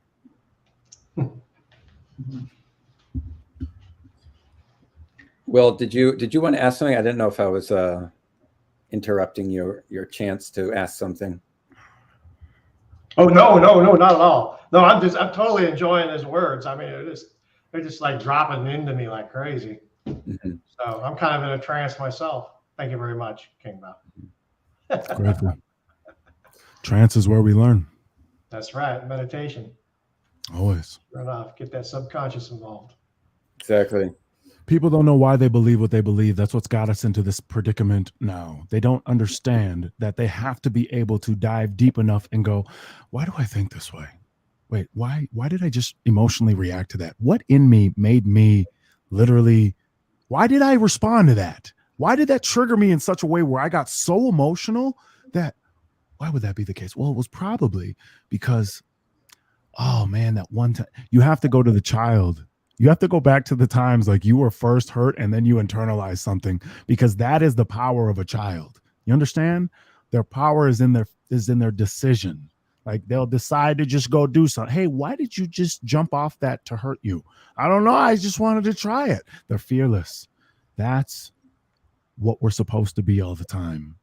Well, did you want to ask something? I didn't know if I was interrupting your chance to ask something. Oh, no, not at all. No, I'm totally enjoying his words. I mean, they're just like dropping into me like crazy. Mm-hmm. So I'm kind of in a trance myself. Thank you very much, King Bao. Grateful. Trance is where we learn. That's right. Meditation. Always. Sure enough. Get that subconscious involved. Exactly. People don't know why they believe what they believe. That's what's got us into this predicament now. They don't understand that they have to be able to dive deep enough and go, why do I think this way? Wait, why did I just emotionally react to that? What in me made me literally, why did I respond to that? Why did that trigger me in such a way where I got so emotional that, why would that be the case? Well, it was probably because oh man, that one time. You have to go to the child. You have to go back to the times like you were first hurt and then you internalize something, because that is the power of a child. You understand? Their power is in their decision. Like they'll decide to just go do something. Hey, why did you just jump off that to hurt you? I don't know. I just wanted to try it. They're fearless. That's what we're supposed to be all the time.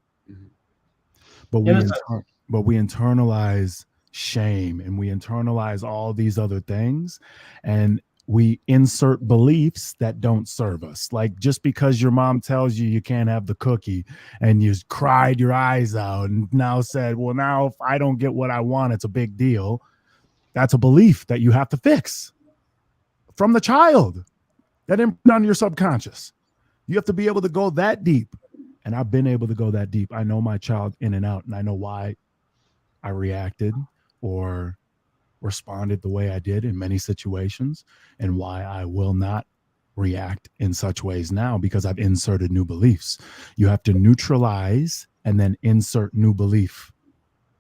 But we internalize shame and we internalize all these other things, and we insert beliefs that don't serve us. Like just because your mom tells you can't have the cookie and you cried your eyes out and now said, well, now if I don't get what I want, it's a big deal. That's a belief that you have to fix from the child, that imprinted on your subconscious. You have to be able to go that deep. And I've been able to go that deep. I know my child in and out, and I know why I reacted or responded the way I did in many situations, and why I will not react in such ways now, because I've inserted new beliefs. You have to neutralize and then insert new belief.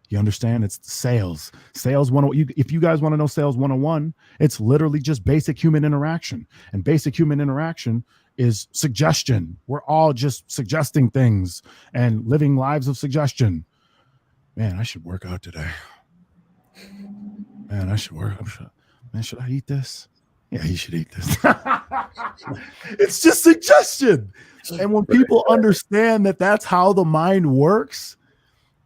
You understand? It's sales. Sales 101. If you guys want to know sales 101, it's literally just basic human interaction. And basic human interaction is suggestion. We're all just suggesting things and living lives of suggestion. Man, I should work out today. Man, I should work. Man, should I eat this? Yeah, you should eat this. It's just suggestion. And when people understand that that's how the mind works,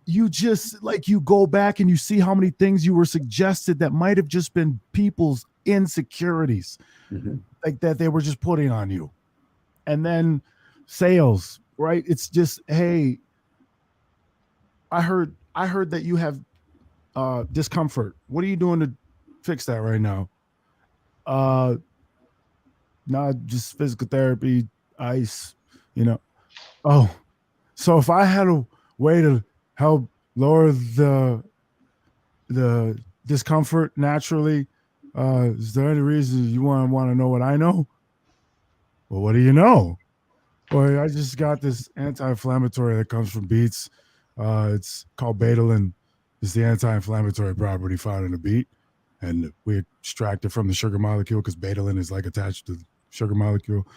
you just like you go back and you see how many things you were suggested that might have just been people's insecurities, like that they were just putting on you. And then sales, right? It's just, hey, I heard that you have discomfort. What are you doing to fix that right now? No, just physical therapy, ice, Oh, so if I had a way to help lower the discomfort naturally, is there any reason you want to know what I know? Well, what do you know? Well, I just got this anti-inflammatory that comes from beets. It's called betalain. It's the anti-inflammatory property found in a beet, and we extract it from the sugar molecule because betalain is like attached to the sugar molecule.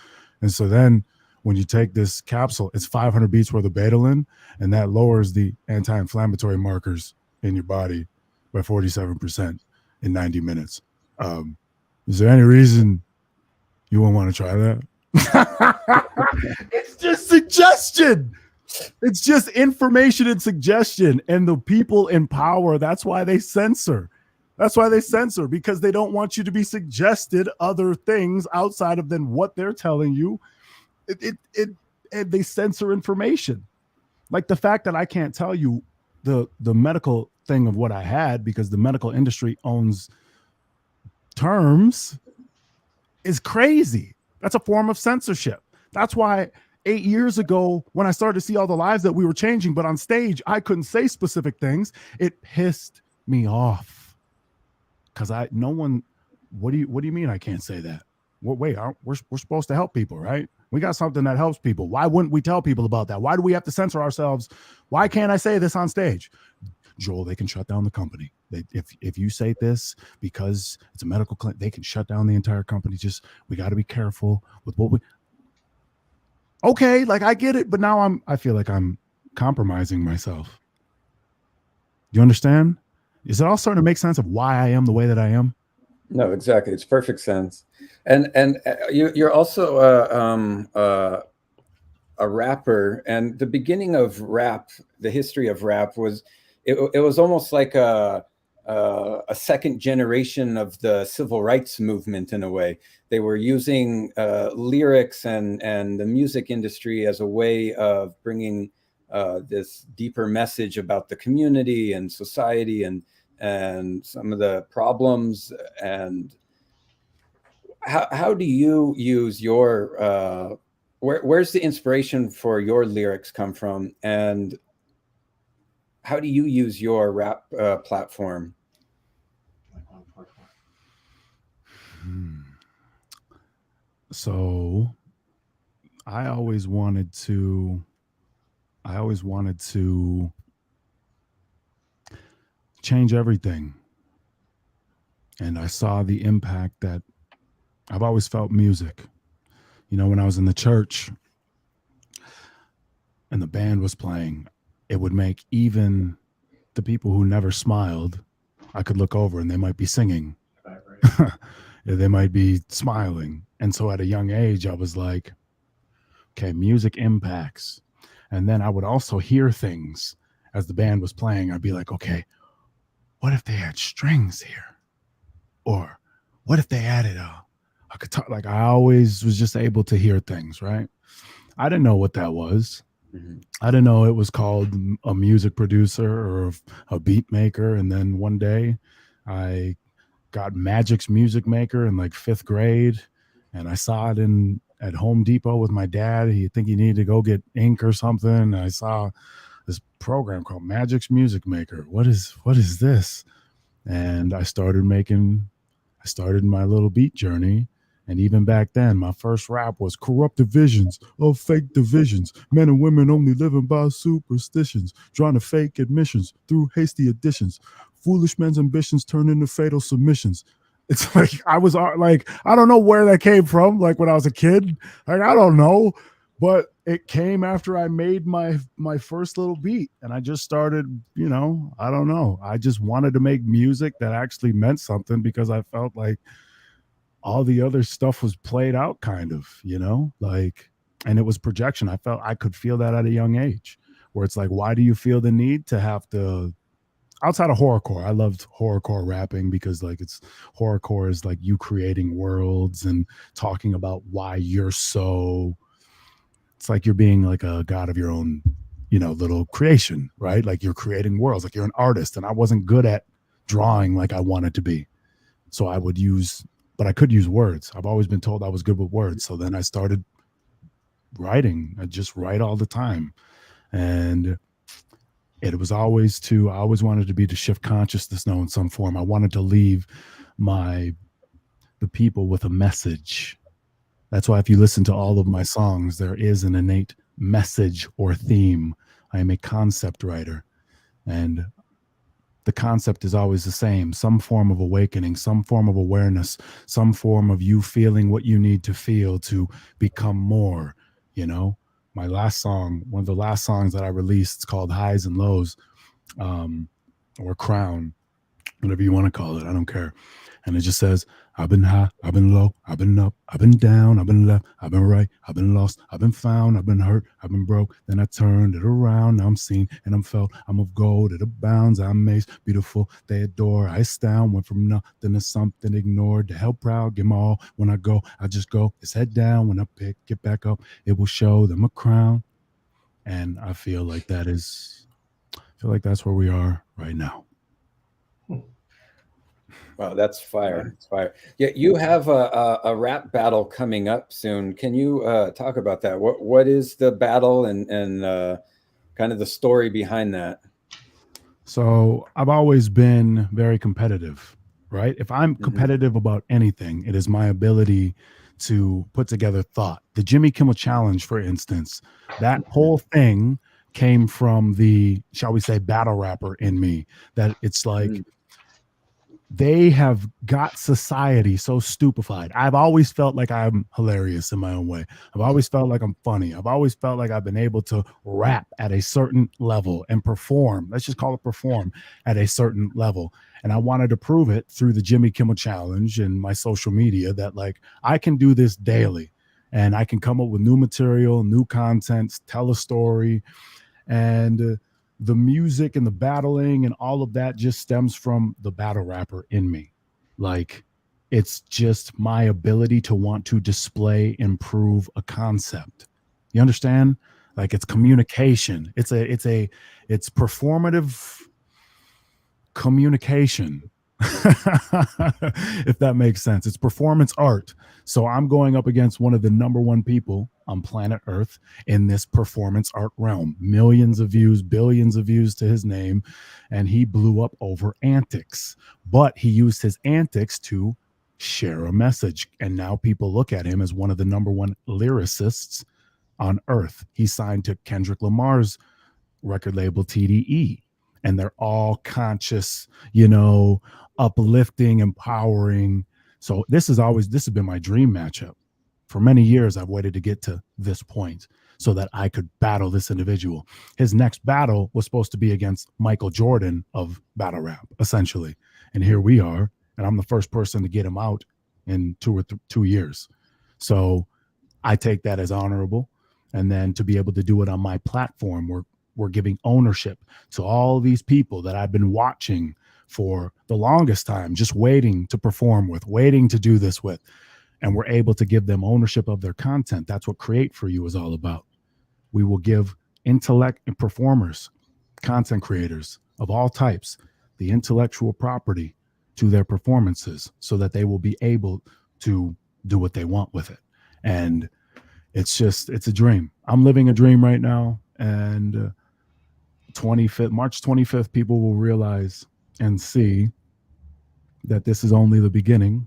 And so then when you take this capsule, it's 500 beets worth of betalain, and that lowers the anti-inflammatory markers in your body by 47% in 90 minutes. Is there any reason you won't want to try that? It's just suggestion. It's just information and suggestion. And the people in power, that's why they censor. That's why they censor, because they don't want you to be suggested other things outside of than what they're telling you. They censor information. Like the fact that I can't tell you the medical thing of what I had because the medical industry owns terms is crazy. That's a form of censorship. That's why 8 years ago, when I started to see all the lives that we were changing, but on stage, I couldn't say specific things. It pissed me off because what do you mean I can't say that? Well, wait, we're supposed to help people, right? We got something that helps people. Why wouldn't we tell people about that? Why do we have to censor ourselves? Why can't I say this on stage? Joel, they can shut down the company. If you say this because it's a medical clinic, they can shut down the entire company. Just, we got to be careful with what we. Okay, like I get it, but now I feel like I'm compromising myself. You understand? Is it all starting to make sense of why I am the way that I am? No, exactly. It's perfect sense. And you're also a rapper, and the beginning of rap, the history of rap was, it was almost like a second generation of the civil rights movement in a way. They were using lyrics and the music industry as a way of bringing this deeper message about the community and society and some of the problems. And how do you use your where's the inspiration for your lyrics come from, and how do you use your rap platform? So I always wanted to change everything. and I saw the impact that I've always felt music. You know, when I was in the church and the band was playing, it would make even the people who never smiled, I could look over and they might be singing. They might be smiling. And so at a young age, I was like, okay, music impacts. And then I would also hear things as the band was playing. I'd be like, okay, what if they had strings here? Or what if they added a guitar? Like, I always was just able to hear things, right? I didn't know what that was. I didn't know it was called a music producer or a beat maker. And then one day I got Magic's Music Maker in like 5th grade, and I saw it at Home Depot with my dad. He think he needed to go get ink or something. And I saw this program called Magic's Music Maker. What is this? And I started my little beat journey. And even back then, my first rap was corrupted visions of fake divisions. Men and women only living by superstitions, trying to fake admissions through hasty additions. Foolish men's ambitions turn into fatal submissions. It's like, I was like, I don't know where that came from. Like when I was a kid, like, I don't know, but it came after I made my first little beat. And I just started, you know, I don't know. I just wanted to make music that actually meant something, because I felt like all the other stuff was played out kind of, you know, like, and it was projection. I felt I could feel that at a young age, where it's like, why do you feel the need to have to, outside of horrorcore, I loved horrorcore rapping, because like horrorcore is like you creating worlds and talking about why you're so, it's like you're being like a god of your own, you know, little creation, right? Like you're creating worlds, like you're an artist. And I wasn't good at drawing like I wanted to be. So I would use, but I could use words. I've always been told I was good with words. So then I started writing. I just write all the time. And it was always I always wanted to be to shift consciousness now in some form. I wanted to leave the people with a message. That's why if you listen to all of my songs, there is an innate message or theme. I am a concept writer, and the concept is always the same: some form of awakening, some form of awareness, some form of you feeling what you need to feel to become more, you know. My last song, one of the last songs that I released, it's called Highs and Lows, or Crown, whatever you want to call it. I don't care. And it just says, I've been high, I've been low, I've been up, I've been down, I've been left, I've been right, I've been lost, I've been found, I've been hurt, I've been broke. Then I turned it around. Now I'm seen and I'm felt. I'm of gold, it abounds. I'm amazed, beautiful, they adore. I astound, went from nothing to something ignored. To hell proud, give my all. When I go, I just go. It's head down. When I get back up, it will show them a crown. And I feel like that's where we are right now. Wow, that's fire. It's fire. Yeah, you have a rap battle coming up soon. Can you talk about that? What is the battle and kind of the story behind that? So I've always been very competitive, right? If I'm competitive about anything, it is my ability to put together thought. The Jimmy Kimmel Challenge, for instance, that whole thing came from the, shall we say, battle rapper in me. That it's like, they have got society so stupefied. I've always felt like I'm hilarious in my own way. I've always felt like I'm funny. I've always felt like I've been able to rap at a certain level and perform. Let's just call it perform at a certain level. And I wanted to prove it through the Jimmy Kimmel Challenge and my social media that like I can do this daily and I can come up with new material, new content, tell a story. And the music and the battling and all of that just stems from the battle rapper in me. Like, it's just my ability to want to display and prove a concept. You understand? Like, it's communication. It's performative communication. If that makes sense. It's performance art. So I'm going up against one of the #1 people on planet Earth in this performance art realm. Millions of views, billions of views to his name, and he blew up over antics. But he used his antics to share a message, and now people look at him as one of the #1 lyricists on Earth. He signed to Kendrick Lamar's record label TDE, and they're all conscious, you know, uplifting, empowering. So this has been my dream matchup. For many years, I've waited to get to this point so that I could battle this individual. His next battle was supposed to be against Michael Jordan of battle rap, essentially. And here we are, and I'm the first person to get him out in 2 years. So I take that as honorable. And then to be able to do it on my platform, we're giving ownership to all these people that I've been watching for the longest time, just waiting to perform with, waiting to do this with. And we're able to give them ownership of their content. That's what Create For You is all about. We will give intellect and performers, content creators of all types, the intellectual property to their performances so that they will be able to do what they want with it. And it's a dream. I'm living a dream right now. And March 25th, people will realize and see that this is only the beginning,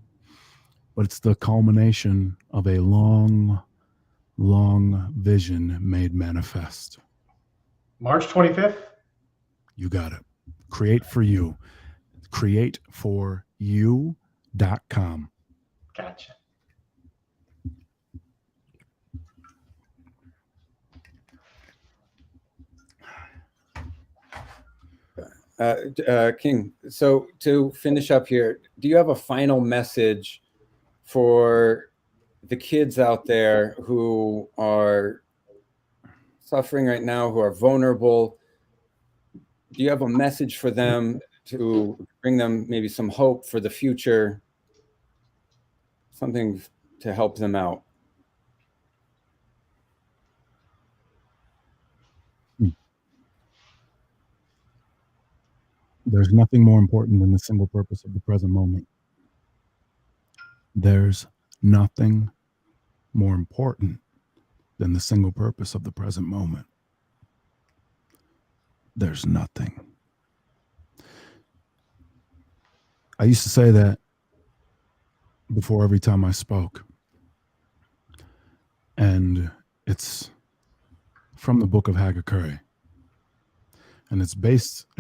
but it's the culmination of a long, long vision made manifest. March 25th? You got it. Create For You. CreateForYou.com. Gotcha. King, so to finish up here, do you have a final message for the kids out there who are suffering right now, who are vulnerable? Do you have a message for them to bring them maybe some hope for the future, something to help them out? There's nothing more important than the single purpose of the present moment. There's nothing more important than the single purpose of the present moment. There's nothing. I used to say that before every time I spoke. And it's from the book of Habakkuk. And it's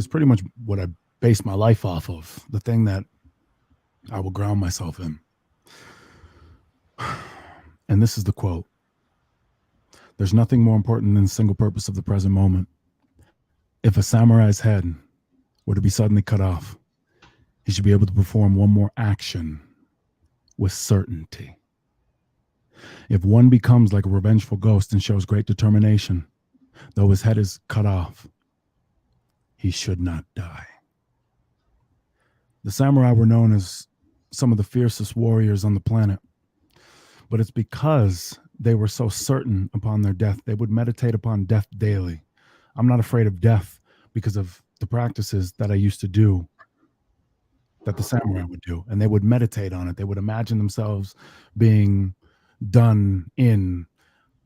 pretty much what I base my life off of, the thing that I will ground myself in. And this is the quote. There's nothing more important than the single purpose of the present moment. If a samurai's head were to be suddenly cut off, he should be able to perform one more action with certainty. If one becomes like a revengeful ghost and shows great determination, though his head is cut off, he should not die. The samurai were known as some of the fiercest warriors on the planet, but it's because they were so certain upon their death. They would meditate upon death daily. I'm not afraid of death because of the practices that I used to do, that the samurai would do, and they would meditate on it. They would imagine themselves being done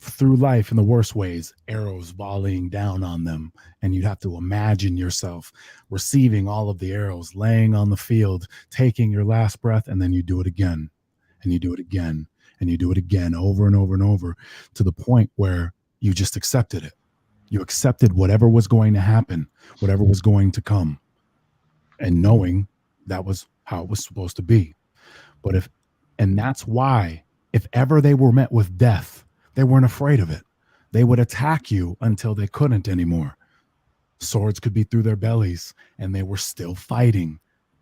through life in the worst ways, arrows volleying down on them. And you'd have to imagine yourself receiving all of the arrows, laying on the field, taking your last breath, and then you do it again, and you do it again, and you do it again, over and over and over, to the point where you just accepted it. You accepted whatever was going to happen, whatever was going to come, and knowing that was how it was supposed to be. And that's why, if ever they were met with death, they weren't afraid of it. They would attack you until they couldn't anymore. Swords could be through their bellies, and they were still fighting.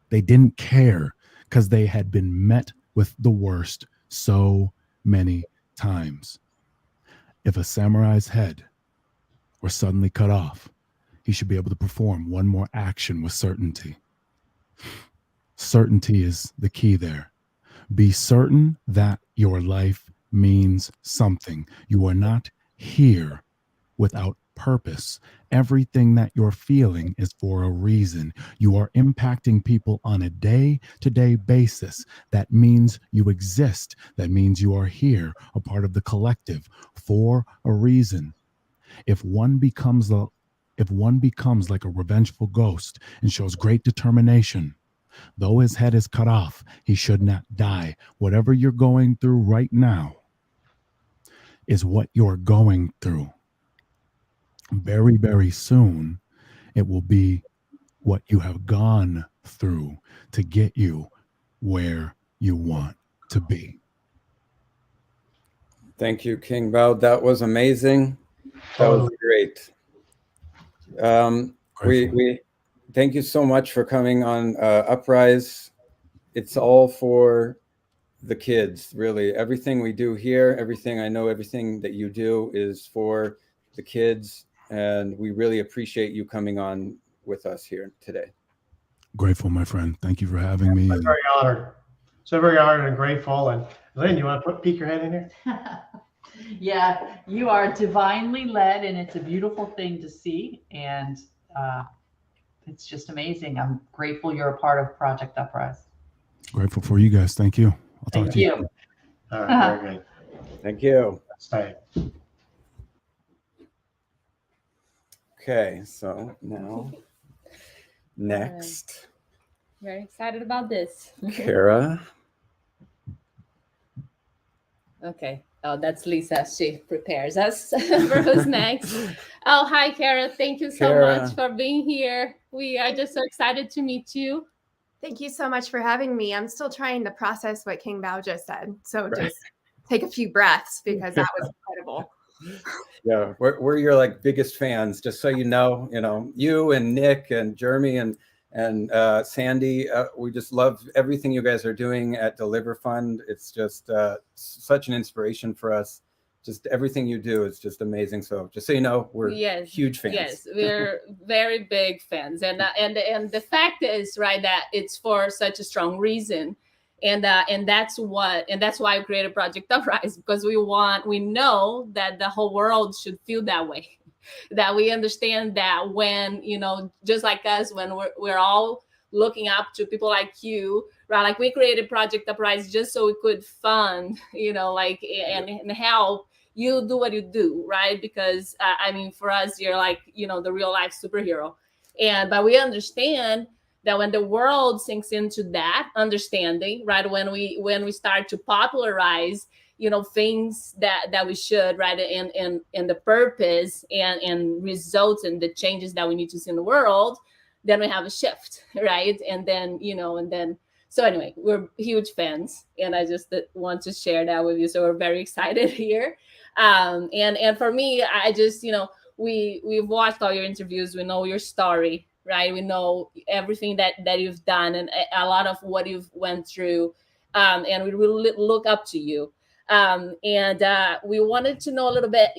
They didn't care because they had been met with the worst so many times. If a samurai's head were suddenly cut off, he should be able to perform one more action with certainty. Certainty is the key there. Be certain that your life means something. You are not here without purpose. Everything that you're feeling is for a reason. You are impacting people on a day-to-day basis. That means you exist. That means you are here, a part of the collective, for a reason. If one becomes like a revengeful ghost and shows great determination, though his head is cut off, he should not die. Whatever you're going through right now is what you're going through. Very, very soon, it will be what you have gone through to get you where you want to be. Thank you, King Bao. That was amazing. That was great. We thank you so much for coming on Uprise. It's all for the kids, really. Everything we do here, everything that you do is for the kids, and we really appreciate you coming on with us here today. Grateful, my friend. Thank you for having me. I'm very honored. So very honored and grateful. And Lynn, you want to peek your head in here? Yeah, you are divinely led, and it's a beautiful thing to see. And it's just amazing. I'm grateful you're a part of Project Uprise. Grateful for you guys. Thank you. I'll talk to you. All right, very good. Thank you. Stay. Okay, so now next, Very excited about this. Kara. Okay. Oh, that's Lisa. She prepares us for who's next. Oh, hi, Kara. Thank you so much for being here. We are just so excited to meet you. Thank you so much for having me. I'm still trying to process what King Bao just said. So just take a few breaths because that was incredible. Yeah, we're your like biggest fans, just so you know, you and Nick and Jeremy and Sandy, we just love everything you guys are doing at Deliver Fund. It's just such an inspiration for us. Just everything you do is just amazing. So just so you know, we're huge fans. Yes, we're very big fans, and the fact is, right, that it's for such a strong reason, and that's why I created Project Uprise, because we know that the whole world should feel that way. That we understand that when, just like us, when we're all looking up to people like you, right? Like we created Project Uprise just so we could fund, and help you do what you do, right? Because for us, you're like, the real life superhero. But we understand that when the world sinks into that understanding, right? When we start to popularize things that we should, right, and the purpose and results and the changes that we need to see in the world, then we have a shift, right? And then so anyway, we're huge fans, and I just want to share that with you. So we're very excited here. And for me, I just, we've watched all your interviews. We know your story, right? We know everything that you've done and a lot of what you've went through. And we really look up to you. And we wanted to know a little bit,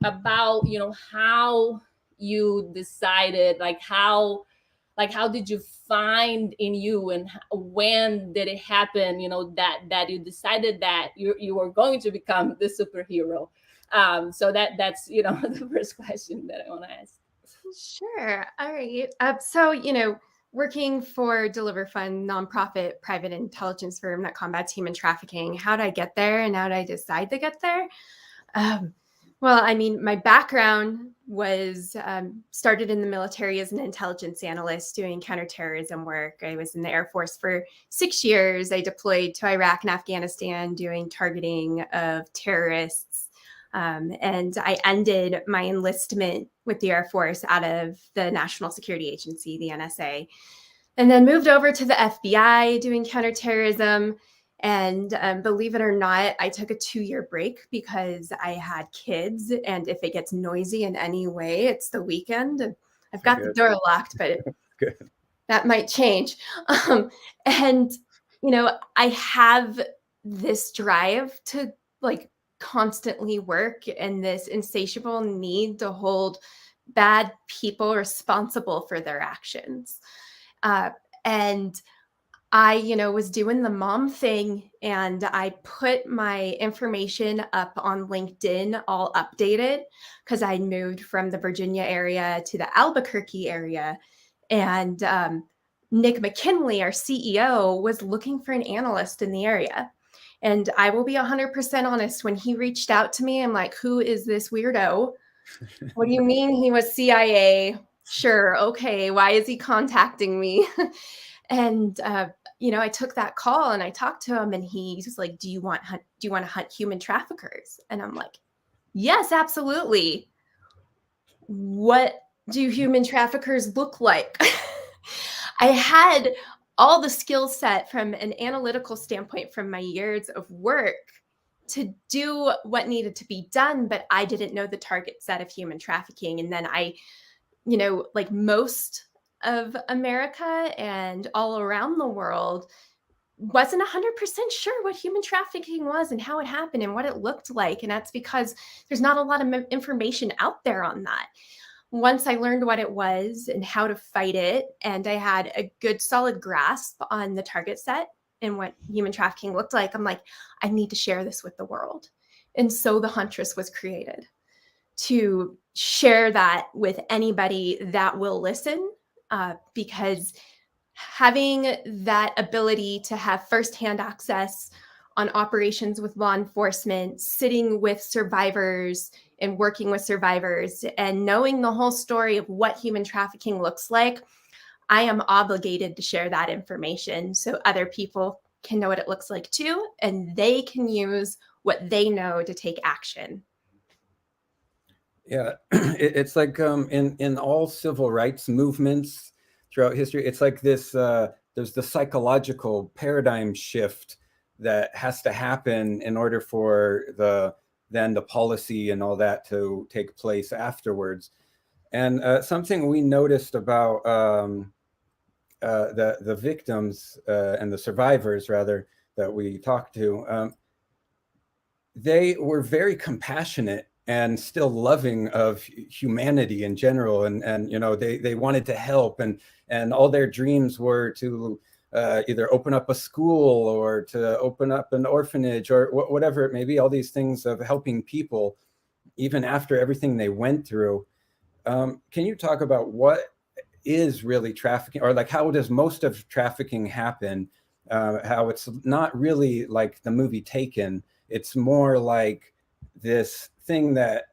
about, how you decided, how did you find in you, and when did it happen, that you decided that you were going to become the superhero? So that's, the first question that I want to ask. Sure. All right. So, working for Deliver Fund, nonprofit private intelligence firm that combats human trafficking. How did I get there, and how did I decide to get there? Well, my background was started in the military as an intelligence analyst doing counterterrorism work. I was in the Air Force for 6 years. I deployed to Iraq and Afghanistan doing targeting of terrorists. And I ended my enlistment with the Air Force out of the National Security Agency, the NSA, and then moved over to the FBI doing counterterrorism. And believe it or not, I took a 2-year break because I had kids. And if it gets noisy in any way, it's the weekend. I've got the door locked, but that might change. And, I have this drive to constantly work, and this insatiable need to hold bad people responsible for their actions. And I, was doing the mom thing, and I put my information up on LinkedIn all updated because I moved from the Virginia area to the Alberqueque area. And Nick McKinley, our CEO, was looking for an analyst in the area. And I will be 100% honest, when he reached out to me, I'm like, who is this weirdo? What do you mean he was CIA? Sure. Okay. Why is he contacting me? And, I took that call and I talked to him, and he's just like, do you want to hunt human traffickers? And I'm like, yes, absolutely. What do human traffickers look like? I had all the skill set from an analytical standpoint from my years of work to do what needed to be done, but I didn't know the target set of human trafficking. And then I, like most of America and all around the world, wasn't 100% sure what human trafficking was and how it happened and what it looked like. And that's because there's not a lot of information out there on that. Once I learned what it was and how to fight it, and I had a good solid grasp on the target set and what human trafficking looked like, I'm like, I need to share this with the world. And so the Huntress was created to share that with anybody that will listen, because having that ability to have firsthand access on operations with law enforcement, sitting with survivors and working with survivors and knowing the whole story of what human trafficking looks like, I am obligated to share that information so other people can know what it looks like too, and they can use what they know to take action. Yeah, it's like in all civil rights movements throughout history, it's like this, there's the psychological paradigm shift that has to happen in order for the policy and all that to take place afterwards. And something we noticed about the victims and the survivors, rather, that we talked to, they were very compassionate and still loving of humanity in general, and they wanted to help, and all their dreams were to either open up a school or to open up an orphanage or whatever it may be. All these things of helping people, even after everything they went through. Can you talk about what is really trafficking, or like how does most of trafficking happen? How it's not really like the movie Taken. It's more like this thing that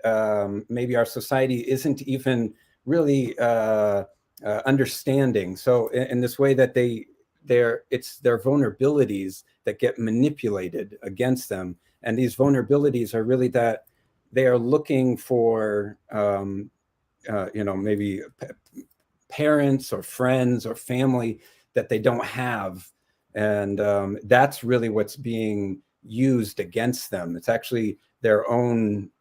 maybe our society isn't even really understanding. So in this way that it's their vulnerabilities that get manipulated against them. And these vulnerabilities are really that they are looking for, maybe parents or friends or family that they don't have. And that's really what's being used against them. It's actually their own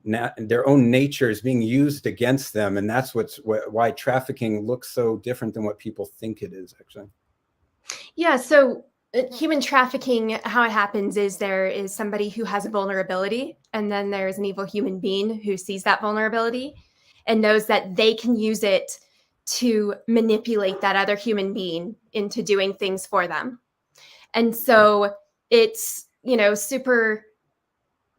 nature is being used against them, and that's why trafficking looks so different than what people think it is, actually. Yeah, so human trafficking, how it happens is there is somebody who has a vulnerability, and then there's an evil human being who sees that vulnerability and knows that they can use it to manipulate that other human being into doing things for them. And so it's, super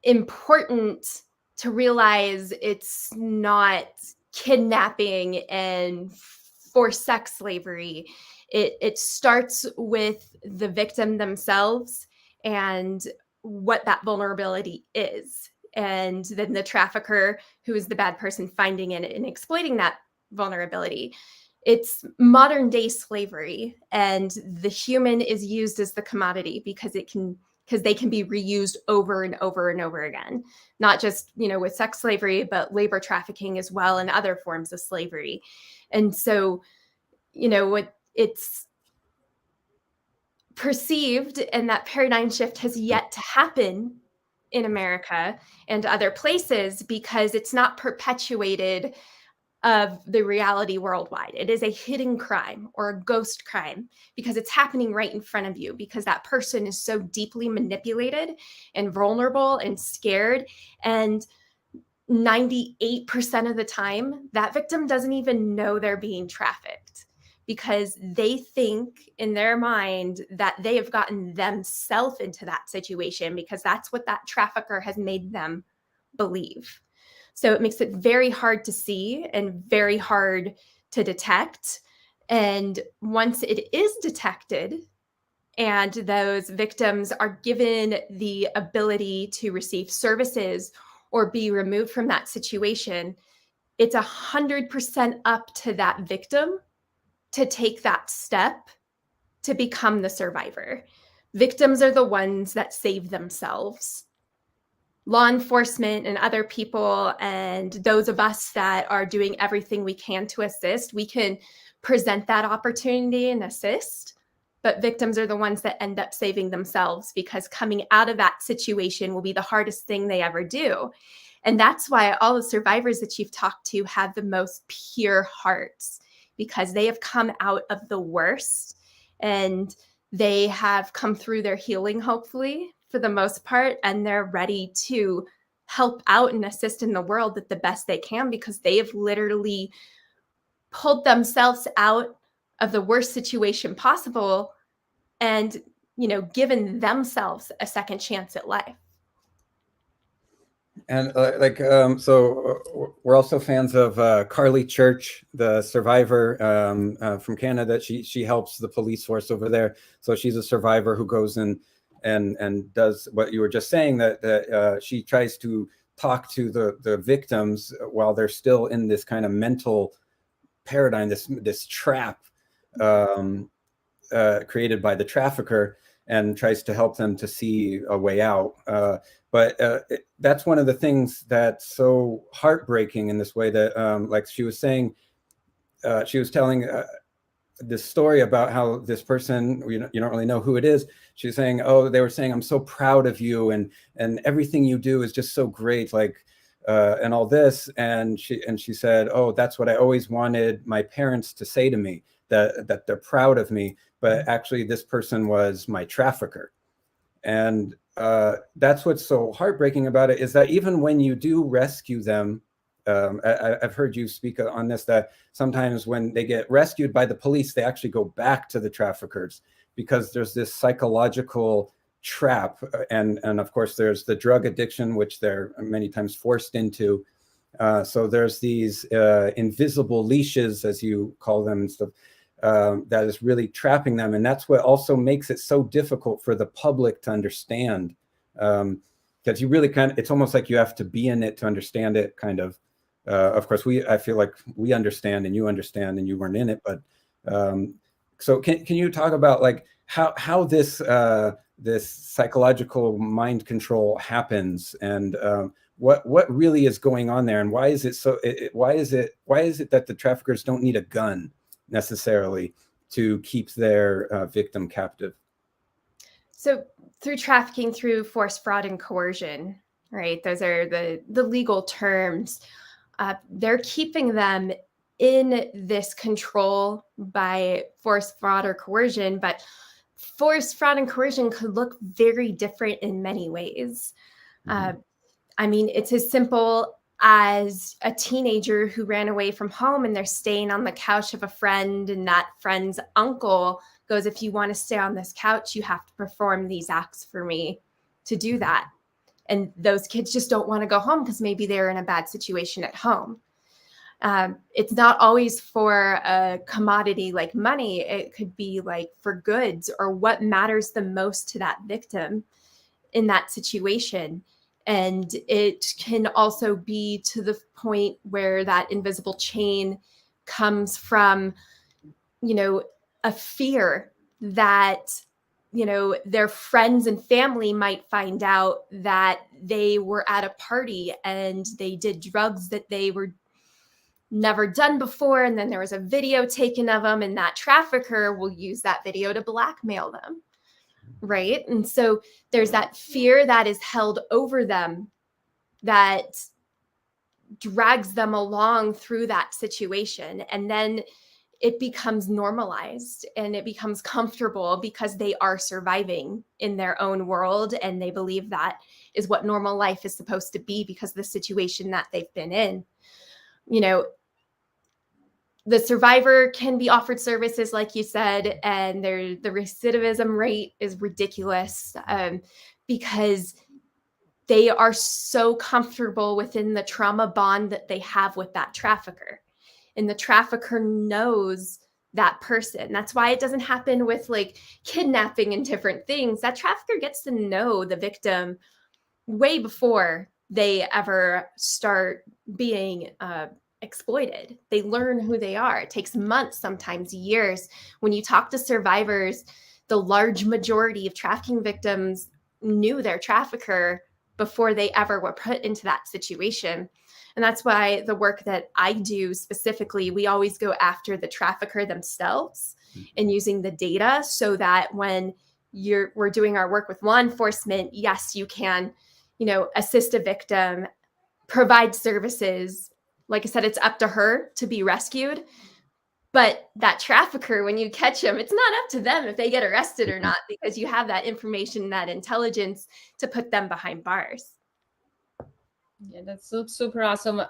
important to realize it's not kidnapping and forced sex slavery. It starts with the victim themselves and what that vulnerability is. And then the trafficker, who is the bad person, finding it and exploiting that vulnerability. It's modern day slavery, and the human is used as the commodity because they can be reused over and over and over again, not just, with sex slavery, but labor trafficking as well and other forms of slavery. And so, it's perceived, and that paradigm shift has yet to happen in America and other places because it's not perpetuated of the reality worldwide. It is a hidden crime or a ghost crime because it's happening right in front of you, because that person is so deeply manipulated and vulnerable and scared. And 98% of the time, that victim doesn't even know they're being trafficked because they think in their mind that they have gotten themselves into that situation because that's what that trafficker has made them believe. So it makes it very hard to see and very hard to detect. And once it is detected and those victims are given the ability to receive services or be removed from that situation, it's 100% up to that victim to take that step to become the survivor. Victims are the ones that save themselves. Law enforcement and other people and those of us that are doing everything we can to assist, we can present that opportunity and assist. But victims are the ones that end up saving themselves, because coming out of that situation will be the hardest thing they ever do. And that's why all the survivors that you've talked to have the most pure hearts, because they have come out of the worst and they have come through their healing, hopefully, for the most part, and they're ready to help out and assist in the world at the best they can, because they have literally pulled themselves out of the worst situation possible and, given themselves a second chance at life. And we're also fans of Carly Church, the survivor from Canada. She helps the police force over there. So she's a survivor who goes in and does what you were just saying, that she tries to talk to the victims while they're still in this kind of mental paradigm, this trap created by the trafficker, and tries to help them to see a way out. But that's one of the things that's so heartbreaking in this way, that like she was saying, she was telling this story about how this person, you don't really know who it is. She's saying, oh, they were saying, I'm so proud of you, and everything you do is just so great, like, and all this. And she said, oh, that's what I always wanted my parents to say to me, that they're proud of me. But actually this person was my trafficker. And that's what's so heartbreaking about it, is that even when you do rescue them, I've heard you speak on this, that sometimes when they get rescued by the police, they actually go back to the traffickers, because there's this psychological trap. And of course, there's the drug addiction, which they're many times forced into. So there's these invisible leashes, as you call them, and stuff, that is really trapping them. And that's what also makes it so difficult for the public to understand, because you really it's almost like you have to be in it to understand it, kind of. Of course, I feel like we understand and you understand, and you weren't in it. But so can you talk about like how this this psychological mind control happens, and what really is going on there, and why is it so? Why is it that the traffickers don't need a gun necessarily to keep their victim captive? So through trafficking, through force, fraud, and coercion, right? Those are the legal terms. They're keeping them in this control by force, fraud, or coercion. But force, fraud, and coercion could look very different in many ways. I mean, it's as simple as a teenager who ran away from home and they're staying on the couch of a friend, and that friend's uncle goes, if you want to stay on this couch, you have to perform these acts for me to do that. And those kids just don't want to go home because maybe they're in a bad situation at home. It's not always for a commodity like money. It could be like for goods, or what matters the most to that victim in that situation. And it can also be to the point where that invisible chain comes from, a fear that, their friends and family might find out that they were at a party and they did drugs that they were never done before. And then there was a video taken of them, and that trafficker will use that video to blackmail them. Right. And so there's that fear that is held over them that drags them along through that situation. And then it becomes normalized and it becomes comfortable because they are surviving in their own world. And they believe that is what normal life is supposed to be because of the situation that they've been in. The survivor can be offered services, like you said, and the recidivism rate is ridiculous because they are so comfortable within the trauma bond that they have with that trafficker. And the trafficker knows that person. That's why it doesn't happen with like kidnapping and different things. That trafficker gets to know the victim way before they ever start being exploited. They learn who they are. It takes months, sometimes years. When you talk to survivors, the large majority of trafficking victims knew their trafficker before they ever were put into that situation. And that's why the work that I do specifically, we always go after the trafficker themselves and using the data so that when we're doing our work with law enforcement, yes, you can, assist a victim, provide services. Like I said, it's up to her to be rescued. But that trafficker, when you catch them, it's not up to them if they get arrested or not, because you have that information, that intelligence to put them behind bars. Yeah, that's super awesome.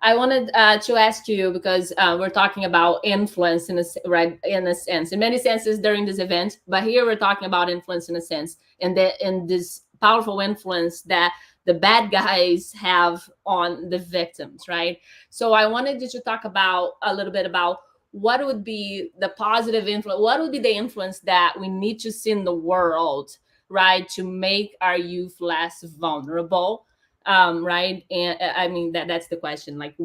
I wanted to ask you, because we're talking about influence in a sense, in many senses during this event, but here we're talking about influence in a sense, and this powerful influence that the bad guys have on the victims, right? So I wanted you to talk about a little bit about what would be the positive influence, what would be the influence that we need to see in the world, right, to make our youth less vulnerable, right? And I mean, that's the question. Like,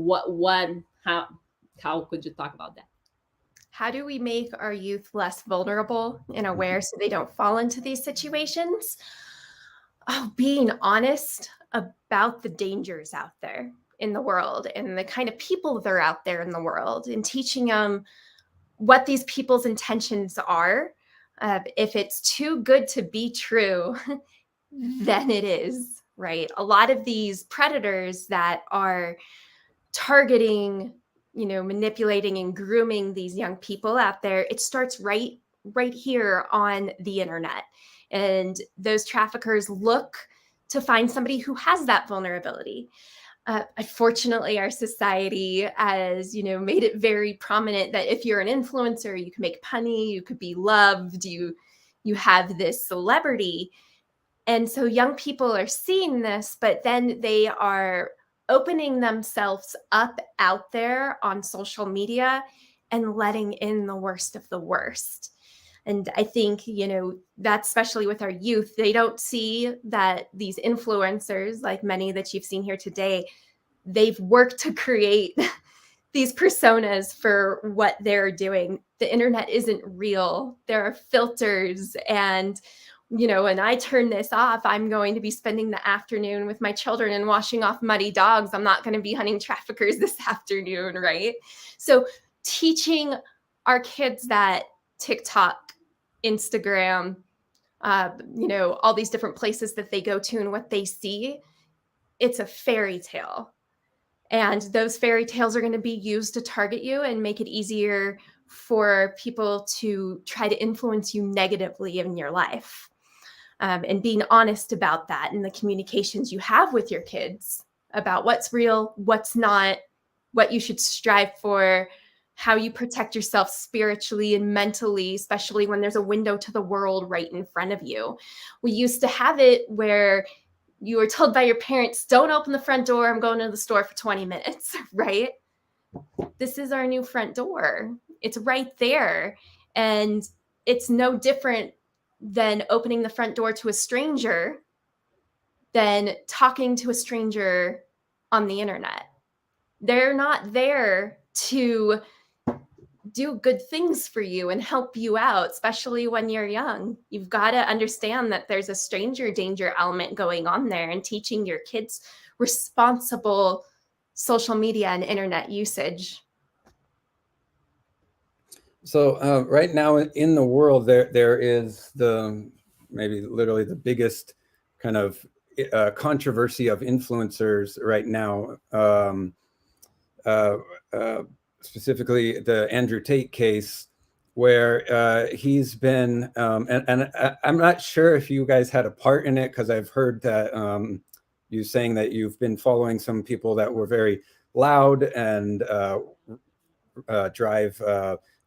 how could you talk about that? How do we make our youth less vulnerable and aware so they don't fall into these situations? Oh, being honest about the dangers out there in the world and the kind of people that are out there in the world, and teaching them what these people's intentions are. If it's too good to be true, then it is, right? A lot of these predators that are targeting, manipulating and grooming these young people out there, it starts right here on the internet. And those traffickers look to find somebody who has that vulnerability. Unfortunately, our society has, made it very prominent that if you're an influencer, you can make money, you could be loved, you have this celebrity. And so young people are seeing this, but then they are opening themselves up out there on social media and letting in the worst of the worst. And I think, that's especially with our youth, they don't see that these influencers, like many that you've seen here today, they've worked to create these personas for what they're doing. The internet isn't real. There are filters, and when I turn this off, I'm going to be spending the afternoon with my children and washing off muddy dogs. I'm not going to be hunting traffickers this afternoon, right? So teaching our kids that TikTok, Instagram, all these different places that they go to and what they see, it's a fairy tale. And those fairy tales are going to be used to target you and make it easier for people to try to influence you negatively in your life. And being honest about that in the communications you have with your kids about what's real, what's not, what you should strive for, how you protect yourself spiritually and mentally, especially when there's a window to the world right in front of you. We used to have it where you were told by your parents, don't open the front door, I'm going to the store for 20 minutes, right? This is our new front door. It's right there. And it's no different than opening the front door to a stranger than talking to a stranger on the internet. They're not there to do good things for you and help you out, especially when you're young. You've got to understand that there's a stranger danger element going on there, and teaching your kids responsible social media and internet usage. So right now in the world, there is maybe literally the biggest kind of controversy of influencers right now. Specifically the Andrew Tate case, where he's been, and I'm not sure if you guys had a part in it, because I've heard that you saying that you've been following some people that were very loud and drive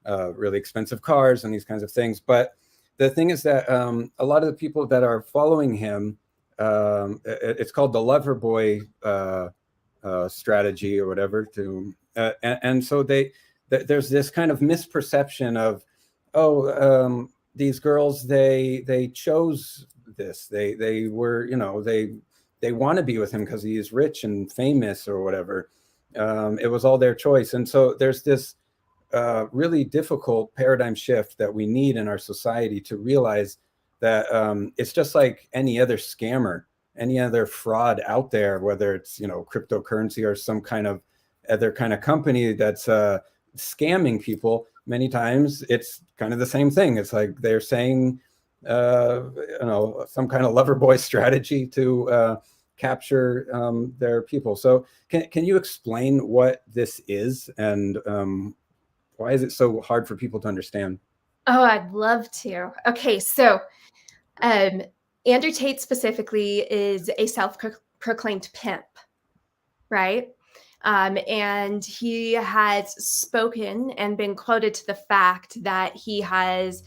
really expensive cars and these kinds of things. But the thing is that a lot of the people that are following him, it's called the lover boy strategy or whatever, and so there's this kind of misperception of, these girls, they chose this, they were, they want to be with him because he is rich and famous or whatever. It was all their choice. And so there's this really difficult paradigm shift that we need in our society to realize that it's just like any other scammer. any other fraud out there, whether it's, cryptocurrency or some kind of other kind of company that's scamming people, many times it's kind of the same thing. It's like they're saying, some kind of lover boy strategy to capture their people. So can you explain what this is, and why is it so hard for people to understand? Oh, I'd love to. Okay, so Andrew Tate specifically is a self-proclaimed pimp, right? And he has spoken and been quoted to the fact that he has,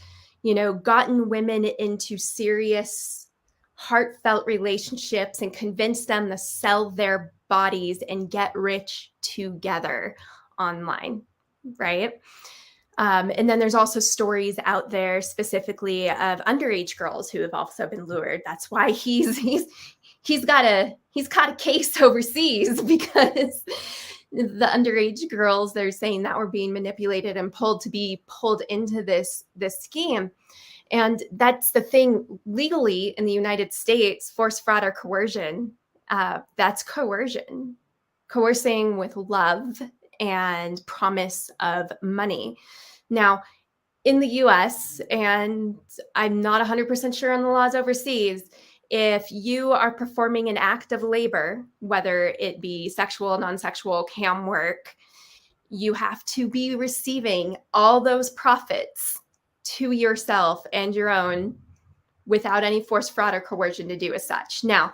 gotten women into serious, heartfelt relationships and convinced them to sell their bodies and get rich together online, right? And then there's also stories out there specifically of underage girls who have also been lured. That's why he's got a case overseas, because the underage girls, they're saying that were being manipulated and pulled into this scheme. And that's the thing, legally in the United States, force, fraud, or coercion, that's coercion, coercing with love and promise of money. Now, in the US, and I'm not 100% sure on the laws overseas, if you are performing an act of labor, whether it be sexual, non-sexual, cam work, you have to be receiving all those profits to yourself and your own without any force, fraud, or coercion to do as such. Now,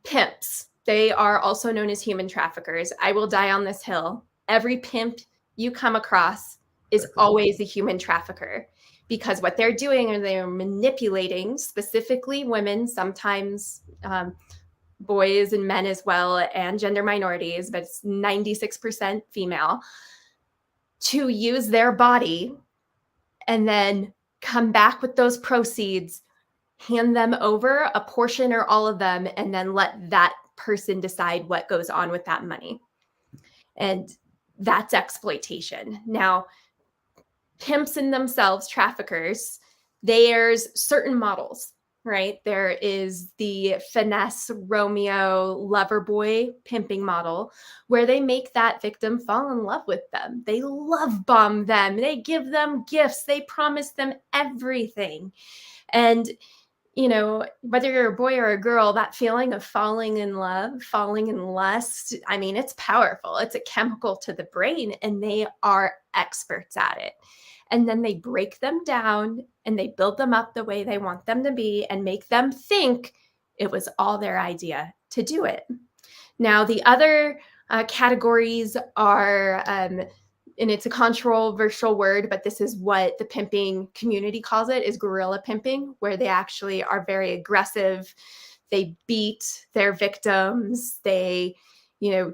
pimps, they are also known as human traffickers. I will die on this hill. Every pimp you come across is always a human trafficker, because what they're doing is they're manipulating specifically women, sometimes boys and men as well, and gender minorities, but it's 96% female, to use their body and then come back with those proceeds, hand them over, a portion or all of them, and then let that person decide what goes on with that money. And that's exploitation. Now, pimps in themselves, traffickers, there's certain models, right? There is the finesse Romeo lover boy pimping model, where they make that victim fall in love with them. They love bomb them. They give them gifts. They promise them everything. And whether you're a boy or a girl, that feeling of falling in love, falling in lust, I mean, it's powerful. It's a chemical to the brain, and they are experts at it. And then they break them down and they build them up the way they want them to be and make them think it was all their idea to do it. Now, the other categories are, and it's a controversial word, but this is what the pimping community calls it, is guerrilla pimping, where they actually are very aggressive. They beat their victims. They,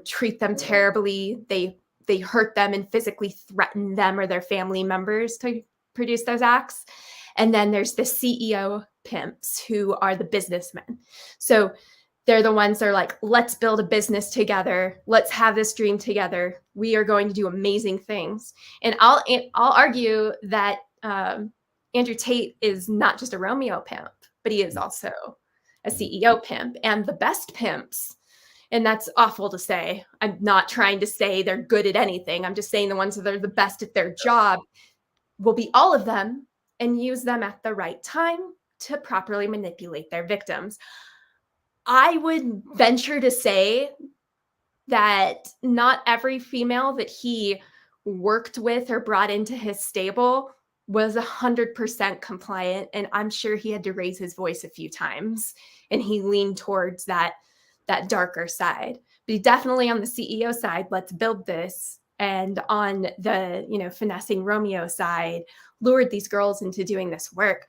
treat them terribly. They hurt them and physically threaten them or their family members to produce those acts. And then there's the CEO pimps, who are the businessmen. So they're the ones that are like, let's build a business together. Let's have this dream together. We are going to do amazing things. And I'll argue that Andrew Tate is not just a Romeo pimp, but he is also a CEO pimp. And the best pimps, and that's awful to say, I'm not trying to say they're good at anything. I'm just saying the ones that are the best at their job will be all of them and use them at the right time to properly manipulate their victims. I would venture to say that not every female that he worked with or brought into his stable was 100% compliant. And I'm sure he had to raise his voice a few times, and he leaned towards that darker side. But he definitely, on the CEO side, let's build this. And on the, finessing Romeo side, lured these girls into doing this work.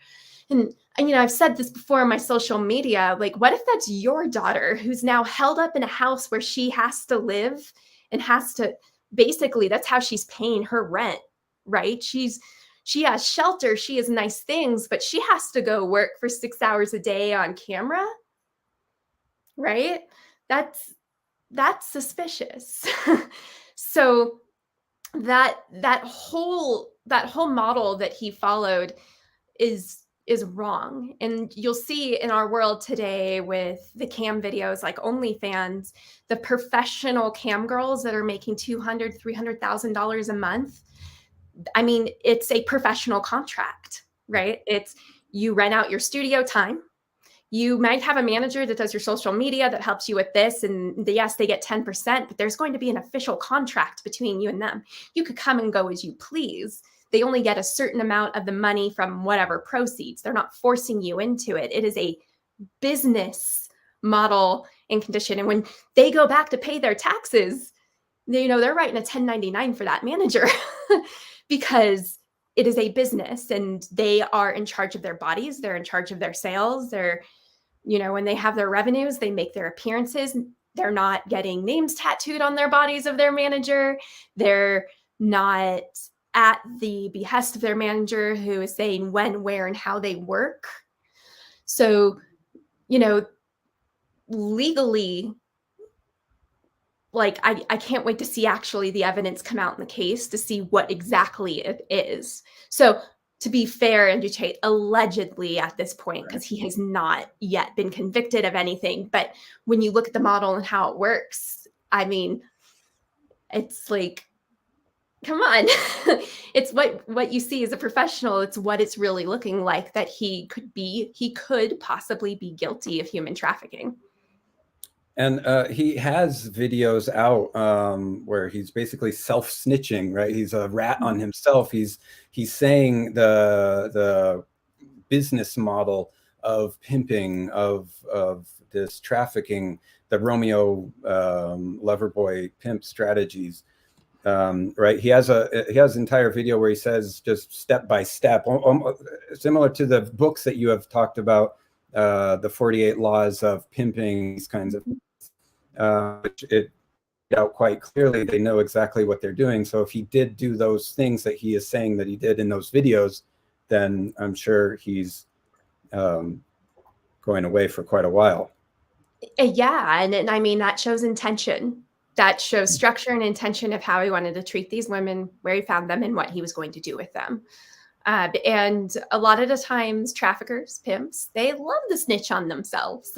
And I've said this before on my social media, like, what if that's your daughter who's now held up in a house where she has to live and has to, basically, that's how she's paying her rent, right? She has shelter, she has nice things, but she has to go work for 6 hours a day on camera, right? That's suspicious. So that whole model that he followed is is wrong. And you'll see in our world today with the cam videos like OnlyFans, the professional cam girls that are making $200,000, $300,000 a month. I mean, it's a professional contract, right? It's you rent out your studio time. You might have a manager that does your social media that helps you with this. And yes, they get 10%, but there's going to be an official contract between you and them. You could come and go as you please. They only get a certain amount of the money from whatever proceeds. They're not forcing you into it. It is a business model and condition. And when they go back to pay their taxes, they're writing a 1099 for that manager because it is a business and they are in charge of their bodies. They're in charge of their sales. They're, when they have their revenues, they make their appearances. They're not getting names tattooed on their bodies of their manager. They're not at the behest of their manager who is saying when, where, and how they work. So, legally, like, I can't wait to see actually the evidence come out in the case to see what exactly it is. So to be fair, and Duche, allegedly at this point, because he has not yet been convicted of anything. But when you look at the model and how it works, I mean, it's like, come on. It's what you see as a professional. It's what it's really looking like that he could possibly be guilty of human trafficking. And he has videos out where he's basically self-snitching, right? He's a rat on himself. He's saying the business model of pimping, of this trafficking, the Romeo Loverboy pimp strategies. Right, he has an entire video where he says just step by step, similar to the books that you have talked about, the 48 Laws of Pimping, these kinds of it out quite clearly. They know exactly what they're doing. So if he did do those things that he is saying that he did in those videos, then I'm sure he's going away for quite a while. Yeah, and I mean that shows intention. That shows structure and intention of how he wanted to treat these women, where he found them, and what he was going to do with them. And a lot of the times, traffickers, pimps, they love to snitch on themselves.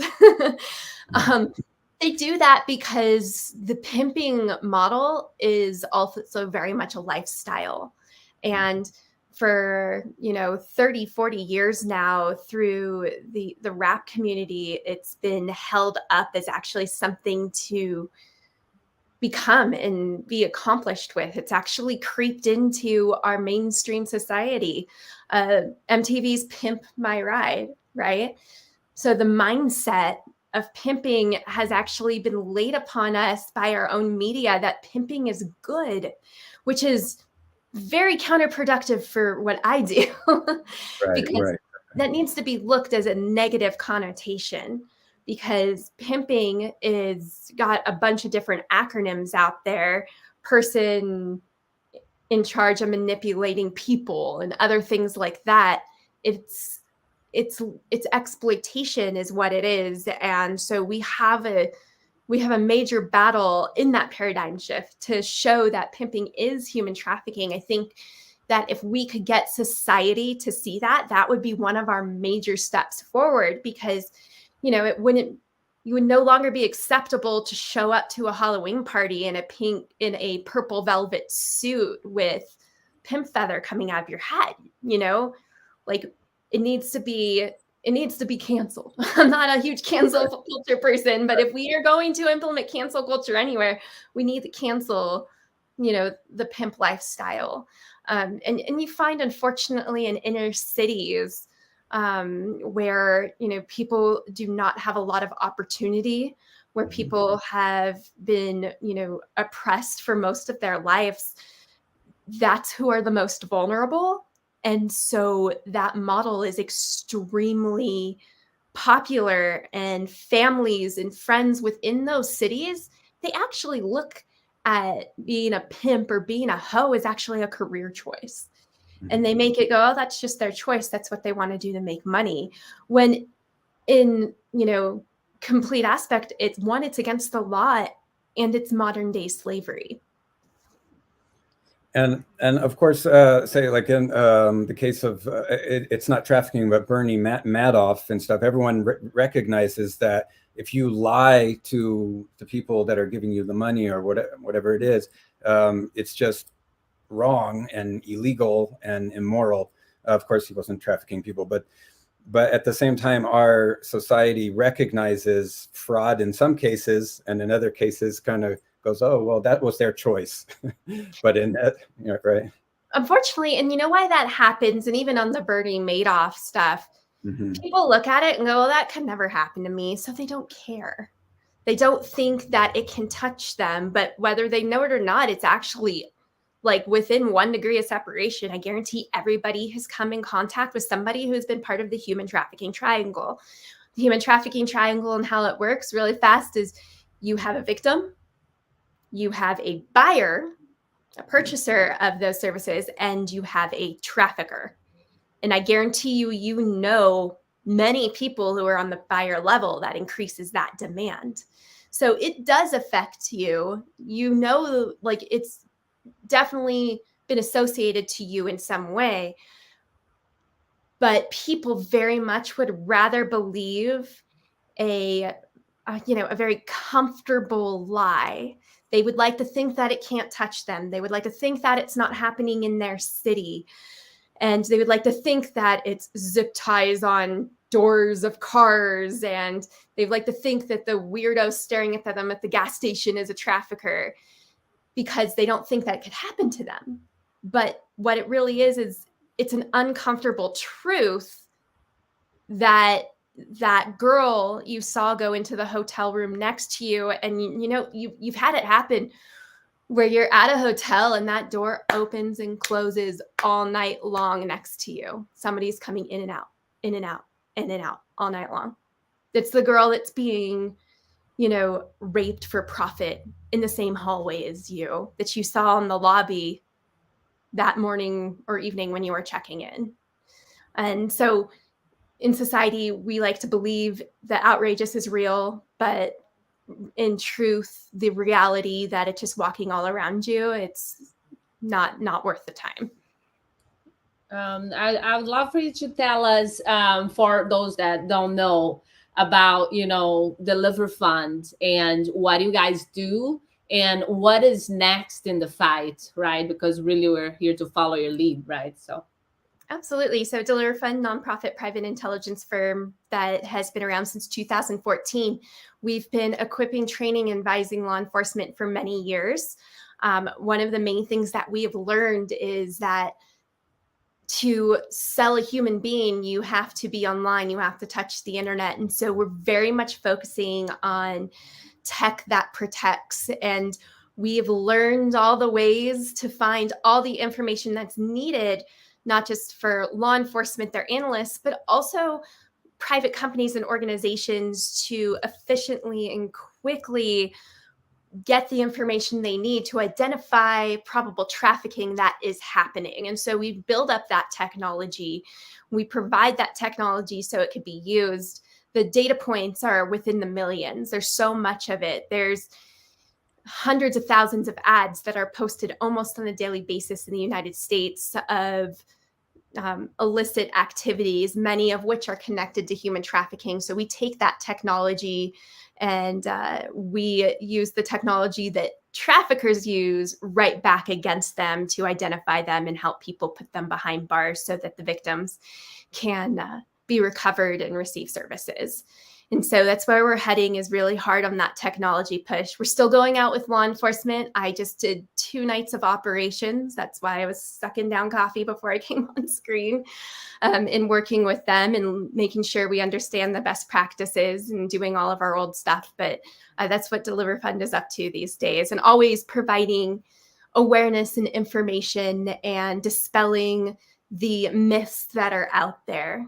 They do that because the pimping model is also very much a lifestyle. And for 30, 40 years now, through the rap community, it's been held up as actually something to become and be accomplished with. It's actually creeped into our mainstream society. MTV's Pimp My Ride, right? So the mindset of pimping has actually been laid upon us by our own media that pimping is good, which is very counterproductive for what I do. Because that needs to be looked as a negative connotation. Because pimping is got a bunch of different acronyms out there, person in charge of manipulating people and other things like that. It's exploitation is what it is. And so we have a major battle in that paradigm shift to show that pimping is human trafficking. I think that if we could get society to see that, that would be one of our major steps forward, because you would no longer be acceptable to show up to a Halloween party in a purple velvet suit with pimp feather coming out of your head. Like it needs to be canceled. I'm not a huge cancel culture person, but if we are going to implement cancel culture anywhere, we need to cancel, the pimp lifestyle. And you find, unfortunately, in inner cities, where people do not have a lot of opportunity, where people have been oppressed for most of their lives, that's who are the most vulnerable. And so that model is extremely popular, and families and friends within those cities, they actually look at being a pimp or being a hoe as actually a career choice. And they make it go, oh, that's just their choice. That's what they want to do to make money. When in, complete aspect, it's against the law, and it's modern day slavery. And of course, say like in the case of it's not trafficking, but Bernie Madoff and stuff. Everyone recognizes that if you lie to the people that are giving you the money or whatever it is, it's just wrong and illegal and immoral. Of course, he wasn't trafficking people, but at the same time, our society recognizes fraud in some cases, and in other cases, kind of goes, "Oh, well, that was their choice." But in that, right? Unfortunately, and you know why that happens, and even on the Bernie Madoff stuff, people look at it and go, "Well, that could never happen to me," so they don't care. They don't think that it can touch them, but whether they know it or not, it's actually like within 1 degree of separation. I guarantee everybody has come in contact with somebody who's been part of the human trafficking triangle. The human trafficking triangle and how it works really fast is you have a victim, you have a buyer, a purchaser of those services, and you have a trafficker. And I guarantee you, you know many people who are on the buyer level. That increases that demand. So it does affect you. You know, like it's definitely been associated to you in some way. But people very much would rather believe a very comfortable lie. They would like to think that it can't touch them. They would like to think that it's not happening in their city. And they would like to think that it's zip ties on doors of cars. And they'd like to think that the weirdo staring at them at the gas station is a trafficker, because they don't think that it could happen to them. But what it really is it's an uncomfortable truth that that girl you saw go into the hotel room next to you, and you've had it happen where you're at a hotel and that door opens and closes all night long next to you. Somebody's coming in and out, in and out, in and out all night long. It's the girl that's being raped for profit in the same hallway as you, that you saw in the lobby that morning or evening when you were checking in. And so in society, we like to believe that outrageous is real, but in truth, the reality that it's just walking all around you, it's not worth the time. I would love for you to tell us, for those that don't know, about Deliver Fund and what you guys do and what is next in the fight, right? Because really we're here to follow your lead, right? So absolutely. So Deliver Fund, nonprofit private intelligence firm that has been around since 2014. We've been equipping, training, and advising law enforcement for many years. One of the main things that we have learned is that to sell a human being, you have to be online, you have to touch the internet. And so we're very much focusing on tech that protects. And we've learned all the ways to find all the information that's needed, not just for law enforcement, their analysts, but also private companies and organizations to efficiently and quickly get the information they need to identify probable trafficking that is happening. And so we build up that technology. We provide that technology so it could be used. The data points are within the millions. There's so much of it. There's hundreds of thousands of ads that are posted almost on a daily basis in the United States of illicit activities, many of which are connected to human trafficking. So we take that technology and we use the technology that traffickers use right back against them to identify them and help people put them behind bars so that the victims can be recovered and receive services. And so that's where we're heading, is really hard on that technology push. We're still going out with law enforcement. I just did 2 nights of operations. That's why I was sucking down coffee before I came on screen, in working with them and making sure we understand the best practices and doing all of our old stuff. But that's what Deliver Fund is up to these days, and always providing awareness and information and dispelling the myths that are out there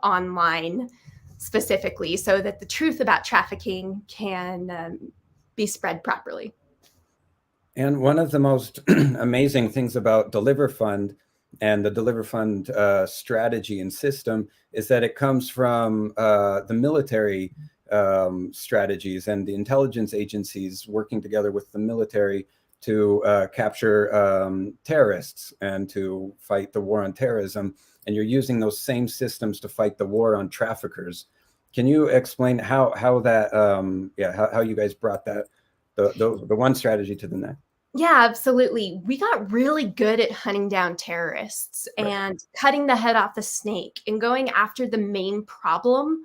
online, specifically, so that the truth about trafficking can be spread properly. And one of the most amazing things about Deliver Fund and the Deliver Fund strategy and system is that it comes from the military strategies and the intelligence agencies working together with the military to capture terrorists and to fight the war on terrorism. And you're using those same systems to fight the war on traffickers. Can you explain how that, how you guys brought that, the one strategy to the next? Yeah, absolutely. We got really good at hunting down terrorists and cutting the head off the snake and going after the main problem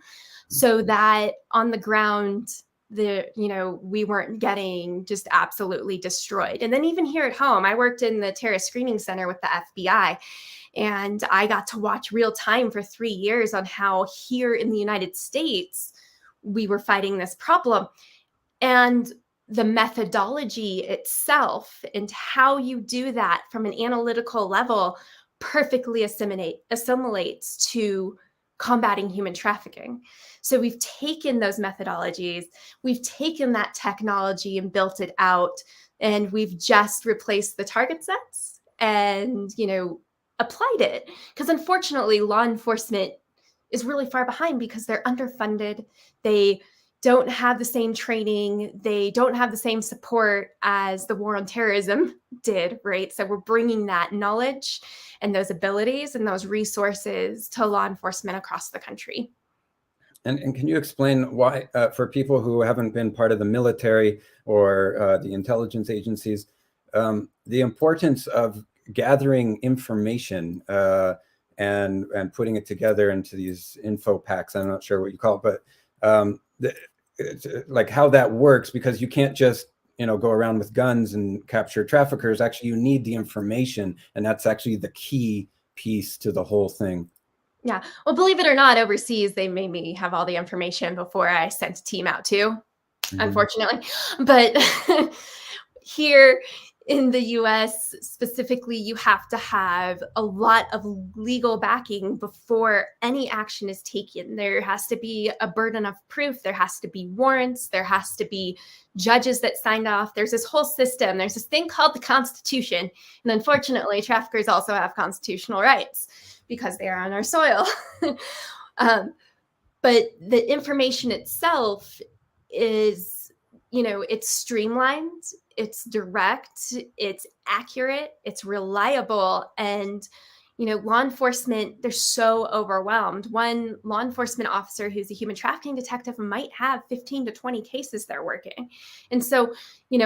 so that on the ground, we weren't getting just absolutely destroyed. And then even here at home, I worked in the terrorist screening center with the FBI, and I got to watch real time for 3 years on how here in the United States, we were fighting this problem. And the methodology itself and how you do that from an analytical level perfectly assimilates to combating human trafficking. So we've taken those methodologies, we've taken that technology and built it out, and we've just replaced the target sets and, applied it. Because unfortunately, law enforcement is really far behind because they're underfunded. They don't have the same training. They don't have the same support as the war on terrorism did, right? So we're bringing that knowledge and those abilities and those resources to law enforcement across the country. And can you explain why, for people who haven't been part of the military or the intelligence agencies, the importance of gathering information and putting it together into these info packs? I'm not sure what you call it, but like how that works, because you can't just go around with guns and capture traffickers. Actually, you need the information, and that's actually the key piece to the whole thing. Yeah, well, believe it or not, overseas they made me have all the information before I sent a team out too, unfortunately. But here in the US specifically, you have to have a lot of legal backing before any action is taken. There has to be a burden of proof. There has to be warrants. There has to be judges that signed off. There's this whole system. There's this thing called the Constitution. And unfortunately, traffickers also have constitutional rights because they are on our soil. But the information itself is, it's streamlined, it's direct, it's accurate, it's reliable. And, law enforcement, they're so overwhelmed. One law enforcement officer who's a human trafficking detective might have 15 to 20 cases they're working. And so,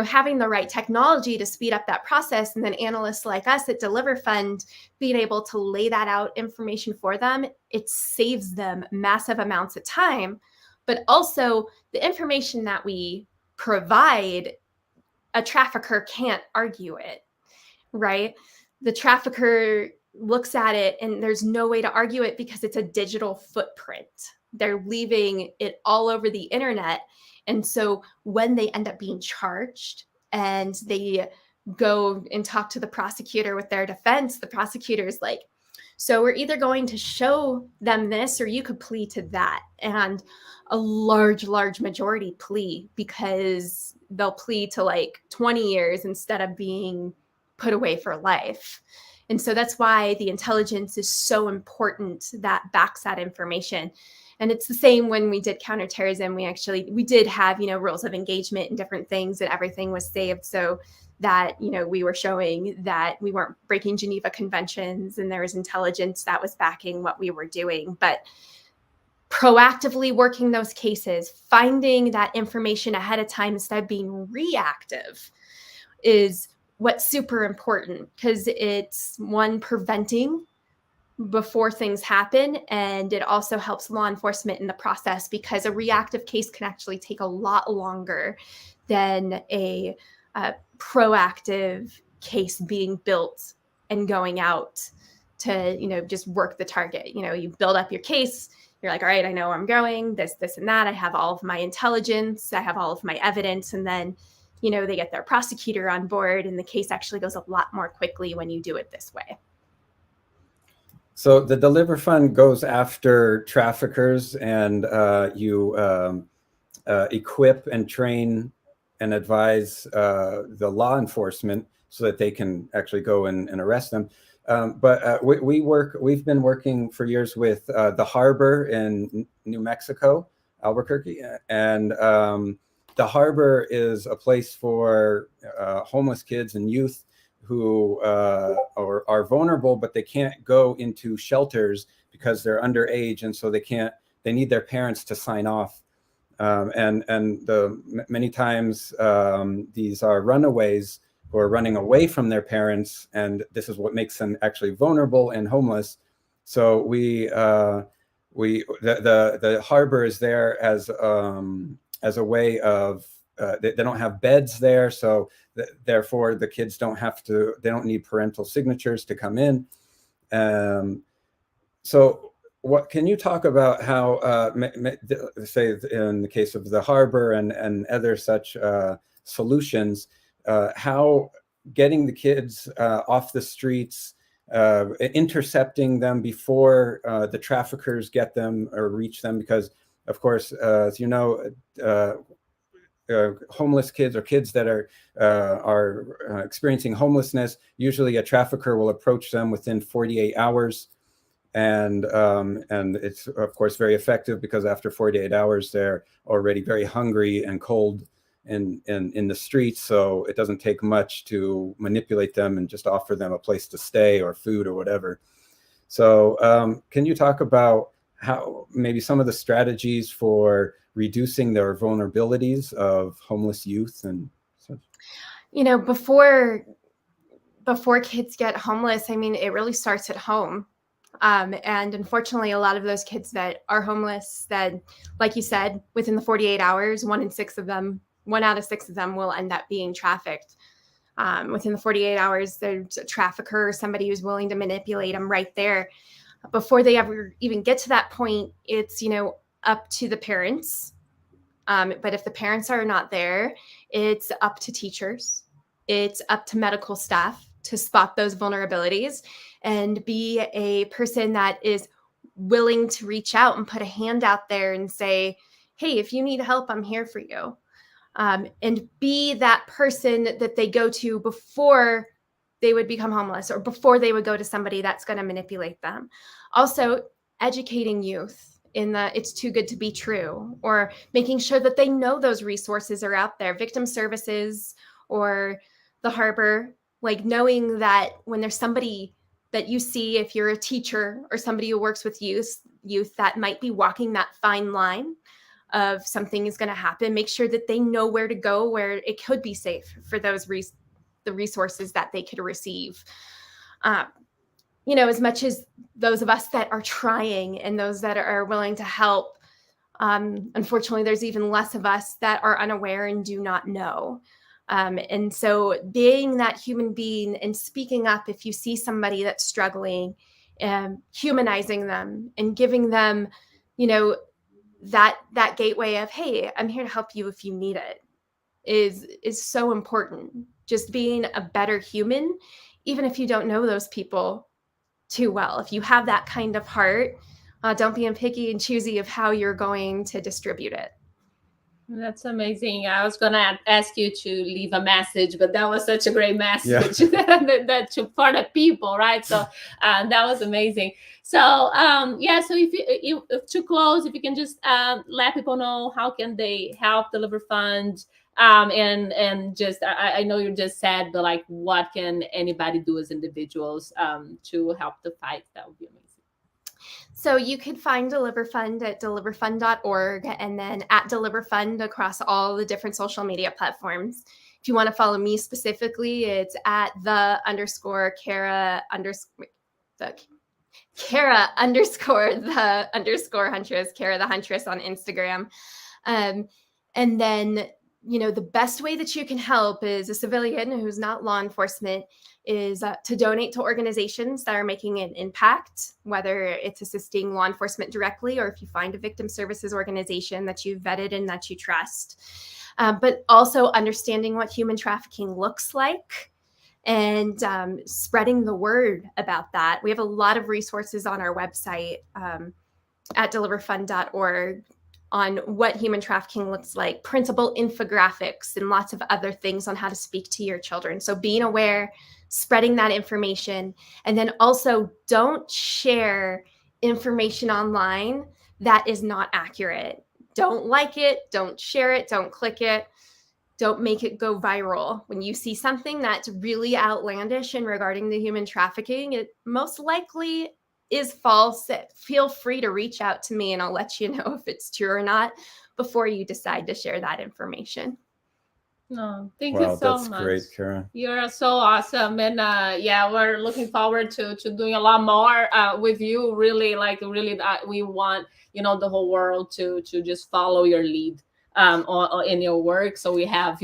having the right technology to speed up that process, and then analysts like us at Deliver Fund being able to lay that out information for them, it saves them massive amounts of time. But also the information that we provide, a trafficker can't argue it, right? The trafficker looks at it and there's no way to argue it because it's a digital footprint. They're leaving it all over the internet. And so when they end up being charged and they go and talk to the prosecutor with their defense, the prosecutor is like, so we're either going to show them this or you could plead to that. And a large majority plea because they'll plead to like 20 years instead of being put away for life. And so that's why the intelligence is so important that backs that information. And it's the same when we did counterterrorism. We did have, rules of engagement and different things, and everything was saved so that, we were showing that we weren't breaking Geneva Conventions and there was intelligence that was backing what we were doing. But proactively working those cases, finding that information ahead of time instead of being reactive is what's super important, because it's one, preventing before things happen, and it also helps law enforcement in the process because a reactive case can actually take a lot longer than a proactive case being built and going out to, just work the target. You build up your case. You're like, all right, I know where I'm going, this, and that. I have all of my intelligence. I have all of my evidence. And then, they get their prosecutor on board and the case actually goes a lot more quickly when you do it this way. So the Deliver Fund goes after traffickers, and you equip and train and advise the law enforcement so that they can actually go and arrest them. But we've been working for years with the Harbour in New Mexico, Alberqueque, and the Harbour is a place for homeless kids and youth who are vulnerable, but they can't go into shelters because they're underage, and so they need their parents to sign off. Many times these are runaways who are running away from their parents, and this is what makes them actually vulnerable and homeless. So the Harbour is there as a way of they don't have beds there, so therefore the kids they don't need parental signatures to come in. So what can you talk about how say in the case of the Harbour and other such solutions, how getting the kids off the streets, intercepting them before the traffickers get them or reach them, because of course, as you know, homeless kids or kids that are experiencing homelessness, usually a trafficker will approach them within 48 hours. And it's of course very effective because after 48 hours, they're already very hungry and cold in the streets. So it doesn't take much to manipulate them and just offer them a place to stay or food or whatever. So can you talk about how maybe some of the strategies for reducing their vulnerabilities of homeless youth and such? You know, before kids get homeless, I mean, it really starts at home. And unfortunately, a lot of those kids that are homeless, that, like you said, within the 48 hours, 1 out of 6 of them will end up being trafficked. Within the 48 hours, there's a trafficker or somebody who's willing to manipulate them right there. Before they ever even get to that point, it's, up to the parents. But if the parents are not there, it's up to teachers. It's up to medical staff to spot those vulnerabilities and be a person that is willing to reach out and put a hand out there and say, hey, if you need help, I'm here for you. And be that person that they go to before they would become homeless or before they would go to somebody that's going to manipulate them. Also, educating youth in the it's too good to be true, or making sure that they know those resources are out there, victim services or the Harbour, like knowing that when there's somebody that you see, if you're a teacher or somebody who works with youth that might be walking that fine line of something is going to happen, make sure that they know where to go, where it could be safe for those the resources that they could receive. As much as those of us that are trying and those that are willing to help, unfortunately, there's even less of us that are unaware and do not know. And so being that human being and speaking up if you see somebody that's struggling, humanizing them and giving them, that gateway of, hey, I'm here to help you if you need it, is so important. Just being a better human, even if you don't know those people too well. If you have that kind of heart, don't be picky and choosy of how you're going to distribute it. That's amazing. I was going to ask you to leave a message, but that was such a great message that for the people, right? So that was amazing. So so if to close, if you can just let people know how can they help Deliver Fund, and just I know you just said, but like what can anybody do as individuals to help the fight? That would be amazing. So you could find Deliver Fund at deliverfund.org and then at Deliver Fund across all the different social media platforms. If you want to follow me specifically, it's at Kara Huntress, Kara the Huntress on Instagram. And then, the best way that you can help is a civilian who's not law enforcement is to donate to organizations that are making an impact, whether it's assisting law enforcement directly or if you find a victim services organization that you've vetted and that you trust. But also understanding what human trafficking looks like and spreading the word about that. We have a lot of resources on our website at deliverfund.org on what human trafficking looks like, printable infographics, and lots of other things on how to speak to your children. So being aware, spreading that information, and then also don't share information online that is not accurate. don't like it, don't share it, don't click it, don't make it go viral. When you see something that's really outlandish and regarding the human trafficking, it most likely is false. Feel free to reach out to me and I'll let you know if it's true or not before you decide to share that information. No, thank Wow, you so that's much. great, Kara. You're so awesome, and yeah, we're looking forward to doing a lot more with you. Really, we want the whole world to just follow your lead in your work, so we have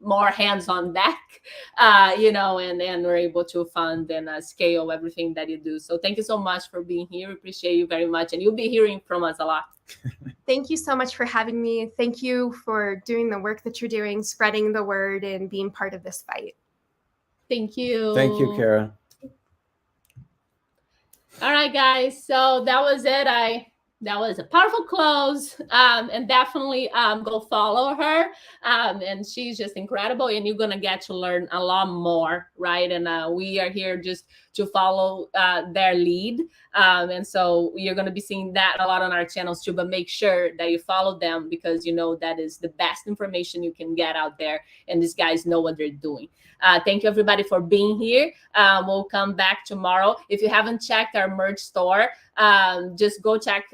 more hands on deck, and we're able to fund and scale everything that you do. So thank you so much for being here. We appreciate you very much, and you'll be hearing from us a lot. Thank you so much for having me. Thank you for doing the work that you're doing, spreading the word, and being part of this fight. Thank you. Thank you, Kara. All right, guys. So that was it. That was a powerful close, and definitely go follow her, and she's just incredible, and you're gonna get to learn a lot more, right? And we are here just to follow their lead, and so you're gonna be seeing that a lot on our channels too, but make sure that you follow them, because that is the best information you can get out there, and these guys know what they're doing. Thank you everybody for being here. We'll come back tomorrow. If you haven't checked our merch store, just go check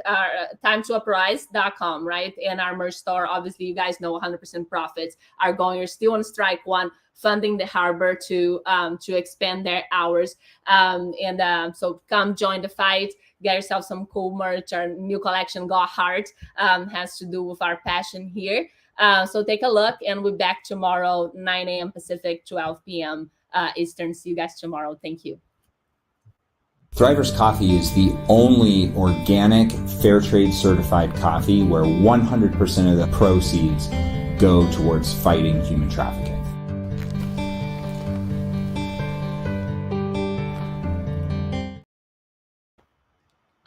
timetouprise.com, right? And our merch store, obviously you guys know 100% profits are going. You're still on strike one, funding the Harbour to expand their hours. So come join the fight. Get yourself some cool merch. Our new collection, Got Heart, has to do with our passion here. So take a look, and we'll be back tomorrow, 9 a.m. Pacific, 12 p.m. Eastern. See you guys tomorrow. Thank you. Thrivers Coffee is the only organic, fair trade certified coffee where 100% of the proceeds go towards fighting human trafficking.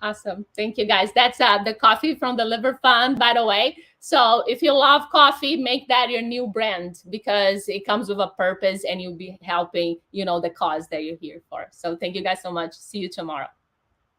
Awesome. Thank you, guys. That's the coffee from the Liver Fund, by the way. So if you love coffee, make that your new brand, because it comes with a purpose and you'll be helping, the cause that you're here for. So thank you guys so much. See you tomorrow.